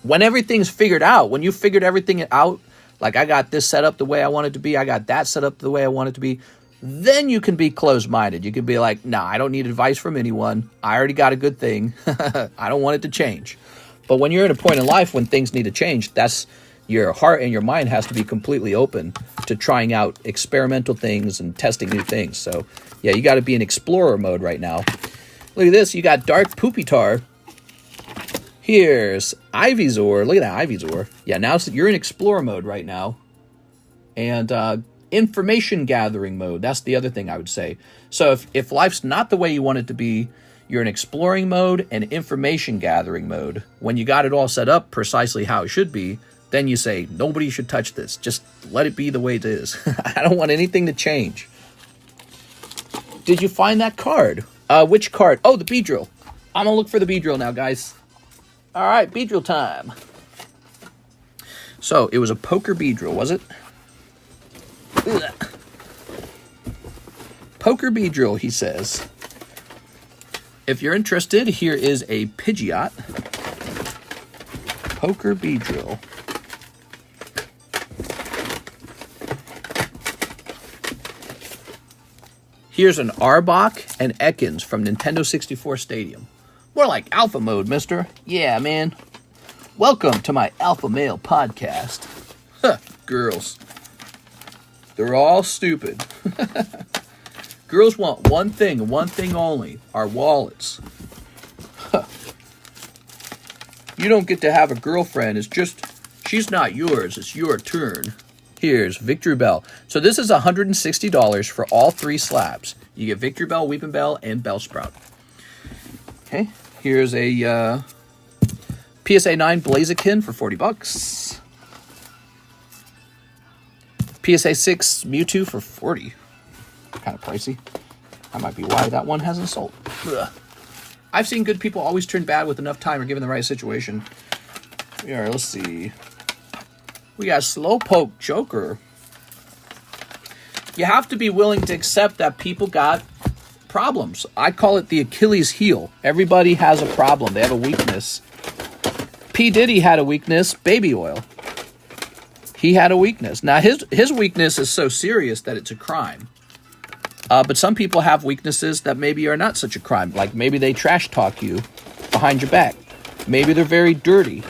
When everything's figured out, when you figured everything out, like I got this set up the way I want it to be, I got that set up the way I want it to be, then you can be closed-minded. You can be like, nah, I don't need advice from anyone. I already got a good thing. I don't want it to change. But when you're at a point in life when things need to change, that's your heart and your mind has to be completely open to trying out experimental things and testing new things. So, yeah, you got to be in explorer mode right now. Look at this. You got Dark Poopy-Tar. Here's Ivysaur. Look at that Ivysaur. Yeah, now you're in explorer mode right now. And information gathering mode. That's the other thing I would say. So if life's not the way you want it to be, you're in exploring mode and information gathering mode. When you got it all set up precisely how it should be, then you say, nobody should touch this. Just let it be the way it is. I don't want anything to change. Did you find that card? Which card? Oh, the Beedrill. I'm going to look for the Beedrill now, guys. All right, Beedrill time. So, it was a poker Beedrill, was it? Ugh. Poker Beedrill, he says. If you're interested, here is a Pidgeot. Poker Beedrill. Here's an Arbok and Ekans from Nintendo 64 Stadium. More like alpha mode, mister. Yeah, man. Welcome to my Alpha Male podcast. Huh, girls. They're all stupid. Girls want one thing and one thing only, our wallets. You don't get to have a girlfriend. It's just, she's not yours. It's your turn. Here's Victory Bell. So this is $160 for all 3 slabs. You get Victory Bell, Weeping Bell, and Bellsprout. Okay, here's a PSA 9 Blaziken for $40. PSA 6 Mewtwo for $40. Kind of pricey. That might be why that one hasn't sold. Ugh. I've seen good people always turn bad with enough time or given the right situation. Here, let's see. We got Slowpoke Joker. You have to be willing to accept that people got problems. I call it the Achilles heel. Everybody has a problem. They have a weakness. P. Diddy had a weakness, baby oil. He had a weakness. Now, his weakness is so serious that it's a crime. But some people have weaknesses that maybe are not such a crime. Like maybe they trash talk you behind your back. Maybe they're very dirty.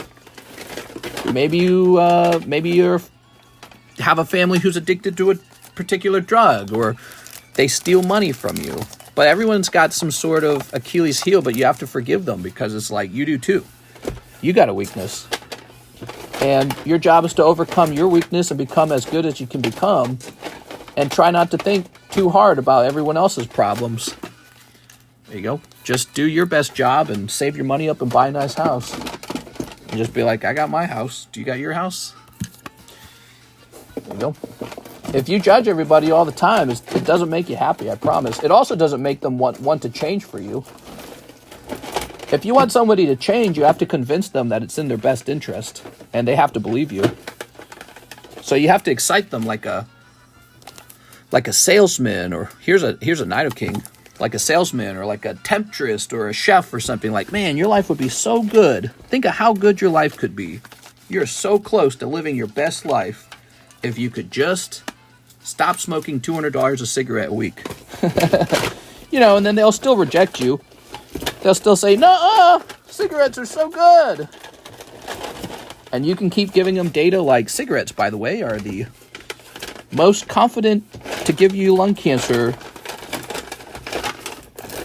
Maybe you have a family who's addicted to a particular drug, or they steal money from you. But everyone's got some sort of Achilles heel, but you have to forgive them because it's like you do too. You got a weakness. And your job is to overcome your weakness and become as good as you can become, and try not to think too hard about everyone else's problems. There you go. Just do your best job and save your money up and buy a nice house. And just be like, I got my house. Do you got your house? There you go. If you judge everybody all the time, it doesn't make you happy, I promise. It also doesn't make them want to change for you. If you want somebody to change, you have to convince them that it's in their best interest, and they have to believe you. So you have to excite them like a salesman, or here's a Nidoking, like a salesman, or like a temptress, or a chef, or something. Like, man, your life would be so good. Think of how good your life could be. You're so close to living your best life if you could just stop smoking $200 a cigarette a week. You know, and then they'll still reject you. They'll still say, no, cigarettes are so good. And you can keep giving them data like cigarettes, by the way, are the most confident to give you lung cancer.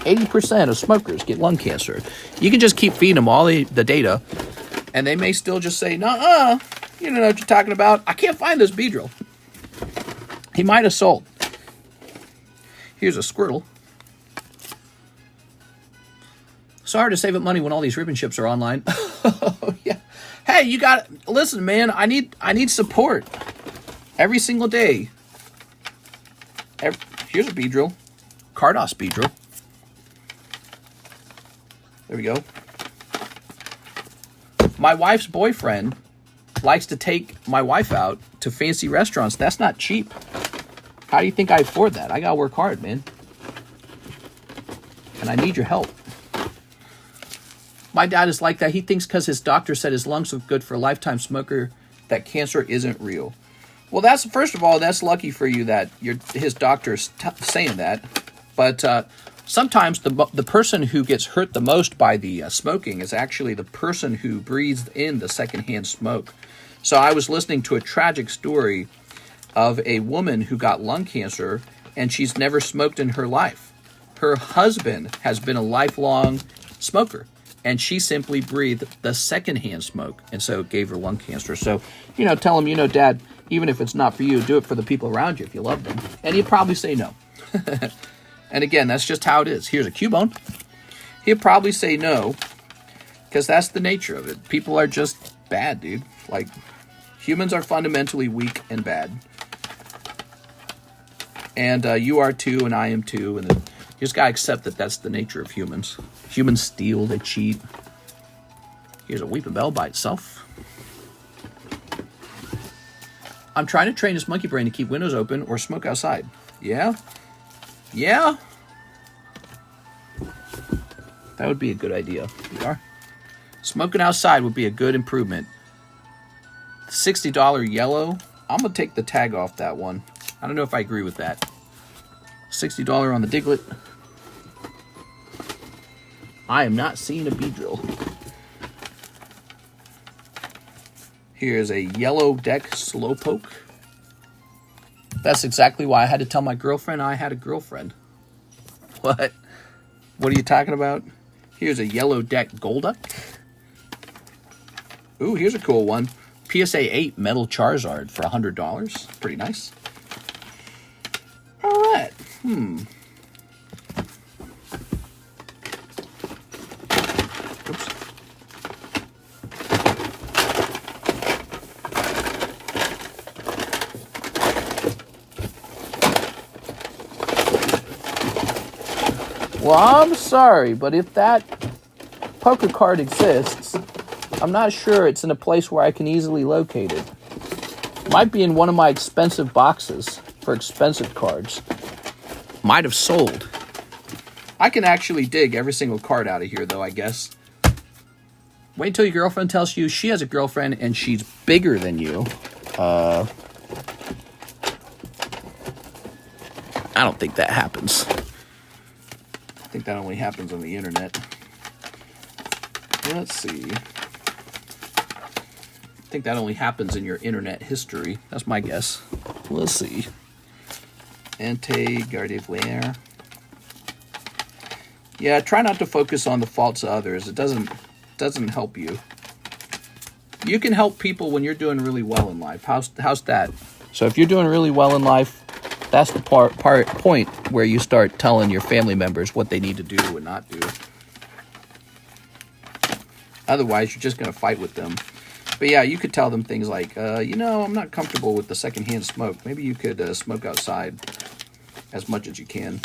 80% of smokers get lung cancer. You can just keep feeding them all the data, and they may still just say, no, you don't know what you're talking about. I can't find this Beedrill. He might have sold. Here's a Squirtle. It's hard to save up money when all these ribbon ships are online. Oh, yeah. Hey, you got... Listen, man, I need support. Every single day. Here's a Beedrill. Carddass Beedrill. There we go. My wife's boyfriend likes to take my wife out to fancy restaurants. That's not cheap. How do you think I afford that? I gotta work hard, man. And I need your help. My dad is like that. He thinks because his doctor said his lungs look good for a lifetime smoker that cancer isn't real. Well, that's, first of all, that's lucky for you that his doctor's saying that. But sometimes the person who gets hurt the most by the smoking is actually the person who breathes in the secondhand smoke. So I was listening to a tragic story of a woman who got lung cancer, and she's never smoked in her life. Her husband has been a lifelong smoker, and she simply breathed the secondhand smoke, and so it gave her lung cancer. So, tell him, Dad, even if it's not for you, do it for the people around you if you love them. And he'd probably say no. And again, that's just how it is. Here's a Cubone. He'll probably say no, because that's the nature of it. People are just bad, dude. Like, humans are fundamentally weak and bad. And you are too, and I am too. And you just gotta accept that that's the nature of humans. Humans steal, they cheat. Here's a Weeping Bell by itself. I'm trying to train this monkey brain to keep windows open or smoke outside. Yeah? Yeah? That would be a good idea. We are. Smoking outside would be a good improvement. $60 yellow. I'm going to take the tag off that one. I don't know if I agree with that. $60 on the Diglett. I am not seeing a Beedrill. Here's a yellow deck Slowpoke. That's exactly why I had to tell my girlfriend I had a girlfriend. What? What are you talking about? Here's a yellow deck Golduck. Ooh, here's a cool one. PSA 8 Metal Charizard for $100. Pretty nice. All right. Oops. Well, I'm sorry, but if that poker card exists, I'm not sure it's in a place where I can easily locate it. Might be in one of my expensive boxes for expensive cards. Might have sold. I can actually dig every single card out of here, though, I guess. Wait until your girlfriend tells you she has a girlfriend and she's bigger than you. I don't think that happens. I think that only happens on the internet. Let's see. I think that only happens in your internet history. That's my guess. Let's see. Gardevoir. Yeah, try not to focus on the faults of others. It doesn't help you. You can help people when you're doing really well in life. How's that? So if you're doing really well in life, that's the point where you start telling your family members what they need to do and not do. Otherwise, you're just going to fight with them. But yeah, you could tell them things like, I'm not comfortable with the secondhand smoke. Maybe you could smoke outside as much as you can.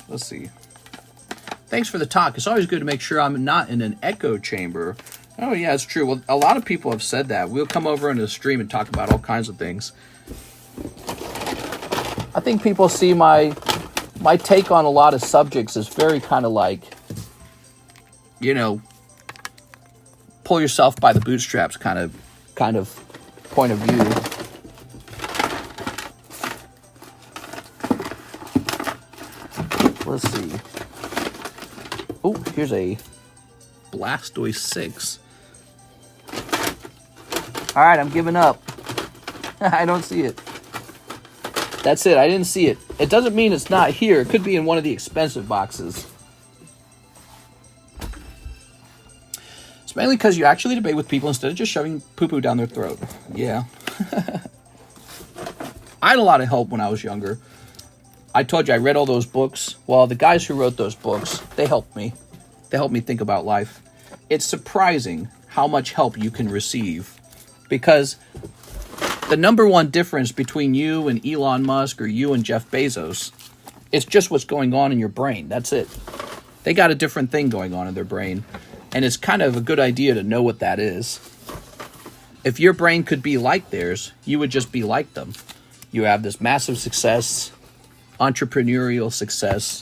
Let's see. Thanks for the talk. It's always good to make sure I'm not in an echo chamber. Oh, yeah, it's true. Well, a lot of people have said that. We'll come over into the stream and talk about all kinds of things. I think people see my take on a lot of subjects as very kind of like, pull yourself by the bootstraps kind of point of view. Let's see. Oh, here's a Blastoise 6. All right, I'm giving up. I don't see it. That's it. I didn't see it. It doesn't mean it's not here. It could be in one of the expensive boxes. It's mainly because you actually debate with people instead of just shoving poo-poo down their throat. Yeah. I had a lot of help when I was younger. I told you I read all those books. Well, the guys who wrote those books, they helped me. They helped me think about life. It's surprising how much help you can receive. Because the number one difference between you and Elon Musk or you and Jeff Bezos, it's just what's going on in your brain. That's it. They got a different thing going on in their brain. And it's kind of a good idea to know what that is. If your brain could be like theirs, you would just be like them. You have this massive success, entrepreneurial success.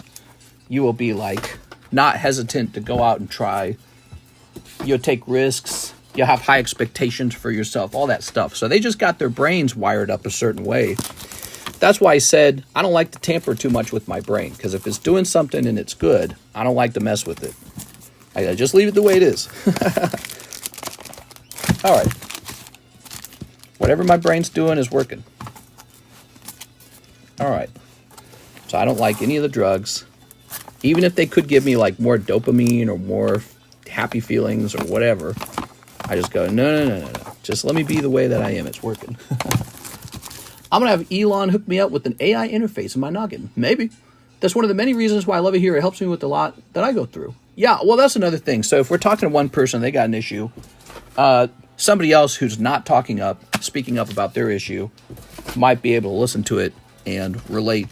You will be like not hesitant to go out and try. You'll take risks. You'll have high expectations for yourself, all that stuff. So they just got their brains wired up a certain way. That's why I said I don't like to tamper too much with my brain, because if it's doing something and it's good, I don't like to mess with it. I just leave it the way it is. All right. Whatever my brain's doing is working. All right. So I don't like any of the drugs. Even if they could give me like more dopamine or more happy feelings or whatever, I just go, no. Just let me be the way that I am. It's working. I'm going to have Elon hook me up with an AI interface in my noggin. Maybe. That's one of the many reasons why I love it here. It helps me with a lot that I go through. Yeah, well, that's another thing. So if we're talking to one person, they got an issue. Somebody else who's not speaking up about their issue, might be able to listen to it and relate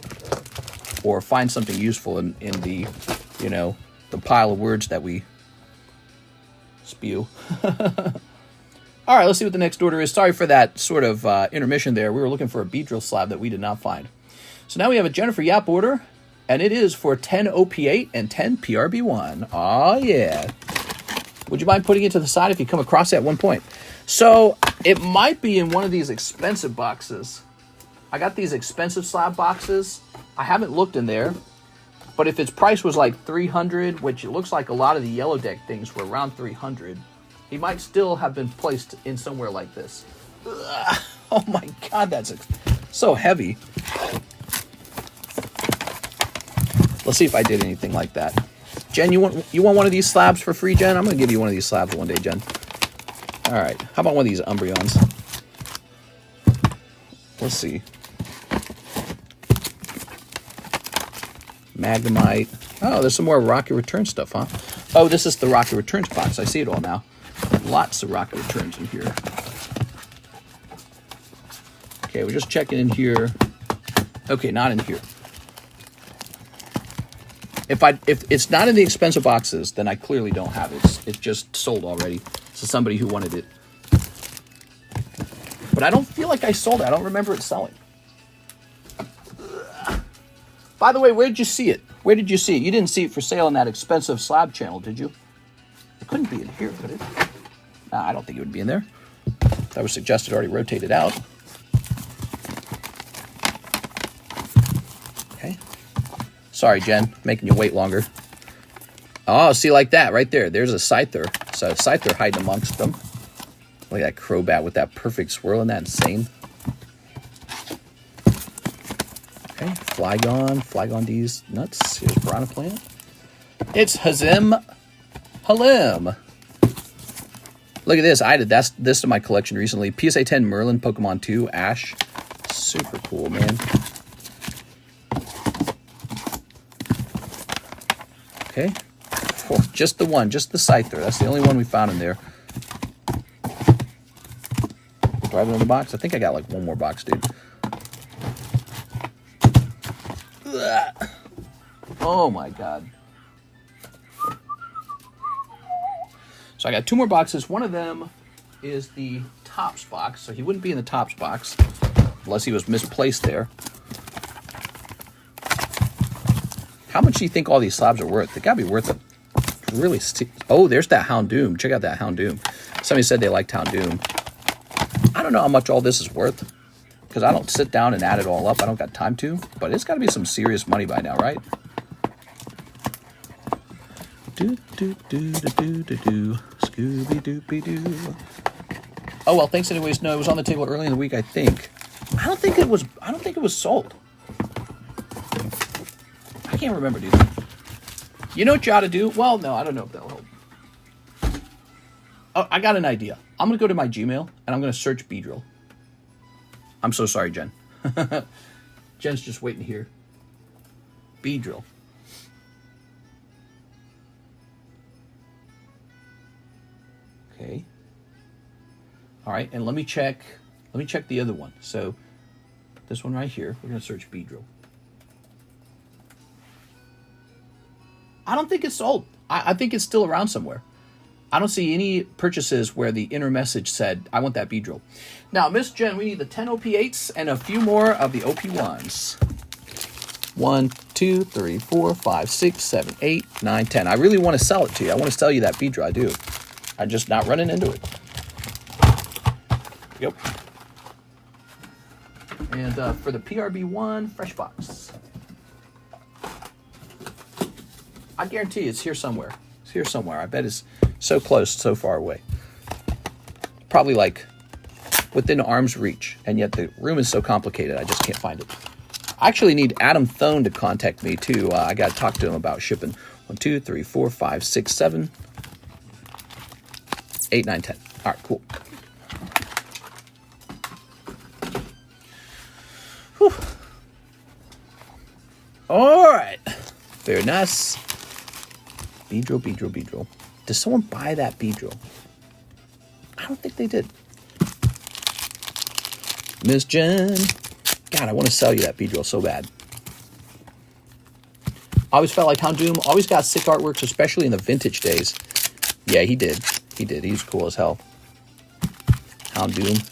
or find something useful in the, the pile of words that we spew. All right, let's see what the next order is. Sorry for that sort of intermission there. We were looking for a Beedrill slab that we did not find. So now we have a Jennifer Yap order. And it is for 10 OP8 and 10 PRB1. Oh, yeah. Would you mind putting it to the side if you come across it at one point? So, it might be in one of these expensive boxes. I got these expensive slab boxes. I haven't looked in there. But if its price was like $300, which it looks like a lot of the yellow deck things were around $300, he might still have been placed in somewhere like this. Ugh. Oh my God, that's so heavy. Let's see if I did anything like that. Jen, you want one of these slabs for free, Jen? I'm going to give you one of these slabs one day, Jen. All right. How about one of these Umbreons? Let's see. Magnemite. Oh, there's some more Rocket Return stuff, huh? Oh, this is the Rocket Returns box. I see it all now. Lots of Rocket Returns in here. Okay, we're just checking in here. Okay, not in here. If it's not in the expensive boxes, then I clearly don't have it. It's just sold already to somebody who wanted it. But I don't feel like I sold it. I don't remember it selling. By the way, where did you see it? Where did you see it? You didn't see it for sale in that expensive slab channel, did you? It couldn't be in here, could it? Nah, I don't think it would be in there. That was suggested, already rotated out. Okay. Sorry, Jen, making you wait longer. Oh, see, like that right there. There's a Scyther. So Scyther hiding amongst them. Look at that Crobat with that perfect swirl. Isn't that insane? Okay, Flygon D's nuts. Here's Piranha Plant. It's Hazim Halim. Look at this. I added this to my collection recently. PSA 10 Merlin, Pokemon 2, Ash. Super cool, man. Okay. Oh, just the one, just the Scyther. That's the only one we found in there. Do I have another box? I think I got like one more box, dude. Ugh. Oh my god. So I got two more boxes. One of them is the Tops box. So he wouldn't be in the Tops box unless he was misplaced there. How much do you think all these slabs are worth? They gotta be worth a really... Oh, there's that Houndoom. Check out that Houndoom. Somebody said they liked Houndoom. I don't know how much all this is worth because I don't sit down and add it all up. I don't got time to. But it's got to be some serious money by now, right? Scooby-Dooby-Doo. Oh, well, thanks anyways. No, it was on the table early in the week, I think. I don't think it was sold. I can't remember, dude. You know what you ought to do? Well, no, I don't know if that'll help. Oh, I got an idea. I'm going to go to my Gmail, and I'm going to search Beedrill. I'm so sorry, Jen. Jen's just waiting here. Beedrill. Okay. All right, and let me check the other one. So this one right here, we're going to search Beedrill. I don't think it's sold. I think it's still around somewhere. I don't see any purchases where the inner message said, I want that Beedrill. Now, Miss Jen, we need the 10 OP8s and a few more of the OP1s. 1, 2, 3, 4, 5, 6, 7, 8, 9, 10. I really want to sell it to you. I want to sell you that Beedrill. I do. I'm just not running into it. Yep. And for the PRB1, fresh box. I guarantee it's here somewhere. It's here somewhere. I bet it's so close, so far away. Probably like within arm's reach. And yet the room is so complicated, I just can't find it. I actually need Adam Thone to contact me too. I got to talk to him about shipping. 1, 2, 3, 4, 5, 6, 7, 8, 9, 10. All right, cool. Whew. All right. Very nice. Beedrill. Did someone buy that Beedrill? I don't think they did. Miss Jen. God, I want to sell you that Beedrill so bad. I always felt like Houndoom always got sick artworks, especially in the vintage days. Yeah, he did. He was cool as hell. Houndoom.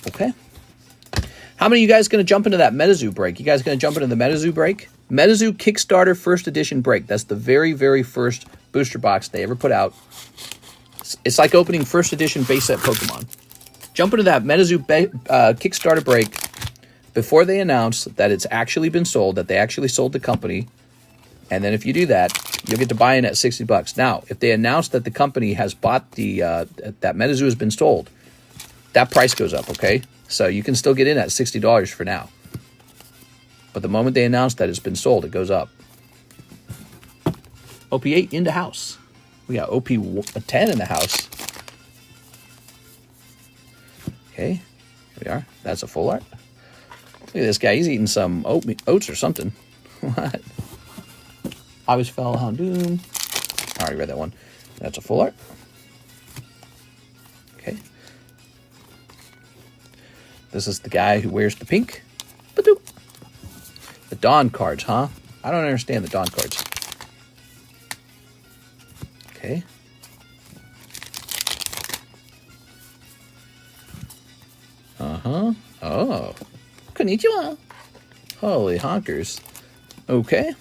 Okay. How many of you guys going to jump into that MetaZoo break? You guys going to jump into the MetaZoo break? MetaZoo Kickstarter First Edition break. That's the very, very first booster box they ever put out. It's like opening First Edition base set Pokemon. Jump into that MetaZoo Kickstarter break before they announce that it's actually been sold, that they actually sold the company. And then if you do that, you'll get to buy in at $60. Now, if they announce that the company has bought that MetaZoo has been sold, that price goes up, okay? So you can still get in at $60 for now. But the moment they announce that it's been sold, it goes up. OP8 in the house. We got OP10 in the house. Okay, here we are. That's a full art. Look at this guy. He's eating some oats or something. What? Obvious Fell Houndoom. I already read that one. That's a full art. Okay. This is the guy who wears the pink. Ba-doop. The Dawn cards, huh? I don't understand the Dawn cards. Okay. Uh-huh. Oh. Konnichiwa. Holy honkers. Okay.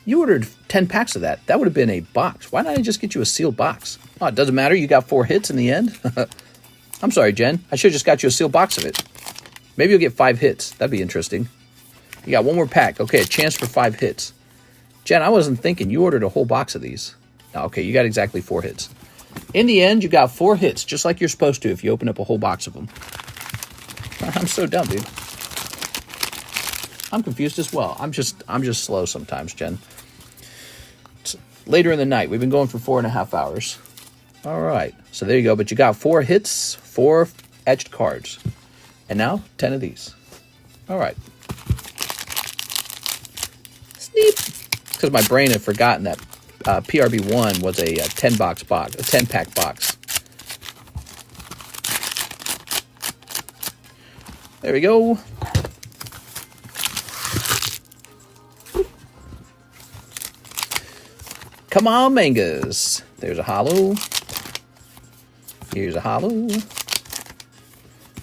You ordered 10 packs of that. That would have been a box. Why not I just get you a sealed box? Oh, it doesn't matter. You got 4 hits in the end. I'm sorry, Jen. I should have just got you a sealed box of it. Maybe you'll get 5 hits. That'd be interesting. You got 1 more pack. Okay, a chance for 5 hits. Jen, I wasn't thinking. You ordered a whole box of these. Okay, you got exactly 4 hits. In the end, you got 4 hits, just like you're supposed to if you open up a whole box of them. I'm so dumb, dude. I'm confused as well. I'm just slow sometimes, Jen. It's later in the night. We've been going for 4.5 hours. All right. So there you go. But you got 4 hits, 4 etched cards. And now 10 of these. All right. Sneap. Because my brain had forgotten that PRB1 was a 10-pack box. There we go. Come on, mangas. There's a holo. Here's a holo.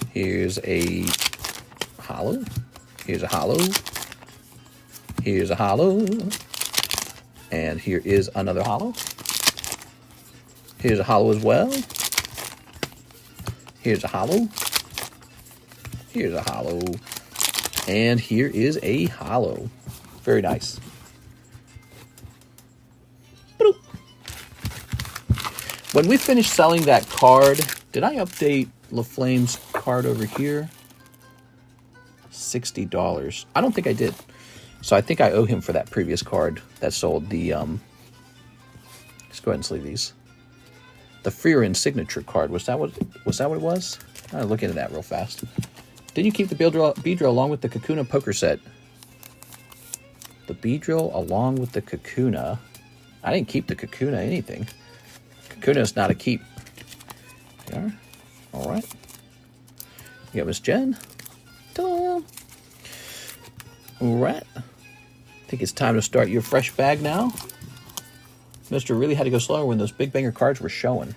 Here's a holo. Here's a holo. Here's a holo. And here is another holo. Here's a holo as well. Here's a holo. Here's a holo. And here is a holo. Very nice. When we finish selling that card, did I update LaFlame's card over here? $60. I don't think I did. So I think I owe him for that previous card that sold the, let's go ahead and sleeve these. The Freerin signature card. Was that what it was? I'll look into that real fast. Didn't you keep the Beedrill along with the Kakuna poker set? The Beedrill along with the Kakuna. I didn't keep the Kakuna anything. Kakuna's not a keep. There. All right. You got Miss Jen. Ta-da. All right. I think it's time to start your fresh bag now. Mister really had to go slower when those big banger cards were showing.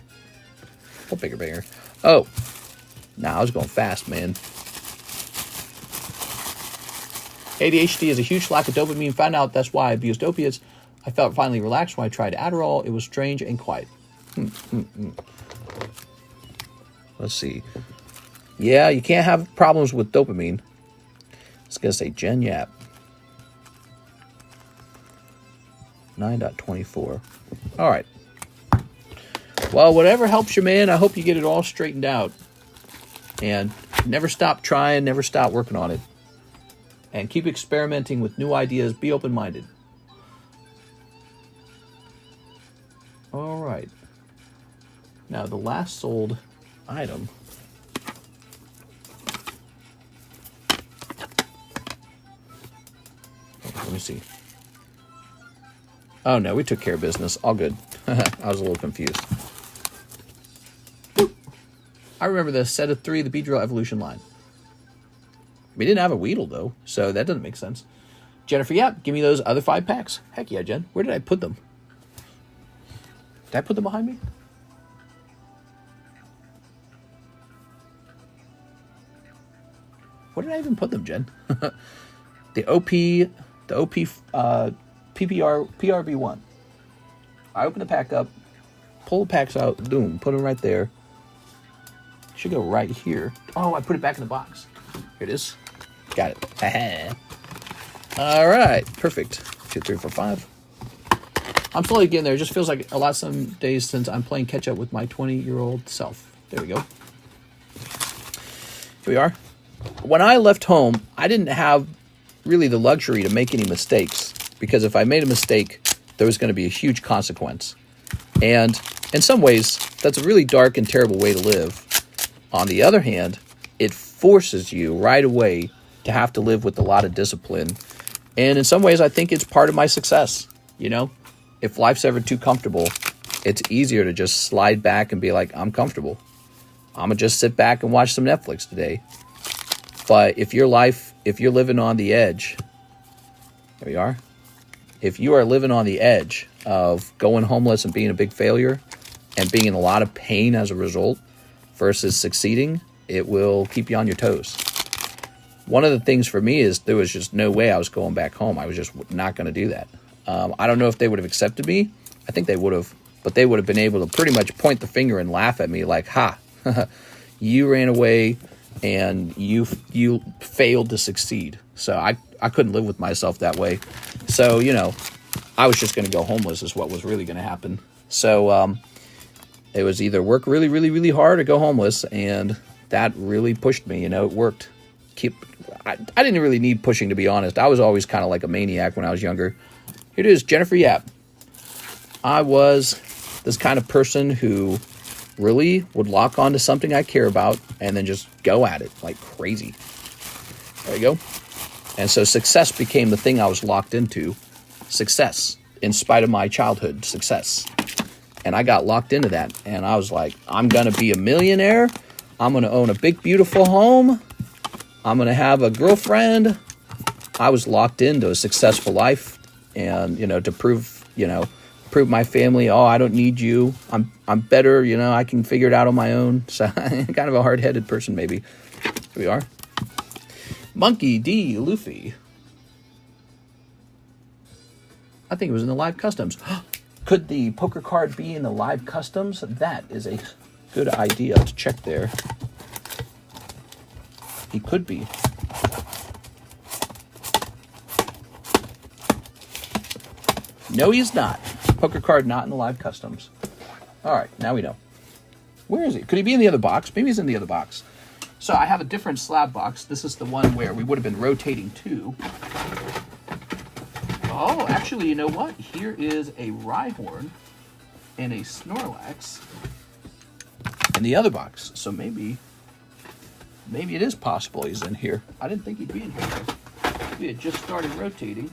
What bigger banger? Oh. Nah, I was going fast, man. ADHD is a huge lack of dopamine. Found out that's why I abused opiates. I felt finally relaxed when I tried Adderall. It was strange and quiet. Let's see. Yeah, you can't have problems with dopamine. It's going to say Gen Yap. 9.24. All right. Well, whatever helps you, man. I hope you get it all straightened out. And never stop trying, never stop working on it. And keep experimenting with new ideas. Be open-minded. All right. Now, the last sold item. Let me see. Oh, no, we took care of business. All good. I was a little confused. I remember the set of 3, the Beedrill Evolution line. We didn't have a Weedle, though, so that doesn't make sense. Jennifer, yep, give me those other 5 packs. Heck yeah, Jen. Where did I put them? Did I put them behind me? Where did I even put them, Jen? PRB1. I open the pack up, pull the packs out, boom, put them right there. Should go right here. Oh, I put it back in the box. Here it is. Got it. All right, perfect. 2, 3, 4, 5. I'm slowly getting there. It just feels like a lot some days since I'm playing catch up with my 20-year-old self. There we go. Here we are. When I left home, I didn't have really the luxury to make any mistakes. because if I made a mistake, there was going to be a huge consequence. And in some ways, that's a really dark and terrible way to live. On the other hand, it forces you right away to have to live with a lot of discipline. And in some ways, I think it's part of my success. You know, if life's ever too comfortable, it's easier to just slide back and be like, I'm comfortable. I'm going to just sit back and watch some Netflix today. But if you're living on the edge, there we are. If you are living on the edge of going homeless and being a big failure and being in a lot of pain as a result versus succeeding, it will keep you on your toes. One of the things for me is there was just no way I was going back home. I was just not going to do that. I don't know if they would have accepted me. I think they would have, but they would have been able to pretty much point the finger and laugh at me like, ha, you ran away and you failed to succeed. So I couldn't live with myself that way. So, you know, I was just going to go homeless is what was really going to happen. So it was either work really, really, really hard or go homeless. And that really pushed me. You know, it worked. I didn't really need pushing, to be honest. I was always kind of like a maniac when I was younger. Here it is, Jennifer Yap. I was this kind of person who really would lock onto something I care about and then just go at it like crazy. There you go. And so success became the thing I was locked into. Success, in spite of my childhood success. And I got locked into that. And I was like, I'm going to be a millionaire. I'm going to own a big, beautiful home. I'm going to have a girlfriend. I was locked into a successful life. And, you know, to prove my family, oh, I don't need you. I'm better, you know, I can figure it out on my own. So kind of a hard-headed person, maybe. Here we are. Monkey D. Luffy. I think it was in the live customs. Could the poker card be in the live customs? That is a good idea to check there. He could be. No, he's not. Poker card not in the live customs. All right, now we know. Where is he? Could he be in the other box? Maybe he's in the other box. So I have a different slab box. This is the one where we would have been rotating to. Oh, actually, you know what? Here is a Rhyhorn and a Snorlax in the other box. So maybe it is possible he's in here. I didn't think he'd be in here. We had just started rotating.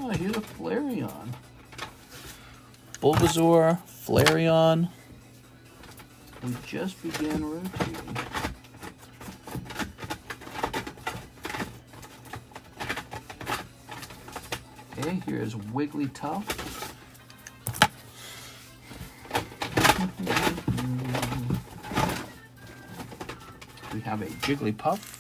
Oh, here's a Flareon. Bulbasaur, Flareon. We just began rotating. Okay, here is Wigglytuff. We have a Jigglypuff.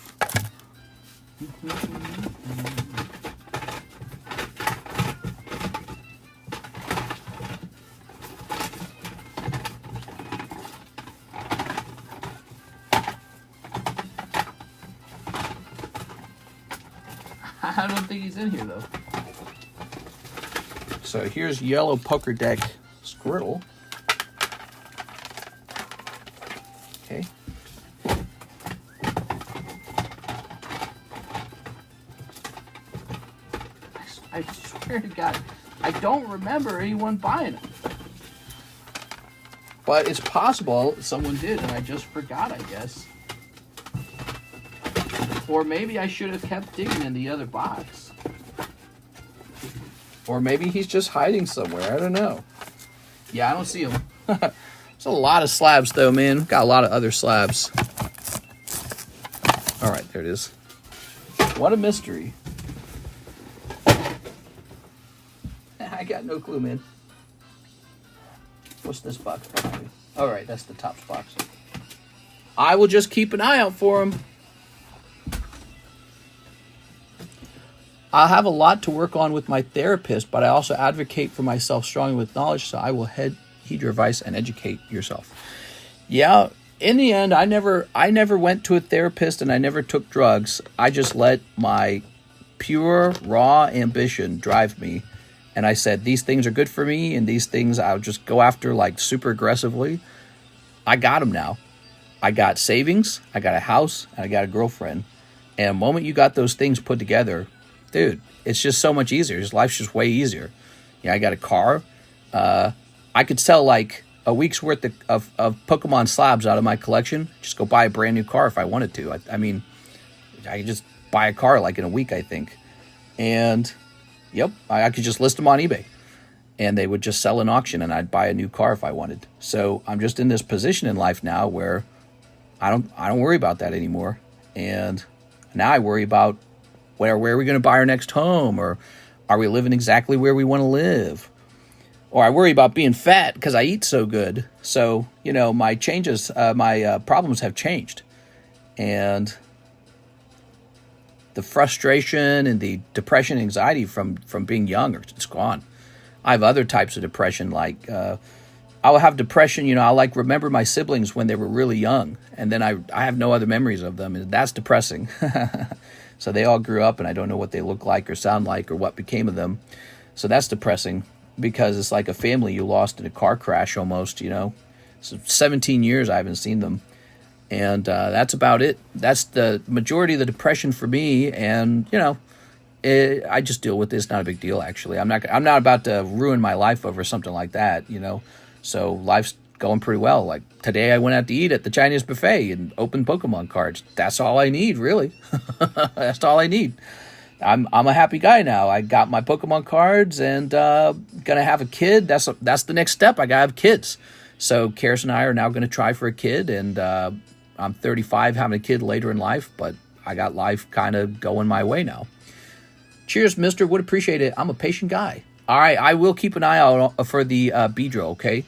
I don't think he's in here, though. So here's Yellow Poker Deck Squirtle. Okay. I swear to God, I don't remember anyone buying it. But it's possible someone did, and I just forgot, I guess. Or maybe I should have kept digging in the other box. Or maybe he's just hiding somewhere. I don't know. Yeah, I don't see him. There's a lot of slabs, though, man. Got a lot of other slabs. All right, there it is. What a mystery. I got no clue, man. What's this box behind me? All right, that's the Topps box. I will just keep an eye out for him. I have a lot to work on with my therapist, but I also advocate for myself strongly with knowledge, so I will heed your advice and educate yourself. Yeah, in the end, I never went to a therapist and I never took drugs. I just let my pure, raw ambition drive me. And I said, these things are good for me, and these things I'll just go after like super aggressively. I got them now. I got savings, I got a house, and I got a girlfriend. And the moment you got those things put together, dude, it's just so much easier. His life's just way easier. I got a car. I could sell like a week's worth of Pokemon slabs out of my collection. Just go buy a brand new car if I wanted to. I mean, I could just buy a car like in a week, I think. And, yep, I could just list them on eBay. And they would just sell an auction, and I'd buy a new car if I wanted. So I'm just in this position in life now where I don't worry about that anymore. And now I worry about where are we going to buy our next home, or are we living exactly where we want to live? Or I worry about being fat because I eat so good. So, my problems have changed. And the frustration and the depression, anxiety from being young, it's gone. I have other types of depression, like I'll have depression, I'll like remember my siblings when they were really young, and then I have no other memories of them, and that's depressing. So they all grew up, and I don't know what they look like or sound like or what became of them. So that's depressing, because it's like a family you lost in a car crash almost, So 17 years I haven't seen them. And that's about it. That's the majority of the depression for me. And, I just deal with this. Not a big deal, actually. I'm not about to ruin my life over something like that, So life's going pretty well. Like today I went out to eat at the Chinese buffet and opened Pokemon cards. That's all I need, really. That's all I need. I'm a happy guy now. I got my Pokemon cards and gonna have a kid. That's the next step. I gotta have kids. So Karis and I are now gonna try for a kid, and I'm 35, having a kid later in life, but I got life kind of going my way now. Cheers, mister. Would appreciate it. I'm a patient guy. All right, I will keep an eye out for the Beedrill, okay?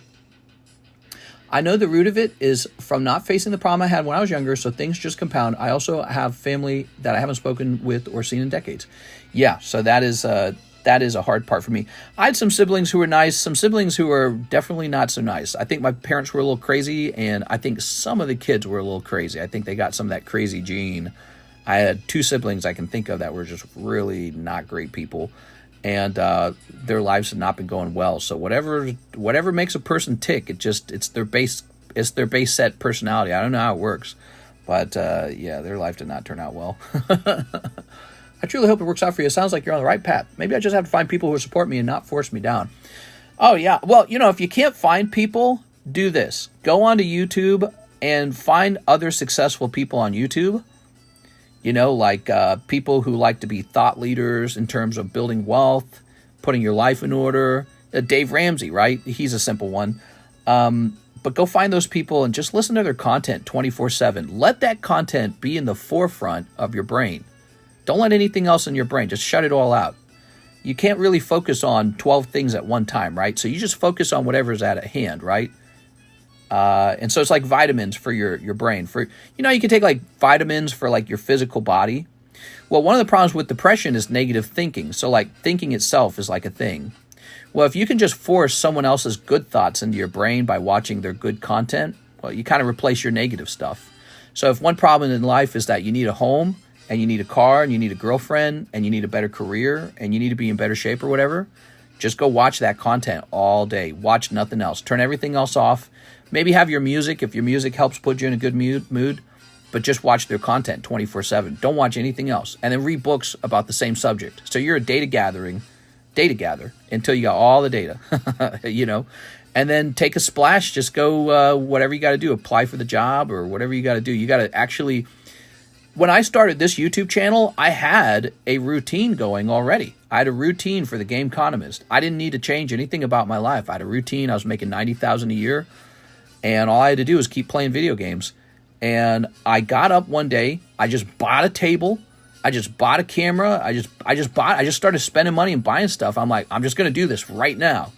I know the root of it is from not facing the problem I had when I was younger, so things just compound. I also have family that I haven't spoken with or seen in decades. Yeah, so that is a hard part for me. I had some siblings who were nice, some siblings who were definitely not so nice. I think my parents were a little crazy, and I think some of the kids were a little crazy. I think they got some of that crazy gene. I had 2 siblings I can think of that were just really not great people, and their lives have not been going well. So whatever makes a person tick, it's their base set personality. I don't know how it works, but yeah, their life did not turn out well. I truly hope it works out for you. It sounds like you're on the right path. Maybe I just have to find people who support me and not force me down. Oh, yeah. Well, if you can't find people, do this. Go onto YouTube and find other successful people on YouTube. Like people who like to be thought leaders in terms of building wealth, putting your life in order. Dave Ramsey, right? He's a simple one. But go find those people and just listen to their content 24/7. Let that content be in the forefront of your brain. Don't let anything else in your brain. Just shut it all out. You can't really focus on 12 things at one time, right? So you just focus on whatever's at hand, right? And so it's like vitamins for your brain. You can take like vitamins for like your physical body. Well, one of the problems with depression is negative thinking. So like thinking itself is like a thing. Well, if you can just force someone else's good thoughts into your brain by watching their good content, well, you kind of replace your negative stuff. So if one problem in life is that you need a home, and you need a car, and you need a girlfriend, and you need a better career, and you need to be in better shape or whatever, just go watch that content all day. Watch nothing else. Turn everything else off. Maybe have your music if your music helps put you in a good mood, but just watch their content 24/7. Don't watch anything else. And then read books about the same subject. So you're a data gather until you got all the data, and then take a splash. Just go whatever you got to do. Apply for the job or whatever you got to do. You got to actually... When I started this YouTube channel, I had a routine going already. I had a routine for the TheCardconomist. I didn't need to change anything about my life. I had a routine. I was making $90,000 a year, and all I had to do was keep playing video games. And I got up one day. I just bought a table. I just bought a camera. I just started spending money and buying stuff. I'm like, I'm just going to do this right now.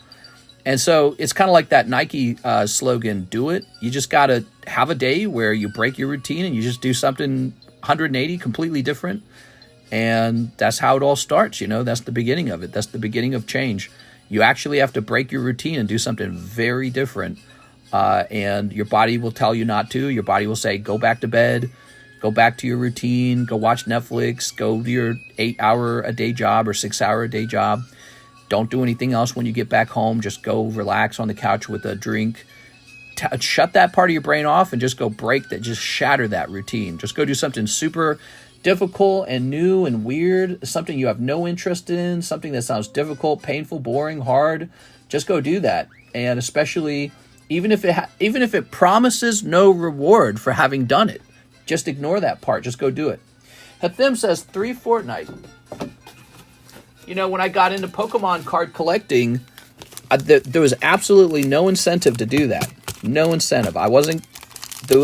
And so it's kind of like that Nike slogan, do it. You just got to have a day where you break your routine and you just do something 180 completely different, and that's how it all starts. That's the beginning of it. That's the beginning of change. You actually have to break your routine and do something very different, and your body will tell you not to. Your body will say, go back to bed, go back to your routine, go watch Netflix, go to your 8-hour-a-day job or 6-hour-a-day job. Don't do anything else when you get back home. Just go relax on the couch with a drink. Shut that part of your brain off and just go break that, just shatter that routine. Just go do something super difficult and new and weird, something you have no interest in, something that sounds difficult, painful, boring, hard, just go do that. And especially, even if it promises no reward for having done it, just ignore that part. Just go do it. Hathim says 3 fortnight. You know, when I got into Pokemon card collecting, there was absolutely no incentive to do that. No incentive. There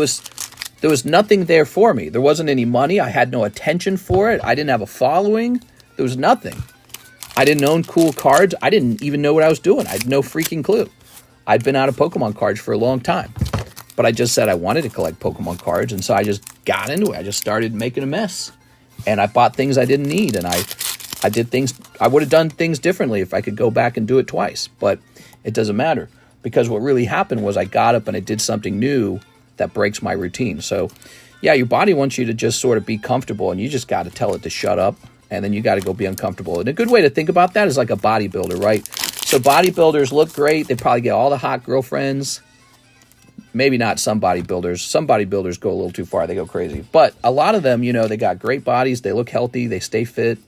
was nothing there for me. There wasn't any money. I had no attention for it. I didn't have a following. There was nothing. I didn't own cool cards. I didn't even know what I was doing. I had no freaking clue. I'd been out of Pokemon cards for a long time. But I just said I wanted to collect Pokemon cards, and so I just got into it. I just started making a mess. And I bought things I didn't need, and I did things, I would have done things differently if I could go back and do it twice. But it doesn't matter, because what really happened was I got up and I did something new that breaks my routine. So, yeah, your body wants you to just sort of be comfortable, and you just got to tell it to shut up, and then you got to go be uncomfortable. And a good way to think about that is like a bodybuilder, right? So bodybuilders look great. They probably get all the hot girlfriends. Maybe not some bodybuilders. Some bodybuilders go a little too far. They go crazy. But a lot of them, you know, they got great bodies. They look healthy. They stay fit.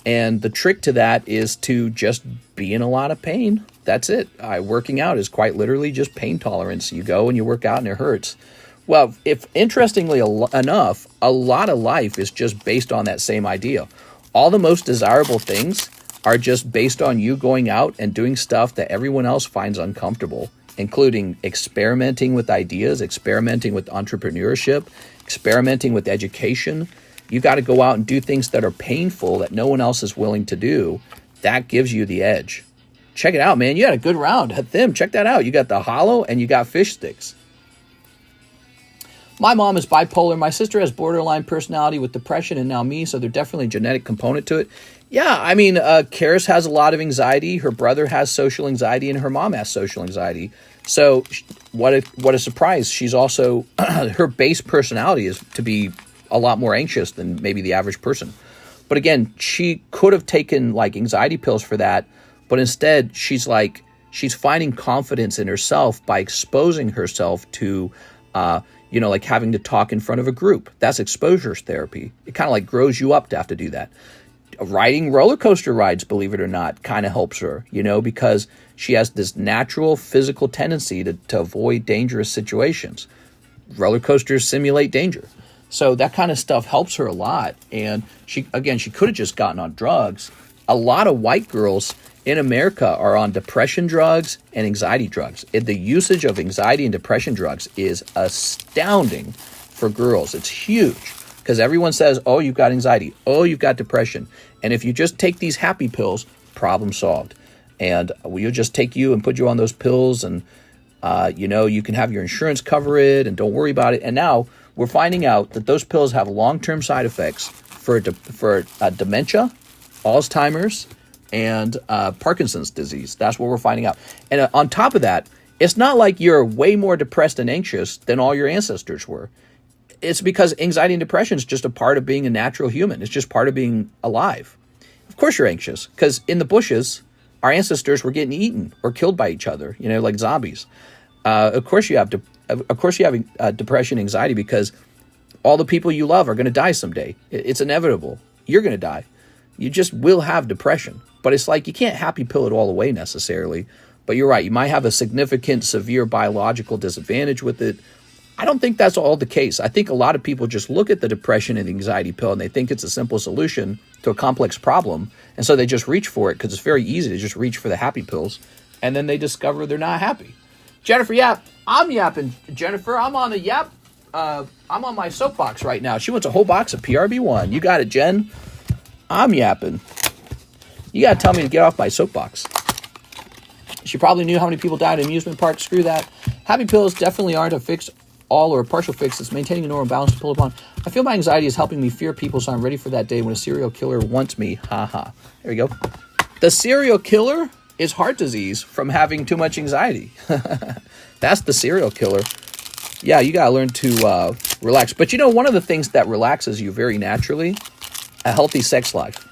And the trick to that is to just be in a lot of pain. That's it. Working out is quite literally just pain tolerance. You go and you work out and it hurts. Well, if interestingly enough, a lot of life is just based on that same idea. All the most desirable things are just based on you going out and doing stuff that everyone else finds uncomfortable, including experimenting with ideas, experimenting with entrepreneurship, experimenting with education. You got to go out and do things that are painful that no one else is willing to do. That gives you the edge. Check it out, man. You had a good round. Hathim, check that out. You got the holo and you got fish sticks. My mom is bipolar. My sister has borderline personality with depression, and now me, so there's definitely a genetic component to it. Yeah, I mean, Karis has a lot of anxiety. Her brother has social anxiety, and her mom has social anxiety. So what a surprise. She's also, her base personality is to be a lot more anxious than maybe the average person. But again, she could have taken like anxiety pills for that, but instead she's finding confidence in herself by exposing herself to, like having to talk in front of a group. That's exposure therapy. It kind of like grows you up to have to do that. Riding roller coaster rides, believe it or not, kind of helps her, because she has this natural physical tendency to avoid dangerous situations. Roller coasters simulate danger. So that kind of stuff helps her a lot. And she could have just gotten on drugs. A lot of white girls in America are on depression drugs and anxiety drugs. The usage of anxiety and depression drugs is astounding for girls. It's huge because everyone says, oh, you've got anxiety. Oh, you've got depression. And if you just take these happy pills, problem solved. And we'll just take you and put you on those pills, and you can have your insurance cover it and don't worry about it. And now we're finding out that those pills have long-term side effects for dementia, Alzheimer's, and Parkinson's disease. That's what we're finding out. And on top of that, it's not like you're way more depressed and anxious than all your ancestors were. It's because anxiety and depression is just a part of being a natural human. It's just part of being alive. Of course you're anxious, because in the bushes, our ancestors were getting eaten or killed by each other, like zombies. Of course you have depression, anxiety, because all the people you love are going to die someday. It's inevitable. You're going to die. You just will have depression. But it's like you can't happy pill it all away necessarily. But you're right. You might have a significant, severe biological disadvantage with it. I don't think that's all the case. I think a lot of people just look at the depression and the anxiety pill and they think it's a simple solution to a complex problem. And so they just reach for it because it's very easy to just reach for the happy pills. And then they discover they're not happy. Jennifer Yap, I'm yapping. Jennifer, I'm on the yap. I'm on my soapbox right now. She wants a whole box of PRB1. You got it, Jen. I'm yapping. You got to tell me to get off my soapbox. She probably knew how many people died at amusement parks. Screw that. Happy pills definitely aren't a fix all or a partial fix. It's maintaining a normal balance to pull upon. I feel my anxiety is helping me fear people, so I'm ready for that day when a serial killer wants me. Ha ha. There we go. The serial killer is heart disease from having too much anxiety. That's the serial killer. Yeah, you got to learn to relax. But one of the things that relaxes you very naturally, a healthy sex life.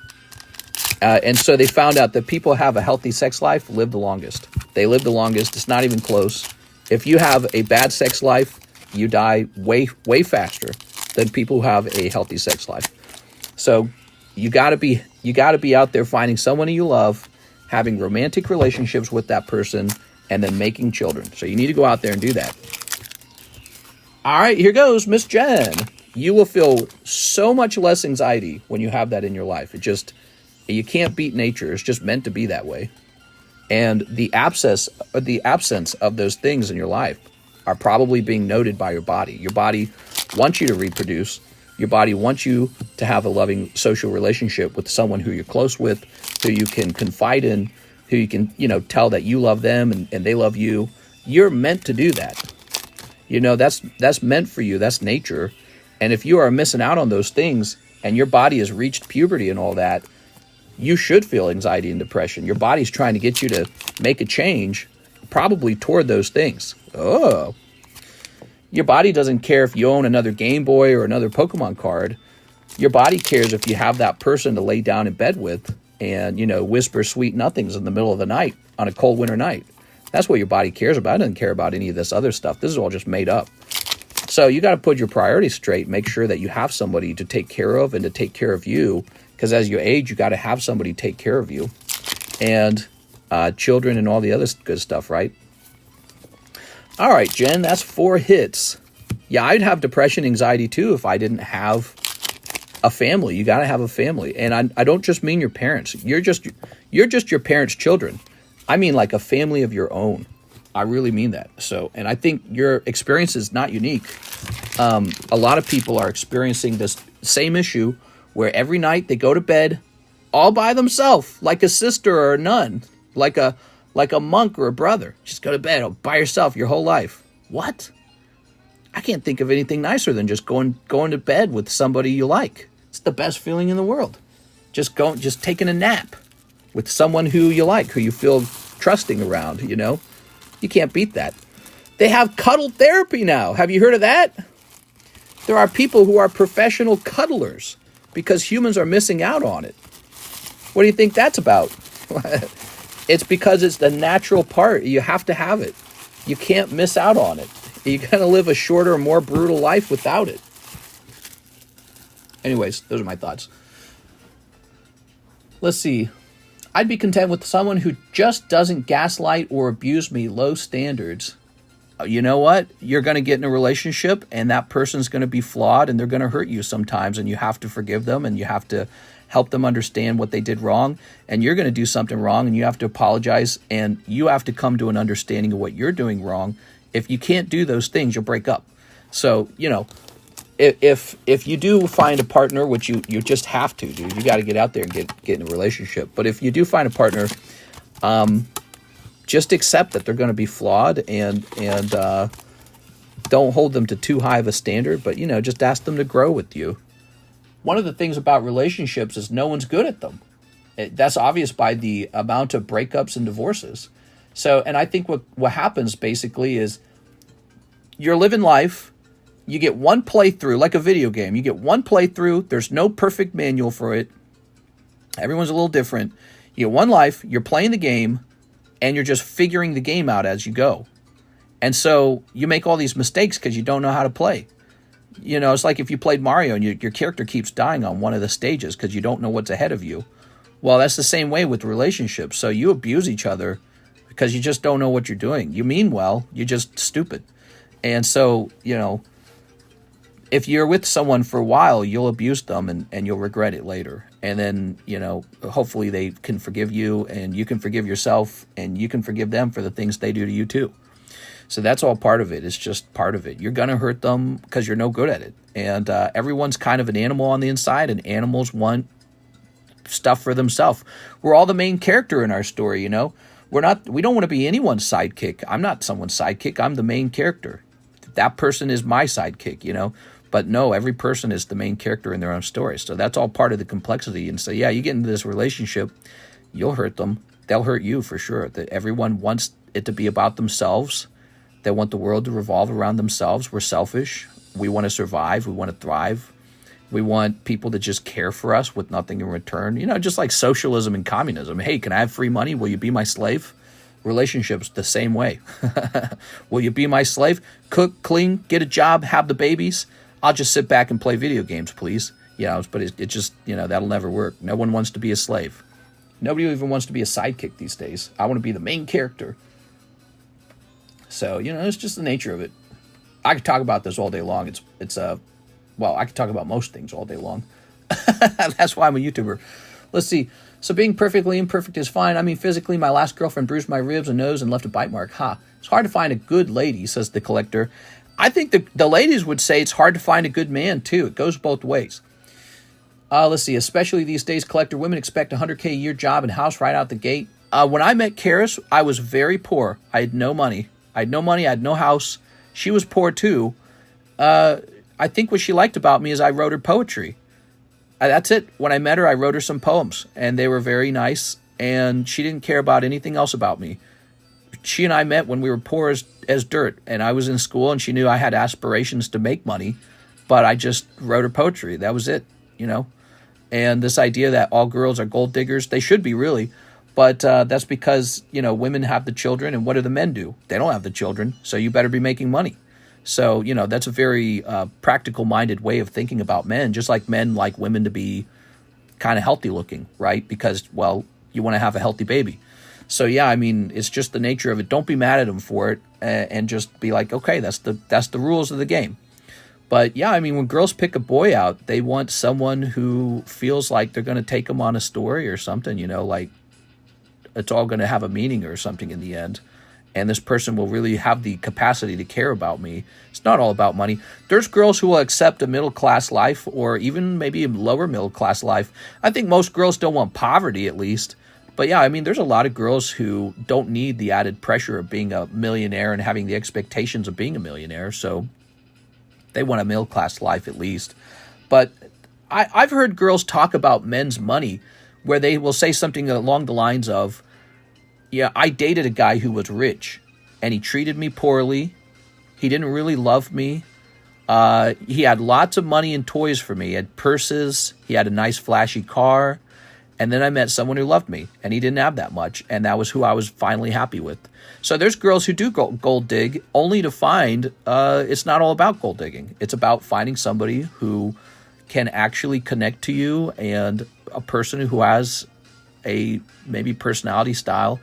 And so they found out that people who have a healthy sex life live the longest. They live the longest. It's not even close. If you have a bad sex life, you die way, way faster than people who have a healthy sex life. So you got to be out there finding someone you love, having romantic relationships with that person, and then making children. So you need to go out there and do that. All right, here goes, Miss Jen. You will feel so much less anxiety when you have that in your life. You can't beat nature. It's just meant to be that way. And the absence of those things in your life are probably being noted by your body. Your body wants you to reproduce. Your body wants you to have a loving social relationship with someone who you're close with, who you can confide in, who you can, tell that you love them and they love you. You're meant to do that. That's meant for you. That's nature. And if you are missing out on those things and your body has reached puberty and all that, you should feel anxiety and depression. Your body's trying to get you to make a change, probably toward those things. Oh. Your body doesn't care if you own another Game Boy or another Pokemon card. Your body cares if you have that person to lay down in bed with and, whisper sweet nothings in the middle of the night on a cold winter night. That's what your body cares about. It doesn't care about any of this other stuff. This is all just made up. So you got to put your priorities straight. Make sure that you have somebody to take care of and to take care of you. Because as you age, you got to have somebody take care of you. And children and all the other good stuff, right? All right, Jen, that's 4 hits. Yeah, I'd have depression, anxiety too if I didn't have a family. You got to have a family. And I don't just mean your parents. You're just your parents' children. I mean like a family of your own. I really mean that. So, and I think your experience is not unique. A lot of people are experiencing this same issue where every night they go to bed all by themselves, like a sister or a nun, like a monk or a brother. Just go to bed by yourself your whole life. What? I can't think of anything nicer than just going to bed with somebody you like. It's the best feeling in the world. Just taking a nap with someone who you like, who you feel trusting around, You can't beat that. They have cuddle therapy now. Have you heard of that? There are people who are professional cuddlers because humans are missing out on it. What do you think that's about? It's because it's the natural part. You have to have it. You can't miss out on it. You're going to live a shorter, more brutal life without it. Anyways, those are my thoughts. Let's see. I'd be content with someone who just doesn't gaslight or abuse me, low standards. You know what? You're going to get in a relationship and that person's going to be flawed and they're going to hurt you sometimes and you have to forgive them and you have to help them understand what they did wrong, and you're going to do something wrong and you have to apologize and you have to come to an understanding of what you're doing wrong. If you can't do those things, you'll break up. So, if you do find a partner, which you just have to, dude, you got to get out there and get in a relationship. But if you do find a partner, just accept that they're going to be flawed and don't hold them to too high of a standard, but, just ask them to grow with you. One of the things about relationships is no one's good at them. That's obvious by the amount of breakups and divorces. So, and I think what happens basically is you're living life, you get one playthrough, like a video game. You get one playthrough, there's no perfect manual for it. Everyone's a little different. You get one life, you're playing the game, and you're just figuring the game out as you go. And so you make all these mistakes because you don't know how to play. It's like if you played Mario and your character keeps dying on one of the stages because you don't know what's ahead of you. Well, that's the same way with relationships. So you abuse each other because you just don't know what you're doing. You mean well, you're just stupid. And so, if you're with someone for a while, you'll abuse them and you'll regret it later. And then, hopefully they can forgive you and you can forgive yourself and you can forgive them for the things they do to you too. So that's all part of it. It's just part of it. You're going to hurt them because you're no good at it. And everyone's kind of an animal on the inside, and animals want stuff for themselves. We're all the main character in our story, We don't want to be anyone's sidekick. I'm not someone's sidekick. I'm the main character. That person is my sidekick, But no, every person is the main character in their own story. So that's all part of the complexity. And so, yeah, you get into this relationship, you'll hurt them. They'll hurt you for sure. That everyone wants it to be about themselves. They want the world to revolve around themselves. We're selfish. We want to survive. We want to thrive. We want people to just care for us with nothing in return. Just like socialism and communism. Hey, can I have free money? Will you be my slave? Relationships the same way. Will you be my slave? Cook, clean, get a job, have the babies. I'll just sit back and play video games, please. but it just, that'll never work. No one wants to be a slave. Nobody even wants to be a sidekick these days. I want to be the main character. So, it's just the nature of it. I could talk about this all day long. I could talk about most things all day long. That's why I'm a YouTuber. Let's see. So being perfectly imperfect is fine. I mean, physically, my last girlfriend bruised my ribs and nose and left a bite mark. Ha. It's hard to find a good lady, says the collector. I think the ladies would say it's hard to find a good man, too. It goes both ways. Let's see. Especially these days, collector women expect a $100K a year job and house right out the gate. When I met Karis, I was very poor. I had no money. I had no house. She was poor, too. I think what she liked about me is I wrote her poetry. That's it. When I met her, I wrote her some poems, and they were very nice, and she didn't care about anything else about me. She and I met when we were poor as dirt, and I was in school, and she knew I had aspirations to make money, but I just wrote her poetry. That was it, And this idea that all girls are gold diggers, they should be, really, but that's because, women have the children, and what do the men do? They don't have the children, so you better be making money. So, that's a very practical-minded way of thinking about men, just like men like women to be kind of healthy looking, right? Because, well, you want to have a healthy baby. So, yeah, I mean, it's just the nature of it. Don't be mad at them for it and just be like, okay, that's the rules of the game. But, yeah, I mean, when girls pick a boy out, they want someone who feels like they're going to take them on a story or something, like it's all going to have a meaning or something in the end. And this person will really have the capacity to care about me. It's not all about money. There's girls who will accept a middle-class life or even maybe a lower middle-class life. I think most girls don't want poverty, at least. But yeah, I mean, there's a lot of girls who don't need the added pressure of being a millionaire and having the expectations of being a millionaire. So they want a middle-class life at least. But I've heard girls talk about men's money where they will say something along the lines of, yeah, I dated a guy who was rich, and he treated me poorly. He didn't really love me. He had lots of money and toys for me. He had purses. He had a nice flashy car. And then I met someone who loved me, and he didn't have that much, and that was who I was finally happy with. So there's girls who do gold dig, only to find it's not all about gold digging. It's about finding somebody who can actually connect to you, and a person who has a maybe personality style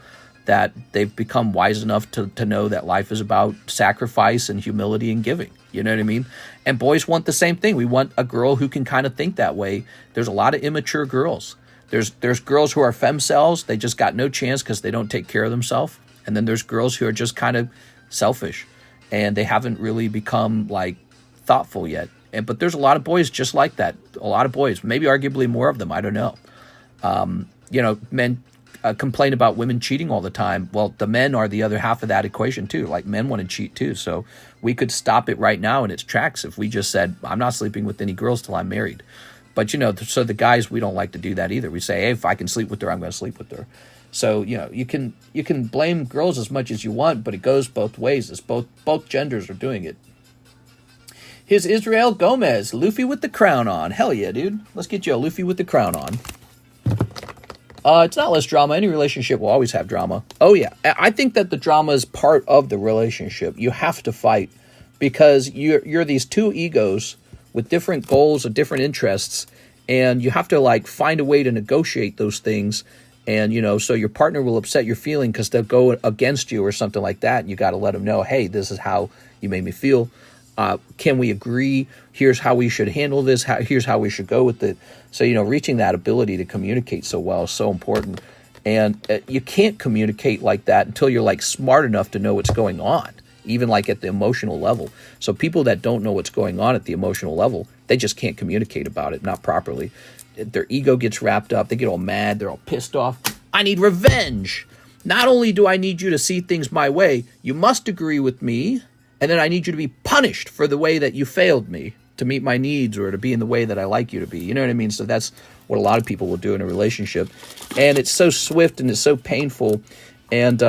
that they've become wise enough to know that life is about sacrifice and humility and giving. You know what I mean? And boys want the same thing. We want a girl who can kind of think that way. There's a lot of immature girls. There's girls who are femcells. They just got no chance because they don't take care of themselves. And then there's girls who are just kind of selfish and they haven't really become like thoughtful yet. But there's a lot of boys just like that. A lot of boys, maybe arguably more of them. I don't know. Men complain about women cheating all the time. Well, the men are the other half of that equation too. Like, men want to cheat too. So we could stop it right now in its tracks if we just said, I'm not sleeping with any girls till I'm married. But, so the guys, we don't like to do that either. We say, hey, if I can sleep with her, I'm going to sleep with her. So, you can blame girls as much as you want, but it goes both ways. It's both genders are doing it. Here's Israel Gomez, Luffy with the crown on. Hell yeah, dude. Let's get you a Luffy with the crown on. It's not less drama. Any relationship will always have drama. Oh, yeah. I think that the drama is part of the relationship. You have to fight because you're these two egos with different goals and different interests, and you have to, find a way to negotiate those things. And, so your partner will upset your feeling because they'll go against you or something like that, and you got to let them know, hey, this is how you made me feel. Can we agree? Here's how we should handle this. Here's how we should go with it. So, reaching that ability to communicate so well is so important. And you can't communicate like that until you're smart enough to know what's going on, even at the emotional level. So people that don't know what's going on at the emotional level, they just can't communicate about it, not properly. Their ego gets wrapped up. They get all mad. They're all pissed off. I need revenge. Not only do I need you to see things my way, you must agree with me. And then I need you to be punished for the way that you failed me to meet my needs or to be in the way that I like you to be. You know what I mean? So that's what a lot of people will do in a relationship. And it's so swift and it's so painful. And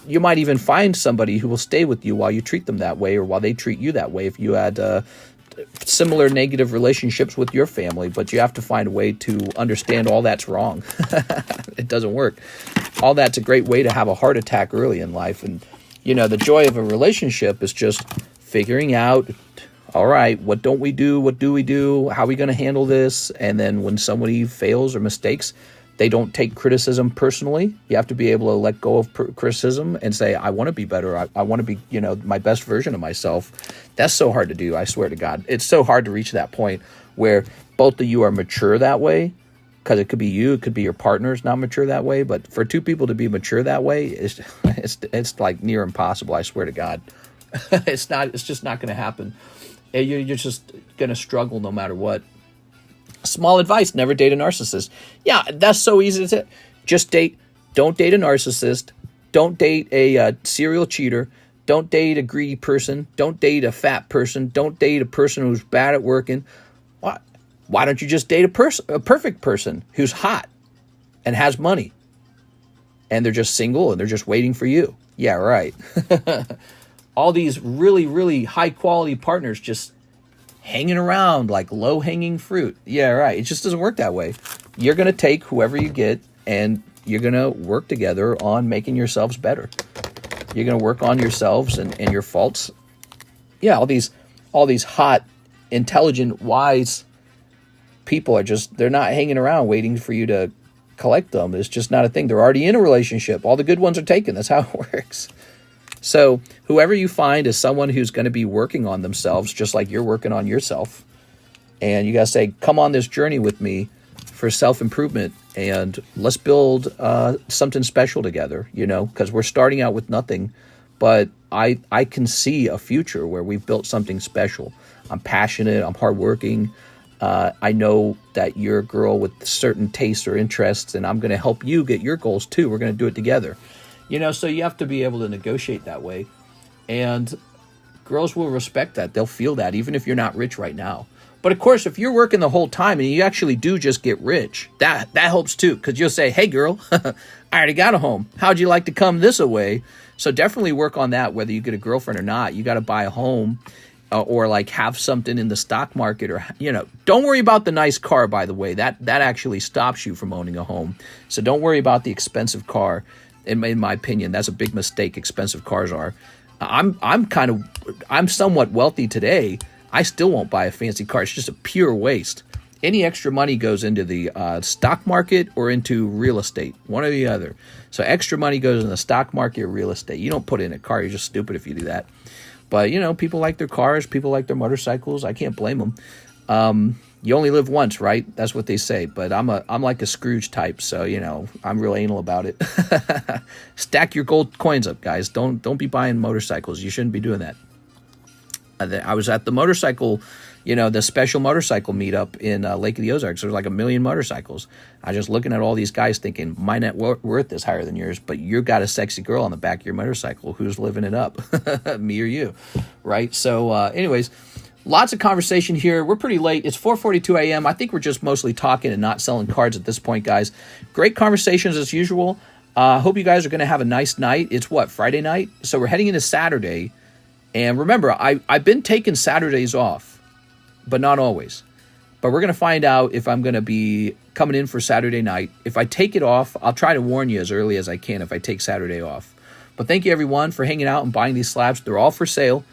you might even find somebody who will stay with you while you treat them that way or while they treat you that way if you had similar negative relationships with your family. But you have to find a way to understand all that's wrong. It doesn't work. All that's a great way to have a heart attack early in life. And the joy of a relationship is just figuring out, all right, what don't we do? What do we do? How are we going to handle this? And then when somebody fails or mistakes, they don't take criticism personally. You have to be able to let go of criticism and say, I want to be better. I want to be, my best version of myself. That's so hard to do. I swear to God. It's so hard to reach that point where both of you are mature that way, because it could be you, it could be your partner's not mature that way. But for two people to be mature that way, it's like near impossible. I swear to God. It's just not going to happen. You're just going to struggle no matter what. Small advice, never date a narcissist. Yeah, that's so easy to say. Just don't date a narcissist. Don't date a serial cheater. Don't date a greedy person. Don't date a fat person. Don't date a person who's bad at working. Why don't you just date a perfect person who's hot and has money? And they're just single and they're just waiting for you. Yeah, right. All these really, really high quality partners just hanging around like low-hanging fruit. Yeah, right. It just doesn't work that way. You're going to take whoever you get, and you're going to work together on making yourselves better. You're going to work on yourselves and your faults. Yeah, all these hot, intelligent, wise people they're not hanging around waiting for you to collect them. It's just not a thing. They're already in a relationship. All the good ones are taken. That's how it works. So whoever you find is someone who's going to be working on themselves, just like you're working on yourself. And you got to say, come on this journey with me for self-improvement, and let's build something special together, because we're starting out with nothing. But I can see a future where we've built something special. I'm passionate. I'm hardworking. I know that you're a girl with certain tastes or interests, and I'm going to help you get your goals too. We're going to do it together. So you have to be able to negotiate that way. And girls will respect that. They'll feel that, even if you're not rich right now. But of course, if you're working the whole time and you actually do just get rich, that helps too. Because you'll say, hey, girl, I already got a home. How'd you like to come this way? So definitely work on that, whether you get a girlfriend or not. You got to buy a home or like have something in the stock market, or, don't worry about the nice car, by the way. That actually stops you from owning a home. So don't worry about the expensive car. In my opinion, that's a big mistake. Expensive cars are. I'm somewhat wealthy today. I still won't buy a fancy car. It's just a pure waste. Any extra money goes into the stock market or into real estate, one or the other. So extra money goes in the stock market or real estate. You don't put it in a car. You're just stupid if you do that. But, people like their cars. People like their motorcycles. I can't blame them. You only live once, right? That's what they say. But I'm like a Scrooge type, so I'm real anal about it. Stack your gold coins up, guys. Don't be buying motorcycles. You shouldn't be doing that. I was at the motorcycle, the special motorcycle meetup in Lake of the Ozarks. There's like 1 million motorcycles. I was just looking at all these guys thinking, my net worth is higher than yours, but you got a sexy girl on the back of your motorcycle. Who's living it up? Me or you, right? So anyways, lots of conversation here. We're pretty late. It's 4:42 a.m. I think we're just mostly talking and not selling cards at this point, guys. Great conversations as usual. Hope you guys are going to have a nice night. It's Friday night? So we're heading into Saturday. And remember, I've been taking Saturdays off, but not always. But we're going to find out if I'm going to be coming in for Saturday night. If I take it off, I'll try to warn you as early as I can if I take Saturday off. But thank you, everyone, for hanging out and buying these slabs. They're all for sale.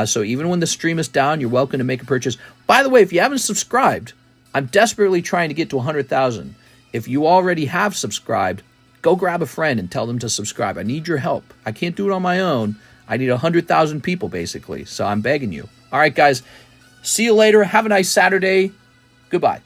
So even when the stream is down, you're welcome to make a purchase. By the way, if you haven't subscribed, I'm desperately trying to get to 100,000. If you already have subscribed, go grab a friend and tell them to subscribe. I need your help. I can't do it on my own. I need 100,000 people, basically. So I'm begging you. All right, guys. See you later. Have a nice Saturday. Goodbye.